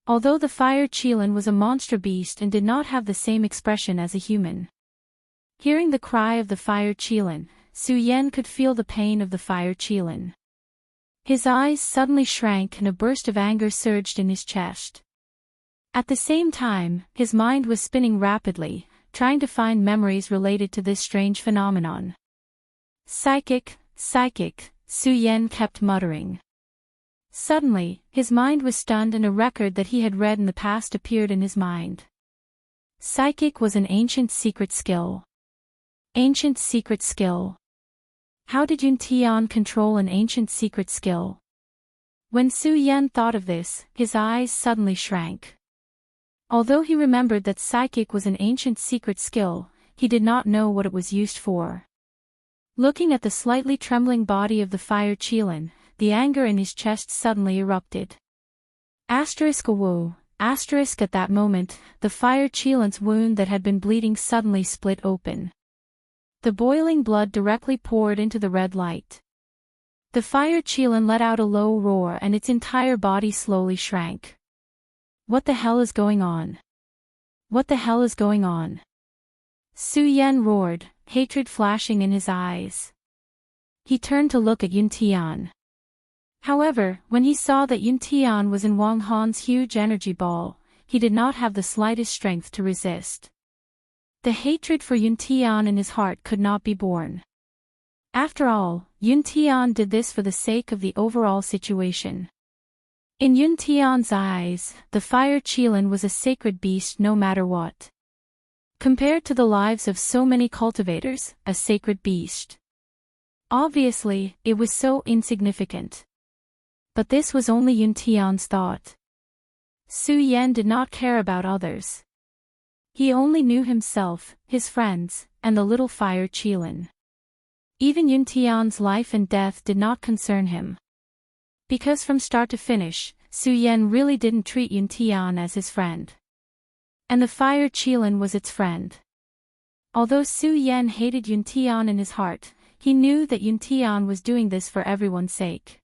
Although the fire Qilin was a monster beast and did not have the same expression as a human. Hearing the cry of the fire Qilin, Su Yan could feel the pain of the fire Qilin. His eyes suddenly shrank and a burst of anger surged in his chest. At the same time, his mind was spinning rapidly, trying to find memories related to this strange phenomenon. Psychic, Su Yan kept muttering. Suddenly, his mind was stunned and a record that he had read in the past appeared in his mind. Psychic was an ancient secret skill. Ancient secret skill. How did Yun Tian control an ancient secret skill? When Su Yan thought of this, his eyes suddenly shrank. Although he remembered that psychic was an ancient secret skill, he did not know what it was used for. Looking at the slightly trembling body of the fire Qilin, the anger in his chest suddenly erupted. Asterisk whoa, asterisk at that moment, the fire Qilin's wound that had been bleeding suddenly split open. The boiling blood directly poured into the red light. The fire Qilin let out a low roar and its entire body slowly shrank. What the hell is going on? What the hell is going on? Su Yan roared, hatred flashing in his eyes. He turned to look at Yun Tian. However, when he saw that Yun Tian was in Wang Han's huge energy ball, he did not have the slightest strength to resist. The hatred for Yun Tian in his heart could not be borne. After all, Yun Tian did this for the sake of the overall situation. In Yun Tian's eyes, the fire Qilin was a sacred beast no matter what. Compared to the lives of so many cultivators, a sacred beast. Obviously, it was so insignificant. But this was only Yun Tian's thought. Su Yan did not care about others. He only knew himself, his friends, and the little fire Qilin. Even Yun Tian's life and death did not concern him. Because from start to finish, Su Yan really didn't treat Yun Tian as his friend. And the fire Qilin was its friend. Although Su Yan hated Yun Tian in his heart, he knew that Yun Tian was doing this for everyone's sake.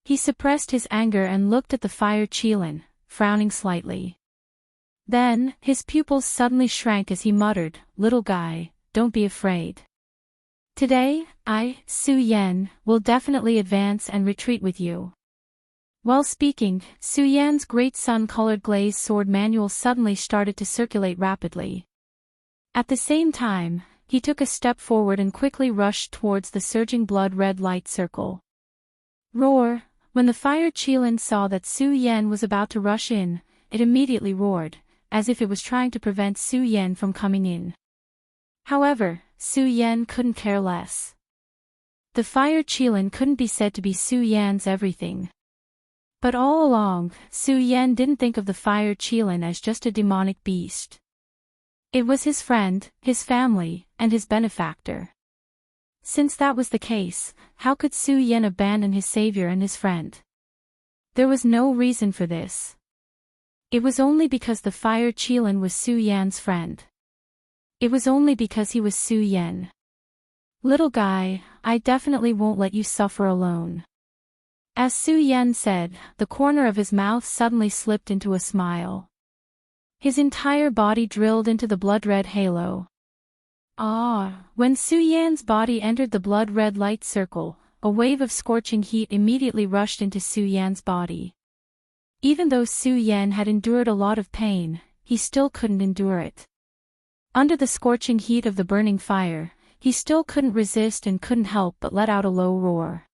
He suppressed his anger and looked at the fire Qilin, frowning slightly. Then, his pupils suddenly shrank as he muttered, "Little guy, don't be afraid. Today, I, Su Yan, will definitely advance and retreat with you." While speaking, Su Yan's great sun-colored glazed sword manual suddenly started to circulate rapidly. At the same time, he took a step forward and quickly rushed towards the surging blood-red light circle. Roar! When the fire Qilin saw that Su Yan was about to rush in, it immediately roared, as if it was trying to prevent Su Yan from coming in. However, Su Yan couldn't care less. The fire Qilin couldn't be said to be Su Yan's everything. But all along, Su Yan didn't think of the fire Qilin as just a demonic beast. It was his friend, his family, and his benefactor. Since that was the case, how could Su Yan abandon his savior and his friend? There was no reason for this. It was only because the fire Qilin was Su Yan's friend. It was only because he was Su Yan. Little guy, I definitely won't let you suffer alone. As Su Yan said, the corner of his mouth suddenly slipped into a smile. His entire body drilled into the blood-red halo. When Su Yan's body entered the blood-red light circle, a wave of scorching heat immediately rushed into Su Yan's body. Even though Su Yan had endured a lot of pain, he still couldn't endure it. Under the scorching heat of the burning fire, he still couldn't resist and couldn't help but let out a low roar.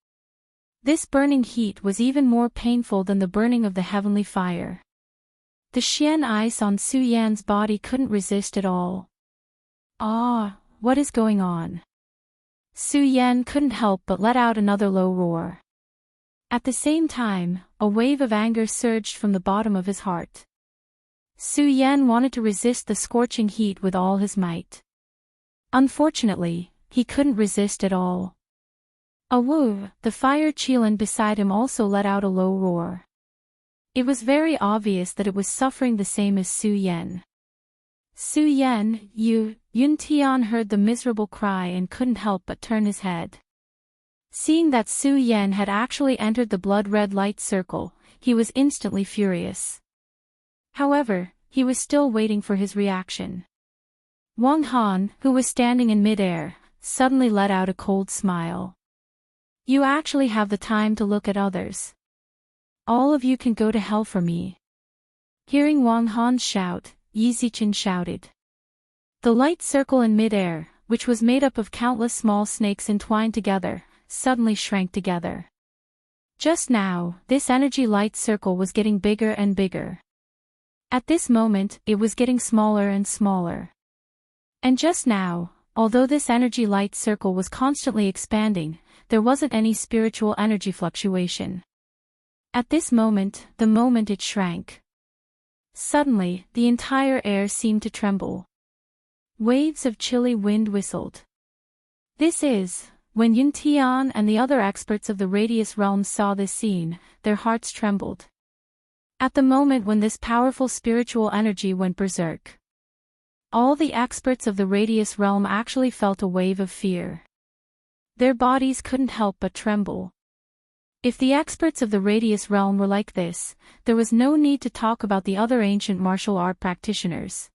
This burning heat was even more painful than the burning of the heavenly fire. The Xian ice on Su Yan's body couldn't resist at all. What is going on? Su Yan couldn't help but let out another low roar. At the same time, a wave of anger surged from the bottom of his heart. Su Yan wanted to resist the scorching heat with all his might. Unfortunately, he couldn't resist at all. The fire Qilin beside him also let out a low roar. It was very obvious that it was suffering the same as Su Yan. Su Yan, Yun Tian heard the miserable cry and couldn't help but turn his head. Seeing that Su Yan had actually entered the blood-red light circle, he was instantly furious. However, he was still waiting for his reaction. Wang Han, who was standing in mid-air, suddenly let out a cold smile. You actually have the time to look at others. All of you can go to hell for me. Hearing Wang Han's shout, Yi Zichen shouted. The light circle in mid-air, which was made up of countless small snakes entwined together, suddenly shrank together. Just now, this energy light circle was getting bigger and bigger. At this moment, it was getting smaller and smaller. And just now, although this energy light circle was constantly expanding, there wasn't any spiritual energy fluctuation. At this moment, the moment it shrank. Suddenly, the entire air seemed to tremble. Waves of chilly wind whistled. When Yun Tian and the other experts of the Radius realm saw this scene, their hearts trembled. At the moment when this powerful spiritual energy went berserk, all the experts of the Radius realm actually felt a wave of fear. Their bodies couldn't help but tremble. If the experts of the Radius realm were like this, there was no need to talk about the other ancient martial art practitioners.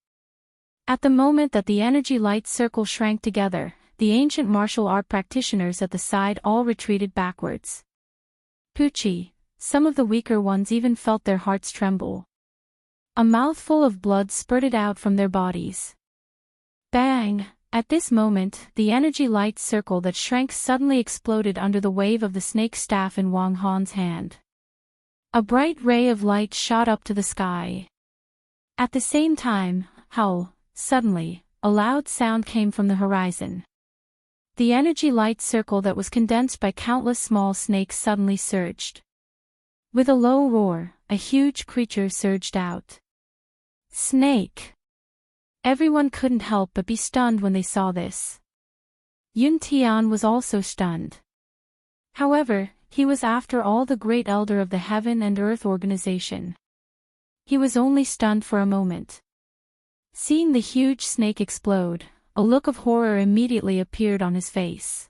At the moment that the energy light circle shrank together, the ancient martial art practitioners at the side all retreated backwards. Poochie, some of the weaker ones even felt their hearts tremble. A mouthful of blood spurted out from their bodies. Bang! At this moment, the energy light circle that shrank suddenly exploded under the wave of the snake staff in Wang Han's hand. A bright ray of light shot up to the sky. At the same time, suddenly, a loud sound came from the horizon. The energy light circle that was condensed by countless small snakes suddenly surged. With a low roar, a huge creature surged out. Snake! Everyone couldn't help but be stunned when they saw this. Yun Tian was also stunned. However, he was after all the great elder of the Heaven and Earth organization. He was only stunned for a moment. Seeing the huge snake explode, a look of horror immediately appeared on his face.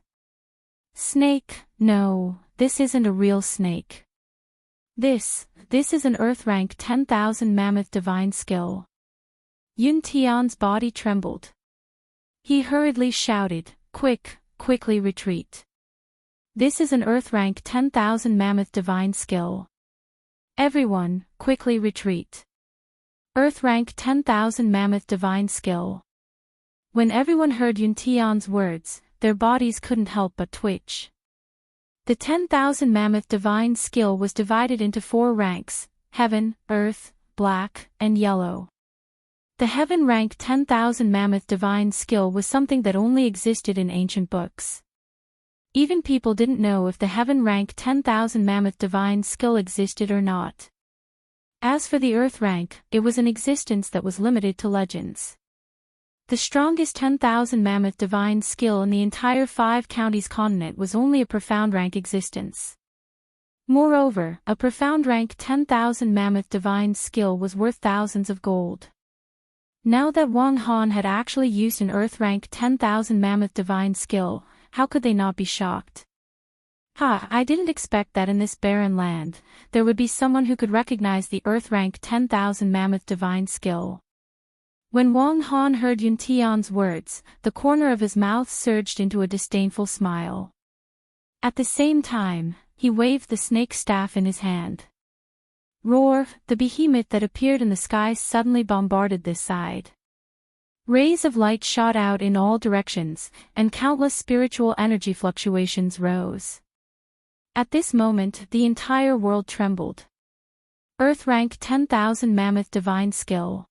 Snake? No, this isn't a real snake. This is an Earth rank 10,000 mammoth divine skill. Yun Tian's body trembled. He hurriedly shouted, quickly retreat. This is an Earth rank 10,000 mammoth divine skill. Everyone, quickly retreat. Earth rank 10,000 mammoth divine skill. When everyone heard Yun Tian's words, their bodies couldn't help but twitch. The 10,000 mammoth divine skill was divided into 4 ranks: Heaven, Earth, Black, and Yellow. The Heaven rank 10,000 mammoth divine skill was something that only existed in ancient books. Even people didn't know if the Heaven rank 10,000 mammoth divine skill existed or not. As for the Earth rank, it was an existence that was limited to legends. The strongest 10,000 mammoth divine skill in the entire 5 counties continent was only a profound rank existence. Moreover, a profound rank 10,000 mammoth divine skill was worth thousands of gold. Now that Wang Han had actually used an Earth rank 10,000 mammoth divine skill, how could they not be shocked? I didn't expect that in this barren land, there would be someone who could recognize the Earth rank 10,000 mammoth divine skill. When Wang Han heard Yun Tian's words, the corner of his mouth surged into a disdainful smile. At the same time, he waved the snake staff in his hand. Roar! The behemoth that appeared in the sky suddenly bombarded this side. Rays of light shot out in all directions, and countless spiritual energy fluctuations rose. At this moment, the entire world trembled. Earth rank 10,000 mammoth divine skill.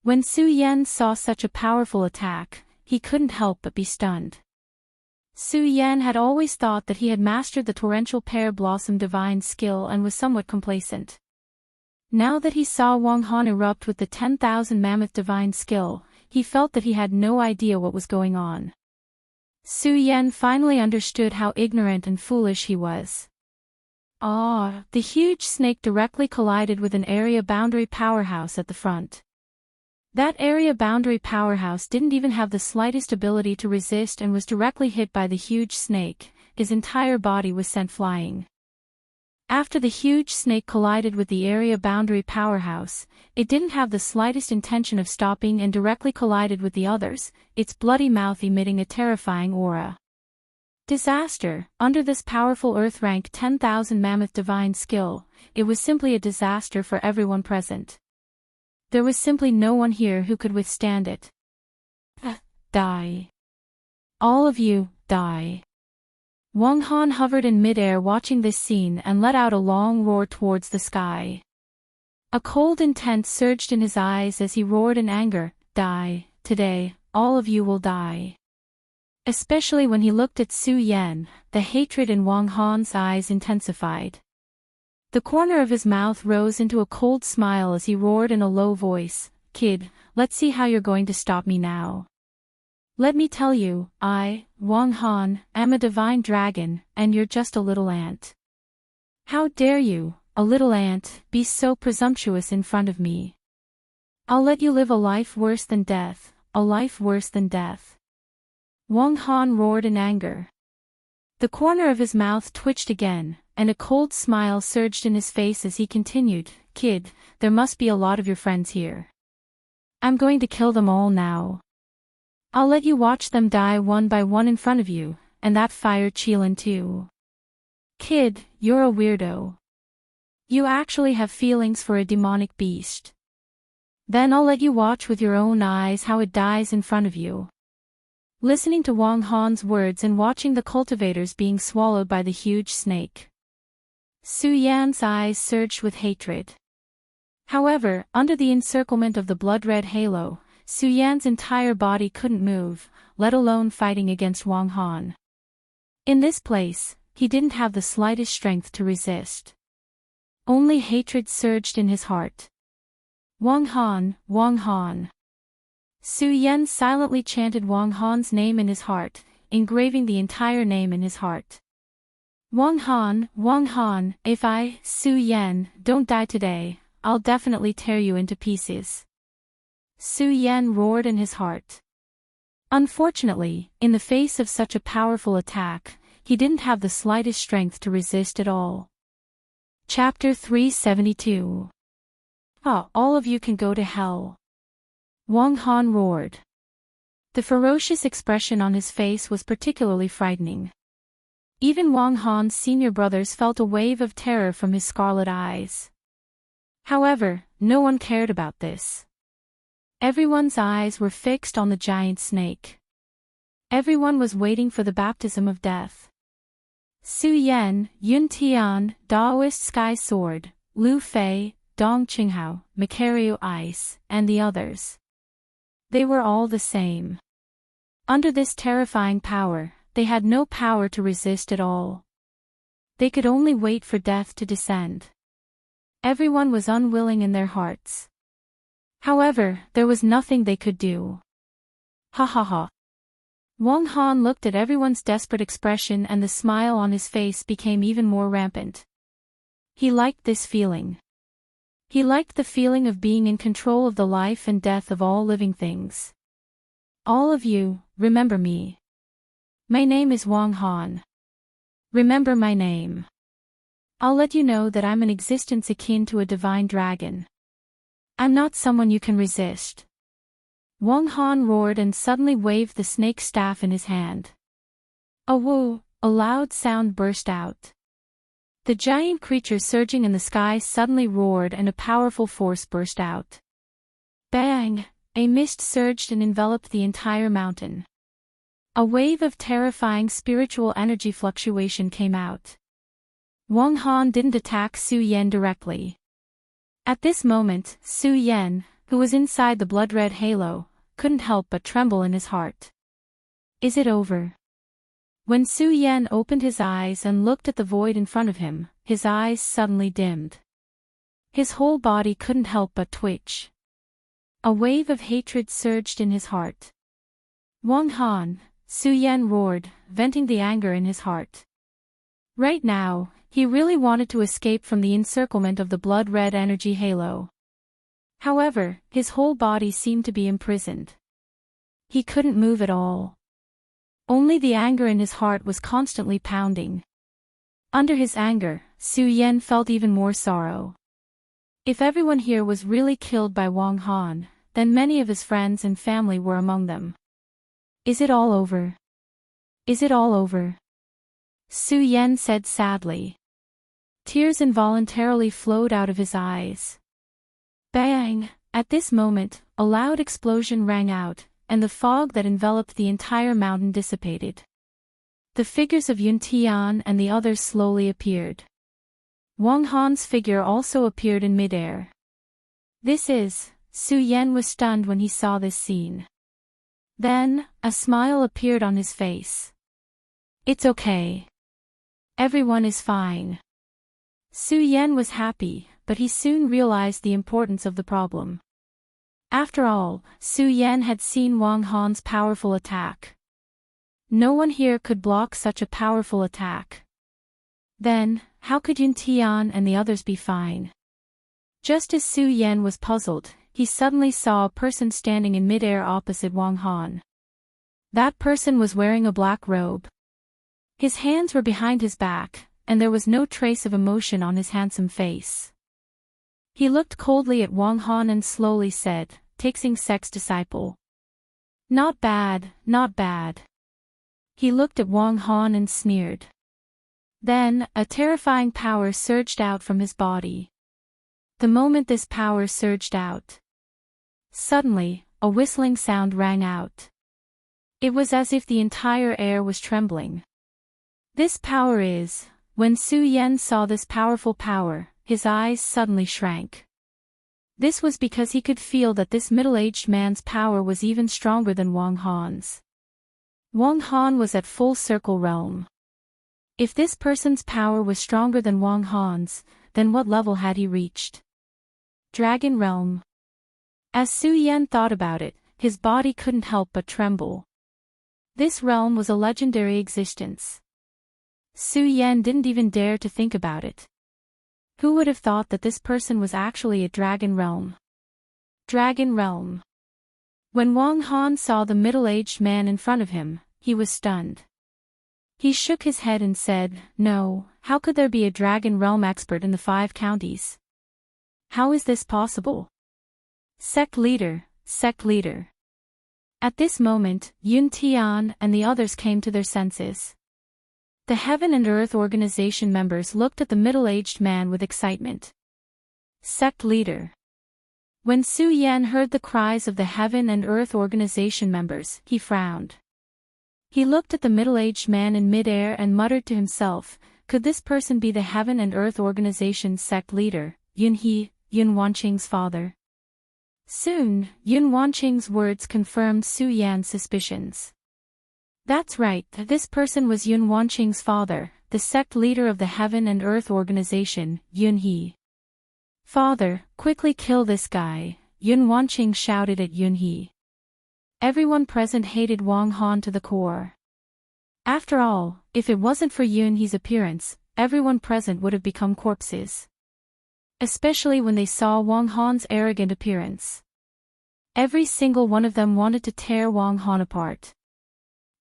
When Su Yan saw such a powerful attack, he couldn't help but be stunned. Su Yan had always thought that he had mastered the torrential pear blossom divine skill and was somewhat complacent. Now that he saw Wang Han erupt with the 10,000 mammoth divine skill, he felt that he had no idea what was going on. Su Yan finally understood how ignorant and foolish he was. The huge snake directly collided with an area boundary powerhouse at the front. That area boundary powerhouse didn't even have the slightest ability to resist and was directly hit by the huge snake. His entire body was sent flying. After the huge snake collided with the area boundary powerhouse, it didn't have the slightest intention of stopping and directly collided with the others, its bloody mouth emitting a terrifying aura. Disaster! Under this powerful Earth rank 10,000 mammoth divine skill, it was simply a disaster for everyone present. There was simply no one here who could withstand it. Die. All of you, die. Wang Han hovered in midair watching this scene and let out a long roar towards the sky. A cold intent surged in his eyes as he roared in anger, Die, today, all of you will die. Especially when he looked at Su Yan, the hatred in Wang Han's eyes intensified. The corner of his mouth rose into a cold smile as he roared in a low voice, Kid, let's see how you're going to stop me now. Let me tell you, I, Wang Han, am a divine dragon, and you're just a little ant. How dare you, a little ant, be so presumptuous in front of me? I'll let you live a life worse than death, a life worse than death. Wang Han roared in anger. The corner of his mouth twitched again, and a cold smile surged in his face as he continued, "Kid, there must be a lot of your friends here. I'm going to kill them all now. I'll let you watch them die one by one in front of you, and that fire Cheelin too. Kid, you're a weirdo. You actually have feelings for a demonic beast. Then I'll let you watch with your own eyes how it dies in front of you." Listening to Wang Han's words and watching the cultivators being swallowed by the huge snake, Su Yan's eyes surged with hatred. However, under the encirclement of the blood-red halo, Su Yan's entire body couldn't move, let alone fighting against Wang Han. In this place, he didn't have the slightest strength to resist. Only hatred surged in his heart. "Wang Han, Wang Han." Su Yan silently chanted Wang Han's name in his heart, engraving the entire name in his heart. Wang Han, if I, Su Yan, don't die today, I'll definitely tear you into pieces." Su Yan roared in his heart. Unfortunately, in the face of such a powerful attack, he didn't have the slightest strength to resist at all. Chapter 372. All of you can go to hell. Wang Han roared. The ferocious expression on his face was particularly frightening. Even Wang Han's senior brothers felt a wave of terror from his scarlet eyes. However, no one cared about this. Everyone's eyes were fixed on the giant snake. Everyone was waiting for the baptism of death. Su Yan, Yun Tian, Daoist Sky Sword, Lu Fei, Dong Qinghao, Macario Ice, and the others. They were all the same. Under this terrifying power, they had no power to resist at all. They could only wait for death to descend. Everyone was unwilling in their hearts. However, there was nothing they could do. Ha ha ha. Wang Han looked at everyone's desperate expression and the smile on his face became even more rampant. He liked this feeling. He liked the feeling of being in control of the life and death of all living things. "All of you, remember me. My name is Wang Han. Remember my name. I'll let you know that I'm an existence akin to a divine dragon. I'm not someone you can resist." Wang Han roared and suddenly waved the snake staff in his hand. A woo, a loud sound burst out. The giant creature surging in the sky suddenly roared and a powerful force burst out. Bang! A mist surged and enveloped the entire mountain. A wave of terrifying spiritual energy fluctuation came out. Wang Han didn't attack Su Yan directly. At this moment, Su Yan, who was inside the blood-red halo, couldn't help but tremble in his heart. Is it over? When Su Yan opened his eyes and looked at the void in front of him, his eyes suddenly dimmed. His whole body couldn't help but twitch. A wave of hatred surged in his heart. Wang Han, Su Yan roared, venting the anger in his heart. Right now, he really wanted to escape from the encirclement of the blood-red energy halo. However, his whole body seemed to be imprisoned. He couldn't move at all. Only the anger in his heart was constantly pounding. Under his anger, Su Yan felt even more sorrow. If everyone here was really killed by Wang Han, then many of his friends and family were among them. Is it all over? Is it all over? Su Yan said sadly. Tears involuntarily flowed out of his eyes. Bang! At this moment, a loud explosion rang out, and the fog that enveloped the entire mountain dissipated. The figures of Yun Tian and the others slowly appeared. Wang Han's figure also appeared in midair. Su Yan was stunned when he saw this scene. Then, a smile appeared on his face. It's okay. Everyone is fine. Su Yan was happy, but he soon realized the importance of the problem. After all, Su Yan had seen Wang Han's powerful attack. No one here could block such a powerful attack. Then, how could Yun Tian and the others be fine? Just as Su Yan was puzzled, he suddenly saw a person standing in midair opposite Wang Han. That person was wearing a black robe. His hands were behind his back, and there was no trace of emotion on his handsome face. He looked coldly at Wang Han and slowly said, "Taxing sect's disciple. Not bad, not bad." He looked at Wang Han and sneered. Then, a terrifying power surged out from his body. The moment this power surged out, suddenly, a whistling sound rang out. It was as if the entire air was trembling. This power is... When Su Yan saw this powerful power, his eyes suddenly shrank. This was because he could feel that this middle-aged man's power was even stronger than Wang Han's. Wang Han was at full circle realm. If this person's power was stronger than Wang Han's, then what level had he reached? Dragon realm. As Su Yan thought about it, his body couldn't help but tremble. This realm was a legendary existence. Su Yan didn't even dare to think about it. Who would have thought that this person was actually a dragon realm? Dragon realm. When Wang Han saw the middle-aged man in front of him, he was stunned. He shook his head and said, "No, how could there be a dragon realm expert in the 5 counties? How is this possible?" Sect leader, sect leader. At this moment, Yun Tian and the others came to their senses. The Heaven and Earth Organization members looked at the middle-aged man with excitement. Sect leader. When Su Yan heard the cries of the Heaven and Earth Organization members, he frowned. He looked at the middle-aged man in mid-air and muttered to himself, could this person be the Heaven and Earth Organization sect leader, Yun He, Yun Wanqing's father? Soon, Yun Wanqing's words confirmed Su Yan's suspicions. That's right, this person was Yun Wanqing's father, the sect leader of the Heaven and Earth Organization, Yun He. "Father, quickly kill this guy," Yun Wanqing shouted at Yun He. Everyone present hated Wang Han to the core. After all, if it wasn't for Yun He's appearance, everyone present would have become corpses. Especially when they saw Wang Han's arrogant appearance. Every single one of them wanted to tear Wang Han apart.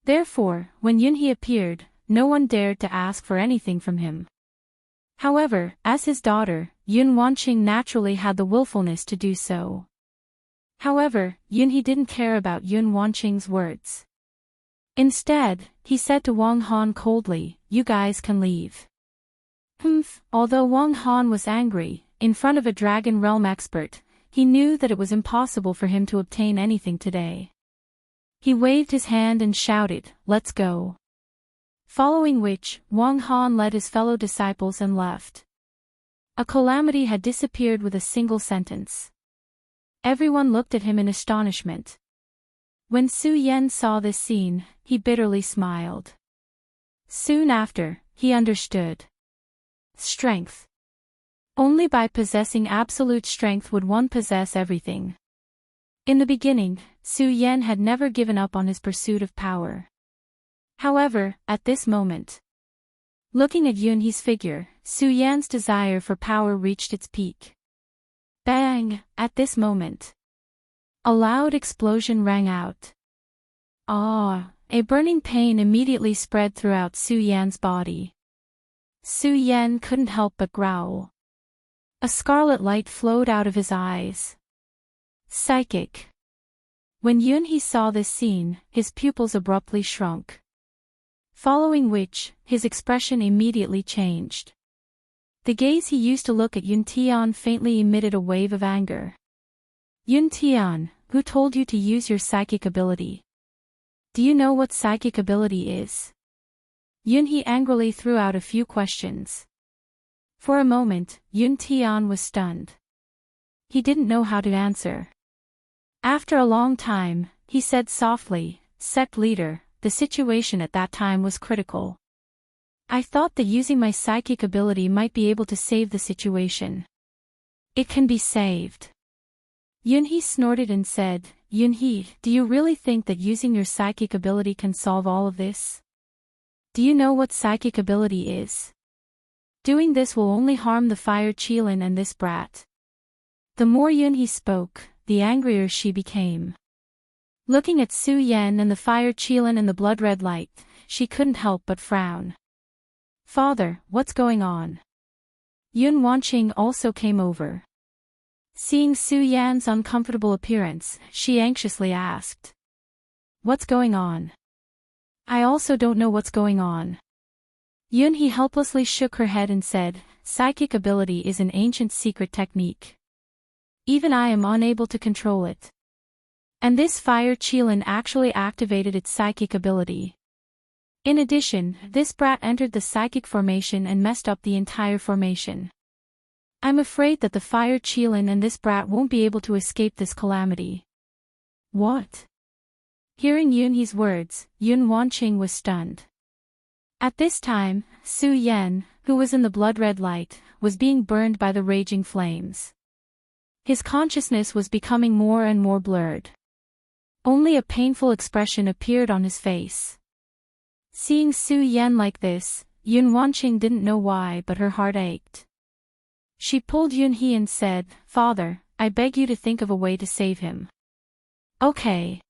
Therefore, when Yun He appeared, no one dared to ask for anything from him. However, as his daughter, Yun Wanqing naturally had the willfulness to do so. However, Yun He didn't care about Yun Wanqing's words. Instead, he said to Wang Han coldly, "You guys can leave." Although Wang Han was angry, in front of a Dragon Realm expert, he knew that it was impossible for him to obtain anything today. He waved his hand and shouted, "Let's go." Following which, Wang Han led his fellow disciples and left. A calamity had disappeared with a single sentence. Everyone looked at him in astonishment. When Su Yan saw this scene, he bitterly smiled. Soon after, he understood. Strength. Only by possessing absolute strength would one possess everything. In the beginning, Su Yan had never given up on his pursuit of power. However, at this moment, looking at Yun He's figure, Su Yan's desire for power reached its peak. Bang! At this moment, a loud explosion rang out. A burning pain immediately spread throughout Su Yan's body. Su Yan couldn't help but growl. A scarlet light flowed out of his eyes. Psychic. When Yun He saw this scene, his pupils abruptly shrunk. Following which, his expression immediately changed. The gaze he used to look at Yun Tian faintly emitted a wave of anger. Yun Tian, who told you to use your psychic ability? Do you know what psychic ability is? Yun He angrily threw out a few questions. For a moment, Yun Tian was stunned. He didn't know how to answer. After a long time, he said softly, "Sect leader, the situation at that time was critical. I thought that using my psychic ability might be able to save the situation." "It can be saved." Yun He snorted and said, "Yun He, do you really think that using your psychic ability can solve all of this? Do you know what psychic ability is? Doing this will only harm the Fire Qilin and this brat." The more Yun He spoke, the angrier she became. Looking at Su Yan and the Fire Qilin and the blood-red light, she couldn't help but frown. Father, what's going on? Yun Wanqing also came over. Seeing Su Yan's uncomfortable appearance, she anxiously asked. What's going on? I also don't know what's going on. Yunhee helplessly shook her head and said, psychic ability is an ancient secret technique. Even I am unable to control it. And this fire qilin actually activated its psychic ability. In addition, this brat entered the psychic formation and messed up the entire formation. I'm afraid that the fire qilin and this brat won't be able to escape this calamity. What? Hearing Yunhee's words, Yun Wanqing was stunned. At this time, Su Yan, who was in the blood-red light, was being burned by the raging flames. His consciousness was becoming more and more blurred. Only a painful expression appeared on his face. Seeing Su Yan like this, Yun Wanqing didn't know why, but her heart ached. She pulled Yunhee and said, Father, I beg you to think of a way to save him. Okay.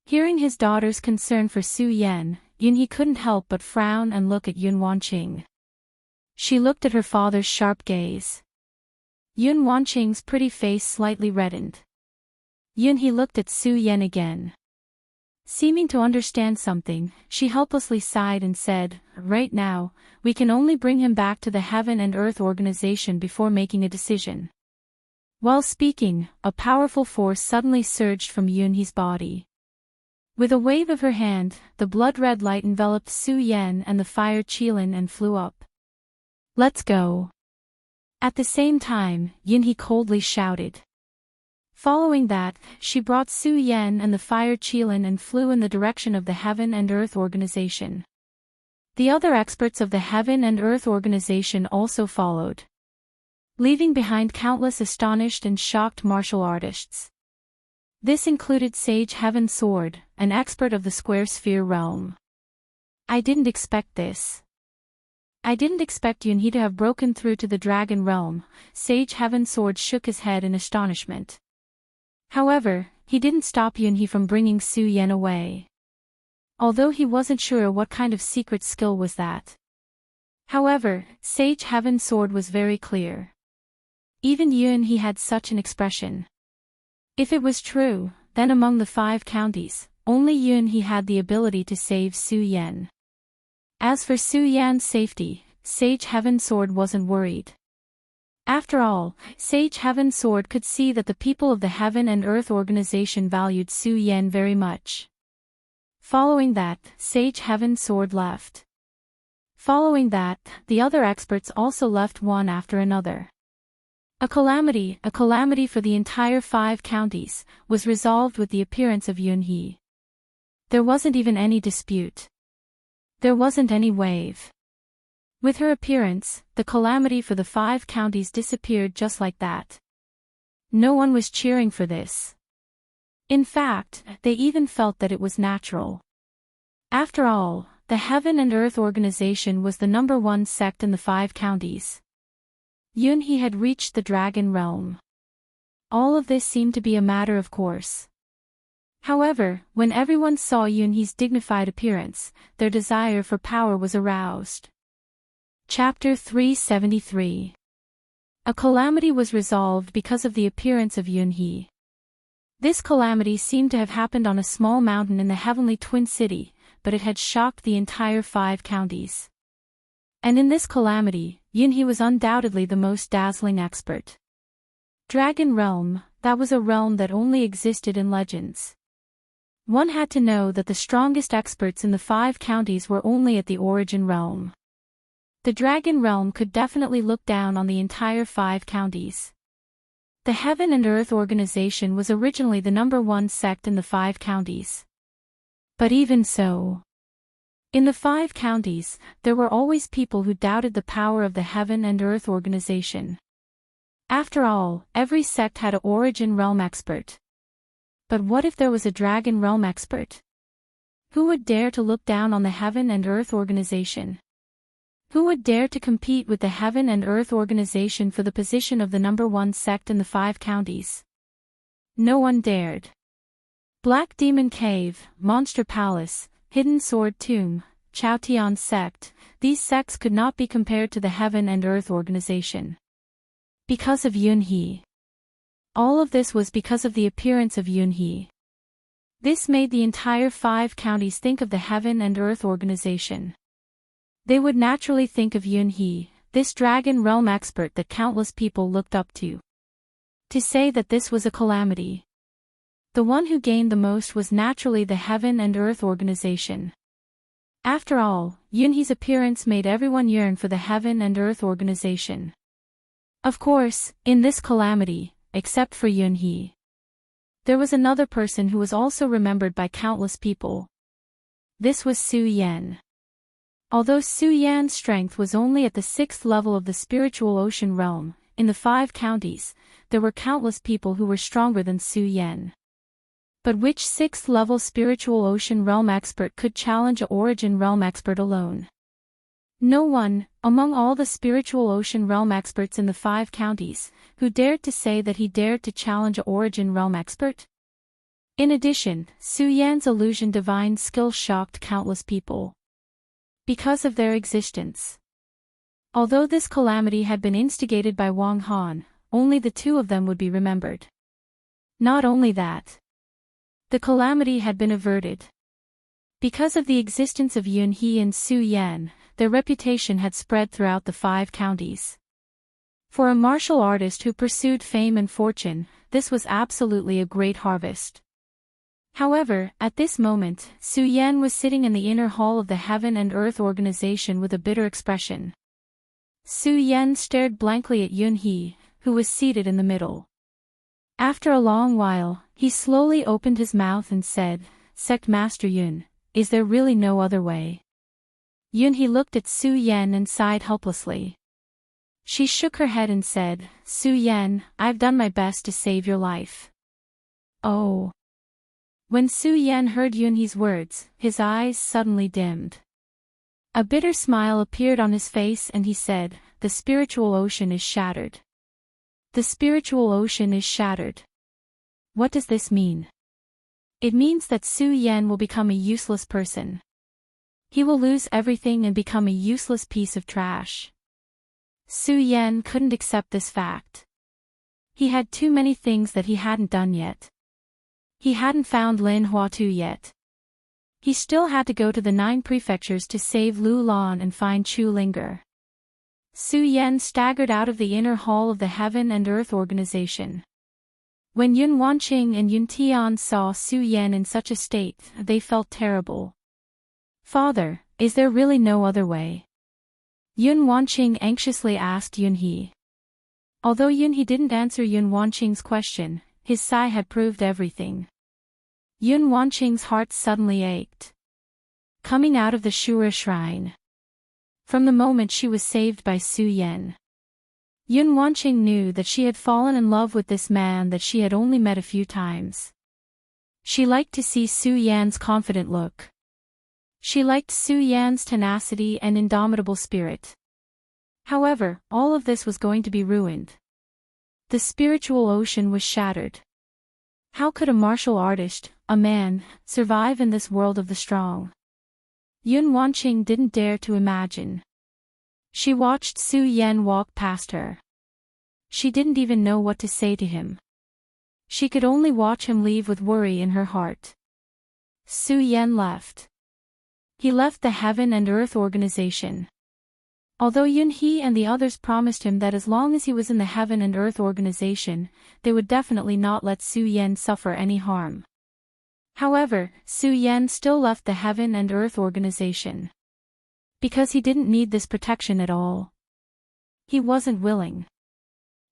Hearing his daughter's concern for Su Yan, Yunhee couldn't help but frown and look at Yun Wanqing. She looked at her father's sharp gaze. Yun Wanqing's pretty face slightly reddened. Yunhee looked at Su Yan again. Seeming to understand something, she helplessly sighed and said, right now, we can only bring him back to the Heaven and Earth organization before making a decision. While speaking, a powerful force suddenly surged from Yunhee's body. With a wave of her hand, the blood-red light enveloped Su Yan and the fire qilin and flew up. Let's go. At the same time, Yunhee coldly shouted. Following that, she brought Su Yan and the fire qilin and flew in the direction of the Heaven and Earth organization. The other experts of the Heaven and Earth organization also followed, leaving behind countless astonished and shocked martial artists. This included Sage Heaven Sword, an expert of the Square Sphere realm. I didn't expect this. I didn't expect Yunhee to have broken through to the Dragon Realm. Sage Heaven Sword shook his head in astonishment. However, he didn't stop Yunhee from bringing Su Yan away. Although he wasn't sure what kind of secret skill was that. However, Sage Heaven Sword was very clear. Even Yunhee had such an expression. If it was true, then among the 5 counties, only Yunhee had the ability to save Su Yan. As for Su Yan's safety, Sage Heaven Sword wasn't worried. After all, Sage Heaven Sword could see that the people of the Heaven and Earth organization valued Su Yan very much. Following that, Sage Heaven Sword left. Following that, the other experts also left one after another. A calamity for the entire 5 counties, was resolved with the appearance of Yunhee. There wasn't even any dispute. There wasn't any wave. With her appearance, the calamity for the 5 counties disappeared just like that. No one was cheering for this. In fact, they even felt that it was natural. After all, the Heaven and Earth organization was the #1 sect in the 5 counties. Yunhee had reached the Dragon Realm. All of this seemed to be a matter of course. However, when everyone saw Yunhee's dignified appearance, their desire for power was aroused. Chapter 373. A calamity was resolved because of the appearance of Yunhee. This calamity seemed to have happened on a small mountain in the Heavenly Twin City, but it had shocked the entire 5 counties. And in this calamity, Yunhee was undoubtedly the most dazzling expert. Dragon Realm, that was a realm that only existed in legends. One had to know that the strongest experts in the 5 counties were only at the Origin Realm. The Dragon Realm could definitely look down on the entire 5 counties. The Heaven and Earth organization was originally the #1 sect in the 5 counties. But even so, in the 5 counties, there were always people who doubted the power of the Heaven and Earth organization. After all, every sect had an Origin Realm expert. But what if there was a Dragon Realm expert? Who would dare to look down on the Heaven and Earth organization? Who would dare to compete with the Heaven and Earth organization for the position of the #1 sect in the 5 counties? No one dared. Black Demon Cave, Monster Palace, Hidden Sword Tomb, Chaotian sect, these sects could not be compared to the Heaven and Earth organization. Because of Yunhee. All of this was because of the appearance of Yunhee. This made the entire 5 counties think of the Heaven and Earth organization. They would naturally think of Yunhee, this dragon realm expert that countless people looked up to. To say that this was a calamity. The one who gained the most was naturally the Heaven and Earth organization. After all, Yunhee's appearance made everyone yearn for the Heaven and Earth organization. Of course, in this calamity, except for Yunhee, there was another person who was also remembered by countless people. This was Su Yan. Although Su Yan's strength was only at the 6th level of the spiritual ocean realm, in the 5 counties, there were countless people who were stronger than Su Yan. But which 6th level spiritual ocean realm expert could challenge a origin realm expert alone? No one, among all the spiritual ocean realm experts in the 5 counties, who dared to say that he dared to challenge a origin realm expert. In addition, Su Yan's illusion divine skill shocked countless people. Because of their existence. Although this calamity had been instigated by Wang Han, only the 2 of them would be remembered. Not only that. The calamity had been averted. Because of the existence of Yunhee and Su Yan, their reputation had spread throughout the 5 counties. For a martial artist who pursued fame and fortune, this was absolutely a great harvest. However, at this moment, Su Yan was sitting in the inner hall of the Heaven and Earth organization with a bitter expression. Su Yan stared blankly at Yunhee, who was seated in the middle. After a long while, he slowly opened his mouth and said, "Sect Master Yun, is there really no other way?" Yunhee looked at Su Yan and sighed helplessly. She shook her head and said, "Su Yan, I've done my best to save your life." Oh. When Su Yan heard Yunhee's words, his eyes suddenly dimmed. A bitter smile appeared on his face and he said, "The spiritual ocean is shattered. The spiritual ocean is shattered." What does this mean? It means that Su Yan will become a useless person. He will lose everything and become a useless piece of trash. Su Yan couldn't accept this fact. He had too many things that he hadn't done yet. He hadn't found Lin Huatu yet. He still had to go to the 9 prefectures to save Lu Lan and find Chu Linger. Su Yan staggered out of the inner hall of the Heaven and Earth organization. When Yun Wanqing and Yun Tian saw Su Yan in such a state, they felt terrible. "Father, is there really no other way?" Yun Wanqing anxiously asked Yunhee. Although Yunhee didn't answer Yun Wanqing's question, his sigh had proved everything. Yun Wanqing's heart suddenly ached. Coming out of the Shura shrine. From the moment she was saved by Su Yan, Yun Wanqing knew that she had fallen in love with this man that she had only met a few times. She liked to see Su Yan's confident look. She liked Su Yan's tenacity and indomitable spirit. However, all of this was going to be ruined. The spiritual ocean was shattered. How could a martial artist, a man, survive in this world of the strong? Yun Wanqing didn't dare to imagine. She watched Su Yan walk past her. She didn't even know what to say to him. She could only watch him leave with worry in her heart. Su Yan left. He left the Heaven and Earth organization. Although Yunhee and the others promised him that as long as he was in the Heaven and Earth organization, they would definitely not let Su Yan suffer any harm. However, Su Yan still left the Heaven and Earth organization. Because he didn't need this protection at all. He wasn't willing.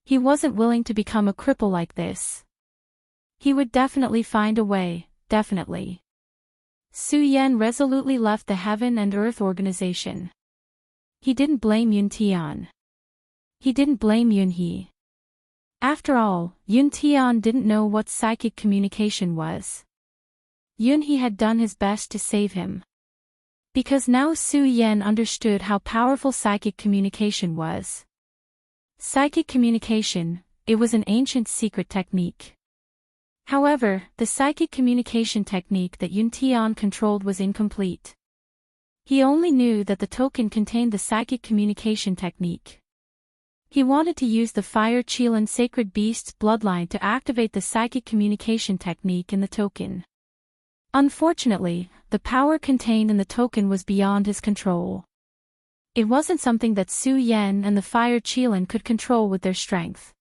He wasn't willing to become a cripple like this. He would definitely find a way, definitely. Su Yan resolutely left the Heaven and Earth organization. He didn't blame Yun Tian. He didn't blame Yunhee. After all, Yun Tian didn't know what psychic communication was. Yunhee had done his best to save him. Because now Su Yan understood how powerful psychic communication was. Psychic communication, it was an ancient secret technique. However, the psychic communication technique that Yun Tian controlled was incomplete. He only knew that the token contained the psychic communication technique. He wanted to use the Fire Qilin sacred beast's bloodline to activate the psychic communication technique in the token. Unfortunately, the power contained in the token was beyond his control. It wasn't something that Su Yan and the Fire Qilin could control with their strength.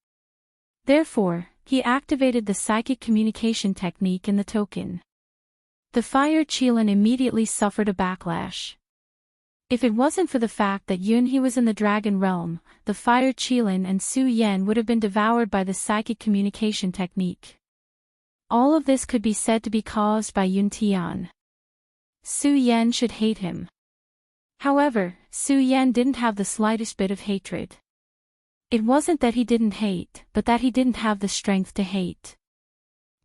Therefore, he activated the psychic communication technique in the token. The Fire Qilin immediately suffered a backlash. If it wasn't for the fact that Yunhe was in the Dragon Realm, the Fire Qilin and Su Yan would have been devoured by the psychic communication technique. All of this could be said to be caused by Yun Tian. Su Yan should hate him. However, Su Yan didn't have the slightest bit of hatred. It wasn't that he didn't hate, but that he didn't have the strength to hate.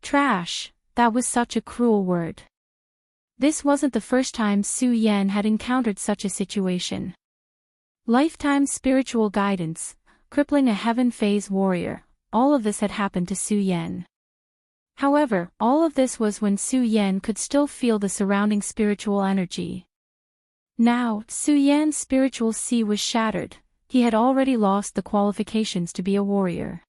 Trash, that was such a cruel word. This wasn't the first time Su Yan had encountered such a situation. Lifetime spiritual guidance, crippling a heaven phase warrior, all of this had happened to Su Yan. However, all of this was when Su Yan could still feel the surrounding spiritual energy. Now, Su Yan's spiritual sea was shattered. He had already lost the qualifications to be a warrior.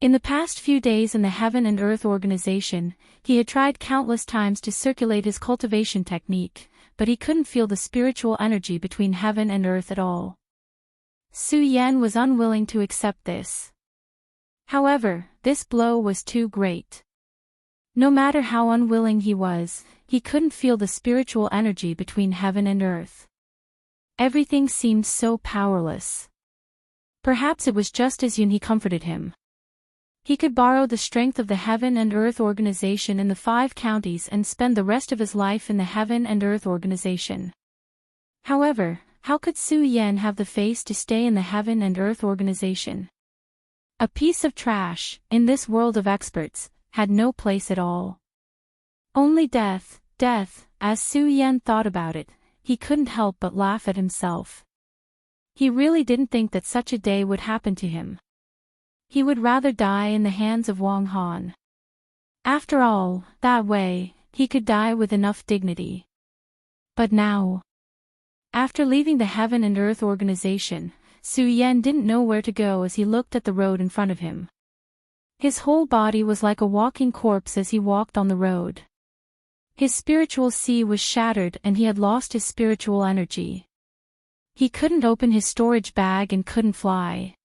In the past few days in the Heaven and Earth organization, he had tried countless times to circulate his cultivation technique, but he couldn't feel the spiritual energy between Heaven and Earth at all. Su Yan was unwilling to accept this. However, this blow was too great. No matter how unwilling he was, he couldn't feel the spiritual energy between Heaven and Earth. Everything seemed so powerless. Perhaps it was just as Yunhe comforted him. He could borrow the strength of the Heaven and Earth organization in the 5 counties and spend the rest of his life in the Heaven and Earth organization. However, how could Su Yan have the face to stay in the Heaven and Earth organization? A piece of trash, in this world of experts, had no place at all. Only death, as Su Yan thought about it, he couldn't help but laugh at himself. He really didn't think that such a day would happen to him. He would rather die in the hands of Wang Han. After all, that way, he could die with enough dignity. But now, after leaving the Heaven and Earth organization, Su Yan didn't know where to go as he looked at the road in front of him. His whole body was like a walking corpse as he walked on the road. His spiritual sea was shattered and he had lost his spiritual energy. He couldn't open his storage bag and couldn't fly.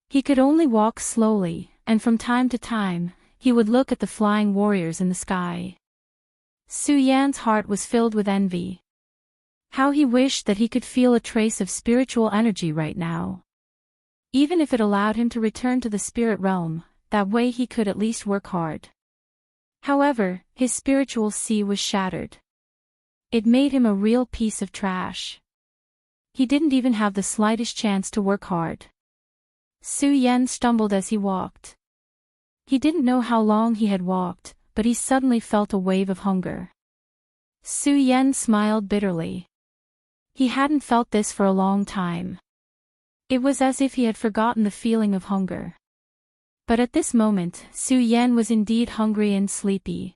He could only walk slowly, and from time to time, he would look at the flying warriors in the sky. Su Yan's heart was filled with envy. How he wished that he could feel a trace of spiritual energy right now. Even if it allowed him to return to the spirit realm, that way he could at least work hard. However, his spiritual sea was shattered. It made him a real piece of trash. He didn't even have the slightest chance to work hard. Su Yan stumbled as he walked. He didn't know how long he had walked, but he suddenly felt a wave of hunger. Su Yan smiled bitterly. He hadn't felt this for a long time. It was as if he had forgotten the feeling of hunger. But at this moment, Su Yan was indeed hungry and sleepy.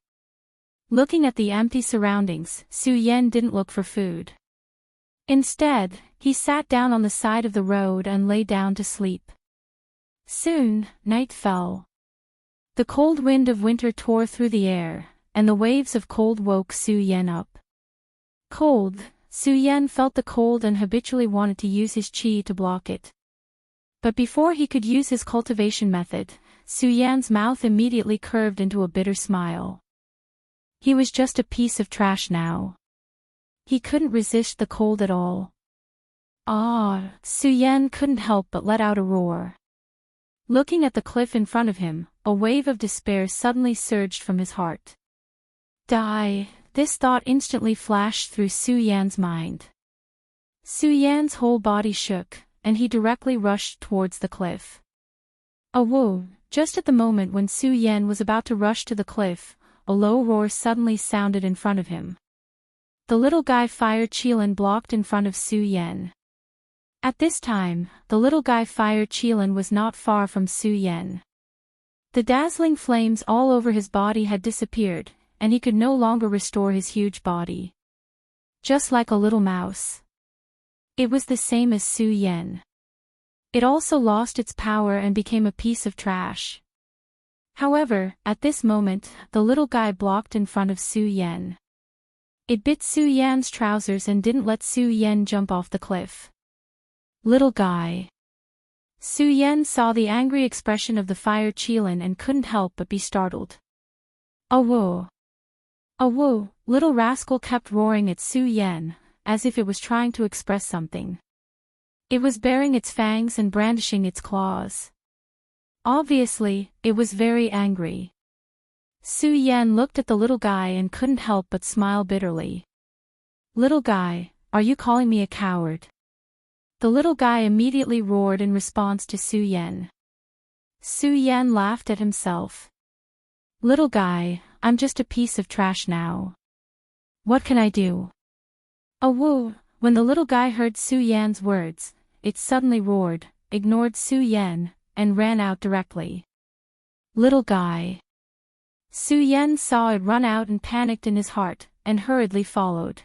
Looking at the empty surroundings, Su Yan didn't look for food. Instead, he sat down on the side of the road and lay down to sleep. Soon, night fell. The cold wind of winter tore through the air, and the waves of cold woke Su Yan up. Cold, Su Yan felt the cold and habitually wanted to use his qi to block it. But before he could use his cultivation method, Su Yan's mouth immediately curved into a bitter smile. He was just a piece of trash now. He couldn't resist the cold at all. Ah, Su Yan couldn't help but let out a roar. Looking at the cliff in front of him, a wave of despair suddenly surged from his heart. Die, this thought instantly flashed through Su Yan's mind. Su Yan's whole body shook, and he directly rushed towards the cliff. Whoa, just at the moment when Su Yan was about to rush to the cliff, a low roar suddenly sounded in front of him. The little guy Fire Qilin blocked in front of Su Yan. At this time, the little guy Fire Qilin was not far from Su Yan. The dazzling flames all over his body had disappeared, and he could no longer restore his huge body. just like a little mouse. It was the same as Su Yan. It also lost its power and became a piece of trash. However, at this moment, the little guy blocked in front of Su Yan. It bit Su Yan's trousers and didn't let Su Yan jump off the cliff. Little guy. Su Yan saw the angry expression of the fire Qilin and couldn't help but be startled. "Oh whoa! Oh whoa!" Little rascal kept roaring at Su Yan, as if it was trying to express something. It was baring its fangs and brandishing its claws. Obviously, it was very angry. Su Yan looked at the little guy and couldn't help but smile bitterly. "Little guy, are you calling me a coward?" The little guy immediately roared in response to Su Yan. Su Yan laughed at himself. "Little guy, I'm just a piece of trash now. What can I do?" "Oh woo!" When the little guy heard Su Yan's words, it suddenly roared, ignored Su Yan, and ran out directly. "Little guy." Su Yan saw it run out and panicked in his heart, and hurriedly followed.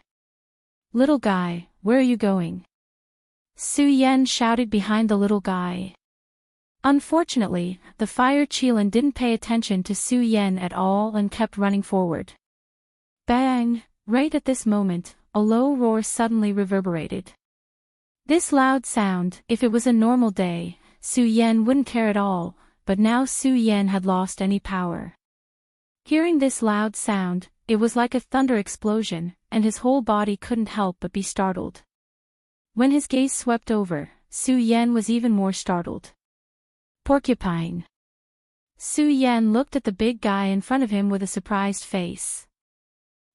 "Little guy, where are you going?" Su Yan shouted behind the little guy. Unfortunately, the fire Qilin didn't pay attention to Su Yan at all and kept running forward. Bang! Right at this moment, a low roar suddenly reverberated. This loud sound, if it was a normal day, Su Yan wouldn't care at all, but now Su Yan had lost any power. Hearing this loud sound, it was like a thunder explosion, and his whole body couldn't help but be startled. When his gaze swept over, Su Yan was even more startled. Porcupine. Su Yan looked at the big guy in front of him with a surprised face.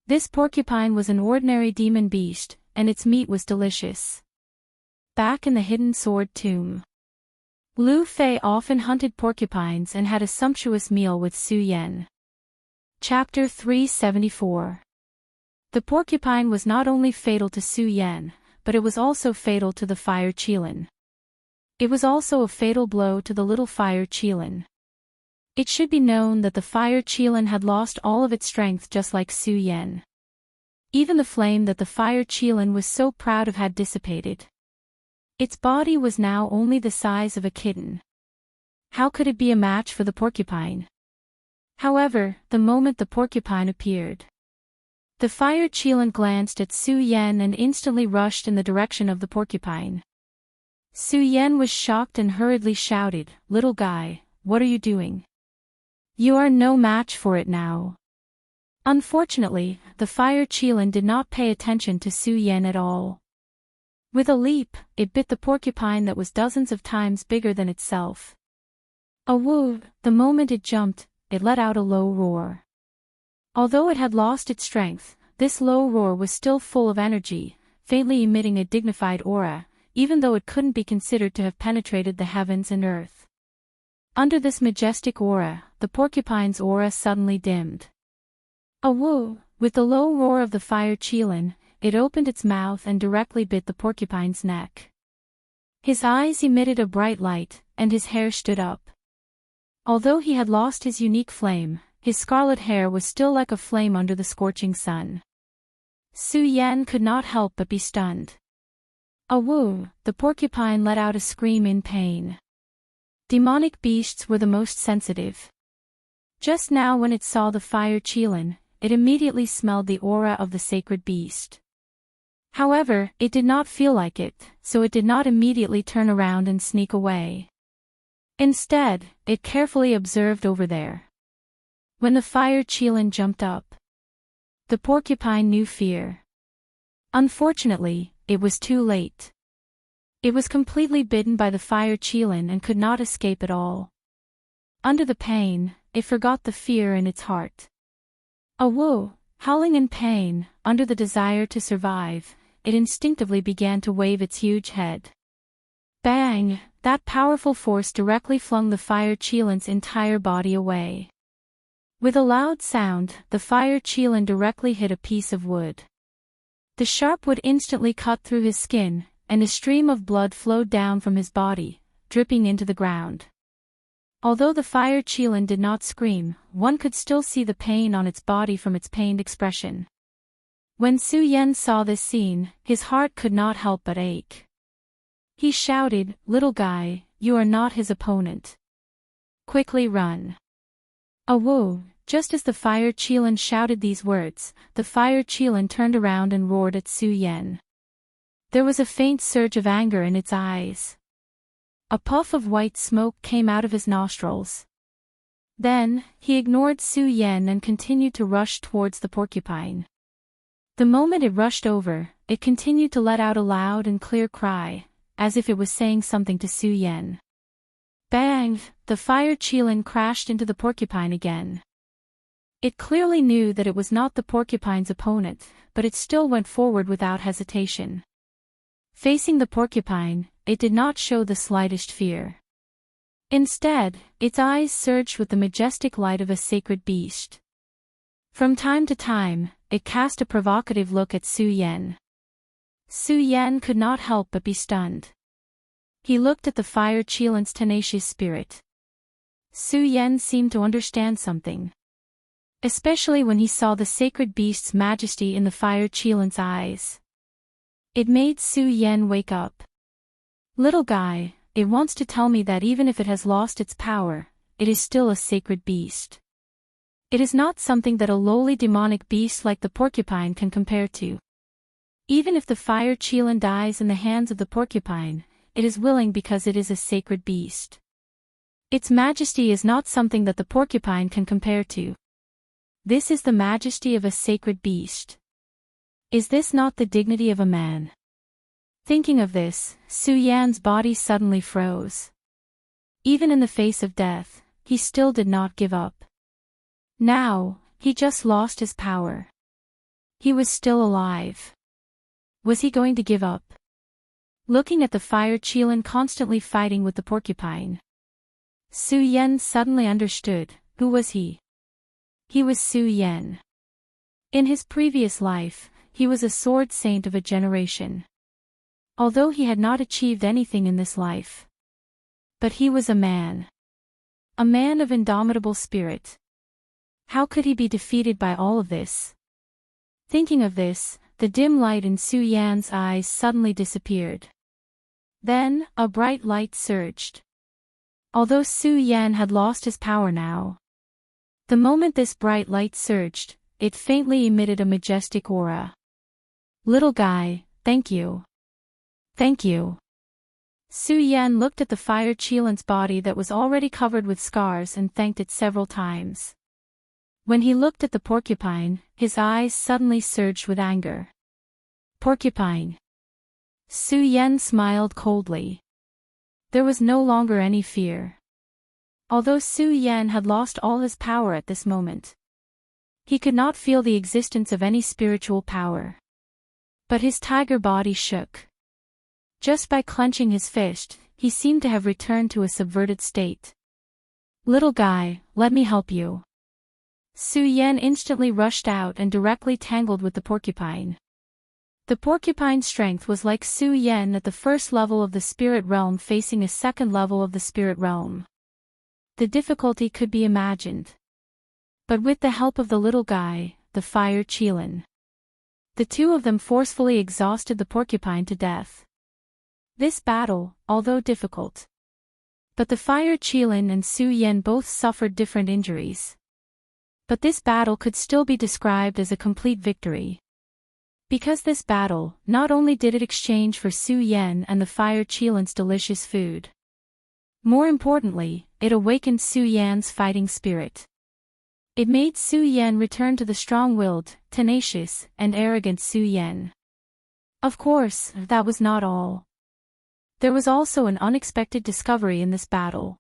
This porcupine was an ordinary demon beast, and its meat was delicious. Back in the hidden sword tomb, Lu Fei often hunted porcupines and had a sumptuous meal with Su Yan. Chapter 374. The porcupine was not only fatal to Su Yan, but it was also fatal to the fire Qilin. It was also a fatal blow to the little fire Qilin. It should be known that the fire Qilin had lost all of its strength just like Su Yan. Even the flame that the fire Qilin was so proud of had dissipated. Its body was now only the size of a kitten. How could it be a match for the porcupine? However, the moment the porcupine appeared, the fire Qilin glanced at Su Yan and instantly rushed in the direction of the porcupine. Su Yan was shocked and hurriedly shouted, "Little guy, what are you doing? You are no match for it now." Unfortunately, the fire Qilin did not pay attention to Su Yan at all. With a leap, it bit the porcupine that was dozens of times bigger than itself. A woo! The moment it jumped, it let out a low roar. Although it had lost its strength, this low roar was still full of energy, faintly emitting a dignified aura, even though it couldn't be considered to have penetrated the heavens and earth. Under this majestic aura, the porcupine's aura suddenly dimmed. A woo! With the low roar of the fire Qilin, it opened its mouth and directly bit the porcupine's neck. His eyes emitted a bright light, and his hair stood up. Although he had lost his unique flame, his scarlet hair was still like a flame under the scorching sun. Su Yan could not help but be stunned. A woo! The porcupine let out a scream in pain. Demonic beasts were the most sensitive. Just now when it saw the fire Qilin, it immediately smelled the aura of the sacred beast. However, it did not feel like it, so it did not immediately turn around and sneak away. Instead, it carefully observed over there. When the fire Qilin jumped up, the porcupine knew fear. Unfortunately, it was too late. It was completely bitten by the fire Qilin and could not escape at all. Under the pain, it forgot the fear in its heart. A woo! Howling in pain, under the desire to survive, it instinctively began to wave its huge head. Bang! That powerful force directly flung the fire Qilin's entire body away. With a loud sound, the fire Qilin directly hit a piece of wood. The sharp wood instantly cut through his skin, and a stream of blood flowed down from his body, dripping into the ground. Although the fire Qilin did not scream, one could still see the pain on its body from its pained expression. When Su Yan saw this scene, his heart could not help but ache. He shouted, "Little guy, you are not his opponent. Quickly run." Whoa! Just as the fire Qilin shouted these words, the fire Qilin turned around and roared at Su Yan. There was a faint surge of anger in its eyes. A puff of white smoke came out of his nostrils. Then, he ignored Su Yan and continued to rush towards the porcupine. The moment it rushed over, it continued to let out a loud and clear cry, as if it was saying something to Su Yan. Bang! The fire Qilin crashed into the porcupine again. It clearly knew that it was not the porcupine's opponent, but it still went forward without hesitation. Facing the porcupine, it did not show the slightest fear. Instead, its eyes surged with the majestic light of a sacred beast. From time to time, it cast a provocative look at Su Yan. Su Yan could not help but be stunned. He looked at the fire Qilin's tenacious spirit. Su Yan seemed to understand something. Especially when he saw the sacred beast's majesty in the fire Qilin's eyes. It made Su Yan wake up. "Little guy, it wants to tell me that even if it has lost its power, it is still a sacred beast. It is not something that a lowly demonic beast like the porcupine can compare to. Even if the fire Qilin dies in the hands of the porcupine, it is willing because it is a sacred beast. Its majesty is not something that the porcupine can compare to. This is the majesty of a sacred beast. Is this not the dignity of a man?" Thinking of this, Su Yan's body suddenly froze. Even in the face of death, he still did not give up. Now, he just lost his power. He was still alive. Was he going to give up? Looking at the fire Qilin constantly fighting with the porcupine, Su Yan suddenly understood, who was he? He was Su Yan. In his previous life, he was a sword saint of a generation. Although he had not achieved anything in this life. But he was a man. A man of indomitable spirit. How could he be defeated by all of this? Thinking of this, the dim light in Su Yan's eyes suddenly disappeared. Then, a bright light surged. Although Su Yan had lost his power now. The moment this bright light surged, it faintly emitted a majestic aura. "Little guy, thank you. Thank you." Su Yan looked at the fire Qilin's body that was already covered with scars and thanked it several times. When he looked at the porcupine, his eyes suddenly surged with anger. "Porcupine." Su Yan smiled coldly. There was no longer any fear. Although Su Yan had lost all his power at this moment, he could not feel the existence of any spiritual power. But his tiger body shook. Just by clenching his fist, he seemed to have returned to a subverted state. "Little guy, let me help you." Su Yan instantly rushed out and directly tangled with the porcupine. The porcupine's strength was like Su Yan at the first level of the spirit realm facing a second level of the spirit realm. The difficulty could be imagined. But with the help of the little guy, the fire Qilin, the two of them forcefully exhausted the porcupine to death. This battle, although difficult. But the fire Qilin and Su Yan both suffered different injuries. But this battle could still be described as a complete victory. Because this battle, not only did it exchange for Su Yan and the fire Qilin's delicious food. More importantly, it awakened Su Yan's fighting spirit. It made Su Yan return to the strong-willed, tenacious, and arrogant Su Yan. Of course, that was not all. There was also an unexpected discovery in this battle.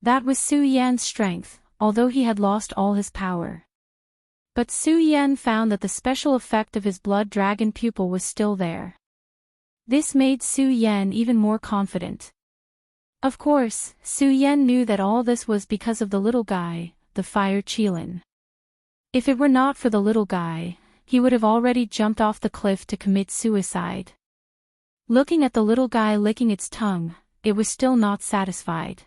That was Su Yan's strength, although he had lost all his power. But Su Yan found that the special effect of his blood dragon pupil was still there. This made Su Yan even more confident. Of course, Su Yan knew that all this was because of the little guy, the fire Qilin. If it were not for the little guy, he would have already jumped off the cliff to commit suicide. Looking at the little guy licking its tongue, it was still not satisfied.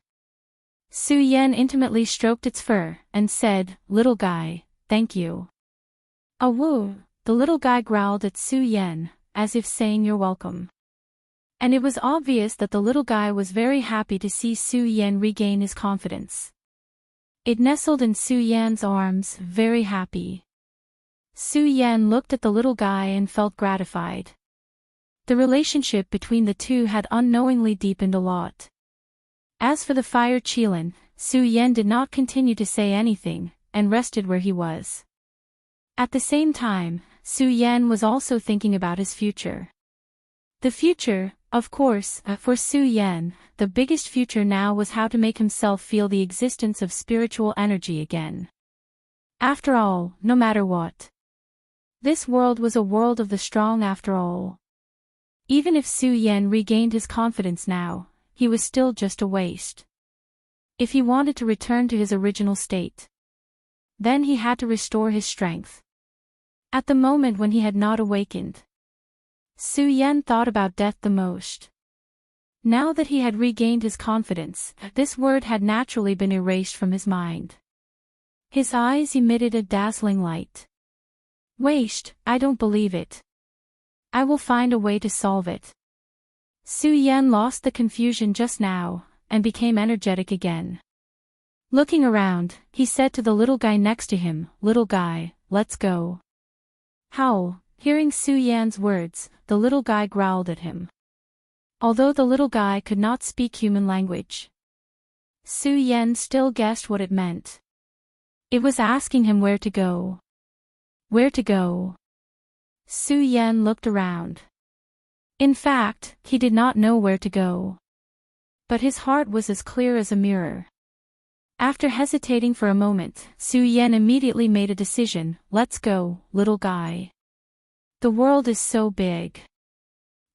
Su Yan intimately stroked its fur, and said, "Little guy, thank you." "Awoo." the little guy growled at Su Yan, as if saying you're welcome. And it was obvious that the little guy was very happy to see Su Yan regain his confidence. It nestled in Su Yan's arms, very happy. Su Yan looked at the little guy and felt gratified. The relationship between the two had unknowingly deepened a lot. As for the Fire Qilin, Su Yan did not continue to say anything, and rested where he was. At the same time, Su Yan was also thinking about his future. The future, of course, for Su Yan, the biggest future now was how to make himself feel the existence of spiritual energy again. After all, no matter what. This world was a world of the strong after all. Even if Su Yan regained his confidence now, he was still just a waste. If he wanted to return to his original state, then he had to restore his strength. At the moment when he had not awakened, Su Yan thought about death the most. Now that he had regained his confidence, this word had naturally been erased from his mind. His eyes emitted a dazzling light. Waste, I don't believe it. I will find a way to solve it. Su Yan lost the confusion just now, and became energetic again. Looking around, he said to the little guy next to him, "Little guy, let's go." Howl, hearing Su Yan's words, the little guy growled at him. Although the little guy could not speak human language, Su Yan still guessed what it meant. It was asking him where to go. Where to go? Su Yan looked around. In fact, he did not know where to go. But his heart was as clear as a mirror. After hesitating for a moment, Su Yan immediately made a decision. Let's go, little guy. The world is so big.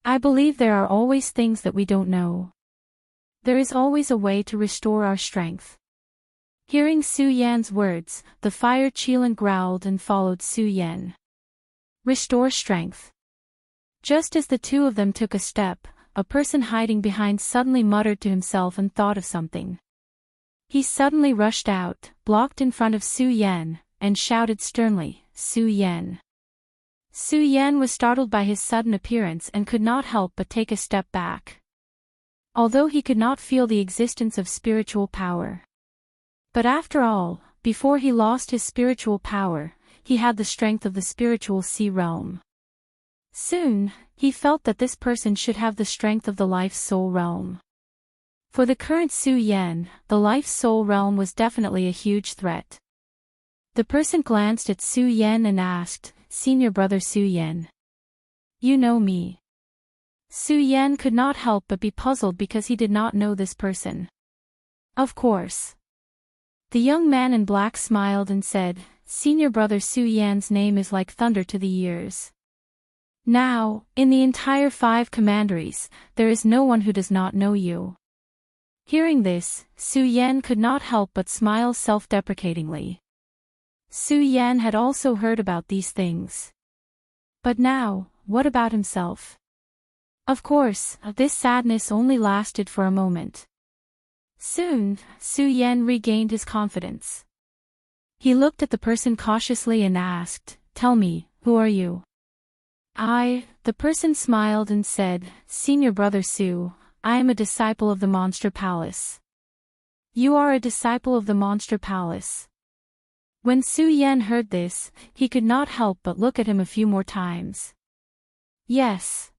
I believe there are always things that we don't know. There is always a way to restore our strength. Hearing Su Yan's words, the Fire Qilin growled and followed Su Yan. Restore strength. Just as the two of them took a step, a person hiding behind suddenly muttered to himself and thought of something. He suddenly rushed out, blocked in front of Su Yan, and shouted sternly, "Su Yan." Su Yan was startled by his sudden appearance and could not help but take a step back. Although he could not feel the existence of spiritual power. But after all, before he lost his spiritual power, he had the strength of the spiritual sea realm. Soon, he felt that this person should have the strength of the life-soul realm. For the current Su Yan, the life-soul realm was definitely a huge threat. The person glanced at Su Yan and asked, "Senior brother Su Yan. You know me?" Su Yan could not help but be puzzled because he did not know this person. Of course. The young man in black smiled and said, "Senior brother Su Yan's name is like thunder to the ears. Now, in the entire 5 commanderies, there is no one who does not know you." Hearing this, Su Yan could not help but smile self-deprecatingly. Su Yan had also heard about these things. But now, what about himself? Of course, this sadness only lasted for a moment. Soon, Su Yan regained his confidence. He looked at the person cautiously and asked, "Tell me, who are you?" The person smiled and said, "Senior brother Su, I am a disciple of the Monster Palace." You are a disciple of the Monster Palace. When Su Yan heard this, he could not help but look at him a few more times. Yes.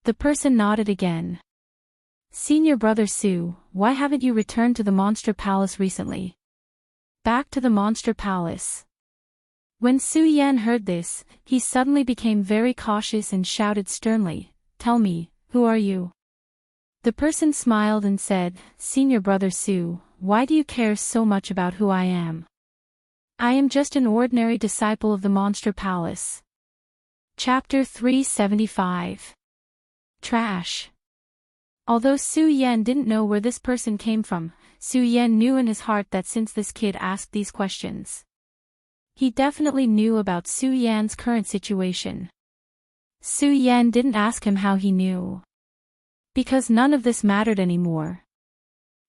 The person nodded again. Senior brother Su, why haven't you returned to the Monster Palace recently? Back to the Monster Palace. When Su Yan heard this, he suddenly became very cautious and shouted sternly, "Tell me, who are you?" The person smiled and said, "Senior brother Su, why do you care so much about who I am? I am just an ordinary disciple of the Monster Palace." Chapter 375. Trash. Although Su Yan didn't know where this person came from, Su Yan knew in his heart that since this kid asked these questions, he definitely knew about Su Yan's current situation. Su Yan didn't ask him how he knew, because none of this mattered anymore.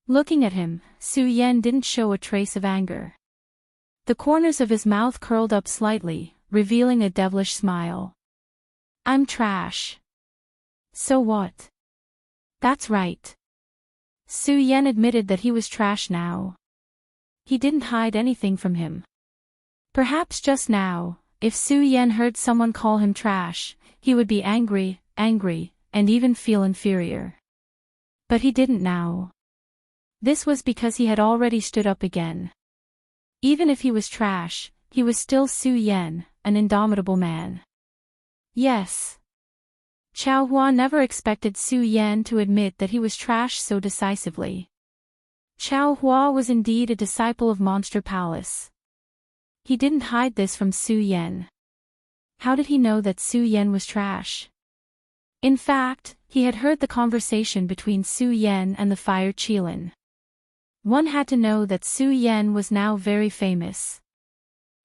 Looking at him, Su Yan didn't show a trace of anger. The corners of his mouth curled up slightly, revealing a devilish smile. I'm trash. So what? That's right. Su Yan admitted that he was trash now. He didn't hide anything from him. Perhaps just now, if Su Yan heard someone call him trash, he would be angry, and even feel inferior. But he didn't now. This was because he had already stood up again. Even if he was trash, he was still Su Yan, an indomitable man. Yes. Chao Hua never expected Su Yan to admit that he was trash so decisively. Chao Hua was indeed a disciple of Monster Palace. He didn't hide this from Su Yan. How did he know that Su Yan was trash? In fact, he had heard the conversation between Su Yan and the Fire Qilin. One had to know that Su Yan was now very famous.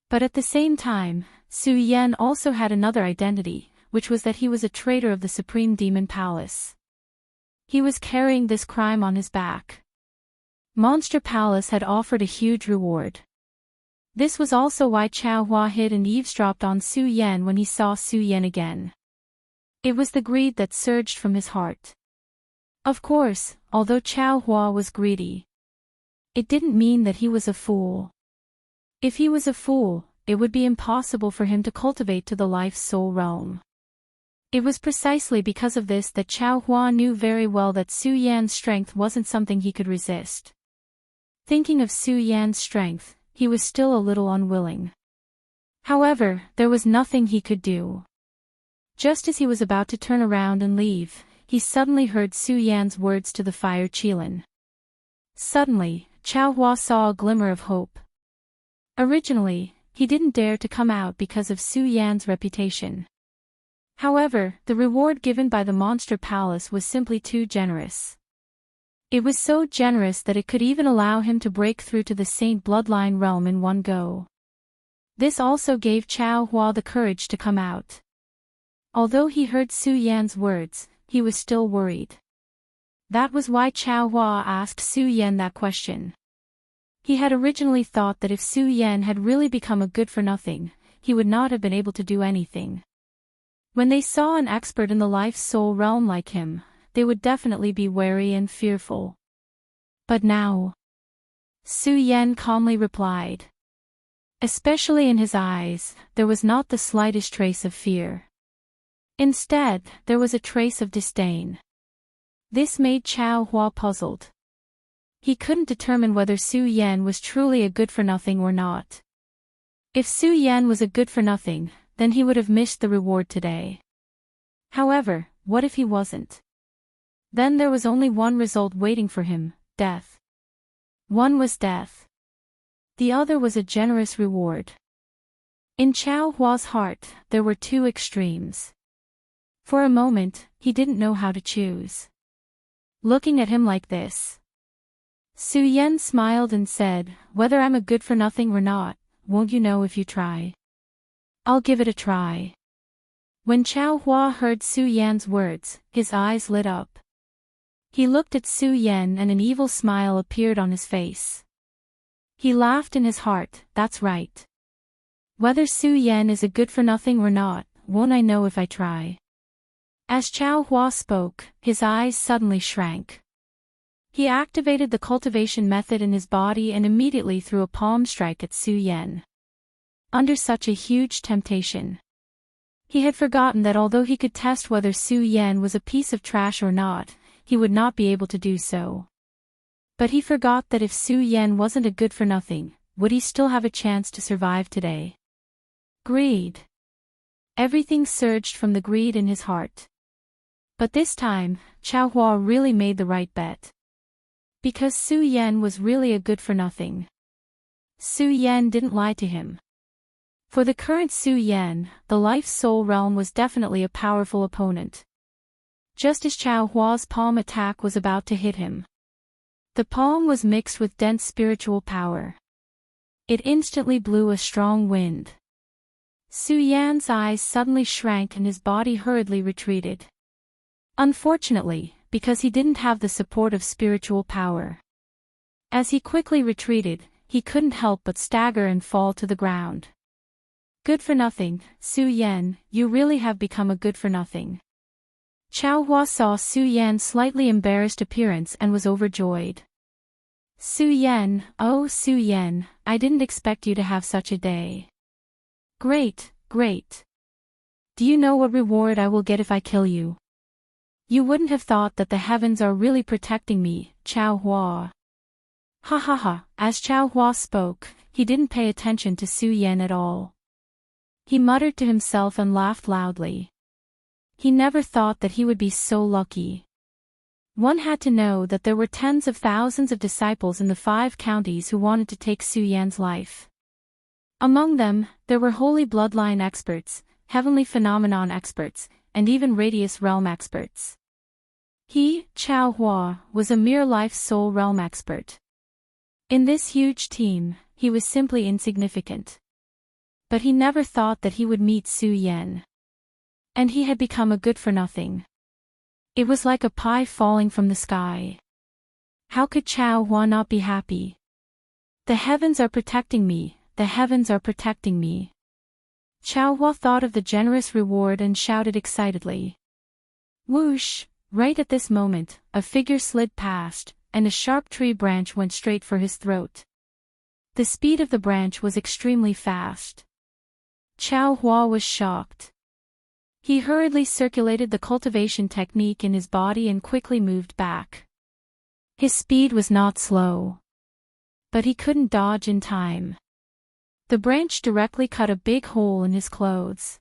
But at the same time, Su Yan also had another identity, which was that he was a traitor of the Supreme Demon Palace. He was carrying this crime on his back. Monster Palace had offered a huge reward. This was also why Chao Hua hid and eavesdropped on Su Yan when he saw Su Yan again. It was the greed that surged from his heart. Of course, although Chao Hua was greedy, it didn't mean that he was a fool. If he was a fool, it would be impossible for him to cultivate to the life's soul realm. It was precisely because of this that Chao Hua knew very well that Su Yan's strength wasn't something he could resist. Thinking of Su Yan's strength, he was still a little unwilling. However, there was nothing he could do. Just as he was about to turn around and leave, he suddenly heard Su Yan's words to the Fire Qilin. Suddenly, Chao Hua saw a glimmer of hope. Originally, he didn't dare to come out because of Su Yan's reputation. However, the reward given by the Monster Palace was simply too generous. It was so generous that it could even allow him to break through to the Saint Bloodline realm in one go. This also gave Chao Hua the courage to come out. Although he heard Su Yan's words, he was still worried. That was why Chao Hua asked Su Yan that question. He had originally thought that if Su Yan had really become a good-for-nothing, he would not have been able to do anything. When they saw an expert in the life-soul realm like him, they would definitely be wary and fearful. But now, Su Yan calmly replied. Especially in his eyes, there was not the slightest trace of fear. Instead, there was a trace of disdain. This made Chao Hua puzzled. He couldn't determine whether Su Yan was truly a good-for-nothing or not. If Su Yan was a good-for-nothing, then he would have missed the reward today. However, what if he wasn't? Then there was only one result waiting for him, death. One was death. The other was a generous reward. In Chao Hua's heart, there were two extremes. For a moment, he didn't know how to choose. Looking at him like this, Su Yan smiled and said, "Whether I'm a good-for-nothing or not, won't you know if you try? I'll give it a try." When Chao Hua heard Su Yan's words, his eyes lit up. He looked at Su Yan and an evil smile appeared on his face. He laughed in his heart, "That's right. Whether Su Yan is a good-for-nothing or not, won't I know if I try?" As Chao Hua spoke, his eyes suddenly shrank. He activated the cultivation method in his body and immediately threw a palm strike at Su Yan. Under such a huge temptation, he had forgotten that although he could test whether Su Yan was a piece of trash or not, he would not be able to do so. But he forgot that if Su Yan wasn't a good-for-nothing, would he still have a chance to survive today? Greed. Everything surged from the greed in his heart. But this time, Chao Hua really made the right bet. Because Su Yan was really a good-for-nothing. Su Yan didn't lie to him. For the current Su Yan, the life-soul realm was definitely a powerful opponent. Just as Chao Hua's palm attack was about to hit him, the palm was mixed with dense spiritual power. It instantly blew a strong wind. Su Yan's eyes suddenly shrank and his body hurriedly retreated. Unfortunately, because he didn't have the support of spiritual power. As he quickly retreated, he couldn't help but stagger and fall to the ground. Good for nothing, Su Yan, you really have become a good for nothing. Chao Hua saw Su Yan's slightly embarrassed appearance and was overjoyed. Su Yan, oh Su Yan, I didn't expect you to have such a day. Great, great. Do you know what reward I will get if I kill you? You wouldn't have thought that the heavens are really protecting me, Chao Hua. Ha ha ha, as Chao Hua spoke, he didn't pay attention to Su Yan at all. He muttered to himself and laughed loudly. He never thought that he would be so lucky. One had to know that there were tens of thousands of disciples in the 5 counties who wanted to take Su Yan's life. Among them, there were holy bloodline experts, heavenly phenomenon experts, and even radius realm experts. He, Chao Hua, was a mere life soul realm expert. In this huge team, he was simply insignificant. But he never thought that he would meet Su Yan. And he had become a good for nothing. It was like a pie falling from the sky. How could Chao Hua not be happy? The heavens are protecting me, the heavens are protecting me. Chao Hua thought of the generous reward and shouted excitedly. Whoosh! Right at this moment, a figure slid past, and a sharp tree branch went straight for his throat. The speed of the branch was extremely fast. Chao Hua was shocked. He hurriedly circulated the cultivation technique in his body and quickly moved back. His speed was not slow. But he couldn't dodge in time. The branch directly cut a big hole in his clothes.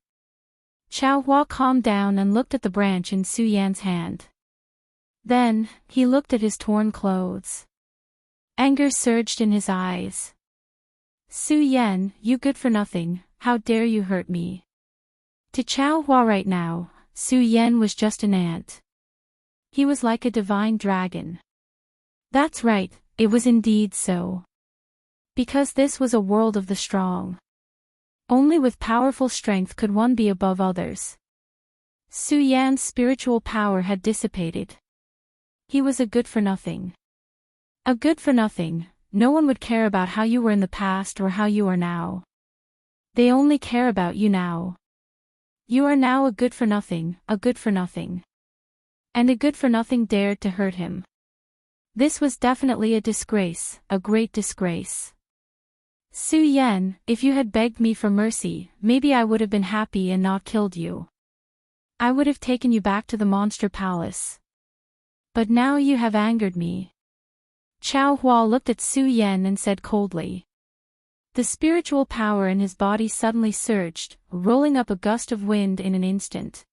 Chao Hua calmed down and looked at the branch in Su Yan's hand. Then, he looked at his torn clothes. Anger surged in his eyes. Su Yan, you good for nothing, how dare you hurt me? To Chao Hua right now, Su Yan was just an ant. He was like a divine dragon. That's right, it was indeed so. Because this was a world of the strong. Only with powerful strength could one be above others. Su Yan's spiritual power had dissipated. He was a good for nothing. A good for nothing, no one would care about how you were in the past or how you are now. They only care about you now. You are now a good for nothing, a good for nothing. And a good for nothing dared to hurt him. This was definitely a disgrace, a great disgrace. Su Yan, if you had begged me for mercy, maybe I would have been happy and not killed you. I would have taken you back to the monster palace. But now you have angered me. Chao Hua looked at Su Yan and said coldly. The spiritual power in his body suddenly surged, rolling up a gust of wind in an instant.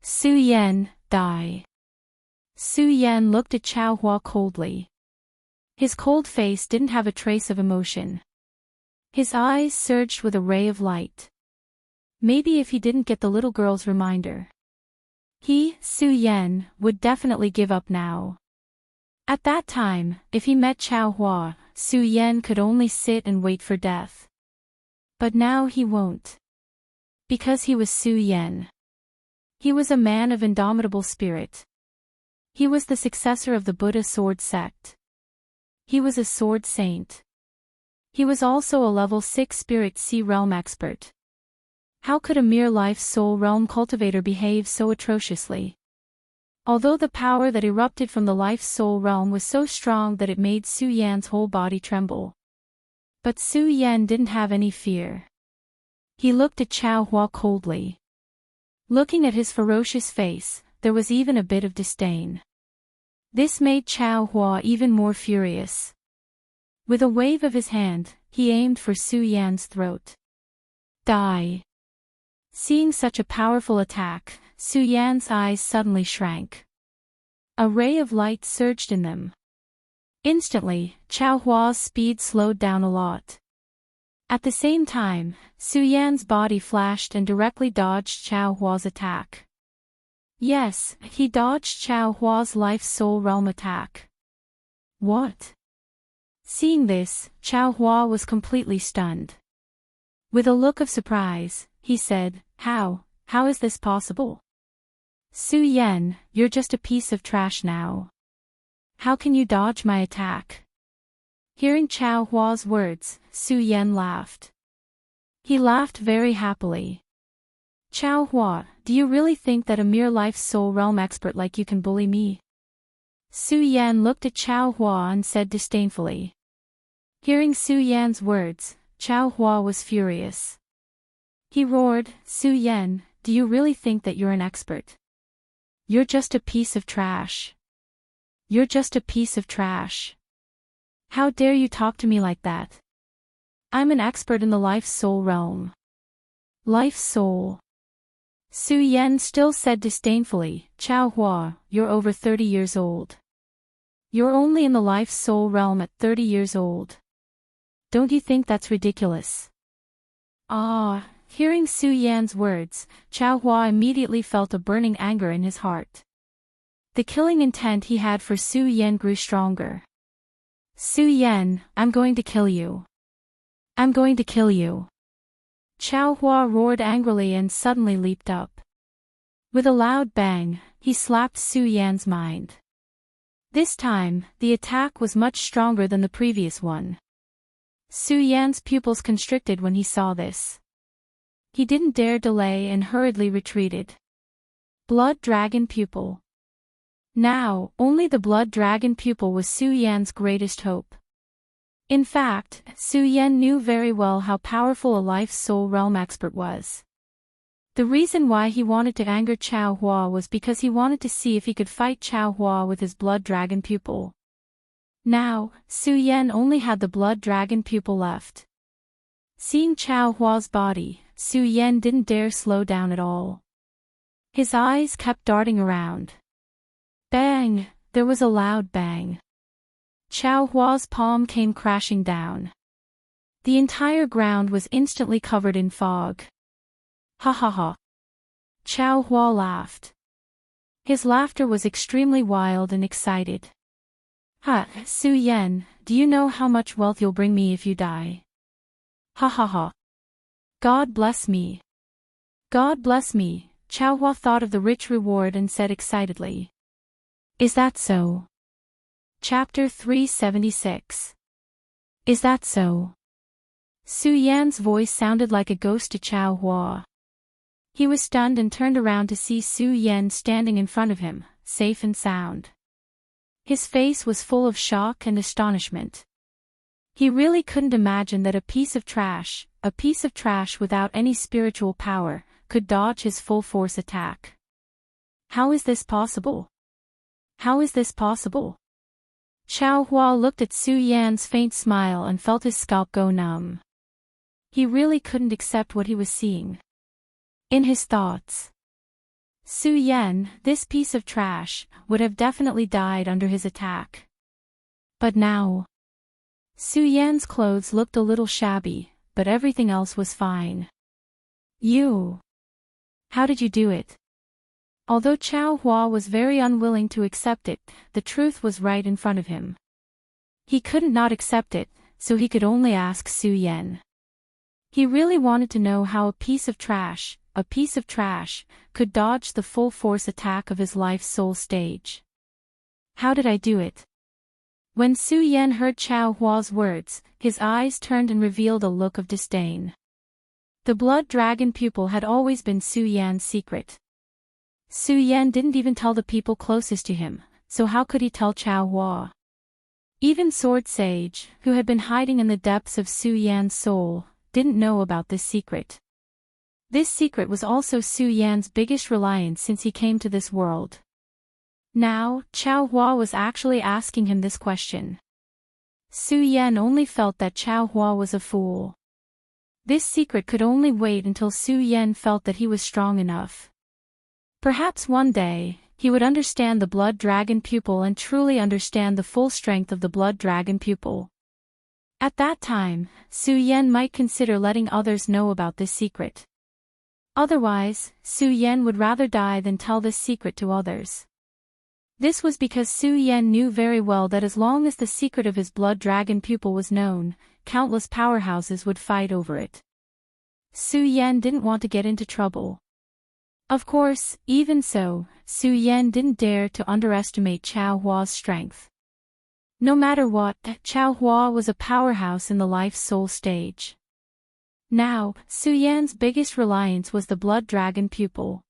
Su Yan, die. Su Yan looked at Chao Hua coldly. His cold face didn't have a trace of emotion. His eyes surged with a ray of light. Maybe if he didn't get the little girl's reminder. He, Su Yan, would definitely give up now. At that time, if he met Chao Hua, Su Yan could only sit and wait for death. But now he won't. Because he was Su Yan. He was a man of indomitable spirit. He was the successor of the Buddha sword sect. He was a sword saint. He was also a level 6 spirit sea realm expert. How could a mere life soul realm cultivator behave so atrociously? Although the power that erupted from the life soul realm was so strong that it made Su Yan's whole body tremble. But Su Yan didn't have any fear. He looked at Chao Hua coldly. Looking at his ferocious face, there was even a bit of disdain. This made Chao Hua even more furious. With a wave of his hand, he aimed for Su Yan's throat. Die. Seeing such a powerful attack, Su Yan's eyes suddenly shrank. A ray of light surged in them. Instantly, Chao Hua's speed slowed down a lot. At the same time, Su Yan's body flashed and directly dodged Chao Hua's attack. Yes, he dodged Chao Hua's life soul realm attack. What? Seeing this, Chao Hua was completely stunned. With a look of surprise, he said, How is this possible? Su Yan, you're just a piece of trash now. How can you dodge my attack? Hearing Chao Hua's words, Su Yan laughed. He laughed very happily. Chao Hua, do you really think that a mere life soul realm expert like you can bully me? Su Yan looked at Chao Hua and said disdainfully. Hearing Su Yan's words, Chao Hua was furious. He roared, Su Yan, do you really think that you're an expert? You're just a piece of trash. You're just a piece of trash. How dare you talk to me like that? I'm an expert in the life soul realm. Life soul. Su Yan still said disdainfully, Chao Hua, you're over 30 years old. You're only in the life soul realm at 30 years old. Don't you think that's ridiculous? Ah, hearing Su Yan's words, Chao Hua immediately felt a burning anger in his heart. The killing intent he had for Su Yan grew stronger. Su Yan, I'm going to kill you. I'm going to kill you. Chao Hua roared angrily and suddenly leaped up. With a loud bang, he slapped Su Yan's mind. This time, the attack was much stronger than the previous one. Su Yan's pupils constricted when he saw this. He didn't dare delay and hurriedly retreated. Blood Dragon Pupil. Now, only the Blood Dragon Pupil was Su Yan's greatest hope. In fact, Su Yan knew very well how powerful a life soul realm expert was. The reason why he wanted to anger Chao Hua was because he wanted to see if he could fight Chao Hua with his Blood Dragon Pupil. Now, Su Yan only had the Blood Dragon Pupil left. Seeing Chao Hua's body, Su Yan didn't dare slow down at all. His eyes kept darting around. Bang! There was a loud bang. Chao Hua's palm came crashing down. The entire ground was instantly covered in fog. Ha ha ha. Chao Hua laughed. His laughter was extremely wild and excited. Ha, Su Yan, do you know how much wealth you'll bring me if you die? Ha ha ha. God bless me. God bless me, Chao Hua thought of the rich reward and said excitedly. Is that so? Chapter 376. Is that so? Su Yan's voice sounded like a ghost to Chao Hua. He was stunned and turned around to see Su Yan standing in front of him, safe and sound. His face was full of shock and astonishment. He really couldn't imagine that a piece of trash without any spiritual power, could dodge his full-force attack. How is this possible? How is this possible? Chao Hua looked at Su Yan's faint smile and felt his scalp go numb. He really couldn't accept what he was seeing. In his thoughts, Su Yan, this piece of trash, would have definitely died under his attack. But now, Su Yan's clothes looked a little shabby, but everything else was fine. You. How did you do it? Although Chao Hua was very unwilling to accept it, the truth was right in front of him. He couldn't not accept it, so he could only ask Su Yan. He really wanted to know how a piece of trash, could dodge the full-force attack of his life soul stage. How did I do it? When Su Yan heard Chao Hua's words, his eyes turned and revealed a look of disdain. The Blood Dragon Pupil had always been Su Yan's secret. Su Yan didn't even tell the people closest to him, so how could he tell Chao Hua? Even Sword Sage, who had been hiding in the depths of Su Yan's soul, didn't know about this secret. This secret was also Su Yan's biggest reliance since he came to this world. Now, Chao Hua was actually asking him this question. Su Yan only felt that Chao Hua was a fool. This secret could only wait until Su Yan felt that he was strong enough. Perhaps one day, he would understand the Blood Dragon Pupil and truly understand the full strength of the Blood Dragon Pupil. At that time, Su Yan might consider letting others know about this secret. Otherwise, Su Yan would rather die than tell this secret to others. This was because Su Yan knew very well that as long as the secret of his Blood Dragon Pupil was known, countless powerhouses would fight over it. Su Yan didn't want to get into trouble. Of course, even so, Su Yan didn't dare to underestimate Chao Hua's strength. No matter what, Chao Hua was a powerhouse in the life soul stage. Now, Su Yan's biggest reliance was the blood dragon pupil.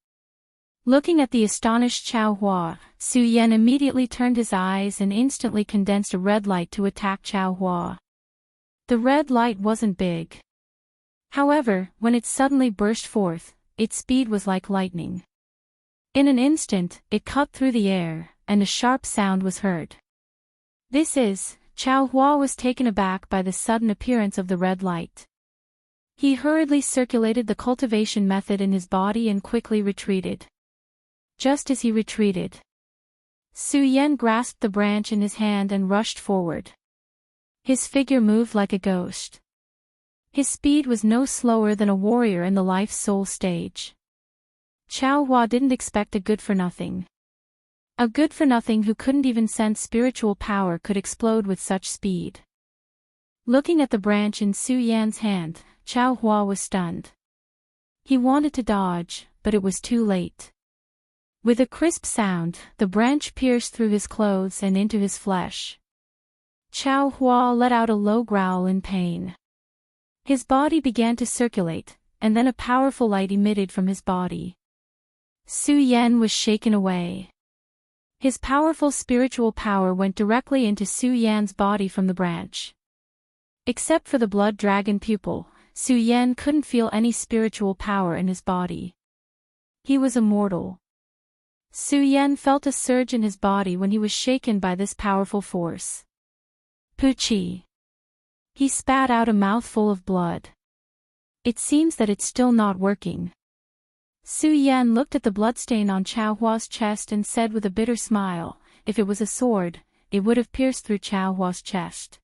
Looking at the astonished Chao Hua, Su Yan immediately turned his eyes and instantly condensed a red light to attack Chao Hua. The red light wasn't big. However, when it suddenly burst forth, its speed was like lightning. In an instant, it cut through the air, and a sharp sound was heard. Chao Hua was taken aback by the sudden appearance of the red light. He hurriedly circulated the cultivation method in his body and quickly retreated. Just as he retreated, Su Yan grasped the branch in his hand and rushed forward. His figure moved like a ghost. His speed was no slower than a warrior in the life-soul stage. Chao Hua didn't expect a good-for-nothing. A good-for-nothing who couldn't even sense spiritual power could explode with such speed. Looking at the branch in Su Yan's hand, Chao Hua was stunned. He wanted to dodge, but it was too late. With a crisp sound, the branch pierced through his clothes and into his flesh. Chao Hua let out a low growl in pain. His body began to circulate, and then a powerful light emitted from his body. Su Yan was shaken away. His powerful spiritual power went directly into Su Yan's body from the branch. Except for the blood dragon pupil, Su Yan couldn't feel any spiritual power in his body. He was immortal. Su Yan felt a surge in his body when he was shaken by this powerful force. Puchi. He spat out a mouthful of blood. It seems that it's still not working. Su Yan looked at the bloodstain on Chao Hua's chest and said with a bitter smile, if it was a sword, it would have pierced through Chao Hua's chest.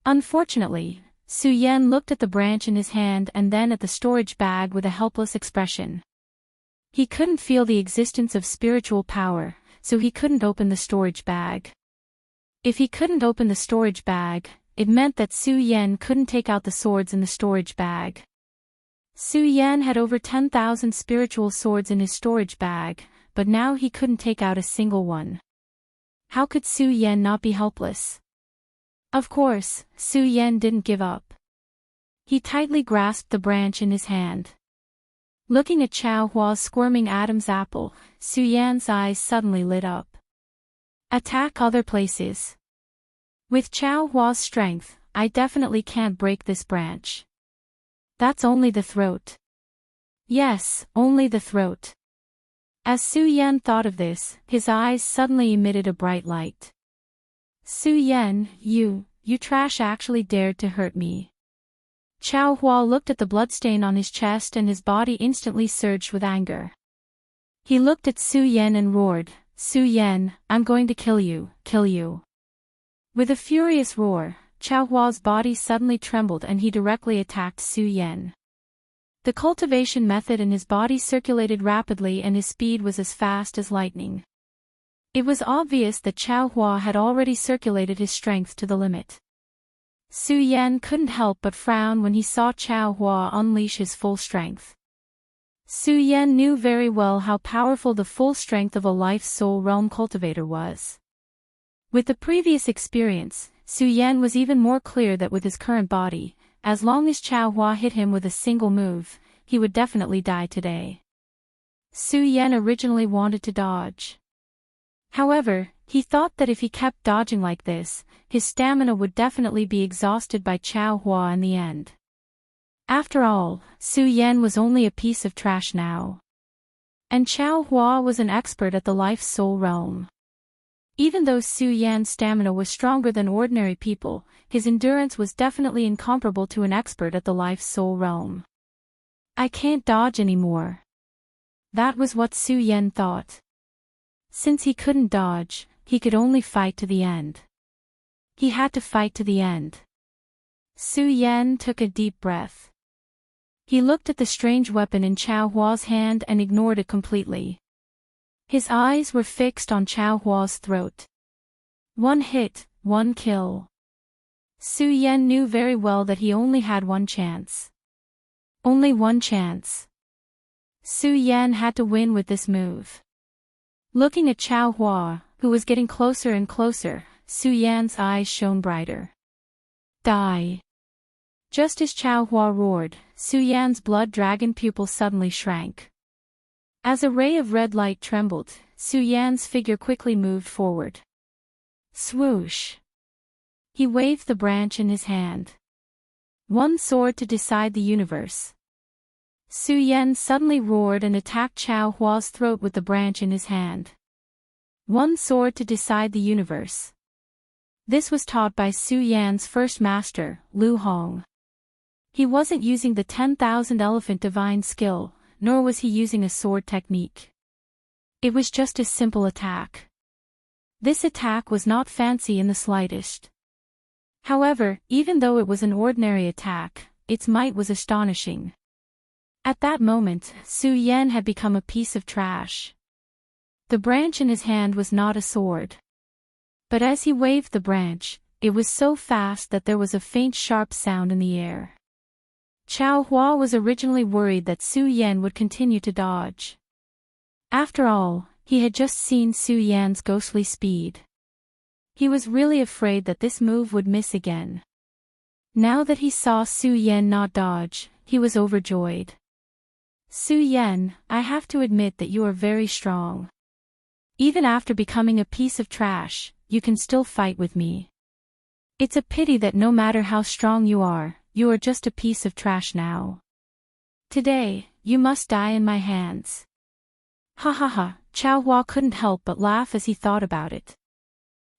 Unfortunately, Su Yan looked at the branch in his hand and then at the storage bag with a helpless expression. He couldn't feel the existence of spiritual power, so he couldn't open the storage bag. If he couldn't open the storage bag, it meant that Su Yan couldn't take out the swords in the storage bag. Su Yan had over 10,000 spiritual swords in his storage bag, but now he couldn't take out a single one. How could Su Yan not be helpless? Of course, Su Yan didn't give up. He tightly grasped the branch in his hand. Looking at Chao Hua's squirming Adam's apple, Su Yan's eyes suddenly lit up. Attack other places. With Chao Hua's strength, I definitely can't break this branch. That's only the throat. Yes, only the throat. As Su Yan thought of this, his eyes suddenly emitted a bright light. Su Yan, you trash actually dared to hurt me. Chao Hua looked at the bloodstain on his chest and his body instantly surged with anger. He looked at Su Yan and roared, Su Yan, I'm going to kill you, kill you. With a furious roar, Chao Hua's body suddenly trembled and he directly attacked Su Yan. The cultivation method in his body circulated rapidly and his speed was as fast as lightning. It was obvious that Chao Hua had already circulated his strength to the limit. Su Yan couldn't help but frown when he saw Chao Hua unleash his full strength. Su Yan knew very well how powerful the full strength of a life-soul realm cultivator was. With the previous experience, Su Yan was even more clear that with his current body, as long as Chao Hua hit him with a single move, he would definitely die today. Su Yan originally wanted to dodge. However, he thought that if he kept dodging like this, his stamina would definitely be exhausted by Chao Hua in the end. After all, Su Yan was only a piece of trash now. And Chao Hua was an expert at the life-soul realm. Even though Su Yan's stamina was stronger than ordinary people, his endurance was definitely incomparable to an expert at the life-soul realm. I can't dodge anymore. That was what Su Yan thought. Since he couldn't dodge, he could only fight to the end. He had to fight to the end. Su Yan took a deep breath. He looked at the strange weapon in Chao Hua's hand and ignored it completely. His eyes were fixed on Chao Hua's throat. One hit, one kill. Su Yan knew very well that he only had one chance. Only one chance. Su Yan had to win with this move. Looking at Chao Hua, who was getting closer and closer, Su Yan's eyes shone brighter. Die. Just as Chao Hua roared, Su Yan's blood dragon pupil suddenly shrank. As a ray of red light trembled, Su Yan's figure quickly moved forward. Swoosh! He waved the branch in his hand. One sword to decide the universe. Su Yan suddenly roared and attacked Chao Hua's throat with the branch in his hand. One sword to decide the universe. This was taught by Su Yan's first master, Lu Hong. He wasn't using the 10,000 elephant divine skill, nor was he using a sword technique. It was just a simple attack. This attack was not fancy in the slightest. However, even though it was an ordinary attack, its might was astonishing. At that moment, Su Yan had become a piece of trash. The branch in his hand was not a sword. But as he waved the branch, it was so fast that there was a faint sharp sound in the air. Chao Hua was originally worried that Su Yan would continue to dodge. After all, he had just seen Su Yan's ghostly speed. He was really afraid that this move would miss again. Now that he saw Su Yan not dodge, he was overjoyed. Su Yan, I have to admit that you are very strong. Even after becoming a piece of trash, you can still fight with me. It's a pity that no matter how strong you are just a piece of trash now. Today, you must die in my hands. Ha ha ha, Chao Hua couldn't help but laugh as he thought about it.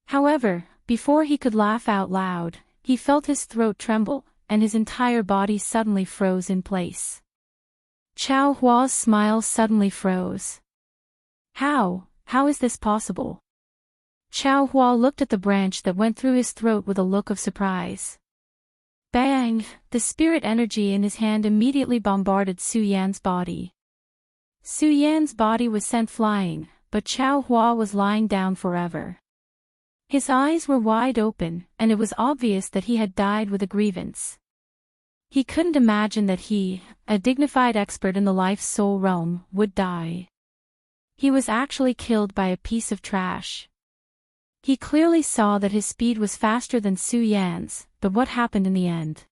However, before he could laugh out loud, he felt his throat tremble, and his entire body suddenly froze in place. Chao Hua's smile suddenly froze. How is this possible? Chao Hua looked at the branch that went through his throat with a look of surprise. Bang! The spirit energy in his hand immediately bombarded Su Yan's body. Su Yan's body was sent flying, but Chao Hua was lying down forever. His eyes were wide open, and it was obvious that he had died with a grievance. He couldn't imagine that he, a dignified expert in the life-soul realm, would die. He was actually killed by a piece of trash. He clearly saw that his speed was faster than Su Yan's, but what happened in the end?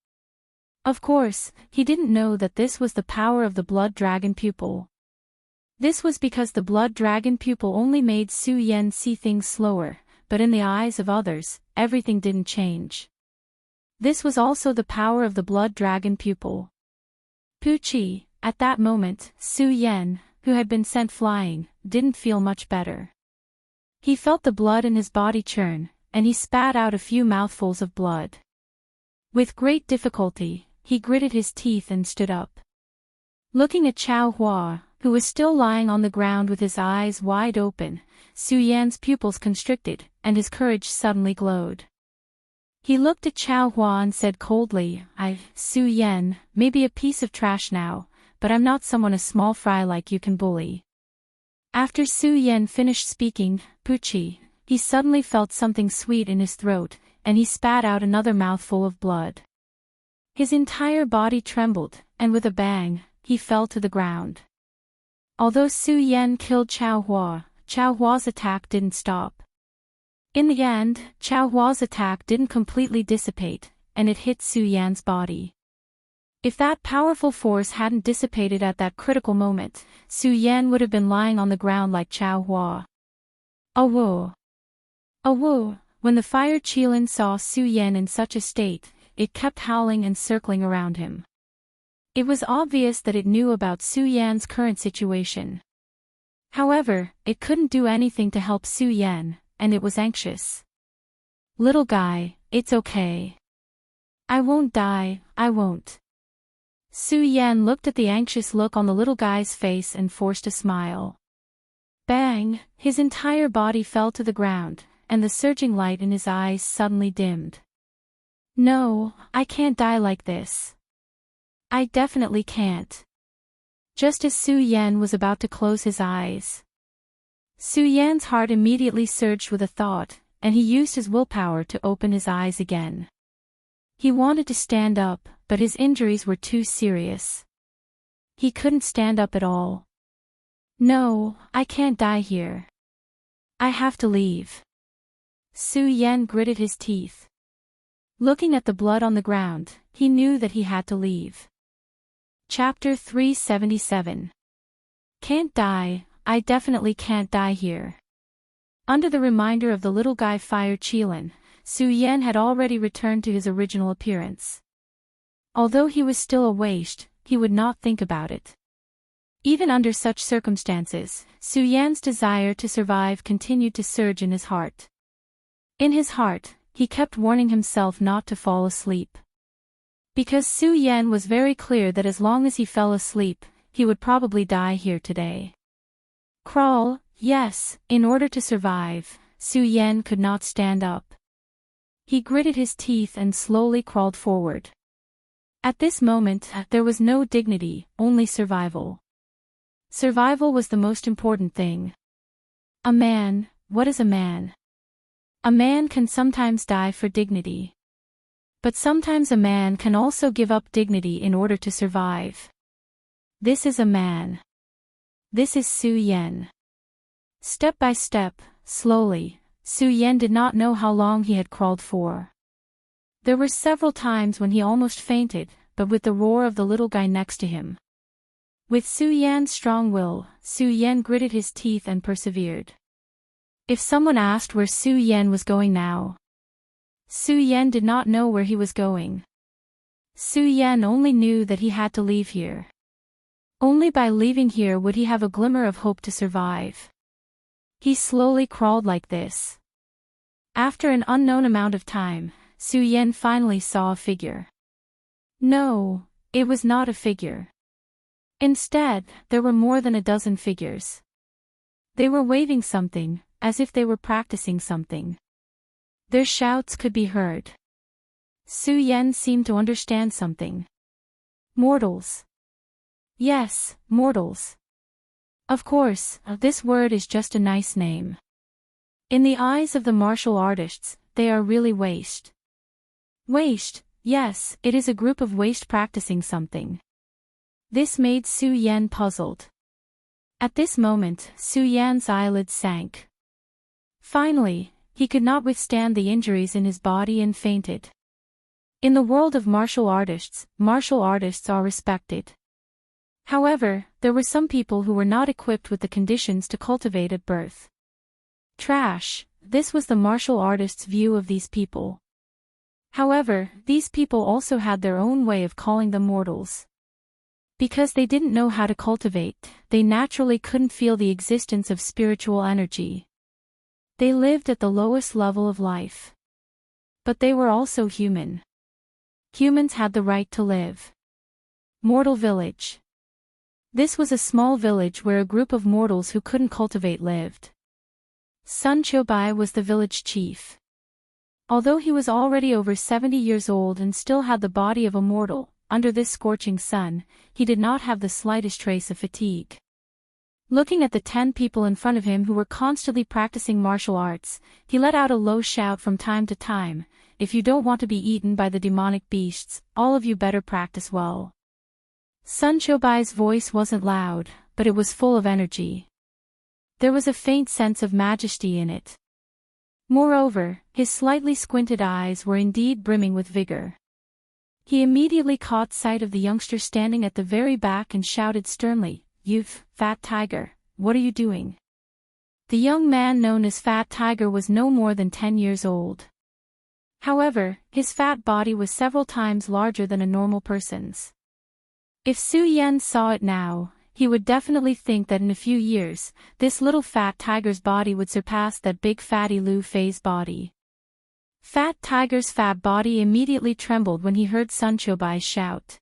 Of course, he didn't know that this was the power of the blood dragon pupil. This was because the blood dragon pupil only made Su Yan see things slower, but in the eyes of others, everything didn't change. This was also the power of the blood dragon pupil. Pucci, at that moment, Su Yan, who had been sent flying, didn't feel much better. He felt the blood in his body churn, and he spat out a few mouthfuls of blood. With great difficulty, he gritted his teeth and stood up. Looking at Chao Hua, who was still lying on the ground with his eyes wide open, Su Yan's pupils constricted, and his courage suddenly glowed. He looked at Chao Hua and said coldly, Su Yan, may be a piece of trash now, but I'm not someone a small fry like you can bully. After Su Yan finished speaking, Pucci, he suddenly felt something sweet in his throat, and he spat out another mouthful of blood. His entire body trembled, and with a bang, he fell to the ground. Although Su Yan killed Chao Hua's attack didn't stop. In the end, Chao Hua's attack didn't completely dissipate, and it hit Su Yan's body. If that powerful force hadn't dissipated at that critical moment, Su Yan would have been lying on the ground like Chao Hua. Awoo! Awoo! When the fire Qilin saw Su Yan in such a state, it kept howling and circling around him. It was obvious that it knew about Su Yan's current situation. However, it couldn't do anything to help Su Yan, and it was anxious. Little guy, it's okay. I won't die, I won't. Su Yan looked at the anxious look on the little guy's face and forced a smile. Bang! His entire body fell to the ground, and the surging light in his eyes suddenly dimmed. No, I can't die like this. I definitely can't. Just as Su Yan was about to close his eyes, Su Yan's heart immediately surged with a thought, and he used his willpower to open his eyes again. He wanted to stand up, but his injuries were too serious. He couldn't stand up at all. No, I can't die here. I have to leave. Su Yan gritted his teeth. Looking at the blood on the ground, he knew that he had to leave. Chapter 377. Can't die, I definitely can't die here. Under the reminder of the little guy Fire Qilin, Su Yan had already returned to his original appearance. Although he was still a waste, he would not think about it. Even under such circumstances, Su Yan's desire to survive continued to surge in his heart. In his heart, he kept warning himself not to fall asleep. Because Su Yan was very clear that as long as he fell asleep, he would probably die here today. Crawl, yes, in order to survive, Su Yan could not stand up. He gritted his teeth and slowly crawled forward. At this moment, there was no dignity, only survival. Survival was the most important thing. A man, what is a man? A man can sometimes die for dignity. But sometimes a man can also give up dignity in order to survive. This is a man. This is Su Yan. Step by step, slowly, Su Yan did not know how long he had crawled for. There were several times when he almost fainted, but with the roar of the little guy next to him. With Su Yan's strong will, Su Yan gritted his teeth and persevered. If someone asked where Su Yan was going now, Su Yan did not know where he was going. Su Yan only knew that he had to leave here. Only by leaving here would he have a glimmer of hope to survive. He slowly crawled like this. After an unknown amount of time, Su Yan finally saw a figure. No, it was not a figure. Instead, there were more than a dozen figures. They were waving something, as if they were practicing something. Their shouts could be heard. Su Yan seemed to understand something. Mortals. Yes, mortals. Of course, this word is just a nice name. In the eyes of the martial artists, they are really waste. Waste, yes, it is a group of waste practicing something. This made Su Yan puzzled. At this moment, Su Yan's eyelids sank. Finally, he could not withstand the injuries in his body and fainted. In the world of martial artists are respected. However, there were some people who were not equipped with the conditions to cultivate at birth. Trash, this was the martial artist's view of these people. However, these people also had their own way of calling them mortals. Because they didn't know how to cultivate, they naturally couldn't feel the existence of spiritual energy. They lived at the lowest level of life. But they were also human. Humans had the right to live. Mortal village. This was a small village where a group of mortals who couldn't cultivate lived. Sun Qiubai was the village chief. Although he was already over 70 years old and still had the body of a mortal, under this scorching sun, he did not have the slightest trace of fatigue. Looking at the 10 people in front of him who were constantly practicing martial arts, he let out a low shout from time to time, "If you don't want to be eaten by the demonic beasts, all of you better practice well." Sun Qiubai's voice wasn't loud, but it was full of energy. There was a faint sense of majesty in it. Moreover, his slightly squinted eyes were indeed brimming with vigor. He immediately caught sight of the youngster standing at the very back and shouted sternly, "Youth, Fat Tiger, what are you doing?" The young man known as Fat Tiger was no more than 10 years old. However, his fat body was several times larger than a normal person's. If Su Yan saw it now, he would definitely think that in a few years, this little Fat Tiger's body would surpass that big fatty Lu Fei's body. Fat Tiger's fat body immediately trembled when he heard Sun Qiubai shout.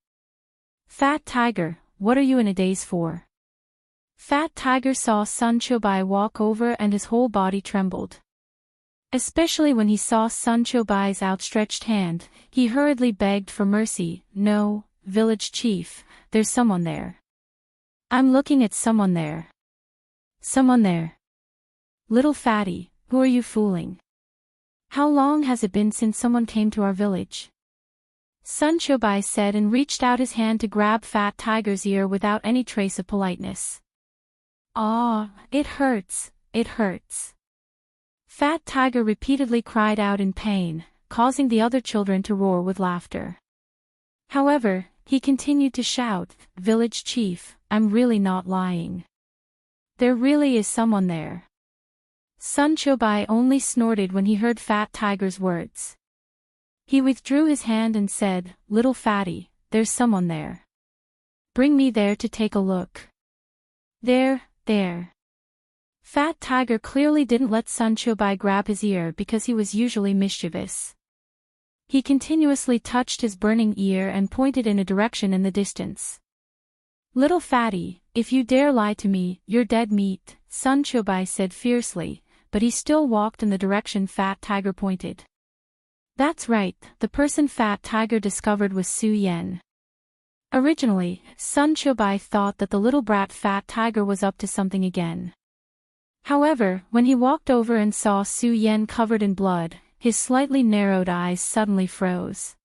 "Fat Tiger, what are you in a daze for?" Fat Tiger saw Sun Qiubai walk over and his whole body trembled. Especially when he saw Sun Qiubai's outstretched hand, he hurriedly begged for mercy. "No, village chief, there's someone there. I'm looking at someone there. Someone there. Little fatty, who are you fooling? How long has it been since someone came to our village?" Sun Qiubai said and reached out his hand to grab Fat Tiger's ear without any trace of politeness. "Ah, it hurts, it hurts." Fat Tiger repeatedly cried out in pain, causing the other children to roar with laughter. However, he continued to shout, "Village chief, I'm really not lying. There really is someone there." Sun Chobai only snorted when he heard Fat Tiger's words. He withdrew his hand and said, "Little fatty, there's someone there. Bring me there to take a look." There. Fat Tiger clearly didn't let Sun Chobai grab his ear because he was usually mischievous. He continuously touched his burning ear and pointed in a direction in the distance. "Little fatty, if you dare lie to me, you're dead meat," Sun Chobai said fiercely, but he still walked in the direction Fat Tiger pointed. That's right, the person Fat Tiger discovered was Su Yan. Originally, Sun Chobai thought that the little brat Fat Tiger was up to something again. However, when he walked over and saw Su Yan covered in blood, his slightly narrowed eyes suddenly froze.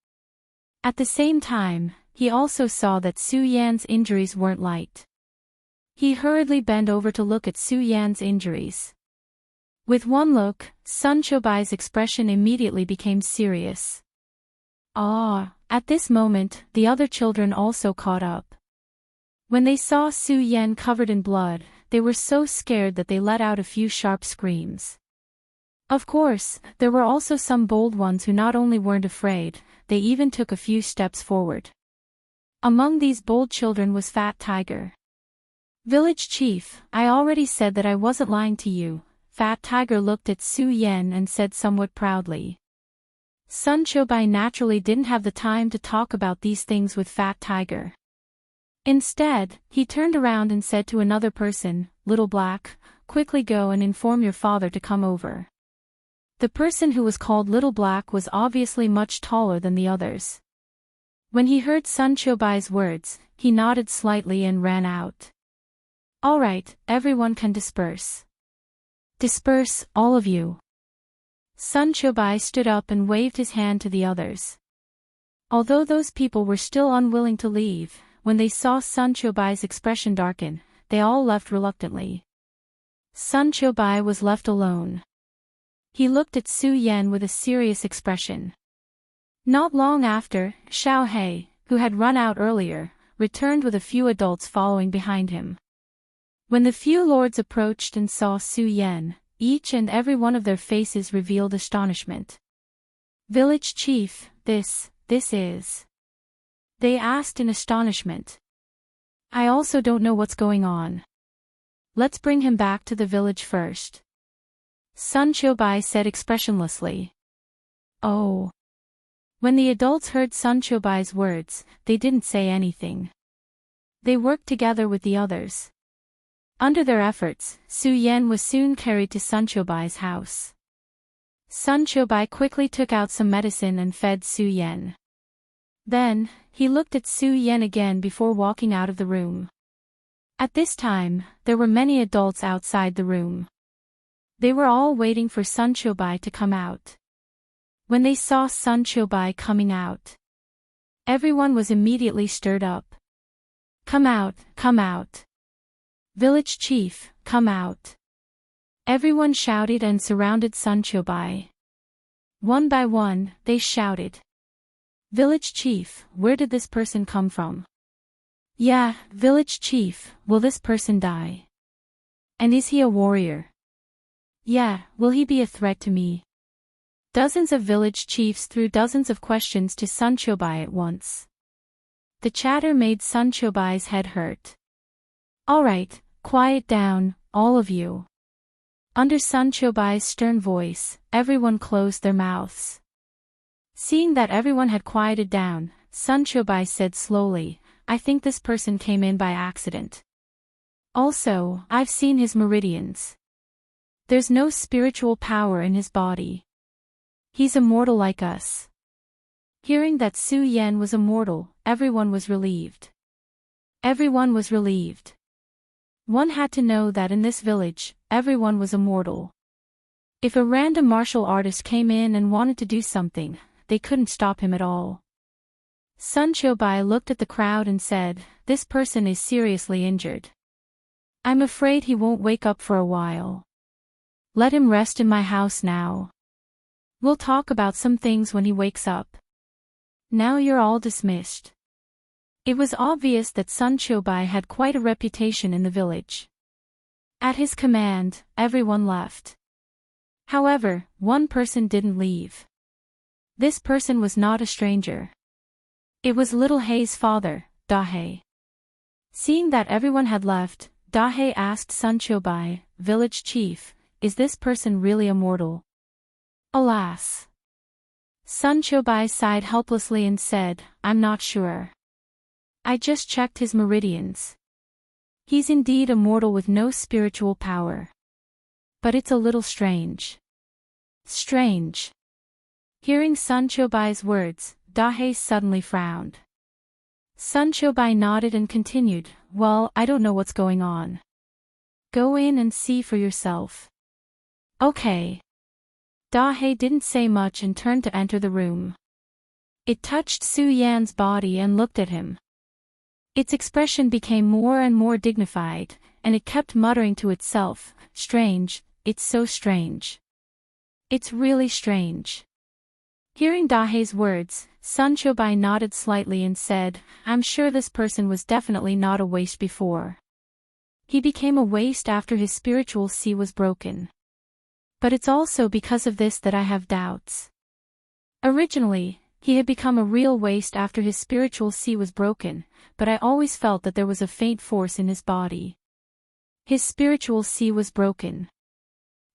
At the same time, he also saw that Su Yan's injuries weren't light. He hurriedly bent over to look at Su Yan's injuries. With one look, Sun Chobai's expression immediately became serious. At this moment, the other children also caught up. When they saw Su Yan covered in blood, they were so scared that they let out a few sharp screams. Of course, there were also some bold ones who not only weren't afraid, they even took a few steps forward. Among these bold children was Fat Tiger. "Village chief, I already said that I wasn't lying to you," Fat Tiger looked at Su Yan and said somewhat proudly. Sun Chobai naturally didn't have the time to talk about these things with Fat Tiger. Instead, he turned around and said to another person, "Little Black, quickly go and inform your father to come over." The person who was called Little Black was obviously much taller than the others. When he heard Sun Chobai's words, he nodded slightly and ran out. "All right, everyone can disperse. Disperse, all of you." Sun Chobai stood up and waved his hand to the others. Although those people were still unwilling to leave, when they saw Sun Chobai's expression darken, they all left reluctantly. Sun Chobai was left alone. He looked at Su Yan with a serious expression. Not long after, Xiao He, who had run out earlier, returned with a few adults following behind him. When the few lords approached and saw Su Yan, each and every one of their faces revealed astonishment. "Village chief, this is..." they asked in astonishment. "I also don't know what's going on. Let's bring him back to the village first," Sun Chobai said expressionlessly. "Oh." When the adults heard Sun Chobai's words, they didn't say anything. They worked together with the others. Under their efforts, Su Yan was soon carried to Sun Chobai's house. Sun Chobai quickly took out some medicine and fed Su Yan. Then, he looked at Su Yan again before walking out of the room. At this time, there were many adults outside the room. They were all waiting for Sun Chobai to come out. When they saw Sun Chobai coming out, everyone was immediately stirred up. Come out. Village chief, come out." Everyone shouted and surrounded Sun Chobai. One by one, they shouted, "Village chief, where did this person come from? Yeah, village chief, will this person die? And is he a warrior? Yeah, will he be a threat to me?" Dozens of village chiefs threw dozens of questions to Sun Chobai at once. The chatter made Sun Chobai's head hurt. "All right, quiet down, all of you." Under Sun Chobai's stern voice, everyone closed their mouths. Seeing that everyone had quieted down, Sun Chobai said slowly, "I think this person came in by accident. Also, I've seen his meridians. There's no spiritual power in his body. He's immortal like us." Hearing that Su Yan was immortal, everyone was relieved. One had to know that in this village, everyone was immortal. If a random martial artist came in and wanted to do something, they couldn't stop him at all. Sun Chobai looked at the crowd and said, "This person is seriously injured. I'm afraid he won't wake up for a while. Let him rest in my house now. We'll talk about some things when he wakes up. Now you're all dismissed." It was obvious that Sun Chobai had quite a reputation in the village. At his command, everyone left. However, one person didn't leave. This person was not a stranger. It was Little Hei's father, Dahe. Seeing that everyone had left, Dahe asked Sun Chobai, village chief, "Is this person really immortal?" Alas! Sun Chobai sighed helplessly and said, "I'm not sure. I just checked his meridians. He's indeed immortal with no spiritual power. But it's a little strange." Strange. Hearing Sun Chobai's words, Dahe suddenly frowned. Sun Chobai nodded and continued, "Well, I don't know what's going on. Go in and see for yourself." Okay. Dahe didn't say much and turned to enter the room. It touched Su Yan's body and looked at him. Its expression became more and more dignified, and it kept muttering to itself, "Strange, it's so strange. It's really strange." Hearing Dahe's words, Sun Chobai nodded slightly and said, "I'm sure this person was definitely not a waste before. He became a waste after his spiritual sea was broken. But it's also because of this that I have doubts. Originally, he had become a real waste after his spiritual sea was broken, but I always felt that there was a faint force in his body. His spiritual sea was broken."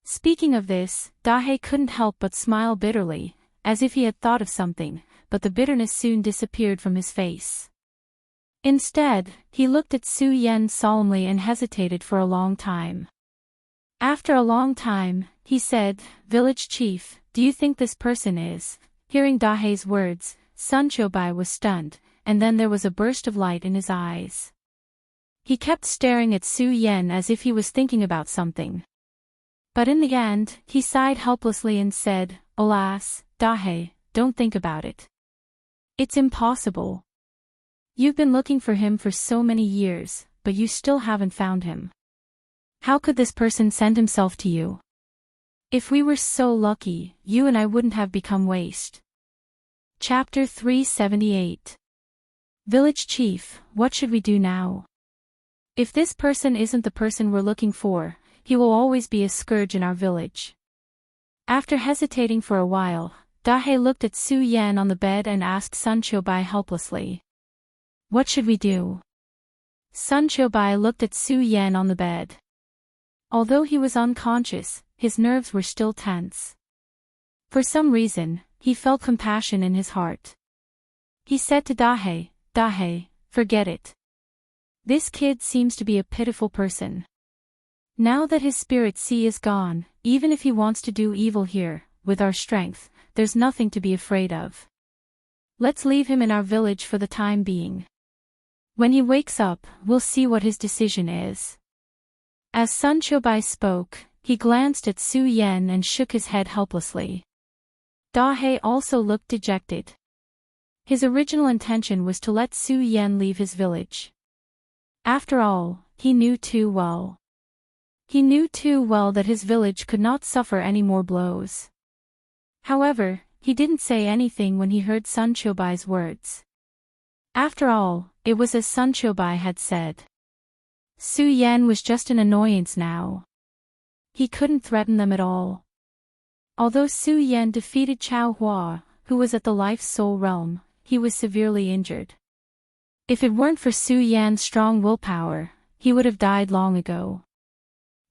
Speaking of this, Dahe couldn't help but smile bitterly, as if he had thought of something, but the bitterness soon disappeared from his face. Instead, he looked at Su Yan solemnly and hesitated for a long time. After a long time, he said, "Village chief, do you think this person is?" Hearing Dahe's words, Sun Chobai was stunned, and then there was a burst of light in his eyes. He kept staring at Su Yan as if he was thinking about something. But in the end, he sighed helplessly and said, "Alas, Dahe, don't think about it. It's impossible. You've been looking for him for so many years, but you still haven't found him. How could this person send himself to you? If we were so lucky, you and I wouldn't have become waste." Chapter 378. Village Chief, what should we do now? If this person isn't the person we're looking for, he will always be a scourge in our village. After hesitating for a while, Dahe looked at Su Yan on the bed and asked Sun Chobai helplessly, "What should we do?" Sun Chobai looked at Su Yan on the bed. Although he was unconscious, his nerves were still tense. For some reason, he felt compassion in his heart. He said to Dahe, "Dahe, forget it. This kid seems to be a pitiful person. Now that his spirit sea is gone, even if he wants to do evil here, with our strength, there's nothing to be afraid of. Let's leave him in our village for the time being. When he wakes up, we'll see what his decision is." As Sun Chobai spoke, he glanced at Su Yan and shook his head helplessly. Dahe also looked dejected. His original intention was to let Su Yan leave his village. After all, he knew too well. He knew too well that his village could not suffer any more blows. However, he didn't say anything when he heard Sun Chobai's words. After all, it was as Sun Chobai had said. Su Yan was just an annoyance now. He couldn't threaten them at all. Although Su Yan defeated Chao Hua, who was at the Life's Soul realm, he was severely injured. If it weren't for Su Yan's strong willpower, he would have died long ago.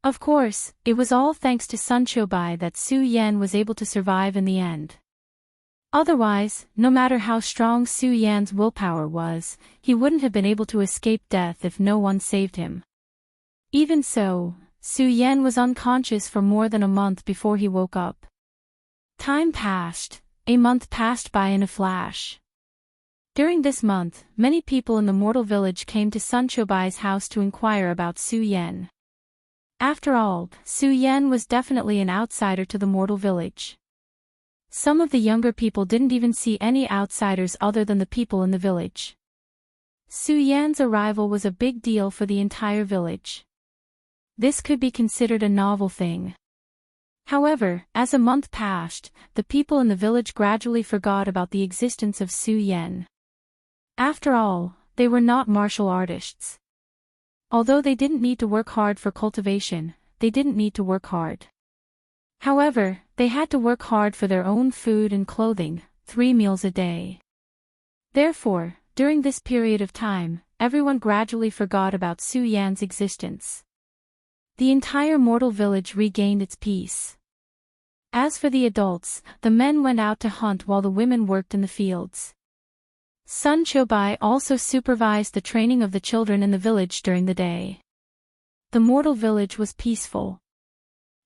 Of course, it was all thanks to Sun Chobai that Su Yan was able to survive in the end. Otherwise, no matter how strong Su Yan's willpower was, he wouldn't have been able to escape death if no one saved him. Even so, Su Yan was unconscious for more than a month before he woke up. Time passed. A month passed by in a flash. During this month, many people in the mortal village came to Sun Chobai's house to inquire about Su Yan. After all, Su Yan was definitely an outsider to the mortal village. Some of the younger people didn't even see any outsiders other than the people in the village. Su Yan's arrival was a big deal for the entire village. This could be considered a novel thing. However, as a month passed, the people in the village gradually forgot about the existence of Su Yan. After all, they were not martial artists. Although they didn't need to work hard for cultivation, they didn't need to work hard. However, they had to work hard for their own food and clothing, 3 meals a day. Therefore, during this period of time, everyone gradually forgot about Su Yan's existence. The entire mortal village regained its peace. As for the adults, the men went out to hunt while the women worked in the fields. Sun Chobai also supervised the training of the children in the village during the day. The mortal village was peaceful.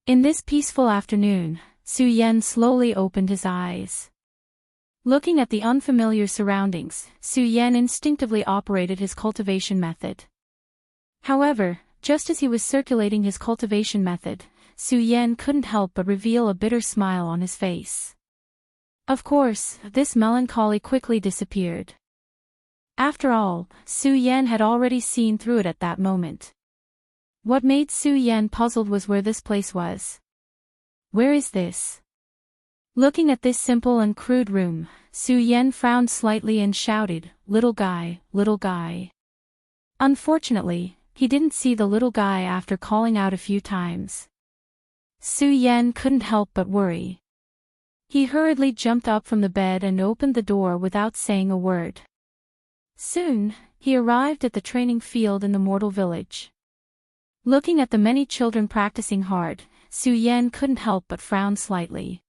In this peaceful afternoon, Su Yan slowly opened his eyes. Looking at the unfamiliar surroundings, Su Yan instinctively operated his cultivation method. However, just as he was circulating his cultivation method, Su Yan couldn't help but reveal a bitter smile on his face. Of course, this melancholy quickly disappeared. After all, Su Yan had already seen through it at that moment. What made Su Yan puzzled was where this place was. Where is this? Looking at this simple and crude room, Su Yan frowned slightly and shouted, "Little guy, little guy." Unfortunately, he didn't see the little guy after calling out a few times. Su Yan couldn't help but worry. He hurriedly jumped up from the bed and opened the door without saying a word. Soon, he arrived at the training field in the mortal village. Looking at the many children practicing hard, Su Yan couldn't help but frown slightly.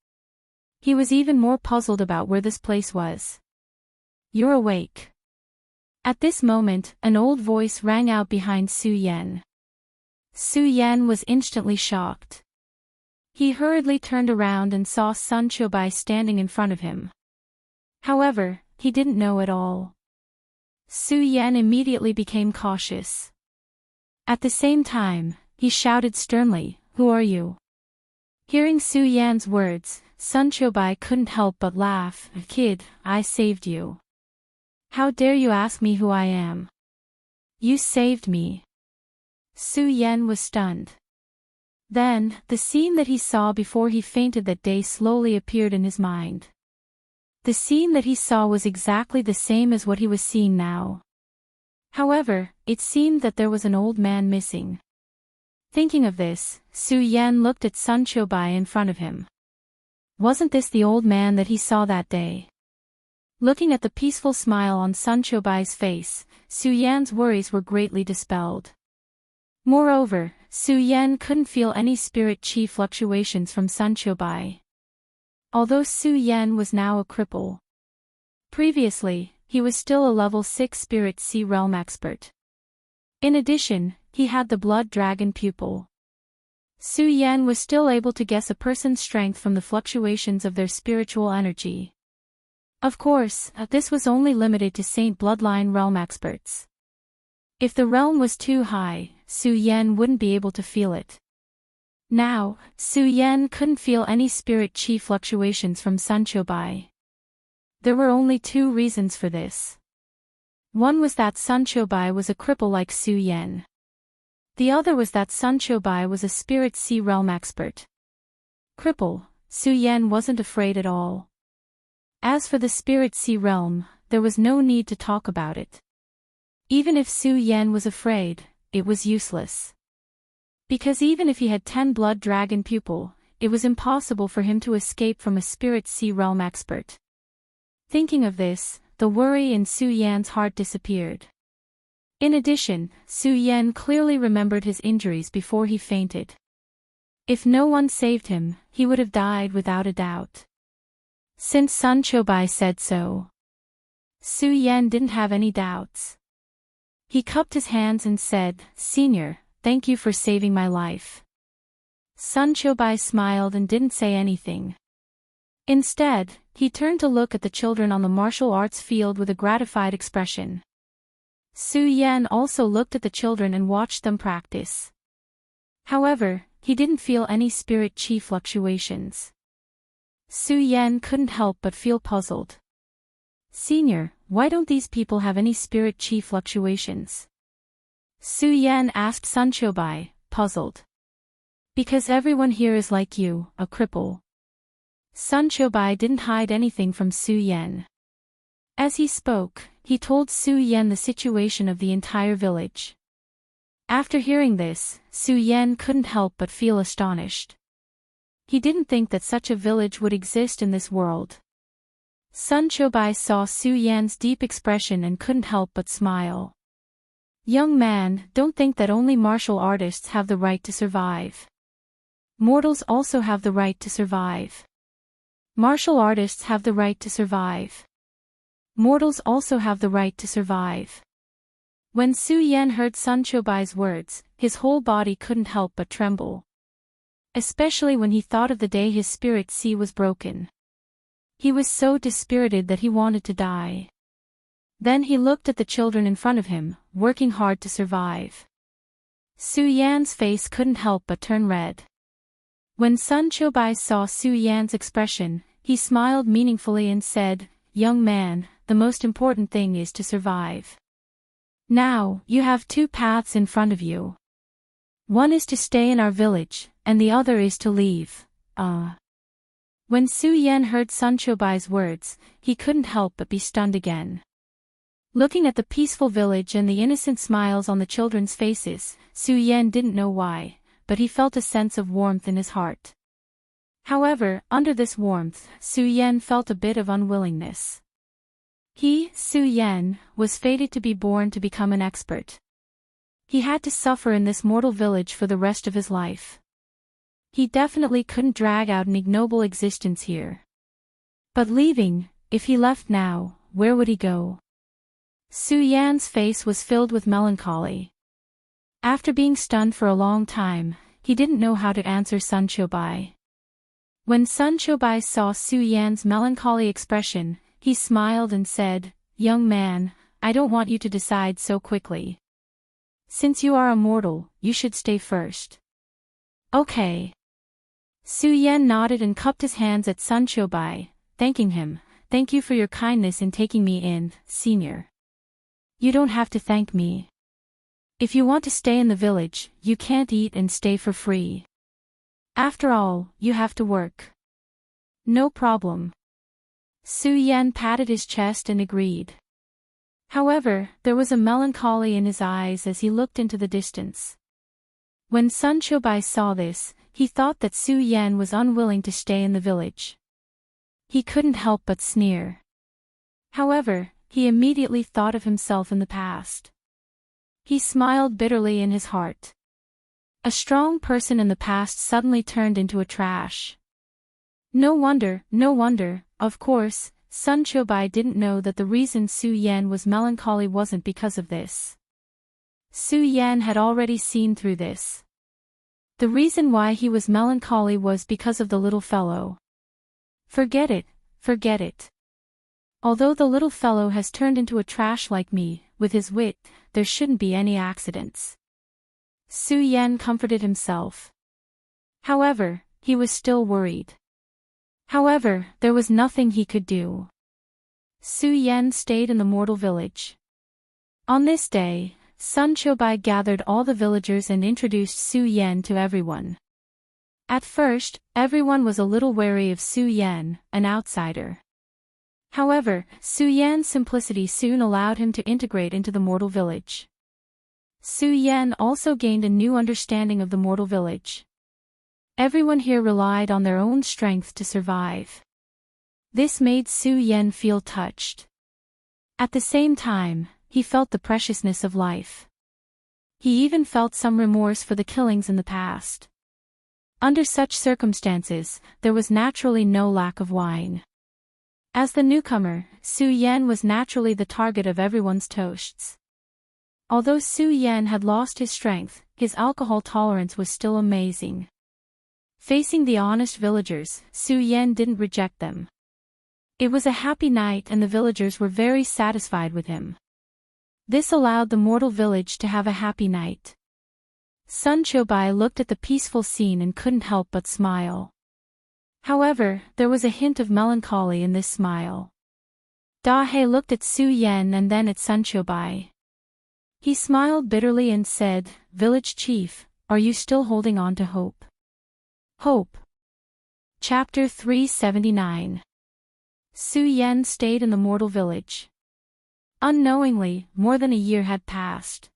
He was even more puzzled about where this place was. "You're awake." At this moment, an old voice rang out behind Su Yan. Su Yan was instantly shocked. He hurriedly turned around and saw Sun Chobai standing in front of him. However, he didn't know at all. Su Yan immediately became cautious. At the same time, he shouted sternly, "Who are you?" Hearing Su Yan's words, Sun Chobai couldn't help but laugh. "Kid, I saved you. How dare you ask me who I am? You saved me." Su Yan was stunned. Then, the scene that he saw before he fainted that day slowly appeared in his mind. The scene that he saw was exactly the same as what he was seeing now. However, it seemed that there was an old man missing. Thinking of this, Su Yan looked at Sun Chobai in front of him. Wasn't this the old man that he saw that day? Looking at the peaceful smile on Sun Chobai's face, Su Yan's worries were greatly dispelled. Moreover, Su Yan couldn't feel any spirit chi fluctuations from Sun Chobai. Although Su Yan was now a cripple. Previously, he was still a level 6 spirit sea realm expert. In addition, he had the blood dragon pupil. Su Yan was still able to guess a person's strength from the fluctuations of their spiritual energy. Of course, this was only limited to Saint Bloodline realm experts. If the realm was too high, Su Yan wouldn't be able to feel it. Now, Su Yan couldn't feel any spirit chi fluctuations from Sun Chobai. There were only 2 reasons for this. One was that Sun Chobai was a cripple like Su Yan. The other was that Sun Chobai was a spirit sea realm expert. Cripple, Su Yan wasn't afraid at all. As for the spirit sea realm, there was no need to talk about it. Even if Su Yan was afraid, it was useless. Because even if he had 10 blood dragon pupil, it was impossible for him to escape from a spirit sea realm expert. Thinking of this, the worry in Su Yan's heart disappeared. In addition, Su Yan clearly remembered his injuries before he fainted. If no one saved him, he would have died without a doubt. Since Sun Chobai said so. Su Yan didn't have any doubts. He cupped his hands and said, "Senior, thank you for saving my life." Sun Chobai smiled and didn't say anything. Instead, he turned to look at the children on the martial arts field with a gratified expression. Su Yan also looked at the children and watched them practice. However, he didn't feel any spirit chi fluctuations. Su Yan couldn't help but feel puzzled. "Senior, why don't these people have any spirit chi fluctuations?" Su Yan asked Sun Chobai, puzzled. "Because everyone here is like you, a cripple." Sun Chobai didn't hide anything from Su Yan. As he spoke, he told Su Yan the situation of the entire village. After hearing this, Su Yan couldn't help but feel astonished. He didn't think that such a village would exist in this world. Sun Chobai saw Su Yan's deep expression and couldn't help but smile. Young man, don't think that only martial artists have the right to survive. Mortals also have the right to survive. Martial artists have the right to survive. Mortals also have the right to survive. When Su Yan heard Sun Chobai's words, his whole body couldn't help but tremble. Especially when he thought of the day his spirit sea was broken. He was so dispirited that he wanted to die. Then he looked at the children in front of him, working hard to survive. Su Yan's face couldn't help but turn red. When Sun Chobai saw Su Yan's expression, he smiled meaningfully and said, "Young man, the most important thing is to survive. Now, you have two paths in front of you. One is to stay in our village, and the other is to leave." When Su Yan heard Sun Chobai's words, he couldn't help but be stunned again. Looking at the peaceful village and the innocent smiles on the children's faces, Su Yan didn't know why, but he felt a sense of warmth in his heart. However, under this warmth, Su Yan felt a bit of unwillingness. He, Su Yan, was fated to be born to become an expert. He had to suffer in this mortal village for the rest of his life. He definitely couldn't drag out an ignoble existence here. But leaving, if he left now, where would he go? Su Yan's face was filled with melancholy. After being stunned for a long time, he didn't know how to answer Sun Chobai. When Sun Chobai saw Su Yan's melancholy expression, he smiled and said, "Young man, I don't want you to decide so quickly. Since you are immortal, you should stay first." "Okay." Su Yan nodded and cupped his hands at Sun Chobai, thanking him. "Thank you for your kindness in taking me in, senior." "You don't have to thank me. If you want to stay in the village, you can't eat and stay for free. After all, you have to work." "No problem." Su Yan patted his chest and agreed. However, there was a melancholy in his eyes as he looked into the distance. When Sun Chobai saw this, he thought that Su Yan was unwilling to stay in the village. He couldn't help but sneer. However, he immediately thought of himself in the past. He smiled bitterly in his heart. A strong person in the past suddenly turned into a trash. No wonder, of course, Sun Chobai didn't know that the reason Su Yan was melancholy wasn't because of this. Su Yan had already seen through this. The reason why he was melancholy was because of the little fellow. Forget it. Although the little fellow has turned into a trash like me, with his wit, there shouldn't be any accidents. Su Yan comforted himself. However, he was still worried. However, there was nothing he could do. Su Yan stayed in the mortal village. On this day, Sun Chobai gathered all the villagers and introduced Su Yan to everyone. At first, everyone was a little wary of Su Yan, an outsider. However, Su Yan's simplicity soon allowed him to integrate into the mortal village. Su Yan also gained a new understanding of the mortal village. Everyone here relied on their own strength to survive. This made Su Yan feel touched. At the same time, he felt the preciousness of life. He even felt some remorse for the killings in the past. Under such circumstances, there was naturally no lack of wine. As the newcomer, Su Yan was naturally the target of everyone's toasts. Although Su Yan had lost his strength, his alcohol tolerance was still amazing. Facing the honest villagers, Su Yan didn't reject them. It was a happy night and the villagers were very satisfied with him. This allowed the mortal village to have a happy night. Sun Chobai looked at the peaceful scene and couldn't help but smile. However, there was a hint of melancholy in this smile. Da He looked at Su Yan and then at Sun Chobai. He smiled bitterly and said, "Village chief, are you still holding on to hope?" Hope. Chapter 379. Su Yan stayed in the mortal village. Unknowingly, more than a year had passed.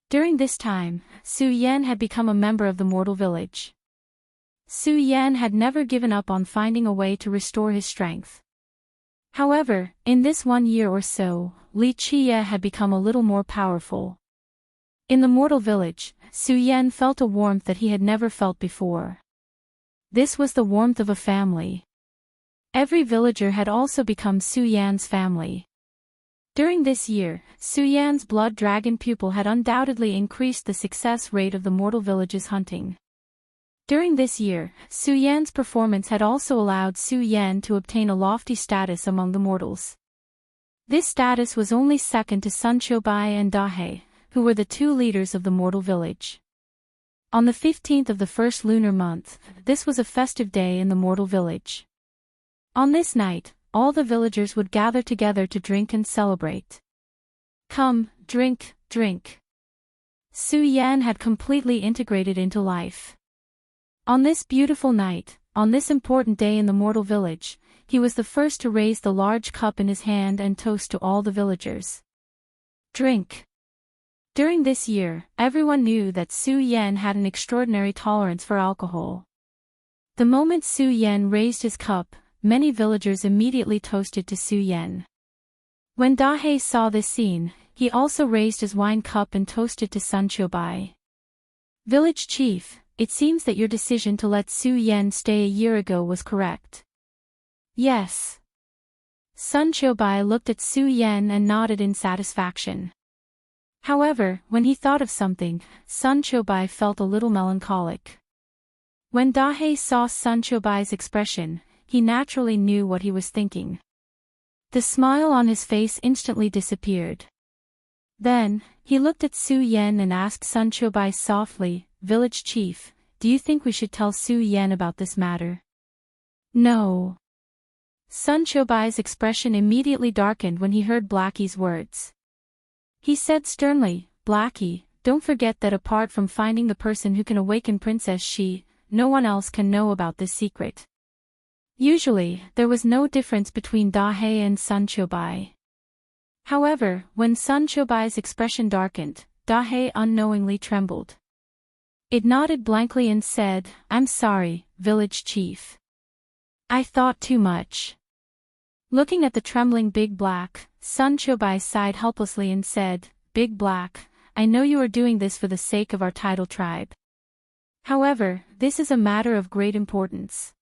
During this time, Su Yan had become a member of the mortal village. Su Yan had never given up on finding a way to restore his strength. However, in this 1 year or so, Li Qiye had become a little more powerful. In the mortal village, Su Yan felt a warmth that he had never felt before. This was the warmth of a family. Every villager had also become Su Yan's family. During this year, Su Yan's blood dragon pupil had undoubtedly increased the success rate of the mortal village's hunting. During this year, Su Yan's performance had also allowed Su Yan to obtain a lofty status among the mortals. This status was only second to Sun Qiubai and Dahe, who were the two leaders of the mortal village. On the 15th of the first lunar month, this was a festive day in the mortal village. On this night, all the villagers would gather together to drink and celebrate. Come, drink, drink. Su Yan had completely integrated into life. On this beautiful night, on this important day in the mortal village, he was the first to raise the large cup in his hand and toast to all the villagers. Drink. During this year, everyone knew that Su Yan had an extraordinary tolerance for alcohol. The moment Su Yan raised his cup, many villagers immediately toasted to Su Yan. When Dahe saw this scene, he also raised his wine cup and toasted to Sun Qiubai. Village chief, it seems that your decision to let Su Yan stay a year ago was correct. Yes. Sun Qiubai looked at Su Yan and nodded in satisfaction. However, when he thought of something, Sun Qiubai felt a little melancholic. When Dahe saw Sun Qiubai's expression, he naturally knew what he was thinking. The smile on his face instantly disappeared. Then, he looked at Su Yan and asked Sun Qiubai softly, "Village chief, do you think we should tell Su Yan about this matter?" No. Sun Qiubai's expression immediately darkened when he heard Blackie's words. He said sternly, "Blackie, don't forget that apart from finding the person who can awaken Princess Shi, no one else can know about this secret." Usually, there was no difference between Dahe and Sun Qiubai. However, when Sun Qiubai's expression darkened, Dahe unknowingly trembled. It nodded blankly and said, "I'm sorry, village chief. I thought too much." Looking at the trembling Big Black, Sun Qiubai sighed helplessly and said, "Big Black, I know you are doing this for the sake of our tidal tribe. However, this is a matter of great importance.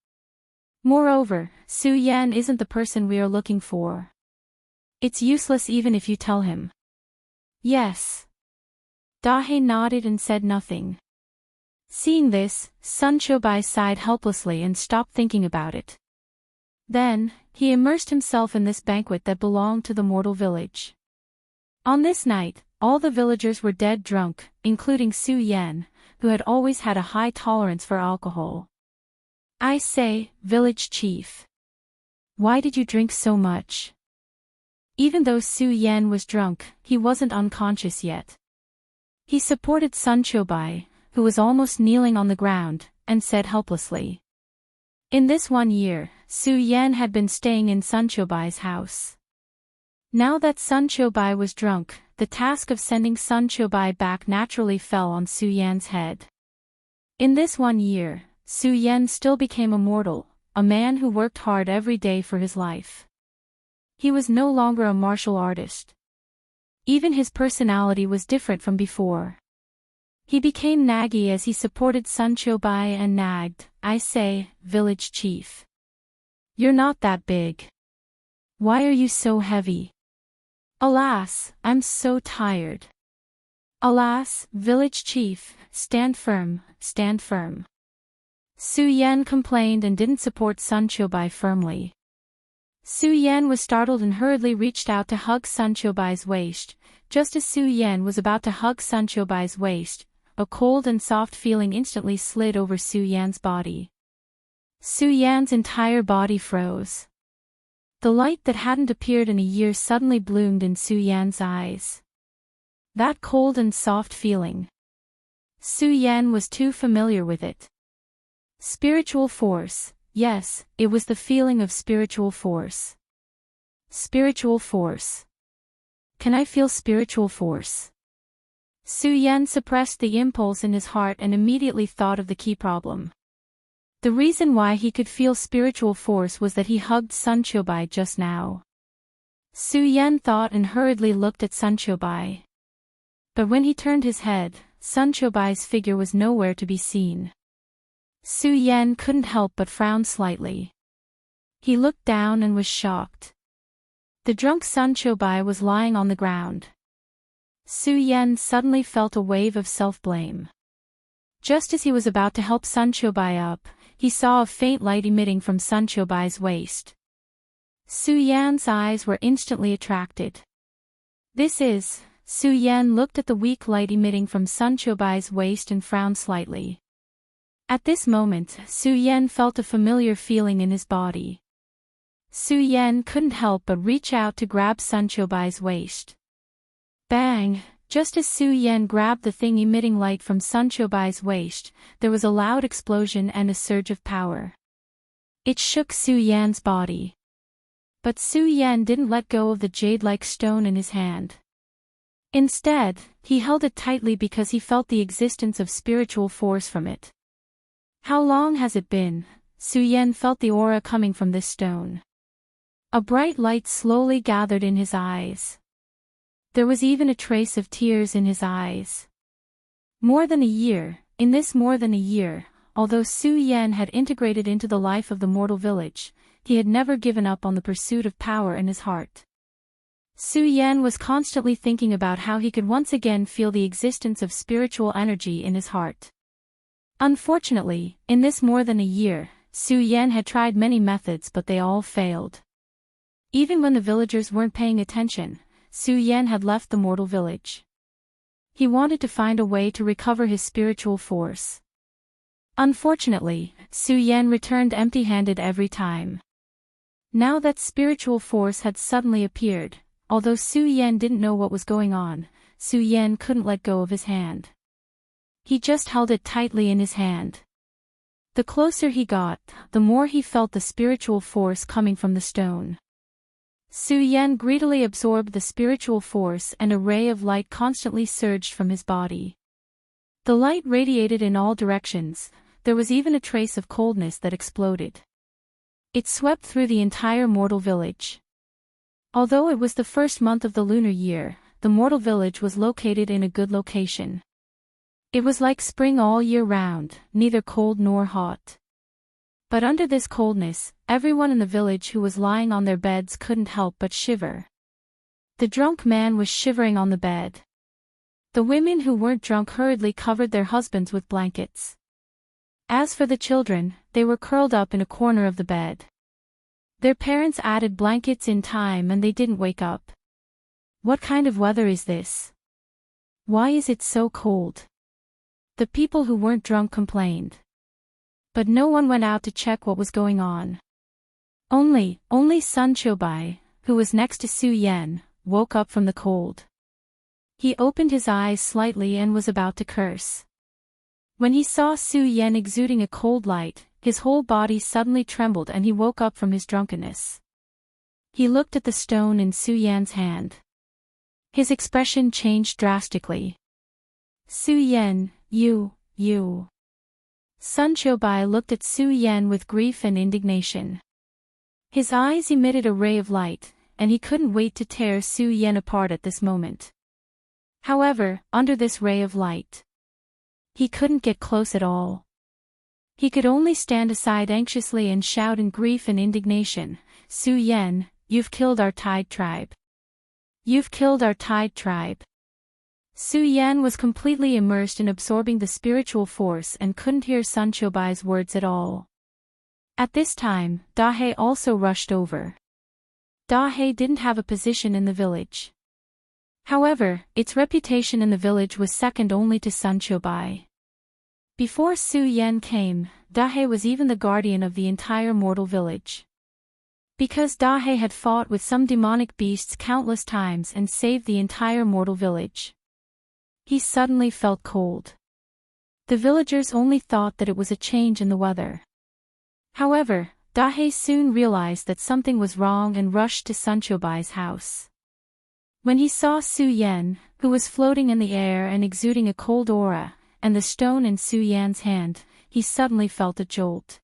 Moreover, Su Yan isn't the person we are looking for. It's useless even if you tell him." "Yes." Dahe nodded and said nothing. Seeing this, Sun Qiubai sighed helplessly and stopped thinking about it. Then, he immersed himself in this banquet that belonged to the mortal village. On this night, all the villagers were dead drunk, including Su Yan, who had always had a high tolerance for alcohol. "I say, village chief. Why did you drink so much?" Even though Su Yan was drunk, he wasn't unconscious yet. He supported Sun Qiubai, who was almost kneeling on the ground, and said helplessly. In this 1 year, Su Yan had been staying in Sun Qiubai's house. Now that Sun Qiubai was drunk, the task of sending Sun Qiubai back naturally fell on Su Yan's head. In this 1 year, Su Yan still became immortal, a man who worked hard every day for his life. He was no longer a martial artist. Even his personality was different from before. He became naggy as he supported Sun Qiubai and nagged, "I say, village chief. You're not that big. Why are you so heavy? Alas, I'm so tired. Alas, village chief, stand firm, stand firm." Su Yan complained and didn't support Sun Qiubai firmly. Su Yan was startled and hurriedly reached out to hug Sun Qiubai's waist. Just as Su Yan was about to hug Sun Qiubai's waist, a cold and soft feeling instantly slid over Su Yan's body. Su Yan's entire body froze. The light that hadn't appeared in a year suddenly bloomed in Su Yan's eyes. That cold and soft feeling. Su Yan was too familiar with it. Spiritual force, Yes, it was the feeling of spiritual force. Spiritual force. Can I feel spiritual force? Su Yan suppressed the impulse in his heart and immediately thought of the key problem. The reason why he could feel spiritual force was that he hugged Sun Qiubai just now. Su Yan thought and hurriedly looked at Sun Qiubai. But when he turned his head, Sun Qiubai's figure was nowhere to be seen. Su Yan couldn't help but frown slightly. He looked down and was shocked. The drunk Sun Qiubai was lying on the ground. Su Yan suddenly felt a wave of self-blame. Just as he was about to help Sun Qiubai up, he saw a faint light emitting from Sun Qiubai's waist. Su Yan's eyes were instantly attracted. Su Yan looked at the weak light emitting from Sun Qiubai's waist and frowned slightly. At this moment, Su Yan felt a familiar feeling in his body. Su Yan couldn't help but reach out to grab Sun Qiubai's waist. Bang! Just as Su Yan grabbed the thing emitting light from Sun Qiubai's waist, there was a loud explosion and a surge of power. It shook Su Yan's body. But Su Yan didn't let go of the jade-like stone in his hand. Instead, he held it tightly because he felt the existence of spiritual force from it. How long has it been? Su Yan felt the aura coming from this stone. A bright light slowly gathered in his eyes. There was even a trace of tears in his eyes. More than a year, although Su Yan had integrated into the life of the mortal village, he had never given up on the pursuit of power in his heart. Su Yan was constantly thinking about how he could once again feel the existence of spiritual energy in his heart. Unfortunately, in this more than a year, Su Yan had tried many methods but they all failed. Even when the villagers weren't paying attention, Su Yan had left the mortal village. He wanted to find a way to recover his spiritual force. Unfortunately, Su Yan returned empty-handed every time. Now that spiritual force had suddenly appeared, although Su Yan didn't know what was going on, Su Yan couldn't let go of his hand. He just held it tightly in his hand. The closer he got, the more he felt the spiritual force coming from the stone. Su Yan greedily absorbed the spiritual force and a ray of light constantly surged from his body. The light radiated in all directions, there was even a trace of coldness that exploded. It swept through the entire mortal village. Although it was the first month of the lunar year, the mortal village was located in a good location. It was like spring all year round, neither cold nor hot. But under this coldness, everyone in the village who was lying on their beds couldn't help but shiver. The drunk man was shivering on the bed. The women who weren't drunk hurriedly covered their husbands with blankets. As for the children, they were curled up in a corner of the bed. Their parents added blankets in time and they didn't wake up. What kind of weather is this? Why is it so cold? The people who weren't drunk complained. But no one went out to check what was going on. Only Sun Qiubai, who was next to Su Yan, woke up from the cold. He opened his eyes slightly and was about to curse. When he saw Su Yan exuding a cold light, his whole body suddenly trembled and he woke up from his drunkenness. He looked at the stone in Su Yan's hand. His expression changed drastically. Su Yan, you. Sun Qiubai looked at Su Yan with grief and indignation. His eyes emitted a ray of light, and he couldn't wait to tear Su Yan apart at this moment. However, under this ray of light, he couldn't get close at all. He could only stand aside anxiously and shout in grief and indignation, "Su Yan, you've killed our Tide tribe. You've killed our Tide tribe." Su Yan was completely immersed in absorbing the spiritual force and couldn't hear Sun Qiubai's words at all. At this time, Dahe also rushed over. Dahe didn't have a position in the village. However, its reputation in the village was second only to Sun Qiubai. Before Su Yan came, Dahe was even the guardian of the entire mortal village. Because Dahe had fought with some demonic beasts countless times and saved the entire mortal village, he suddenly felt cold. The villagers only thought that it was a change in the weather. However, Dahe soon realized that something was wrong and rushed to Sanchobai's house. When he saw Su Yan, who was floating in the air and exuding a cold aura, and the stone in Su Yan's hand, he suddenly felt a jolt.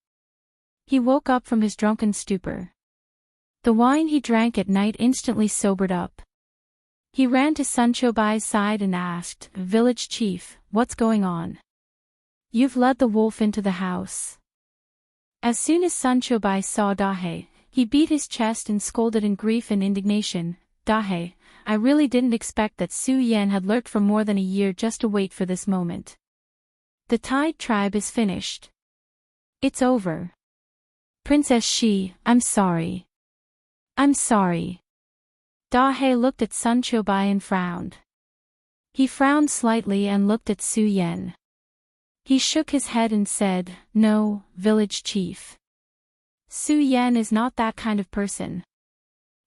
He woke up from his drunken stupor. The wine he drank at night instantly sobered up. He ran to Sanchobai's side and asked, "Village chief, what's going on? You've led the wolf into the house." As soon as Sanchobai saw Dahe, he beat his chest and scolded in grief and indignation, "Dahe, I really didn't expect that Su Yan had lurked for more than a year just to wait for this moment. The Tide tribe is finished. It's over. Princess Shi, I'm sorry. I'm sorry." Dahe looked at Sanchobai and frowned. He frowned slightly and looked at Su Yan. He shook his head and said, "No, village chief. Su Yan is not that kind of person.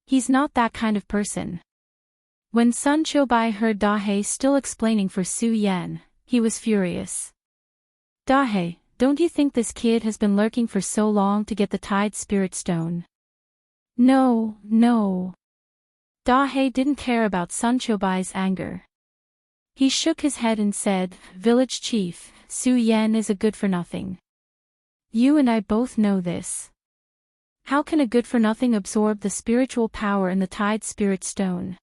He's not that kind of person." When Sanchobai heard Dahe still explaining for Su Yan, he was furious. "Dahe, don't you think this kid has been lurking for so long to get the Tide Spirit Stone?" "No, no." Dahe didn't care about Sanchobai's anger. He shook his head and said, "Village chief, Su Yan is a good-for-nothing. You and I both know this. How can a good-for-nothing absorb the spiritual power in the Tide Spirit Stone?"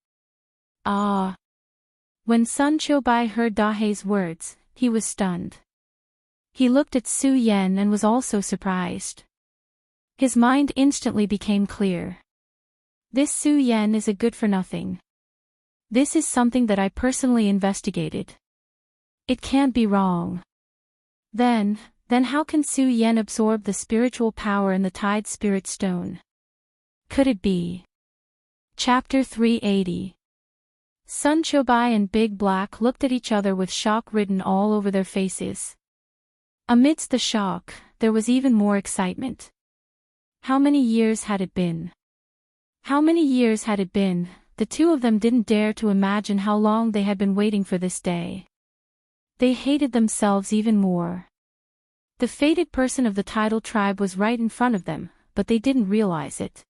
Ah! When Sanchobai heard Dahe's words, he was stunned. He looked at Su Yan and was also surprised. His mind instantly became clear. This Su Yan is a good-for-nothing. This is something that I personally investigated. It can't be wrong. Then how can Su Yan absorb the spiritual power in the Tide Spirit Stone? Could it be? Chapter 380. Sanchobai and Big Black looked at each other with shock written all over their faces. Amidst the shock, there was even more excitement. How many years had it been? How many years had it been? The two of them didn't dare to imagine how long they had been waiting for this day. They hated themselves even more. The fated person of the tidal tribe was right in front of them, but they didn't realize it.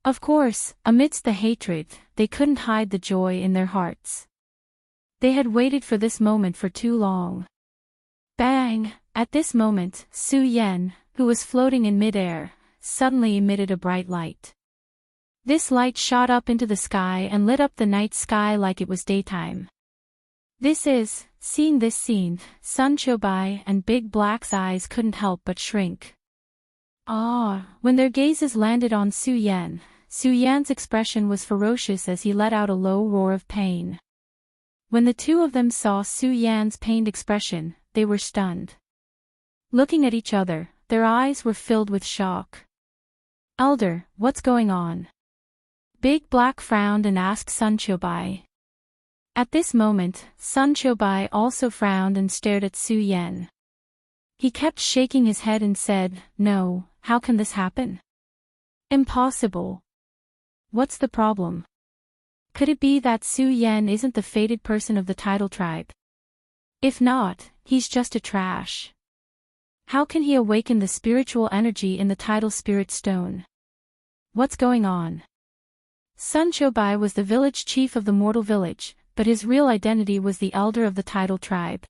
Of course, amidst the hatred, they couldn't hide the joy in their hearts. They had waited for this moment for too long. Bang! At this moment, Su Yan, who was floating in midair, suddenly emitted a bright light. This light shot up into the sky and lit up the night sky like it was daytime. Seeing this scene, Sanchobai and Big Black's eyes couldn't help but shrink. When their gazes landed on Su Yan's expression was ferocious as he let out a low roar of pain. When the two of them saw Su Yan's pained expression, they were stunned. Looking at each other, their eyes were filled with shock. "Elder, what's going on?" Big Black frowned and asked Sanchobai. At this moment, Sanchobai also frowned and stared at Su Yan. He kept shaking his head and said, "No, how can this happen? Impossible. What's the problem? Could it be that Su Yan isn't the fated person of the tidal tribe? If not, he's just a trash. How can he awaken the spiritual energy in the tidal spirit stone? What's going on?" Sanchobai was the village chief of the mortal village, but his real identity was the elder of the tidal tribe.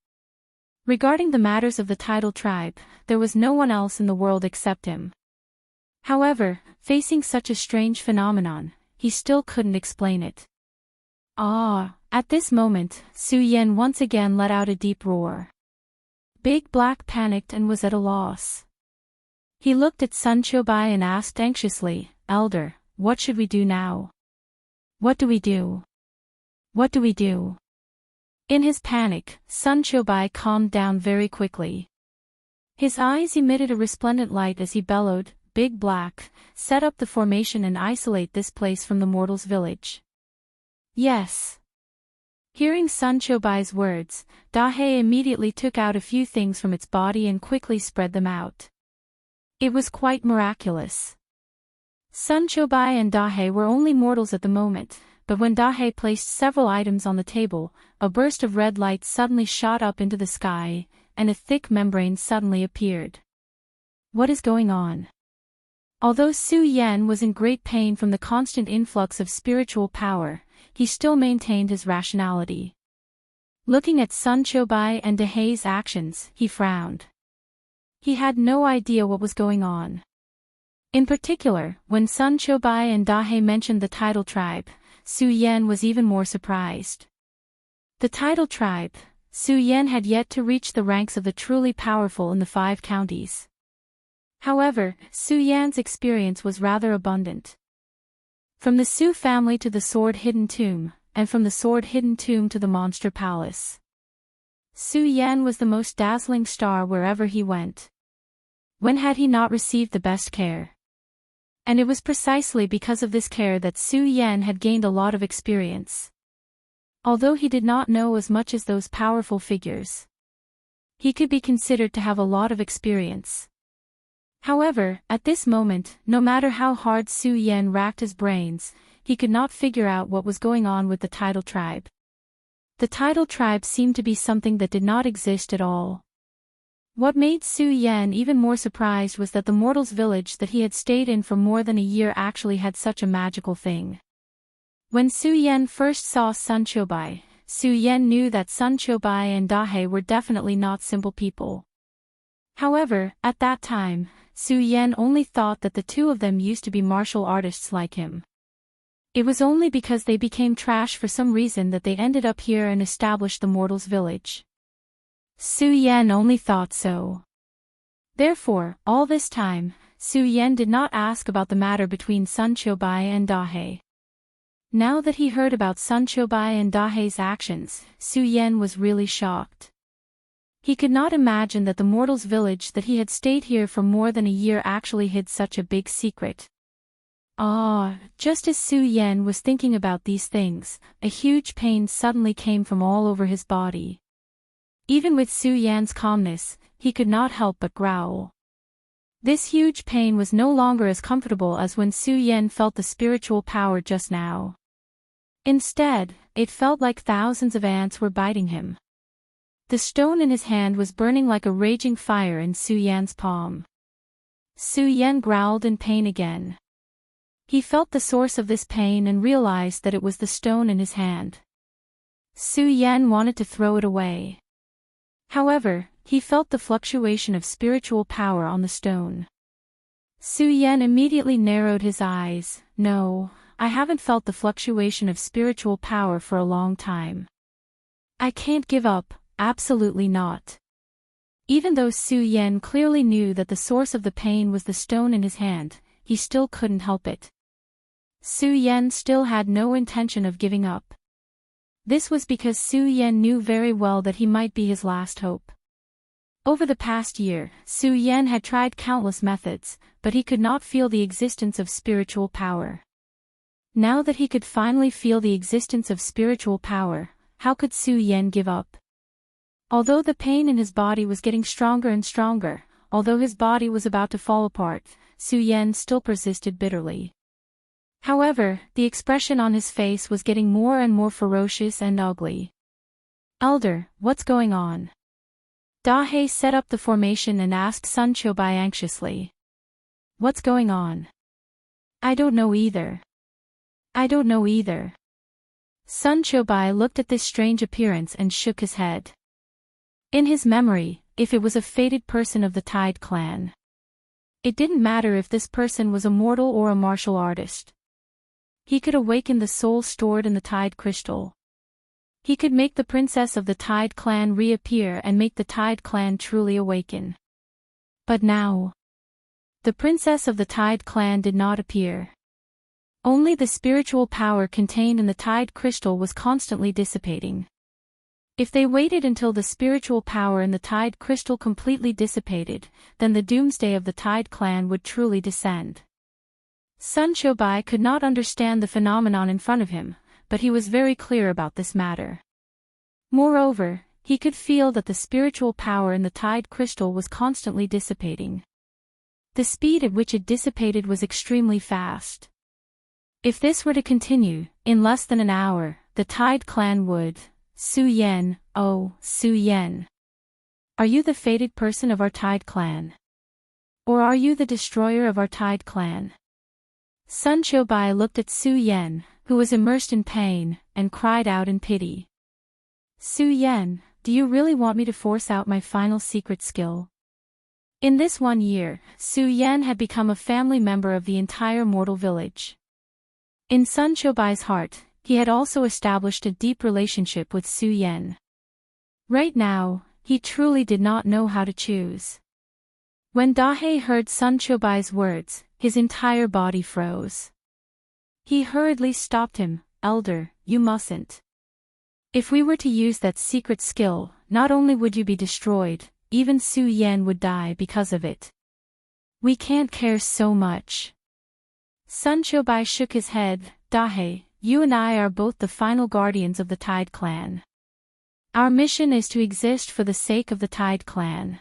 Regarding the matters of the tidal tribe, there was no one else in the world except him. However, facing such a strange phenomenon, he still couldn't explain it. At this moment, Su Yan once again let out a deep roar. Big Black panicked and was at a loss. He looked at Sanchobai and asked anxiously, "Elder, what should we do now? What do we do? What do we do?" In his panic, Sanchobai calmed down very quickly. His eyes emitted a resplendent light as he bellowed, "Big Black, set up the formation and isolate this place from the mortals' village." "Yes." Hearing Sanchobai's words, Dahe immediately took out a few things from its body and quickly spread them out. It was quite miraculous. Sanchobai and Dahe were only mortals at the moment, but when Dahe placed several items on the table, a burst of red light suddenly shot up into the sky, and a thick membrane suddenly appeared. What is going on? Although Su Yan was in great pain from the constant influx of spiritual power, he still maintained his rationality. Looking at Sun Chobai and Dahei's actions, he frowned. He had no idea what was going on. In particular, when Sun Chobai and Dahei mentioned the tidal tribe, Su Yan was even more surprised. The tidal tribe, Su Yan had yet to reach the ranks of the truly powerful in the 5 counties. However, Su Yan's experience was rather abundant. From the Su family to the sword-hidden tomb, and from the sword-hidden tomb to the monster palace. Su Yan was the most dazzling star wherever he went. When had he not received the best care? And it was precisely because of this care that Su Yan had gained a lot of experience. Although he did not know as much as those powerful figures, he could be considered to have a lot of experience. However, at this moment, no matter how hard Su Yan racked his brains, he could not figure out what was going on with the tidal tribe. The tidal tribe seemed to be something that did not exist at all. What made Su Yan even more surprised was that the mortal's village that he had stayed in for more than a year actually had such a magical thing. When Su Yan first saw Sun Chobai, Su Yan knew that Sun Chobai and Dahei were definitely not simple people. However, at that time, Su Yan only thought that the two of them used to be martial artists like him. It was only because they became trash for some reason that they ended up here and established the mortal's village. Su Yan only thought so. Therefore, all this time, Su Yan did not ask about the matter between Sun Chobai and Dahei. Now that he heard about Sun Chobai and Dahei's actions, Su Yan was really shocked. He could not imagine that the mortal's village that he had stayed here for more than a year actually hid such a big secret. Just as Su Yan was thinking about these things, a huge pain suddenly came from all over his body. Even with Su Yan's calmness, he could not help but growl. This huge pain was no longer as comfortable as when Su Yan felt the spiritual power just now. Instead, it felt like thousands of ants were biting him. The stone in his hand was burning like a raging fire in Su Yan's palm. Su Yan growled in pain again. He felt the source of this pain and realized that it was the stone in his hand. Su Yan wanted to throw it away. However, he felt the fluctuation of spiritual power on the stone. Su Yan immediately narrowed his eyes. No, I haven't felt the fluctuation of spiritual power for a long time. I can't give up. Absolutely not. Even though Su Yan clearly knew that the source of the pain was the stone in his hand, he still couldn't help it. Su Yan still had no intention of giving up. This was because Su Yan knew very well that he might be his last hope. Over the past year, Su Yan had tried countless methods, but he could not feel the existence of spiritual power. Now that he could finally feel the existence of spiritual power, how could Su Yan give up? Although the pain in his body was getting stronger and stronger, although his body was about to fall apart, Su Yan still persisted bitterly. However, the expression on his face was getting more and more ferocious and ugly. Elder, what's going on? Dahei set up the formation and asked Sun Chobai anxiously. What's going on? I don't know either. I don't know either. Sun Chobai looked at this strange appearance and shook his head. In his memory, if it was a fated person of the Tide clan, it didn't matter if this person was a mortal or a martial artist. He could awaken the soul stored in the Tide crystal. He could make the princess of the Tide clan reappear and make the Tide clan truly awaken. But now, the princess of the Tide clan did not appear. Only the spiritual power contained in the Tide crystal was constantly dissipating. If they waited until the spiritual power in the Tide crystal completely dissipated, then the doomsday of the Tide clan would truly descend. Sun Chobai could not understand the phenomenon in front of him, but he was very clear about this matter. Moreover, he could feel that the spiritual power in the Tide crystal was constantly dissipating. The speed at which it dissipated was extremely fast. If this were to continue, in less than an hour, the Tide clan would... Su Yan, oh, Su Yan. Are you the fated person of our Tide clan? Or are you the destroyer of our Tide clan? Sun Chobai looked at Su Yan, who was immersed in pain, and cried out in pity. Su Yan, do you really want me to force out my final secret skill? In this 1 year, Su Yan had become a family member of the entire mortal village. In Sun Chobai's heart, he had also established a deep relationship with Su Yan. Right now, he truly did not know how to choose. When Dahe heard Sun Chobai's words, his entire body froze. He hurriedly stopped him. Elder, you mustn't. If we were to use that secret skill, not only would you be destroyed, even Su Yan would die because of it. We can't care so much. Sun Chobai shook his head. Dahe, you and I are both the final guardians of the Tide clan. Our mission is to exist for the sake of the Tide clan.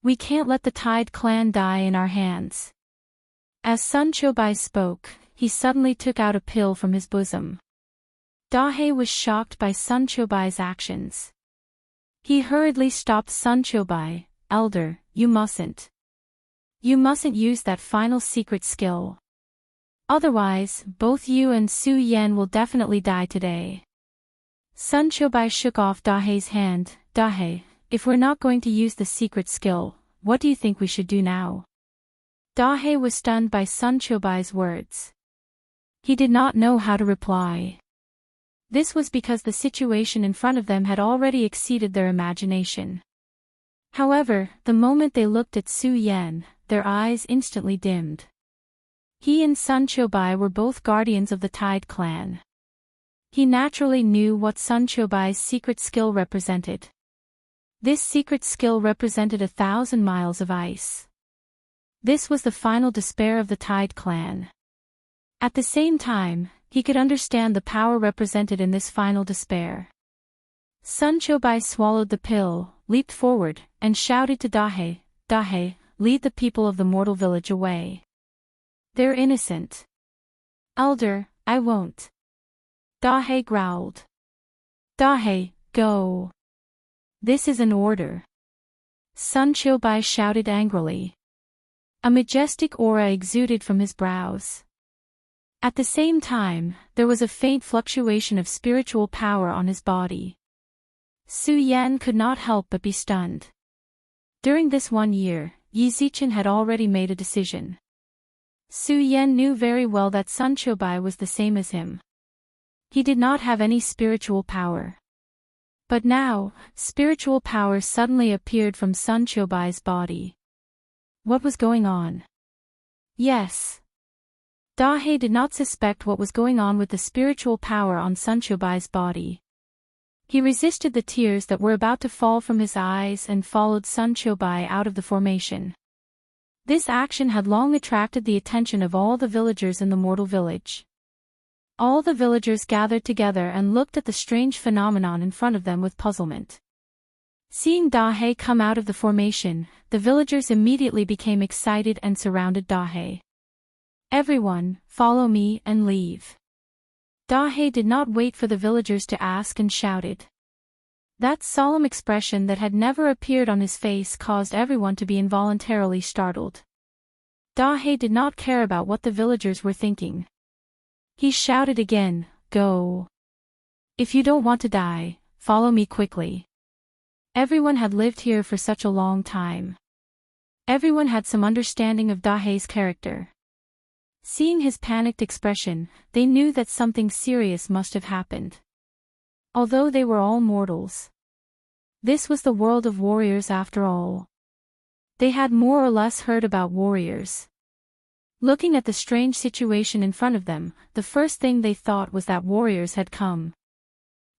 We can't let the Tide clan die in our hands. As Sun Chobai spoke, he suddenly took out a pill from his bosom. Dahe was shocked by Sun Chobai's actions. He hurriedly stopped Sun Chobai. Elder, you mustn't. You mustn't use that final secret skill. Otherwise, both you and Su Yan will definitely die today. Sun Chobai shook off Dahe's hand. Dahe, if we're not going to use the secret skill, what do you think we should do now? Dahe was stunned by Sun Chobai's words. He did not know how to reply. This was because the situation in front of them had already exceeded their imagination. However, the moment they looked at Su Yan, their eyes instantly dimmed. He and Sun Chobai were both guardians of the Tide clan. He naturally knew what Sun Chobai's secret skill represented. This secret skill represented 1,000 miles of ice. This was the final despair of the Tide clan. At the same time, he could understand the power represented in this final despair. Sun Chobai swallowed the pill, leaped forward, and shouted to Dahe, Dahe, lead the people of the mortal village away. They're innocent. Elder, I won't. Dahe growled. Dahe, go. This is an order. Sun Chobai shouted angrily. A majestic aura exuded from his brows. At the same time, there was a faint fluctuation of spiritual power on his body. Su Yan could not help but be stunned. During this 1 year, Yi Zichen had already made a decision. Su Yan knew very well that Sun Chobai was the same as him. He did not have any spiritual power. But now, spiritual power suddenly appeared from Sun Chobai's body. What was going on? Yes. Dahe did not suspect what was going on with the spiritual power on Sun Chobai's body. He resisted the tears that were about to fall from his eyes and followed Sun Chobai out of the formation. This action had long attracted the attention of all the villagers in the mortal village. All the villagers gathered together and looked at the strange phenomenon in front of them with puzzlement. Seeing Dahe come out of the formation, the villagers immediately became excited and surrounded Dahe. Everyone, follow me and leave. Dahe did not wait for the villagers to ask and shouted. That solemn expression that had never appeared on his face caused everyone to be involuntarily startled. Dahe did not care about what the villagers were thinking. He shouted again, go. If you don't want to die, follow me quickly. Everyone had lived here for such a long time. Everyone had some understanding of Dahe's character. Seeing his panicked expression, they knew that something serious must have happened. Although they were all mortals. This was the world of warriors after all. They had more or less heard about warriors. Looking at the strange situation in front of them, the first thing they thought was that warriors had come.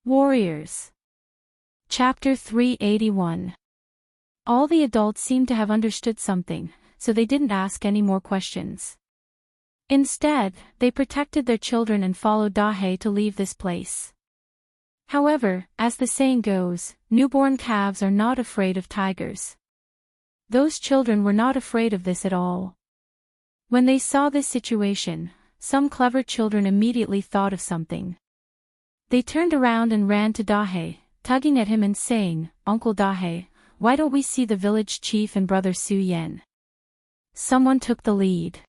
Warriors. Chapter 381. All the adults seemed to have understood something, so they didn't ask any more questions. Instead, they protected their children and followed Dahe to leave this place. However, as the saying goes, newborn calves are not afraid of tigers. Those children were not afraid of this at all. When they saw this situation, some clever children immediately thought of something. They turned around and ran to Dahe, tugging at him and saying, Uncle Dahe, why don't we see the village chief and brother Su Yan? someone took the lead.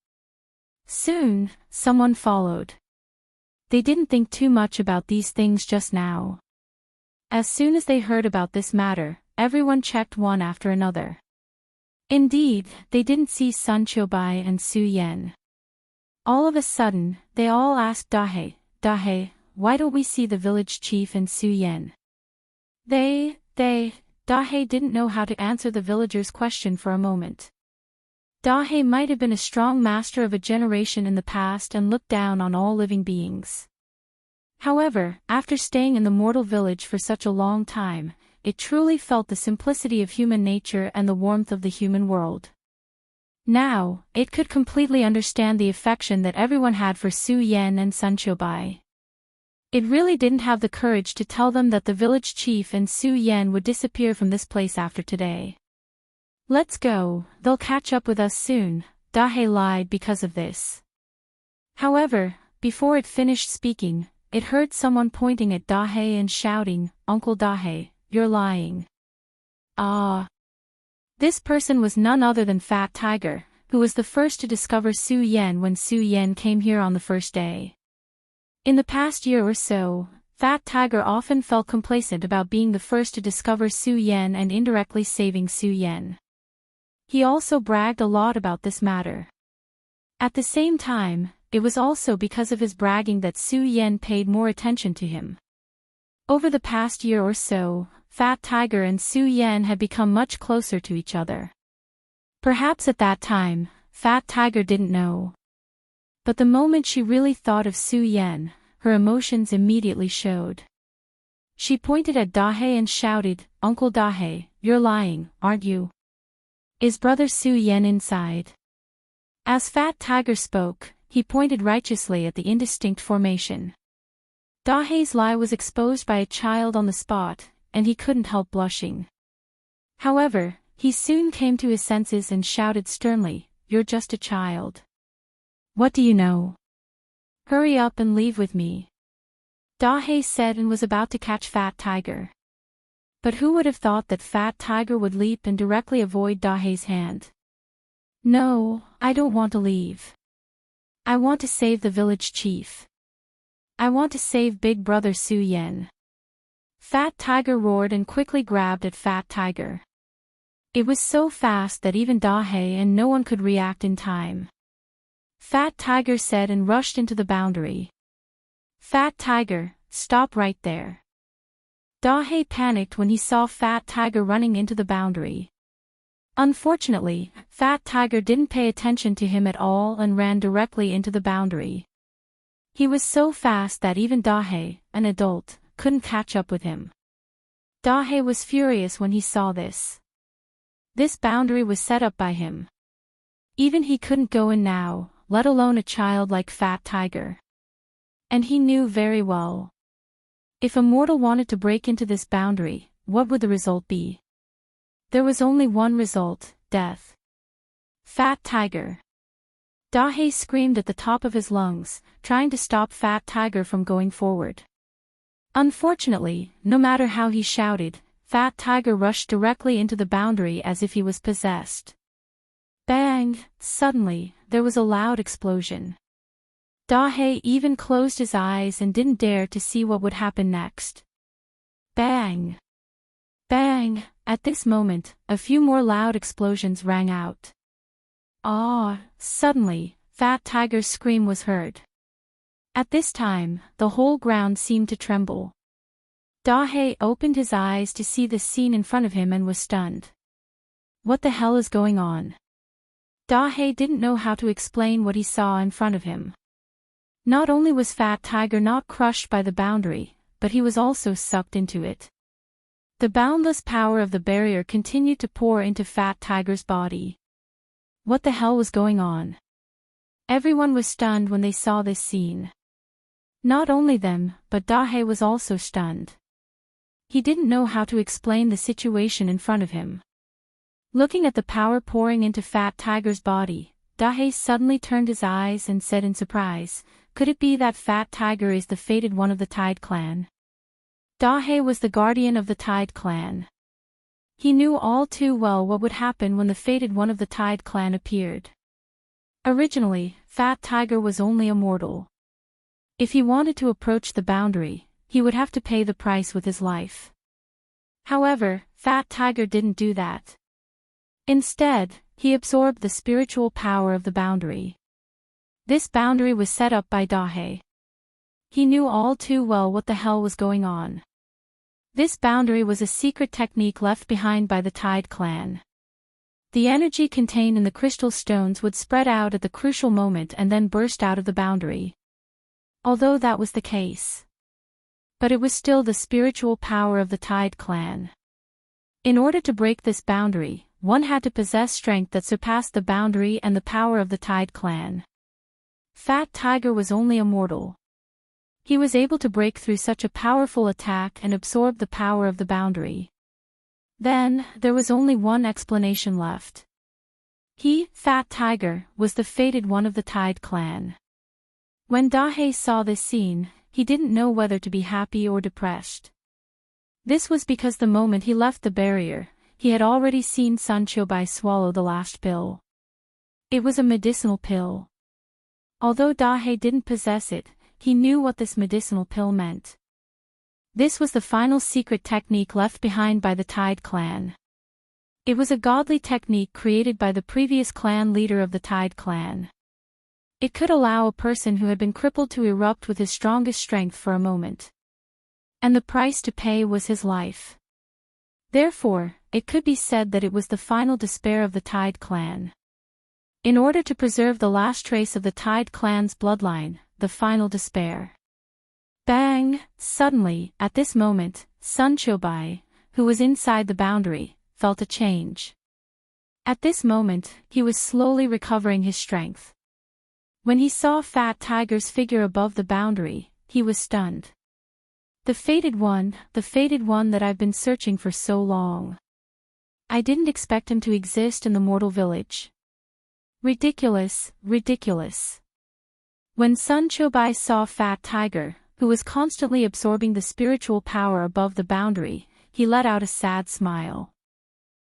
Soon, someone followed. They didn't think too much about these things just now. As soon as they heard about this matter, everyone checked one after another. Indeed, they didn't see Sun Qiubai and Su Yan. All of a sudden, they all asked Dahe, why don't we see the village chief and Su Yan? Dahe didn't know how to answer the villagers' question for a moment. Dahe might have been a strong master of a generation in the past and looked down on all living beings. However, after staying in the mortal village for such a long time, it truly felt the simplicity of human nature and the warmth of the human world. Now, it could completely understand the affection that everyone had for Su Yan and Sun Qiubai. It really didn't have the courage to tell them that the village chief and Su Yan would disappear from this place after today. Let's go, they'll catch up with us soon, Dahe lied because of this. However, before it finished speaking, it heard someone pointing at Dahe and shouting, "Uncle Dahe, you're lying." Ah! This person was none other than Fat Tiger, who was the first to discover Su Yan when Su Yan came here on the first day. In the past year or so, Fat Tiger often felt complacent about being the first to discover Su Yan and indirectly saving Su Yan. He also bragged a lot about this matter. At the same time, it was also because of his bragging that Su Yan paid more attention to him. Over the past year or so, Fat Tiger and Su Yan had become much closer to each other. Perhaps at that time, Fat Tiger didn't know. But the moment she really thought of Su Yan, her emotions immediately showed. She pointed at Dahe and shouted, "Uncle Dahe, you're lying, aren't you? Is brother Su Yan inside?" As Fat Tiger spoke, he pointed righteously at the indistinct formation. Dahe's lie was exposed by a child on the spot, and he couldn't help blushing. However, he soon came to his senses and shouted sternly, "You're just a child. What do you know? Hurry up and leave with me." Dahe said and was about to catch Fat Tiger. But who would have thought that Fat Tiger would leap and directly avoid Dahe's hand? "No, I don't want to leave. I want to save the village chief. I want to save big brother Su Yan." Fat Tiger roared and quickly grabbed at Fat Tiger. It was so fast that even Dahe and no one could react in time. Fat Tiger said and rushed into the boundary. "Fat Tiger, stop right there." Dahe panicked when he saw Fat Tiger running into the boundary. Unfortunately, Fat Tiger didn't pay attention to him at all and ran directly into the boundary. He was so fast that even Dahe, an adult, couldn't catch up with him. Dahe was furious when he saw this. This boundary was set up by him. Even he couldn't go in now, let alone a child like Fat Tiger. And he knew very well. If a mortal wanted to break into this boundary, what would the result be? There was only one result, death. Fat Tiger. Dahe screamed at the top of his lungs, trying to stop Fat Tiger from going forward. Unfortunately, no matter how he shouted, Fat Tiger rushed directly into the boundary as if he was possessed. Bang! Suddenly, there was a loud explosion. Dahe even closed his eyes and didn't dare to see what would happen next. Bang! Bang! At this moment, a few more loud explosions rang out. Suddenly, Fat Tiger's scream was heard. At this time, the whole ground seemed to tremble. Dahe opened his eyes to see the scene in front of him and was stunned. What the hell is going on? Dahe didn't know how to explain what he saw in front of him. Not only was Fat Tiger not crushed by the boundary, but he was also sucked into it. The boundless power of the barrier continued to pour into Fat Tiger's body. What the hell was going on? Everyone was stunned when they saw this scene. Not only them, but Dahe was also stunned. He didn't know how to explain the situation in front of him. Looking at the power pouring into Fat Tiger's body, Dahe suddenly turned his eyes and said in surprise, "Could it be that Fat Tiger is the fated one of the Tide clan?" Dahe was the guardian of the Tide clan. He knew all too well what would happen when the fated one of the Tide clan appeared. Originally, Fat Tiger was only a mortal. If he wanted to approach the boundary, he would have to pay the price with his life. However, Fat Tiger didn't do that. Instead, he absorbed the spiritual power of the boundary. This boundary was set up by Dahe. He knew all too well what the hell was going on. This boundary was a secret technique left behind by the Tide clan. The energy contained in the crystal stones would spread out at the crucial moment and then burst out of the boundary. Although that was the case. But it was still the spiritual power of the Tide clan. In order to break this boundary, one had to possess strength that surpassed the boundary and the power of the Tide clan. Fat Tiger was only a mortal. He was able to break through such a powerful attack and absorb the power of the boundary. Then, there was only one explanation left. He, Fat Tiger, was the fated one of the Tide clan. When Dahe saw this scene, he didn't know whether to be happy or depressed. This was because the moment he left the barrier, he had already seen Sun Chobai swallow the last pill. It was a medicinal pill. Although Dahe didn't possess it, he knew what this medicinal pill meant. This was the final secret technique left behind by the Tide clan. It was a godly technique created by the previous clan leader of the Tide clan. It could allow a person who had been crippled to erupt with his strongest strength for a moment. And the price to pay was his life. Therefore, it could be said that it was the final despair of the Tide clan. In order to preserve the last trace of the Tide clan's bloodline, the final despair. Bang! Suddenly, at this moment, Sun Chobai, who was inside the boundary, felt a change. At this moment, he was slowly recovering his strength. When he saw Fat Tiger's figure above the boundary, he was stunned. The fated one that I've been searching for so long. I didn't expect him to exist in the mortal village. Ridiculous, ridiculous. When Sun Chobai saw Fat Tiger, who was constantly absorbing the spiritual power above the boundary, he let out a sad smile.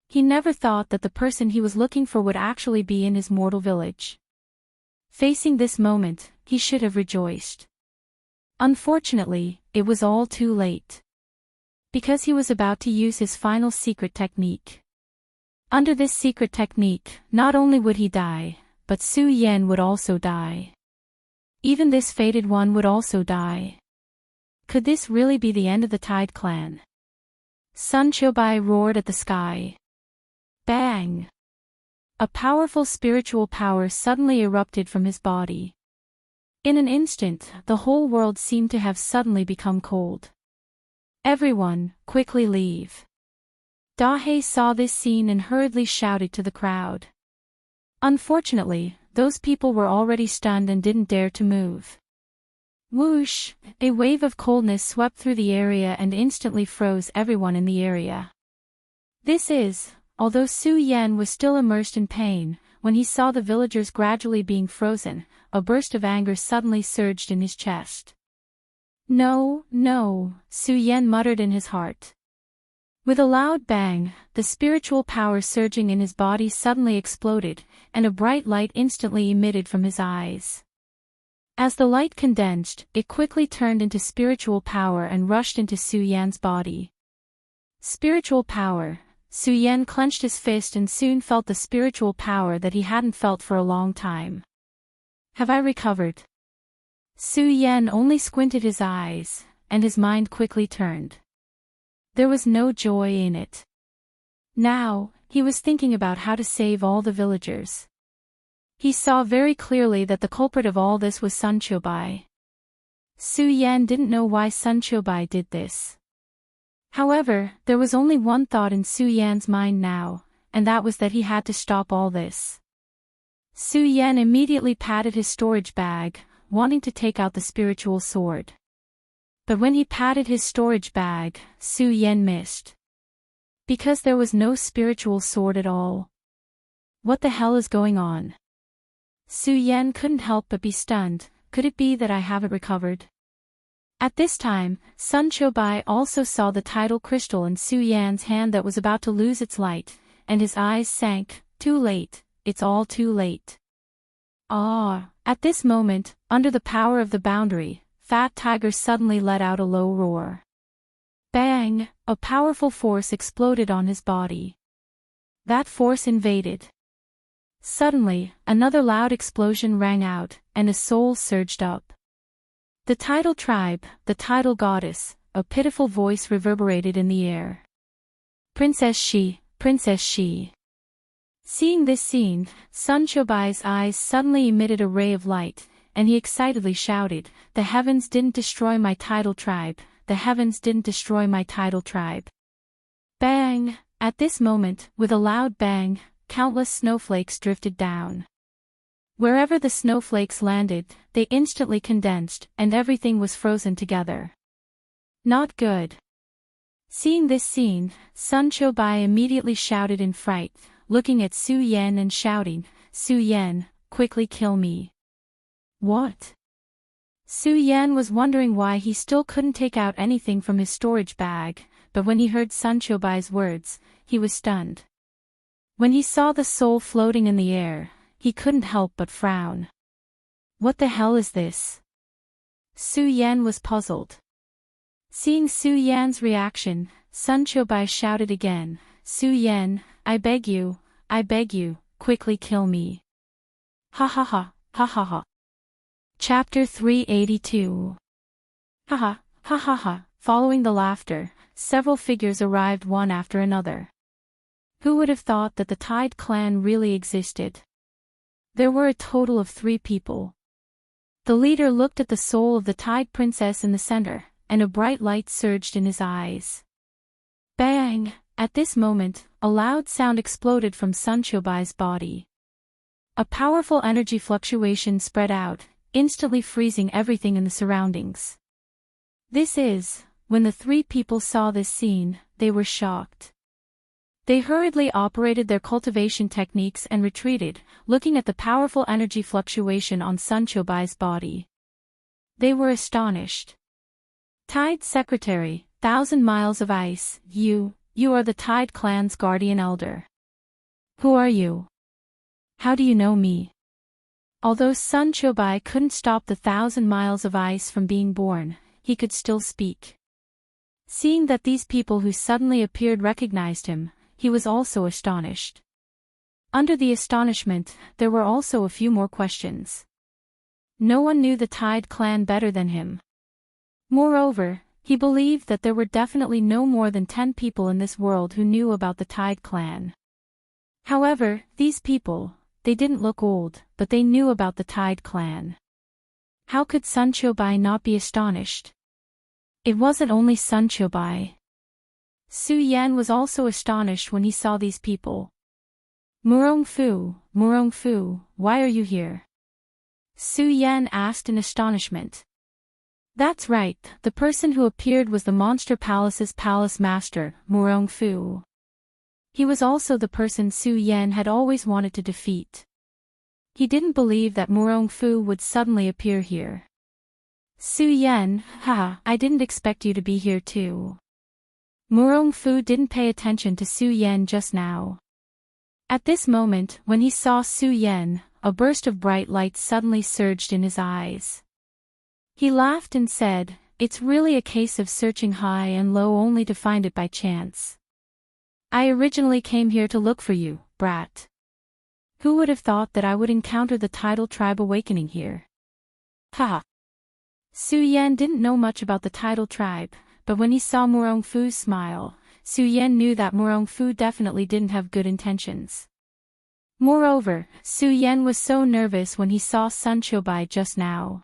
He never thought that the person he was looking for would actually be in his mortal village. Facing this moment, he should have rejoiced. Unfortunately, it was all too late. Because he was about to use his final secret technique. Under this secret technique, not only would he die, but Su Yan would also die. Even this fated one would also die. Could this really be the end of the Tide clan? Sun Chobai roared at the sky. Bang! A powerful spiritual power suddenly erupted from his body. In an instant, the whole world seemed to have suddenly become cold. Everyone, quickly leave. Dahe saw this scene and hurriedly shouted to the crowd. Unfortunately, those people were already stunned and didn't dare to move. Whoosh! A wave of coldness swept through the area and instantly froze everyone in the area. Although Su Yan was still immersed in pain, when he saw the villagers gradually being frozen, a burst of anger suddenly surged in his chest. No, Su Yan muttered in his heart. With a loud bang, the spiritual power surging in his body suddenly exploded, and a bright light instantly emitted from his eyes. As the light condensed, it quickly turned into spiritual power and rushed into Su Yan's body. Spiritual power. Su Yan clenched his fist and soon felt the spiritual power that he hadn't felt for a long time. Have I recovered? Su Yan only squinted his eyes, and his mind quickly turned. There was no joy in it. Now, he was thinking about how to save all the villagers. He saw very clearly that the culprit of all this was Sun Chobai. Su Yan didn't know why Sun Chobai did this. However, there was only one thought in Su Yan's mind now, and that was that he had to stop all this. Su Yan immediately patted his storage bag, wanting to take out the spiritual sword. But when he patted his storage bag, Su Yan missed. Because there was no spiritual sword at all. What the hell is going on? Su Yan couldn't help but be stunned. Could it be that I haven't recovered? At this time, Sun Chobai also saw the tidal crystal in Su Yan's hand that was about to lose its light, and his eyes sank. Too late, it's all too late. Ah! At this moment, under the power of the boundary, Fat Tiger suddenly let out a low roar. Bang! A powerful force exploded on his body. That force invaded. Suddenly, another loud explosion rang out, and a soul surged up. The tidal tribe, the tidal goddess, a pitiful voice reverberated in the air. Princess Shi, Princess Shi. Seeing this scene, Sun Chobai's eyes suddenly emitted a ray of light, and he excitedly shouted, "The heavens didn't destroy my tidal tribe, the heavens didn't destroy my tidal tribe." Bang! At this moment, with a loud bang, countless snowflakes drifted down. Wherever the snowflakes landed, they instantly condensed, and everything was frozen together. Not good. Seeing this scene, Sun Chobai immediately shouted in fright, looking at Su Yan and shouting, "Su Yan, quickly kill me." What? Su Yan was wondering why he still couldn't take out anything from his storage bag, but when he heard Sun Chobai's words, he was stunned. When he saw the soul floating in the air, he couldn't help but frown. What the hell is this? Su Yan was puzzled. Seeing Su Yan's reaction, Sun Chobai shouted again, "Su Yan, I beg you, quickly kill me." Ha ha ha, ha ha ha. Chapter 382. Ha ha, ha ha ha. Following the laughter, several figures arrived one after another. Who would have thought that the Tide clan really existed? There were a total of 3 people. The leader looked at the soul of the Tide princess in the center, and a bright light surged in his eyes. Bang! At this moment, a loud sound exploded from Sun Chobai's body. A powerful energy fluctuation spread out, instantly freezing everything in the surroundings. When the 3 people saw this scene, they were shocked. They hurriedly operated their cultivation techniques and retreated, looking at the powerful energy fluctuation on Sun Chobai's body. They were astonished. Tide Secretary, 1,000 Miles of Ice, you are the Tide clan's guardian elder. Who are you? How do you know me? Although Sun Chobai couldn't stop the 1,000 Miles of Ice from being born, he could still speak. Seeing that these people who suddenly appeared recognized him, he was also astonished. Under the astonishment, there were also a few more questions. No one knew the Tide clan better than him. Moreover, he believed that there were definitely no more than 10 people in this world who knew about the Tide clan. However, these people, they didn't look old, but they knew about the Tide clan. How could Sun Chobai not be astonished? It wasn't only Sun Chobai. Su Yan was also astonished when he saw these people. Murong Fu, why are you here? Su Yan asked in astonishment. That's right, the person who appeared was the Monster Palace's palace master, Murong Fu. He was also the person Su Yan had always wanted to defeat. He didn't believe that Murong Fu would suddenly appear here. Su Yan, I didn't expect you to be here too. Murong Fu didn't pay attention to Su Yan just now. At this moment, when he saw Su Yan, a burst of bright light suddenly surged in his eyes. He laughed and said, "It's really a case of searching high and low only to find it by chance. I originally came here to look for you, brat. Who would have thought that I would encounter the tidal tribe awakening here?" Haha. Su Yan didn't know much about the tidal tribe, but when he saw Murong Fu's smile, Su Yan knew that Murong Fu definitely didn't have good intentions. Moreover, Su Yan was so nervous when he saw Sun Chobai just now.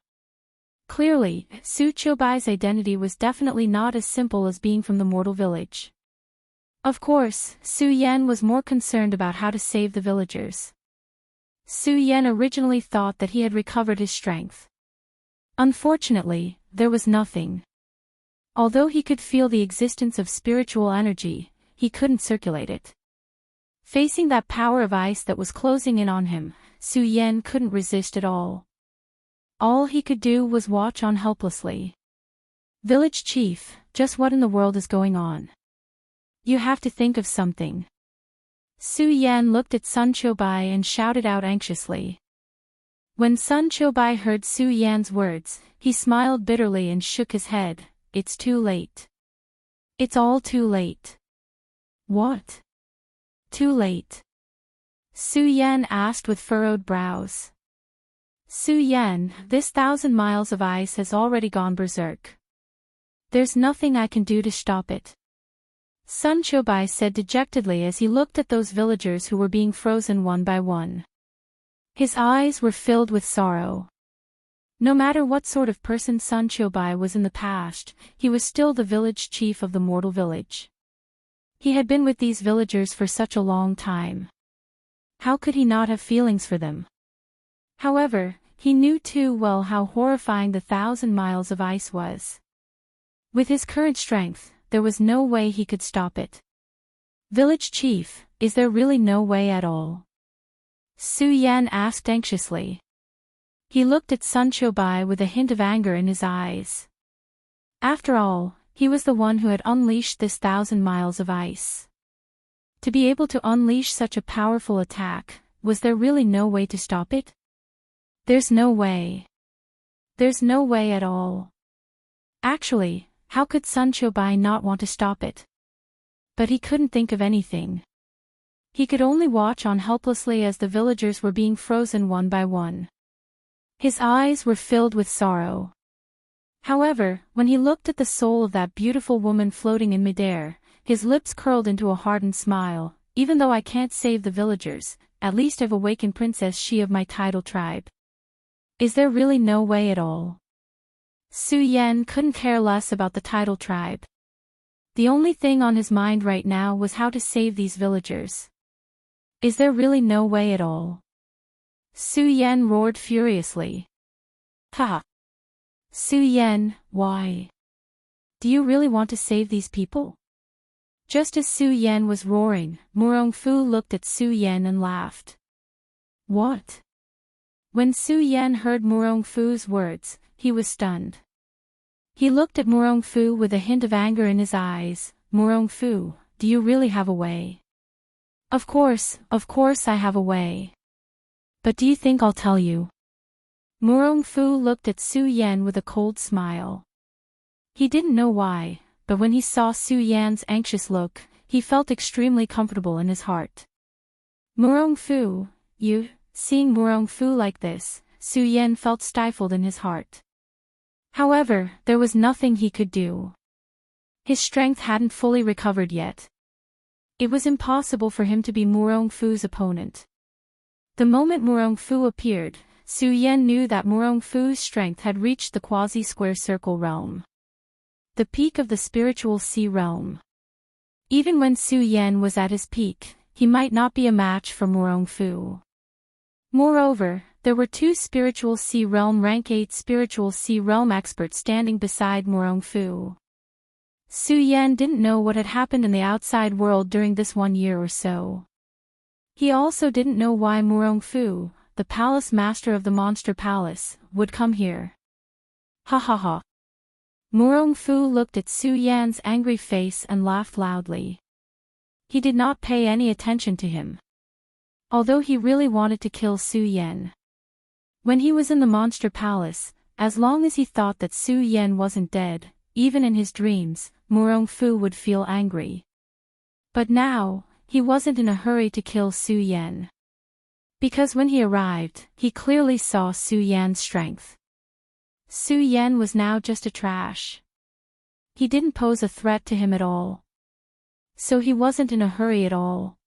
Clearly, Su Chobai's identity was definitely not as simple as being from the mortal village. Of course, Su Yan was more concerned about how to save the villagers. Su Yan originally thought that he had recovered his strength. Unfortunately, there was nothing. Although he could feel the existence of spiritual energy, he couldn't circulate it. Facing that power of ice that was closing in on him, Su Yan couldn't resist at all. All he could do was watch on helplessly. Village chief, just what in the world is going on? You have to think of something. Su Yan looked at Sun Chobai and shouted out anxiously. When Sun Chobai heard Su Yan's words, he smiled bitterly and shook his head. It's too late. It's all too late. What? Too late? Su Yan asked with furrowed brows. Su Yan, this 1,000 miles of ice has already gone berserk. There's nothing I can do to stop it. Sun Chobai said dejectedly as he looked at those villagers who were being frozen one by one. His eyes were filled with sorrow. No matter what sort of person Sun Chobai was in the past, he was still the village chief of the mortal village. He had been with these villagers for such a long time. How could he not have feelings for them? However, he knew too well how horrifying the 1,000 miles of ice was. With his current strength, there was no way he could stop it. Village chief, is there really no way at all? Su Yan asked anxiously. He looked at Sun Chobai with a hint of anger in his eyes. After all, he was the one who had unleashed this 1,000 miles of ice. To be able to unleash such a powerful attack, was there really no way to stop it? There's no way. There's no way at all. Actually, how could Sun Chobai not want to stop it? But he couldn't think of anything. He could only watch on helplessly as the villagers were being frozen one by one. His eyes were filled with sorrow. However, when he looked at the soul of that beautiful woman floating in midair, his lips curled into a hardened smile. Even though I can't save the villagers, at least I've awakened Princess She of my tidal tribe. Is there really no way at all? Su Yan couldn't care less about the tidal tribe. The only thing on his mind right now was how to save these villagers. Is there really no way at all? Su Yan roared furiously. Ha! Su Yan, why? Do you really want to save these people? Just as Su Yan was roaring, Murong Fu looked at Su Yan and laughed. What? When Su Yan heard Murong Fu's words, he was stunned. He looked at Murong Fu with a hint of anger in his eyes. Murong Fu, do you really have a way? Of course I have a way. But do you think I'll tell you? Murong Fu looked at Su Yan with a cold smile. He didn't know why, but when he saw Su Yan's anxious look, he felt extremely comfortable in his heart. Murong Fu, you... Seeing Murong Fu like this, Su Yan felt stifled in his heart. However, there was nothing he could do. His strength hadn't fully recovered yet. It was impossible for him to be Murong Fu's opponent. The moment Murong Fu appeared, Su Yan knew that Murong Fu's strength had reached the quasi-square circle realm. The peak of the spiritual sea realm. Even when Su Yan was at his peak, he might not be a match for Murong Fu. Moreover, there were two spiritual sea realm rank 8 spiritual sea realm experts standing beside Murong Fu. Su Yan didn't know what had happened in the outside world during this 1 year or so. He also didn't know why Murong Fu, the palace master of the monster palace, would come here. Ha ha ha. Murong Fu looked at Su Yan's angry face and laughed loudly. He did not pay any attention to him. Although he really wanted to kill Su Yan. When he was in the monster palace, as long as he thought that Su Yan wasn't dead, even in his dreams, Murong Fu would feel angry. But now, he wasn't in a hurry to kill Su Yan. Because when he arrived, he clearly saw Su Yan's strength. Su Yan was now just a trash. He didn't pose a threat to him at all. So he wasn't in a hurry at all.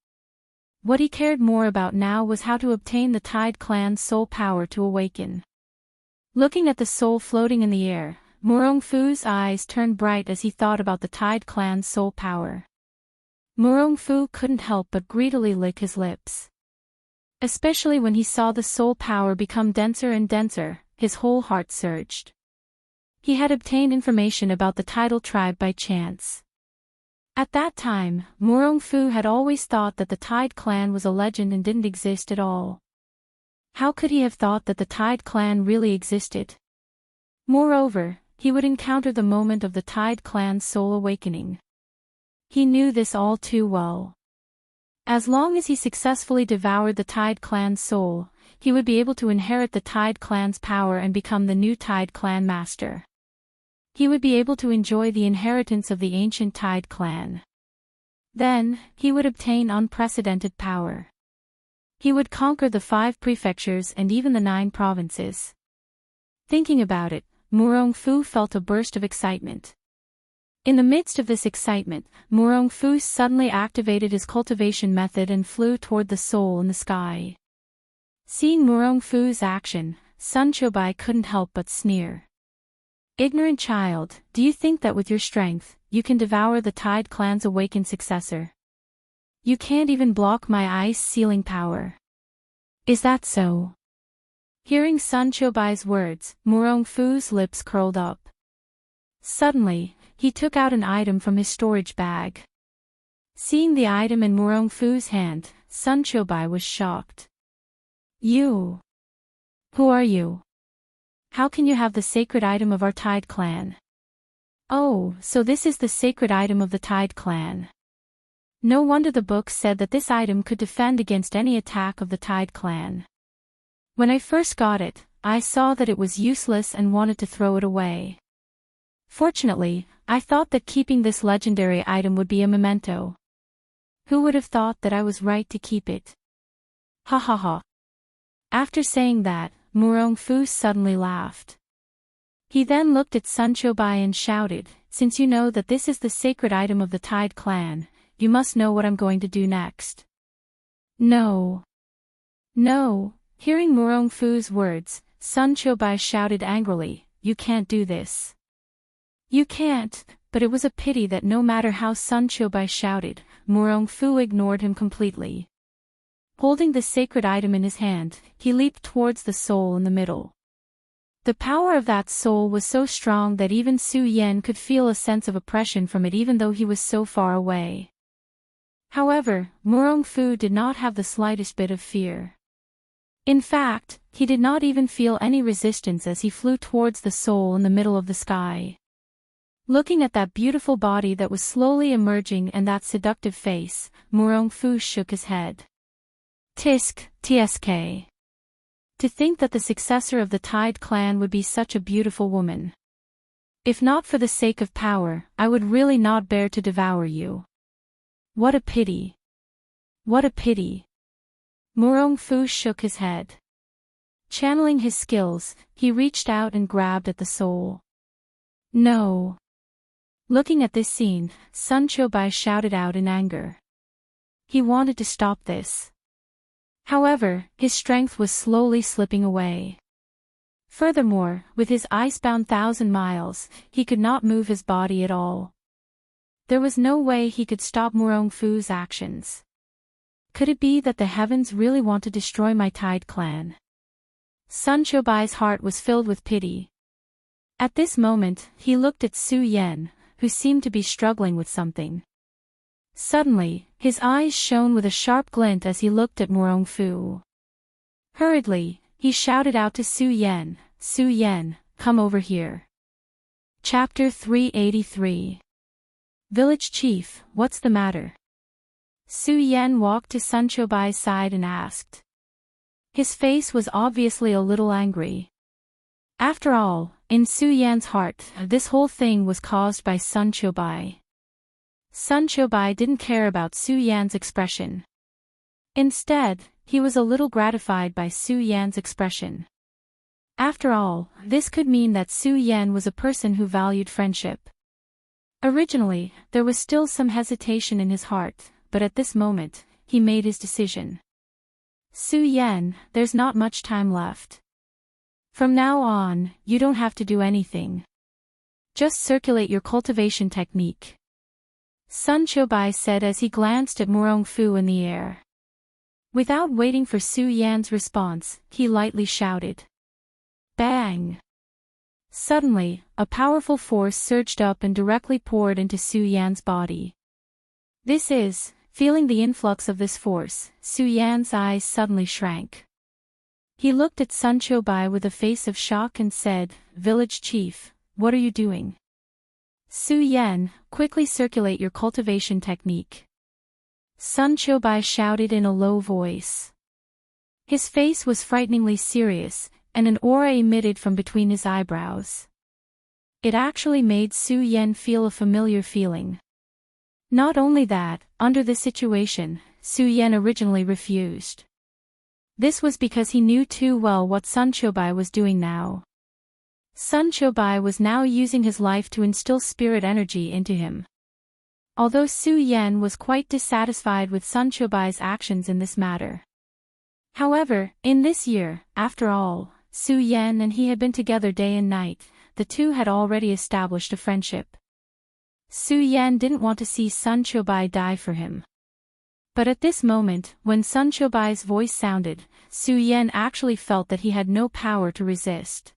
What he cared more about now was how to obtain the Tide Clan's soul power to awaken. Looking at the soul floating in the air, Murong Fu's eyes turned bright as he thought about the Tide Clan's soul power. Murong Fu couldn't help but greedily lick his lips. Especially when he saw the soul power become denser and denser, his whole heart surged. He had obtained information about the tidal tribe by chance. At that time, Murong Fu had always thought that the Tide Clan was a legend and didn't exist at all. How could he have thought that the Tide Clan really existed? Moreover, he would encounter the moment of the Tide Clan's soul awakening. He knew this all too well. As long as he successfully devoured the Tide Clan's soul, he would be able to inherit the Tide clan's power and become the new Tide clan master. He would be able to enjoy the inheritance of the ancient Tide clan. Then, he would obtain unprecedented power. He would conquer the 5 prefectures and even the 9 provinces. Thinking about it, Murong-fu felt a burst of excitement. In the midst of this excitement, Murong-fu suddenly activated his cultivation method and flew toward the soul in the sky. Seeing Murong-fu's action, Sun Chobai couldn't help but sneer. "Ignorant child, do you think that with your strength, you can devour the Tide clan's awakened successor? You can't even block my ice-sealing power. Is that so?" Hearing Sun Chobai's words, Murong-fu's lips curled up. Suddenly, he took out an item from his storage bag. Seeing the item in Murong-fu's hand, Sun Chobai was shocked. "You? Who are you? How can you have the sacred item of our Tide clan?" "Oh, so this is the sacred item of the Tide clan. No wonder the book said that this item could defend against any attack of the Tide clan. When I first got it, I saw that it was useless and wanted to throw it away. Fortunately, I thought that keeping this legendary item would be a memento. Who would have thought that I was right to keep it? Ha ha ha." After saying that, Murong-fu suddenly laughed. He then looked at Sun Chobai and shouted, "Since you know that this is the sacred item of the Tide clan, you must know what I'm going to do next." "No. No." Hearing Murong-fu's words, Sun Chobai shouted angrily, "You can't do this. You can't," but it was a pity that no matter how Sun Chobai shouted, Murong-fu ignored him completely. Holding the sacred item in his hand, he leaped towards the soul in the middle. The power of that soul was so strong that even Su Yan could feel a sense of oppression from it even though he was so far away. However, Murong-fu did not have the slightest bit of fear. In fact, he did not even feel any resistance as he flew towards the soul in the middle of the sky. Looking at that beautiful body that was slowly emerging and that seductive face, Murong-fu shook his head. Tsk. To think that the successor of the Tide clan would be such a beautiful woman. If not for the sake of power, I would really not bear to devour you. What a pity. What a pity. Murong-fu shook his head. Channeling his skills, he reached out and grabbed at the soul. "No." Looking at this scene, Sun Chobai shouted out in anger. He wanted to stop this. However, his strength was slowly slipping away. Furthermore, with his ice-bound 1,000 miles, he could not move his body at all. There was no way he could stop Murong-fu's actions. Could it be that the heavens really want to destroy my Tide clan? Sun Chobai's heart was filled with pity. At this moment, he looked at Su Yan, who seemed to be struggling with something. Suddenly, his eyes shone with a sharp glint as he looked at Murong-fu. Hurriedly, he shouted out to Su Yan, "Su Yan, come over here." Chapter 383. Village Chief, what's the matter? Su Yan walked to Sun Chobai's side and asked. His face was obviously a little angry. After all, in Su Yan's heart, this whole thing was caused by Sun Chobai. Sun Chobai didn't care about Su Yan's expression. Instead, he was a little gratified by Su Yan's expression. After all, this could mean that Su Yan was a person who valued friendship. Originally, there was still some hesitation in his heart, but at this moment, he made his decision. Su Yan, there's not much time left. From now on, you don't have to do anything. Just circulate your cultivation technique. Sun Chobai said as he glanced at Murong-fu in the air. Without waiting for Su Yan's response, he lightly shouted. Bang! Suddenly, a powerful force surged up and directly poured into Su Yan's body. Feeling the influx of this force, Su Yan's eyes suddenly shrank. He looked at Sun Chobai with a face of shock and said, Village Chief, what are you doing? Su Yan, quickly circulate your cultivation technique. Sun Chobai shouted in a low voice. His face was frighteningly serious, and an aura emitted from between his eyebrows. It actually made Su Yan feel a familiar feeling. Not only that, under this situation, Su Yan originally refused. This was because he knew too well what Sun Chobai was doing now. Sun Chobai was now using his life to instill spirit energy into him. Although Su Yan was quite dissatisfied with Sun Chobai's actions in this matter. However, in this year, after all, Su Yan and he had been together day and night, the two had already established a friendship. Su Yan didn't want to see Sun Chobai die for him. But at this moment, when Sun Chobai's voice sounded, Su Yan actually felt that he had no power to resist.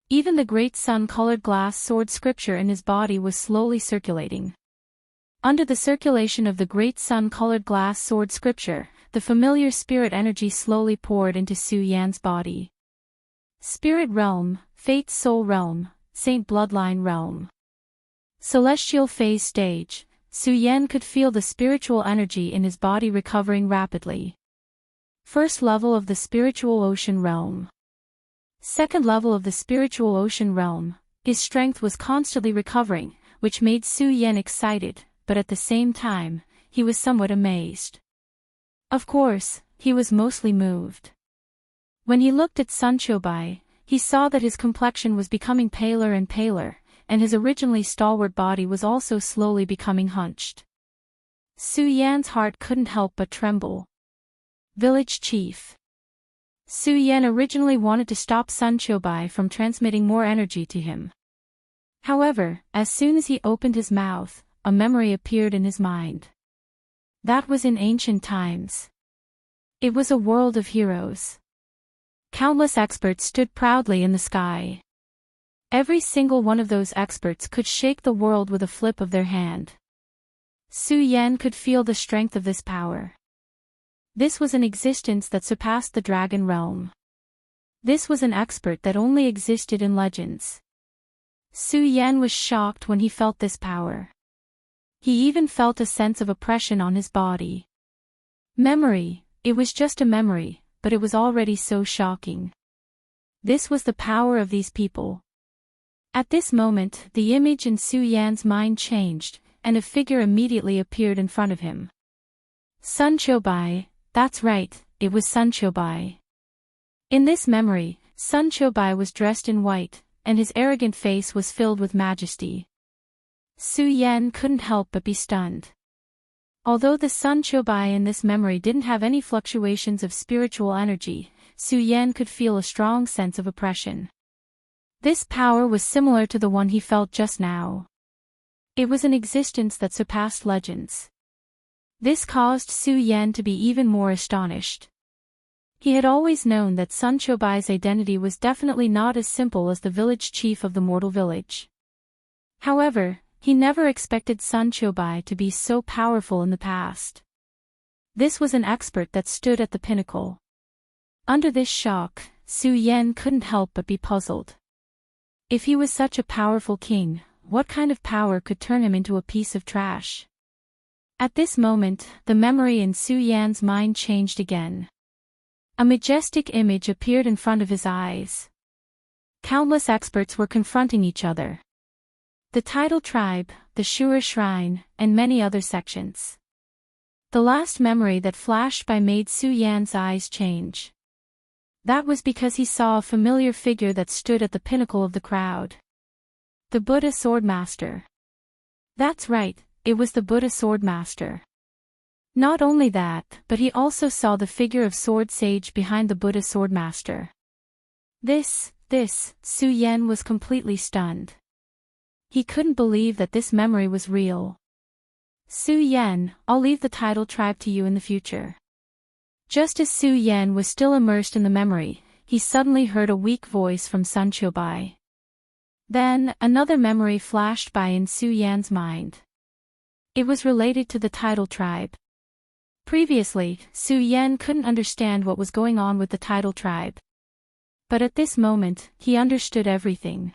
Even the great sun-colored glass sword scripture in his body was slowly circulating. Under the circulation of the great sun-colored glass sword scripture, the familiar spirit energy slowly poured into Su Yan's body. Spirit realm, Fate soul realm, Saint bloodline realm. Celestial phase stage, Su Yan could feel the spiritual energy in his body recovering rapidly. First level of the spiritual ocean realm. Second level of the spiritual ocean realm, his strength was constantly recovering, which made Su Yan excited, but at the same time, he was somewhat amazed. Of course, he was mostly moved. When he looked at Sun Chobai, he saw that his complexion was becoming paler and paler, and his originally stalwart body was also slowly becoming hunched. Su Yan's heart couldn't help but tremble. Village Chief. Su Yan originally wanted to stop Sun Chobai from transmitting more energy to him. However, as soon as he opened his mouth, a memory appeared in his mind. That was in ancient times. It was a world of heroes. Countless experts stood proudly in the sky. Every single one of those experts could shake the world with a flip of their hand. Su Yan could feel the strength of this power. This was an existence that surpassed the dragon realm. This was an expert that only existed in legends. Su Yan was shocked when he felt this power. He even felt a sense of oppression on his body. Memory, it was just a memory, but it was already so shocking. This was the power of these people. At this moment, the image in Su Yan's mind changed, and a figure immediately appeared in front of him. Sun Chobai, that's right, it was Sun Chobai. In this memory, Sun Chobai was dressed in white, and his arrogant face was filled with majesty. Su Yan couldn't help but be stunned. Although the Sun Chobai in this memory didn't have any fluctuations of spiritual energy, Su Yan could feel a strong sense of oppression. This power was similar to the one he felt just now. It was an existence that surpassed legends. This caused Su Yan to be even more astonished. He had always known that Sun Chobai's identity was definitely not as simple as the village chief of the mortal village. However, he never expected Sun Chobai to be so powerful in the past. This was an expert that stood at the pinnacle. Under this shock, Su Yan couldn't help but be puzzled. If he was such a powerful king, what kind of power could turn him into a piece of trash? At this moment, the memory in Su Yan's mind changed again. A majestic image appeared in front of his eyes. Countless experts were confronting each other. The Tidal Tribe, the Shura Shrine, and many other sections. The last memory that flashed by made Su Yan's eyes change. That was because he saw a familiar figure that stood at the pinnacle of the crowd. The Buddha Swordmaster. That's right, it was the Buddha Swordmaster. Not only that, but he also saw the figure of Sword Sage behind the Buddha Swordmaster. Su Yan was completely stunned. He couldn't believe that this memory was real. Su Yan, I'll leave the Tidal Tribe to you in the future. Just as Su Yan was still immersed in the memory, he suddenly heard a weak voice from Sun Chobai. Then, another memory flashed by in Su Yan's mind. It was related to the Tidal Tribe. Previously, Su Yan couldn't understand what was going on with the Tidal Tribe. But at this moment, he understood everything.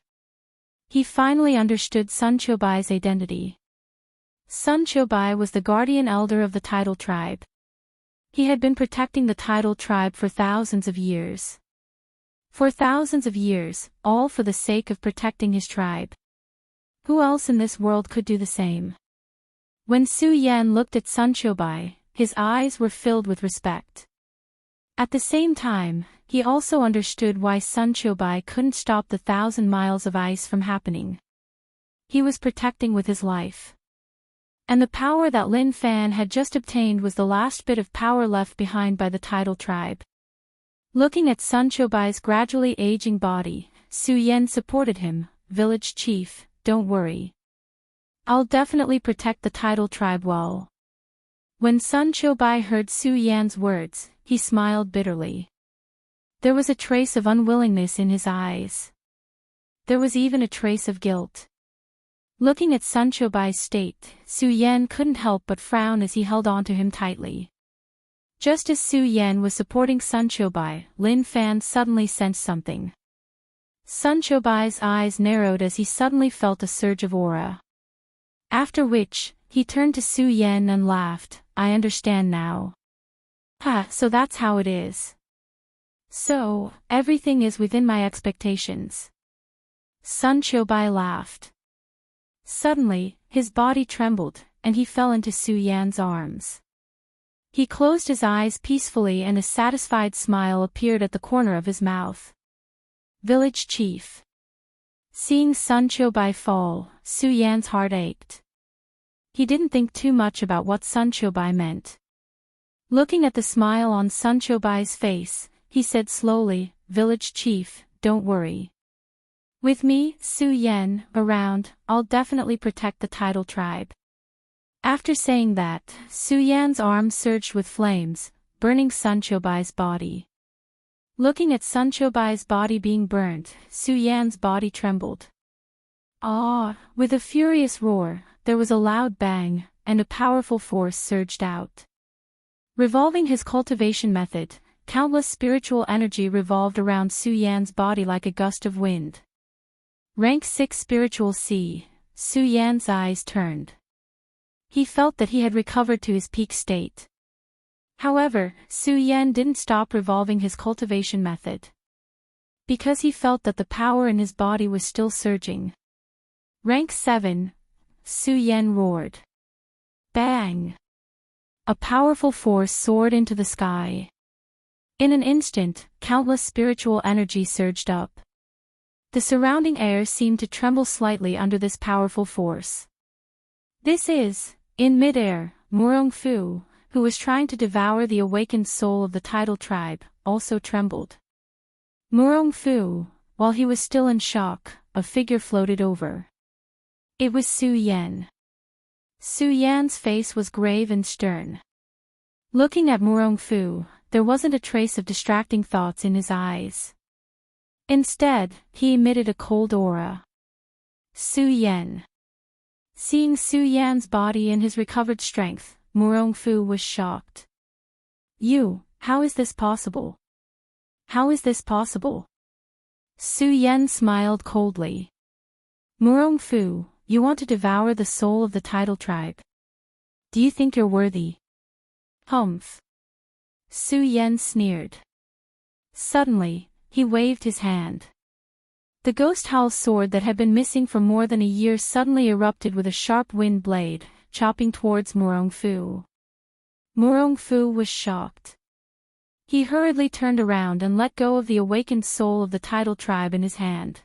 He finally understood Sun Chobai's identity. Sun Chobai was the guardian elder of the Tidal Tribe. He had been protecting the tidal tribe for thousands of years. For thousands of years, all for the sake of protecting his tribe. Who else in this world could do the same? When Su Yan looked at Sun Qiubai, his eyes were filled with respect. At the same time, he also understood why Sun Qiubai couldn't stop the 1,000 miles of ice from happening. He was protecting with his life. And the power that Lin Fan had just obtained was the last bit of power left behind by the tidal tribe. Looking at Sun Qiubai's gradually aging body, Su Yan supported him. "Village chief, don't worry. I'll definitely protect the tidal tribe well." When Sun Qiubai heard Su Yan's words, he smiled bitterly. There was a trace of unwillingness in his eyes. There was even a trace of guilt. Looking at Sun Qiubai's state, Su Yan couldn't help but frown as he held on to him tightly. Just as Su Yan was supporting Sun Qiubai, Lin Fan suddenly sensed something. Sun Qiubai's eyes narrowed as he suddenly felt a surge of aura. After which, he turned to Su Yan and laughed. "I understand now. So that's how it is. So, everything is within my expectations." Sun Qiubai laughed. Suddenly, his body trembled, and he fell into Su Yan's arms. He closed his eyes peacefully and a satisfied smile appeared at the corner of his mouth. "Village chief." Seeing Sun Qiubai fall, Su Yan's heart ached. He didn't think too much about what Sun Qiubai meant. Looking at the smile on Sun Qiubai's face, he said slowly, "Village chief, don't worry. With me, Su Yan, around, I'll definitely protect the tidal tribe." After saying that, Su Yan's arms surged with flames, burning Sun Qiubai's body. Looking at Sun Qiubai's body being burnt, Su Yan's body trembled. With a furious roar, there was a loud bang, and a powerful force surged out. Revolving his cultivation method, countless spiritual energy revolved around Su Yan's body like a gust of wind. Rank 6 Spiritual C, Su Yan's eyes turned. He felt that he had recovered to his peak state. However, Su Yan didn't stop revolving his cultivation method. Because he felt that the power in his body was still surging. Rank 7, Su Yan roared. Bang! A powerful force soared into the sky. In an instant, countless spiritual energy surged up. The surrounding air seemed to tremble slightly under this powerful force. This is, in midair, Murong Fu, who was trying to devour the awakened soul of the tidal tribe, also trembled. Murong Fu, while he was still in shock, a figure floated over. It was Su Yan. Su Yan's face was grave and stern. Looking at Murong Fu, there wasn't a trace of distracting thoughts in his eyes. Instead, he emitted a cold aura. Su Yan. Seeing Su Yan's body and his recovered strength, Murong Fu was shocked. How is this possible? How is this possible? Su Yan smiled coldly. Murong Fu, you want to devour the soul of the tidal tribe. Do you think you're worthy? Humph. Su Yan sneered. Suddenly, he waved his hand. The ghost howl sword that had been missing for more than a year suddenly erupted with a sharp wind blade, chopping towards Murong Fu. Murong Fu was shocked. He hurriedly turned around and let go of the awakened soul of the tidal tribe in his hand.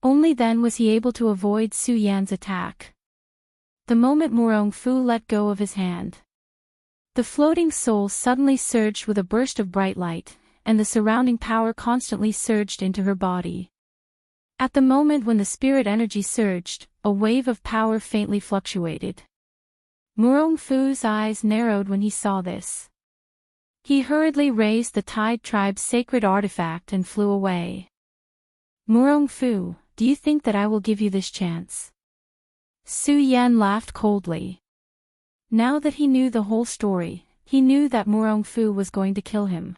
Only then was he able to avoid Su Yan's attack. The moment Murong Fu let go of his hand, the floating soul suddenly surged with a burst of bright light, and the surrounding power constantly surged into her body. At the moment when the spirit energy surged, a wave of power faintly fluctuated. Murong Fu's eyes narrowed when he saw this. He hurriedly raised the Tide tribe's sacred artifact and flew away. Murong Fu, do you think that I will give you this chance? Su Yan laughed coldly. Now that he knew the whole story, he knew that Murong Fu was going to kill him.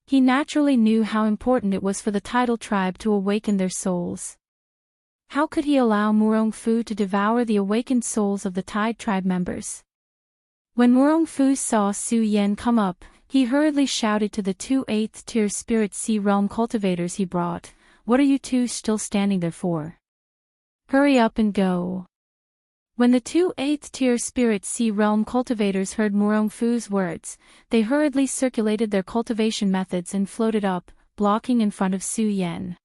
He naturally knew how important it was for the tidal tribe to awaken their souls. How could he allow Murong Fu to devour the awakened souls of the Tide tribe members? When Murong Fu saw Su Yan come up, he hurriedly shouted to the 2 8th-tier Spirit Sea Realm cultivators he brought, "What are you two still standing there for? Hurry up and go." When the 2 8th-tier Spirit Sea Realm cultivators heard Murong Fu's words, they hurriedly circulated their cultivation methods and floated up, blocking in front of Su Yan.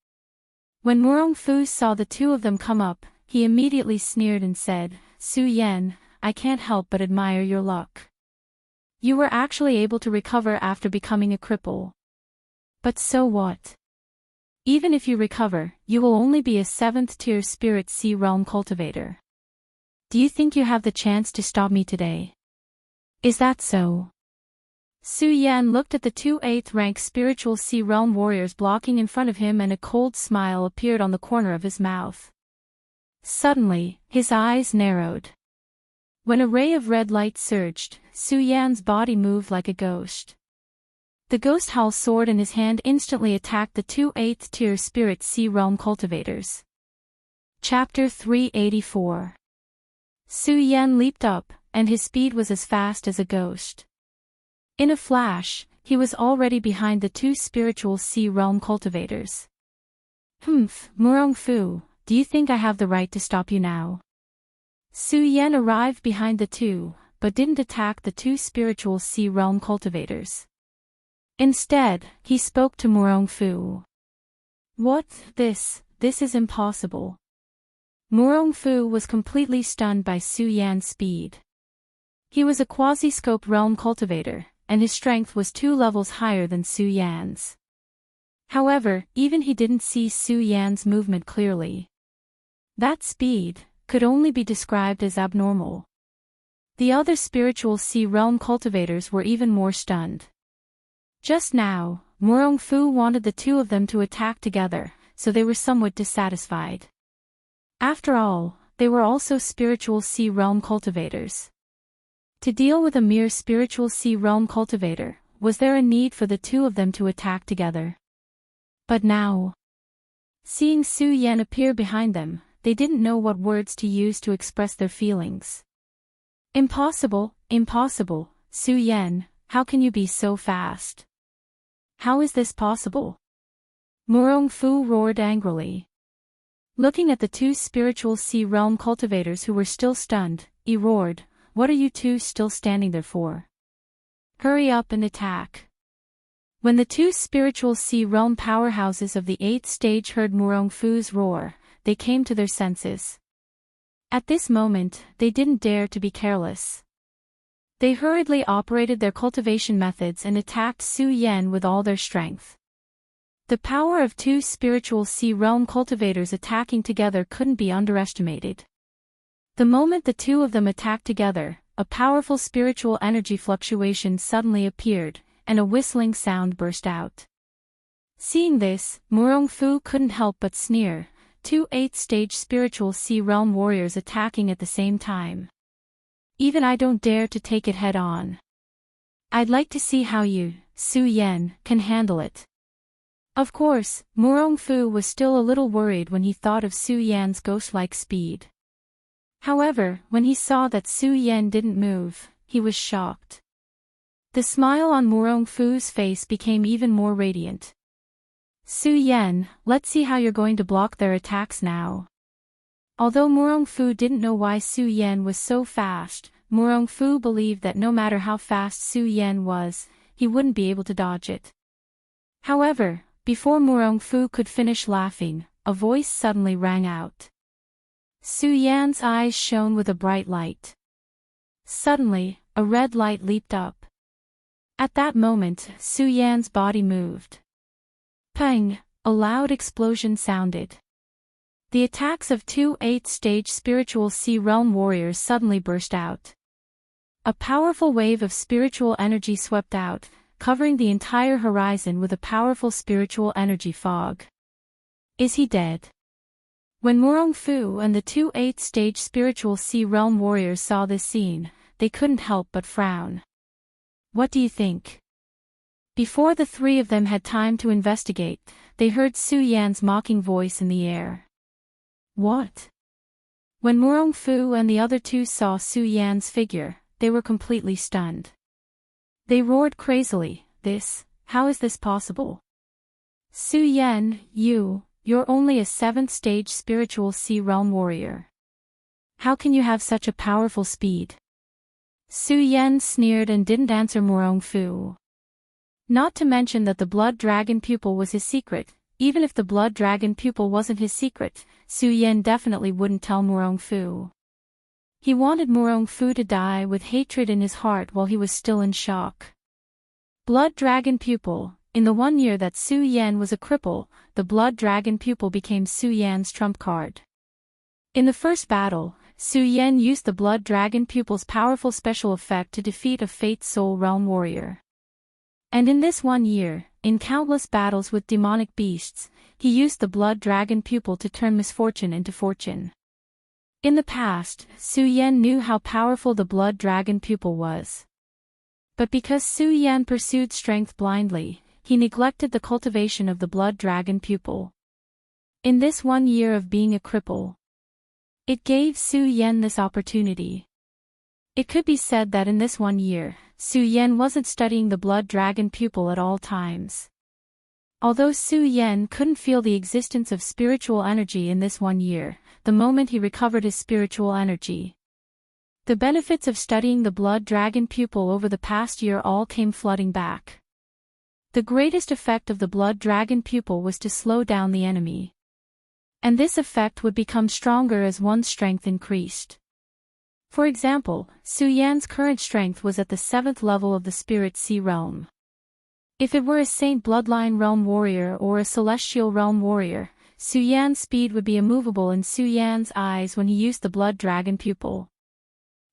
When Murong Fu saw the two of them come up, he immediately sneered and said, "Su Yan, I can't help but admire your luck. You were actually able to recover after becoming a cripple. But so what? Even if you recover, you will only be a 7th-tier Spirit Sea Realm cultivator. Do you think you have the chance to stop me today? Is that so?" Su Yan looked at the 2 8th-rank Spiritual Sea Realm warriors blocking in front of him, and a cold smile appeared on the corner of his mouth. Suddenly, his eyes narrowed. When a ray of red light surged, Su Yan's body moved like a ghost. The Ghost Howl sword in his hand instantly attacked the 2 8th-tier Spirit Sea Realm cultivators. Chapter 384. Su Yan leaped up, and his speed was as fast as a ghost. In a flash, he was already behind the 2 Spiritual Sea Realm cultivators. Murong Fu, do you think I have the right to stop you now?" Su Yan arrived behind the two, but didn't attack the 2 Spiritual Sea Realm cultivators. Instead, he spoke to Murong Fu. "What? This is impossible." Murong Fu was completely stunned by Su Yan's speed. He was a quasi-scope realm cultivator, and his strength was 2 levels higher than Su Yan's. However, even he didn't see Su Yan's movement clearly. That speed could only be described as abnormal. The other Spiritual Sea Realm cultivators were even more stunned. Just now, Murong Fu wanted the two of them to attack together, so they were somewhat dissatisfied. After all, they were also Spiritual Sea Realm cultivators. To deal with a mere Spiritual Sea Realm cultivator, was there a need for the two of them to attack together? But now, seeing Su Yan appear behind them, they didn't know what words to use to express their feelings. "Impossible, impossible, Su Yan, how can you be so fast? How is this possible?" Murong Fu roared angrily. Looking at the 2 Spiritual Sea Realm cultivators who were still stunned, he roared, "What are you two still standing there for? Hurry up and attack." When the 2 Spiritual Sea Realm powerhouses of the 8th stage heard Murong Fu's roar, they came to their senses. At this moment, they didn't dare to be careless. They hurriedly operated their cultivation methods and attacked Su Yan with all their strength. The power of 2 Spiritual Sea Realm cultivators attacking together couldn't be underestimated. The moment the two of them attacked together, a powerful spiritual energy fluctuation suddenly appeared, and a whistling sound burst out. Seeing this, Murong Fu couldn't help but sneer, 2 8th-stage Spiritual Sea Realm warriors attacking at the same time. Even I don't dare to take it head-on. I'd like to see how you, Su Yan, can handle it. Of course, Murong Fu was still a little worried when he thought of Su Yan's ghost-like speed. However, when he saw that Su Yan didn't move, he was shocked. The smile on Murong Fu's face became even more radiant. "Su Yan, let's see how you're going to block their attacks now." Although Murong Fu didn't know why Su Yan was so fast, Murong Fu believed that no matter how fast Su Yan was, he wouldn't be able to dodge it. However, before Murong Fu could finish laughing, a voice suddenly rang out. Su Yan's eyes shone with a bright light. Suddenly, a red light leaped up. At that moment, Su Yan's body moved. Pang! A loud explosion sounded. The attacks of 2 8th-stage Spiritual Sea Realm warriors suddenly burst out. A powerful wave of spiritual energy swept out, covering the entire horizon with a powerful spiritual energy fog. Is he dead? When Murong Fu and the 2 8th-stage Spiritual Sea Realm warriors saw this scene, they couldn't help but frown. What do you think? Before the three of them had time to investigate, they heard Su Yan's mocking voice in the air. What? When Murong Fu and the other two saw Su Yan's figure, they were completely stunned. They roared crazily, how is this possible? Su Yan, you're only a 7th stage spiritual Sea Realm warrior. How can you have such a powerful speed? Su Yan sneered and didn't answer Morong Fu. Not to mention that the blood dragon pupil was his secret. Even if the blood dragon pupil wasn't his secret, Su Yan definitely wouldn't tell Morong Fu. He wanted Morong Fu to die with hatred in his heart while he was still in shock. Blood dragon pupil. In the 1 year that Su Yan was a cripple, the blood dragon pupil became Su Yan's trump card. In the first battle, Su Yan used the blood dragon pupil's powerful special effect to defeat a Fate Soul Realm warrior. And in this 1 year, in countless battles with demonic beasts, he used the blood dragon pupil to turn misfortune into fortune. In the past, Su Yan knew how powerful the blood dragon pupil was. But because Su Yan pursued strength blindly, he neglected the cultivation of the blood dragon pupil. In this 1 year of being a cripple, it gave Su Yan this opportunity. It could be said that in this 1 year, Su Yan wasn't studying the blood dragon pupil at all times. Although Su Yan couldn't feel the existence of spiritual energy in this 1 year, the moment he recovered his spiritual energy, the benefits of studying the blood dragon pupil over the past year all came flooding back. The greatest effect of the blood dragon pupil was to slow down the enemy. And this effect would become stronger as one's strength increased. For example, Su Yan's current strength was at the 7th level of the Spirit Sea Realm. If it were a Saint Bloodline Realm warrior or a Celestial Realm warrior, Su Yan's speed would be immovable in Su Yan's eyes when he used the blood dragon pupil.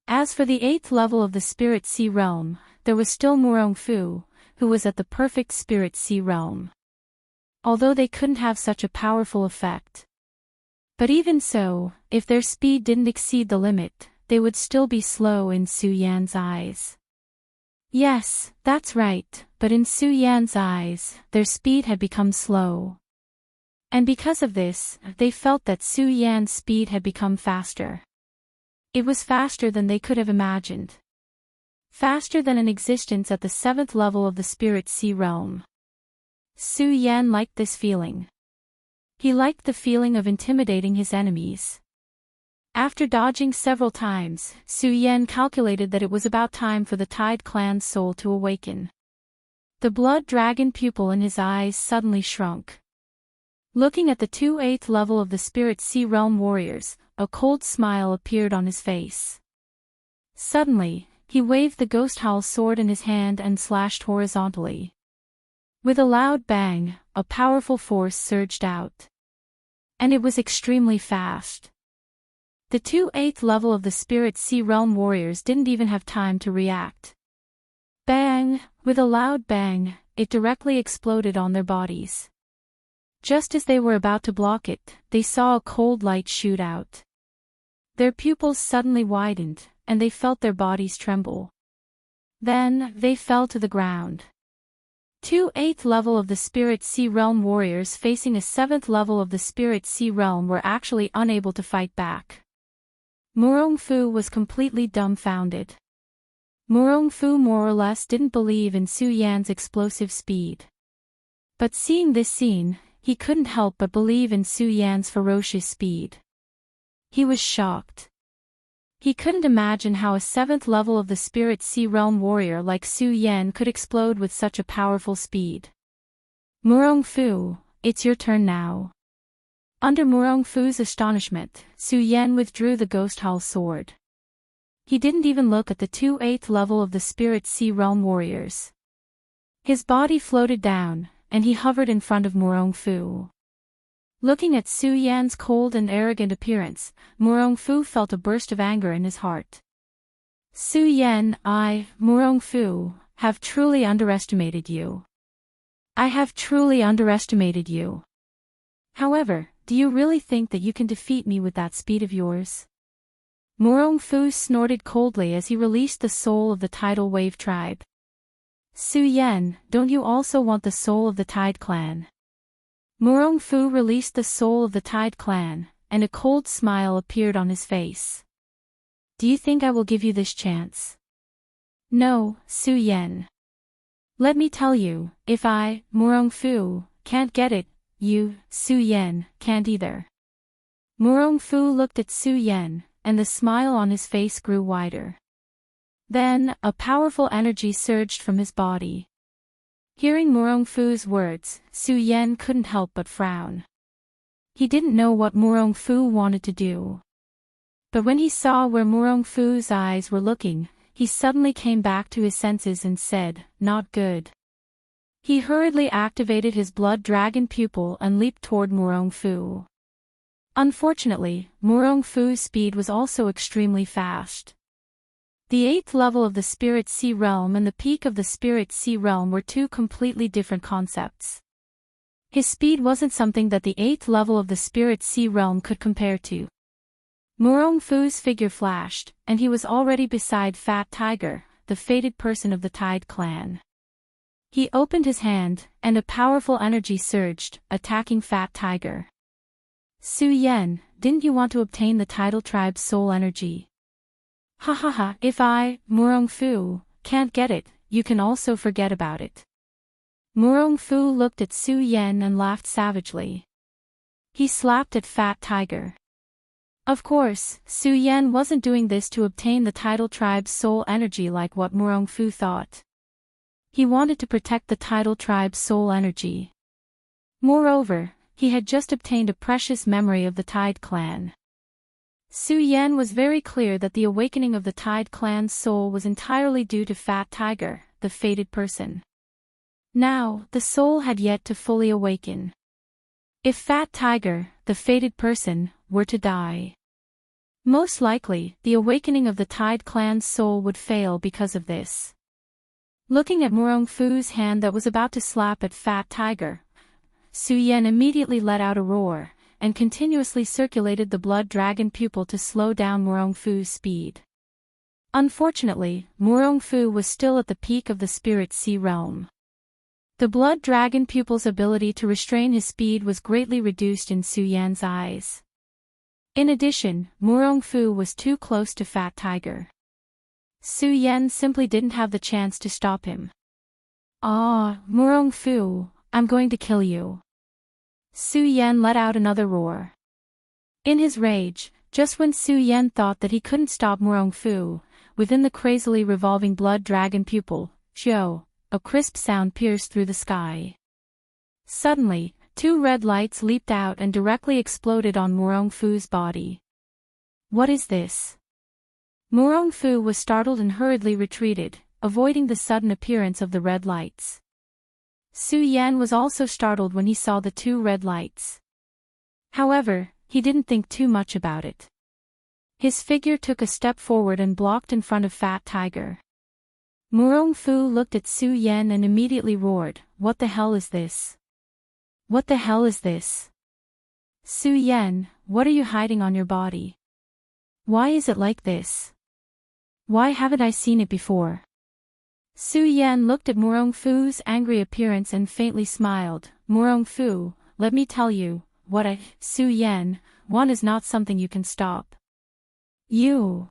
As for the 8th level of the Spirit Sea Realm, there was still Morong Fu, who was at the perfect Spirit Sea Realm. Although they couldn't have such a powerful effect. But even so, if their speed didn't exceed the limit, they would still be slow in Su Yan's eyes. Yes, that's right, but in Su Yan's eyes, their speed had become slow. And because of this, they felt that Su Yan's speed had become faster. It was faster than they could have imagined. Faster than an existence at the 7th level of the Spirit Sea Realm. Su Yan liked this feeling. He liked the feeling of intimidating his enemies. After dodging several times, Su Yan calculated that it was about time for the Tide clan's soul to awaken. The blood dragon pupil in his eyes suddenly shrunk. Looking at the 8th level of the Spirit Sea Realm warriors, a cold smile appeared on his face. Suddenly, he waved the Ghost Howl sword in his hand and slashed horizontally. With a loud bang, a powerful force surged out. And it was extremely fast. The 8th level of the Spirit Sea Realm warriors didn't even have time to react. Bang! With a loud bang, it directly exploded on their bodies. Just as they were about to block it, they saw a cold light shoot out. Their pupils suddenly widened, and they felt their bodies tremble. Then, they fell to the ground. 8th level of the Spirit Sea Realm warriors facing a 7th level of the Spirit Sea Realm were actually unable to fight back. Morong Fu was completely dumbfounded. Morong Fu more or less didn't believe in Su Yan's explosive speed. But seeing this scene, he couldn't help but believe in Su Yan's ferocious speed. He was shocked. He couldn't imagine how a 7th level of the Spirit Sea Realm warrior like Su Yan could explode with such a powerful speed. Morong Fu, it's your turn now. Under Morong Fu's astonishment, Su Yan withdrew the Ghost Howl sword. He didn't even look at the 8th level of the Spirit Sea Realm warriors. His body floated down, and he hovered in front of Morong Fu. Looking at Su Yan's cold and arrogant appearance, Morong Fu felt a burst of anger in his heart. Su Yan, Morong Fu, have truly underestimated you. I have truly underestimated you. However, do you really think that you can defeat me with that speed of yours? Morong Fu snorted coldly as he released the soul of the Tidal Wave tribe. Su Yan, don't you also want the soul of the Tide clan? Morong Fu released the soul of the Tide clan, and a cold smile appeared on his face. Do you think I will give you this chance? No, Su Yan. Let me tell you, if I, Murong Fu, can't get it, you, Su Yan, can't either. Murong Fu looked at Su Yan, and the smile on his face grew wider. Then, a powerful energy surged from his body. Hearing Murong Fu's words, Su Yan couldn't help but frown. He didn't know what Murong Fu wanted to do. But when he saw where Murong Fu's eyes were looking, he suddenly came back to his senses and said, "Not good." He hurriedly activated his blood dragon pupil and leaped toward Murong Fu. Unfortunately, Murong Fu's speed was also extremely fast. The 8th level of the Spirit Sea Realm and the peak of the Spirit Sea Realm were two completely different concepts. His speed wasn't something that the 8th level of the Spirit Sea Realm could compare to. Murong Fu's figure flashed, and he was already beside Fat Tiger, the fated person of the Tide clan. He opened his hand, and a powerful energy surged, attacking Fat Tiger. Su Yan, didn't you want to obtain the Tidal Tribe's soul energy? Ha ha ha, if I, Murong Fu, can't get it, you can also forget about it. Murong Fu looked at Su Yan and laughed savagely. He slapped at Fat Tiger. Of course, Su Yan wasn't doing this to obtain the Tidal Tribe's soul energy like what Murong Fu thought. He wanted to protect the Tidal Tribe's soul energy. Moreover, he had just obtained a precious memory of the Tide clan. Su Yan was very clear that the awakening of the Tide clan's soul was entirely due to Fat Tiger, the fated person. Now, the soul had yet to fully awaken. If Fat Tiger, the fated person, were to die, most likely, the awakening of the Tide clan's soul would fail because of this. Looking at Murong Fu's hand that was about to slap at Fat Tiger, Su Yan immediately let out a roar, and continuously circulated the blood dragon pupil to slow down Murong Fu's speed. Unfortunately, Murong Fu was still at the peak of the Spirit Sea Realm. The blood dragon pupil's ability to restrain his speed was greatly reduced in Su Yan's eyes. In addition, Murong Fu was too close to Fat Tiger. Su Yan simply didn't have the chance to stop him. "Ah, Murong Fu, I'm going to kill you." Su Yan let out another roar. In his rage, just when Su Yan thought that he couldn't stop Murong Fu, within the crazily revolving blood dragon pupil, Zhou, a crisp sound pierced through the sky. Suddenly, 2 red lights leaped out and directly exploded on Murong Fu's body. What is this? Murong Fu was startled and hurriedly retreated, avoiding the sudden appearance of the red lights. Su Yan was also startled when he saw the 2 red lights. However, he didn't think too much about it. His figure took a step forward and blocked in front of Fat Tiger. Murong Fu looked at Su Yan and immediately roared, "What the hell is this? What the hell is this? Su Yan, what are you hiding on your body? Why is it like this? Why haven't I seen it before?" Su Yan looked at Murong Fu's angry appearance and faintly smiled. "Murong Fu, let me tell you, what I, Su Yan, want is not something you can stop. You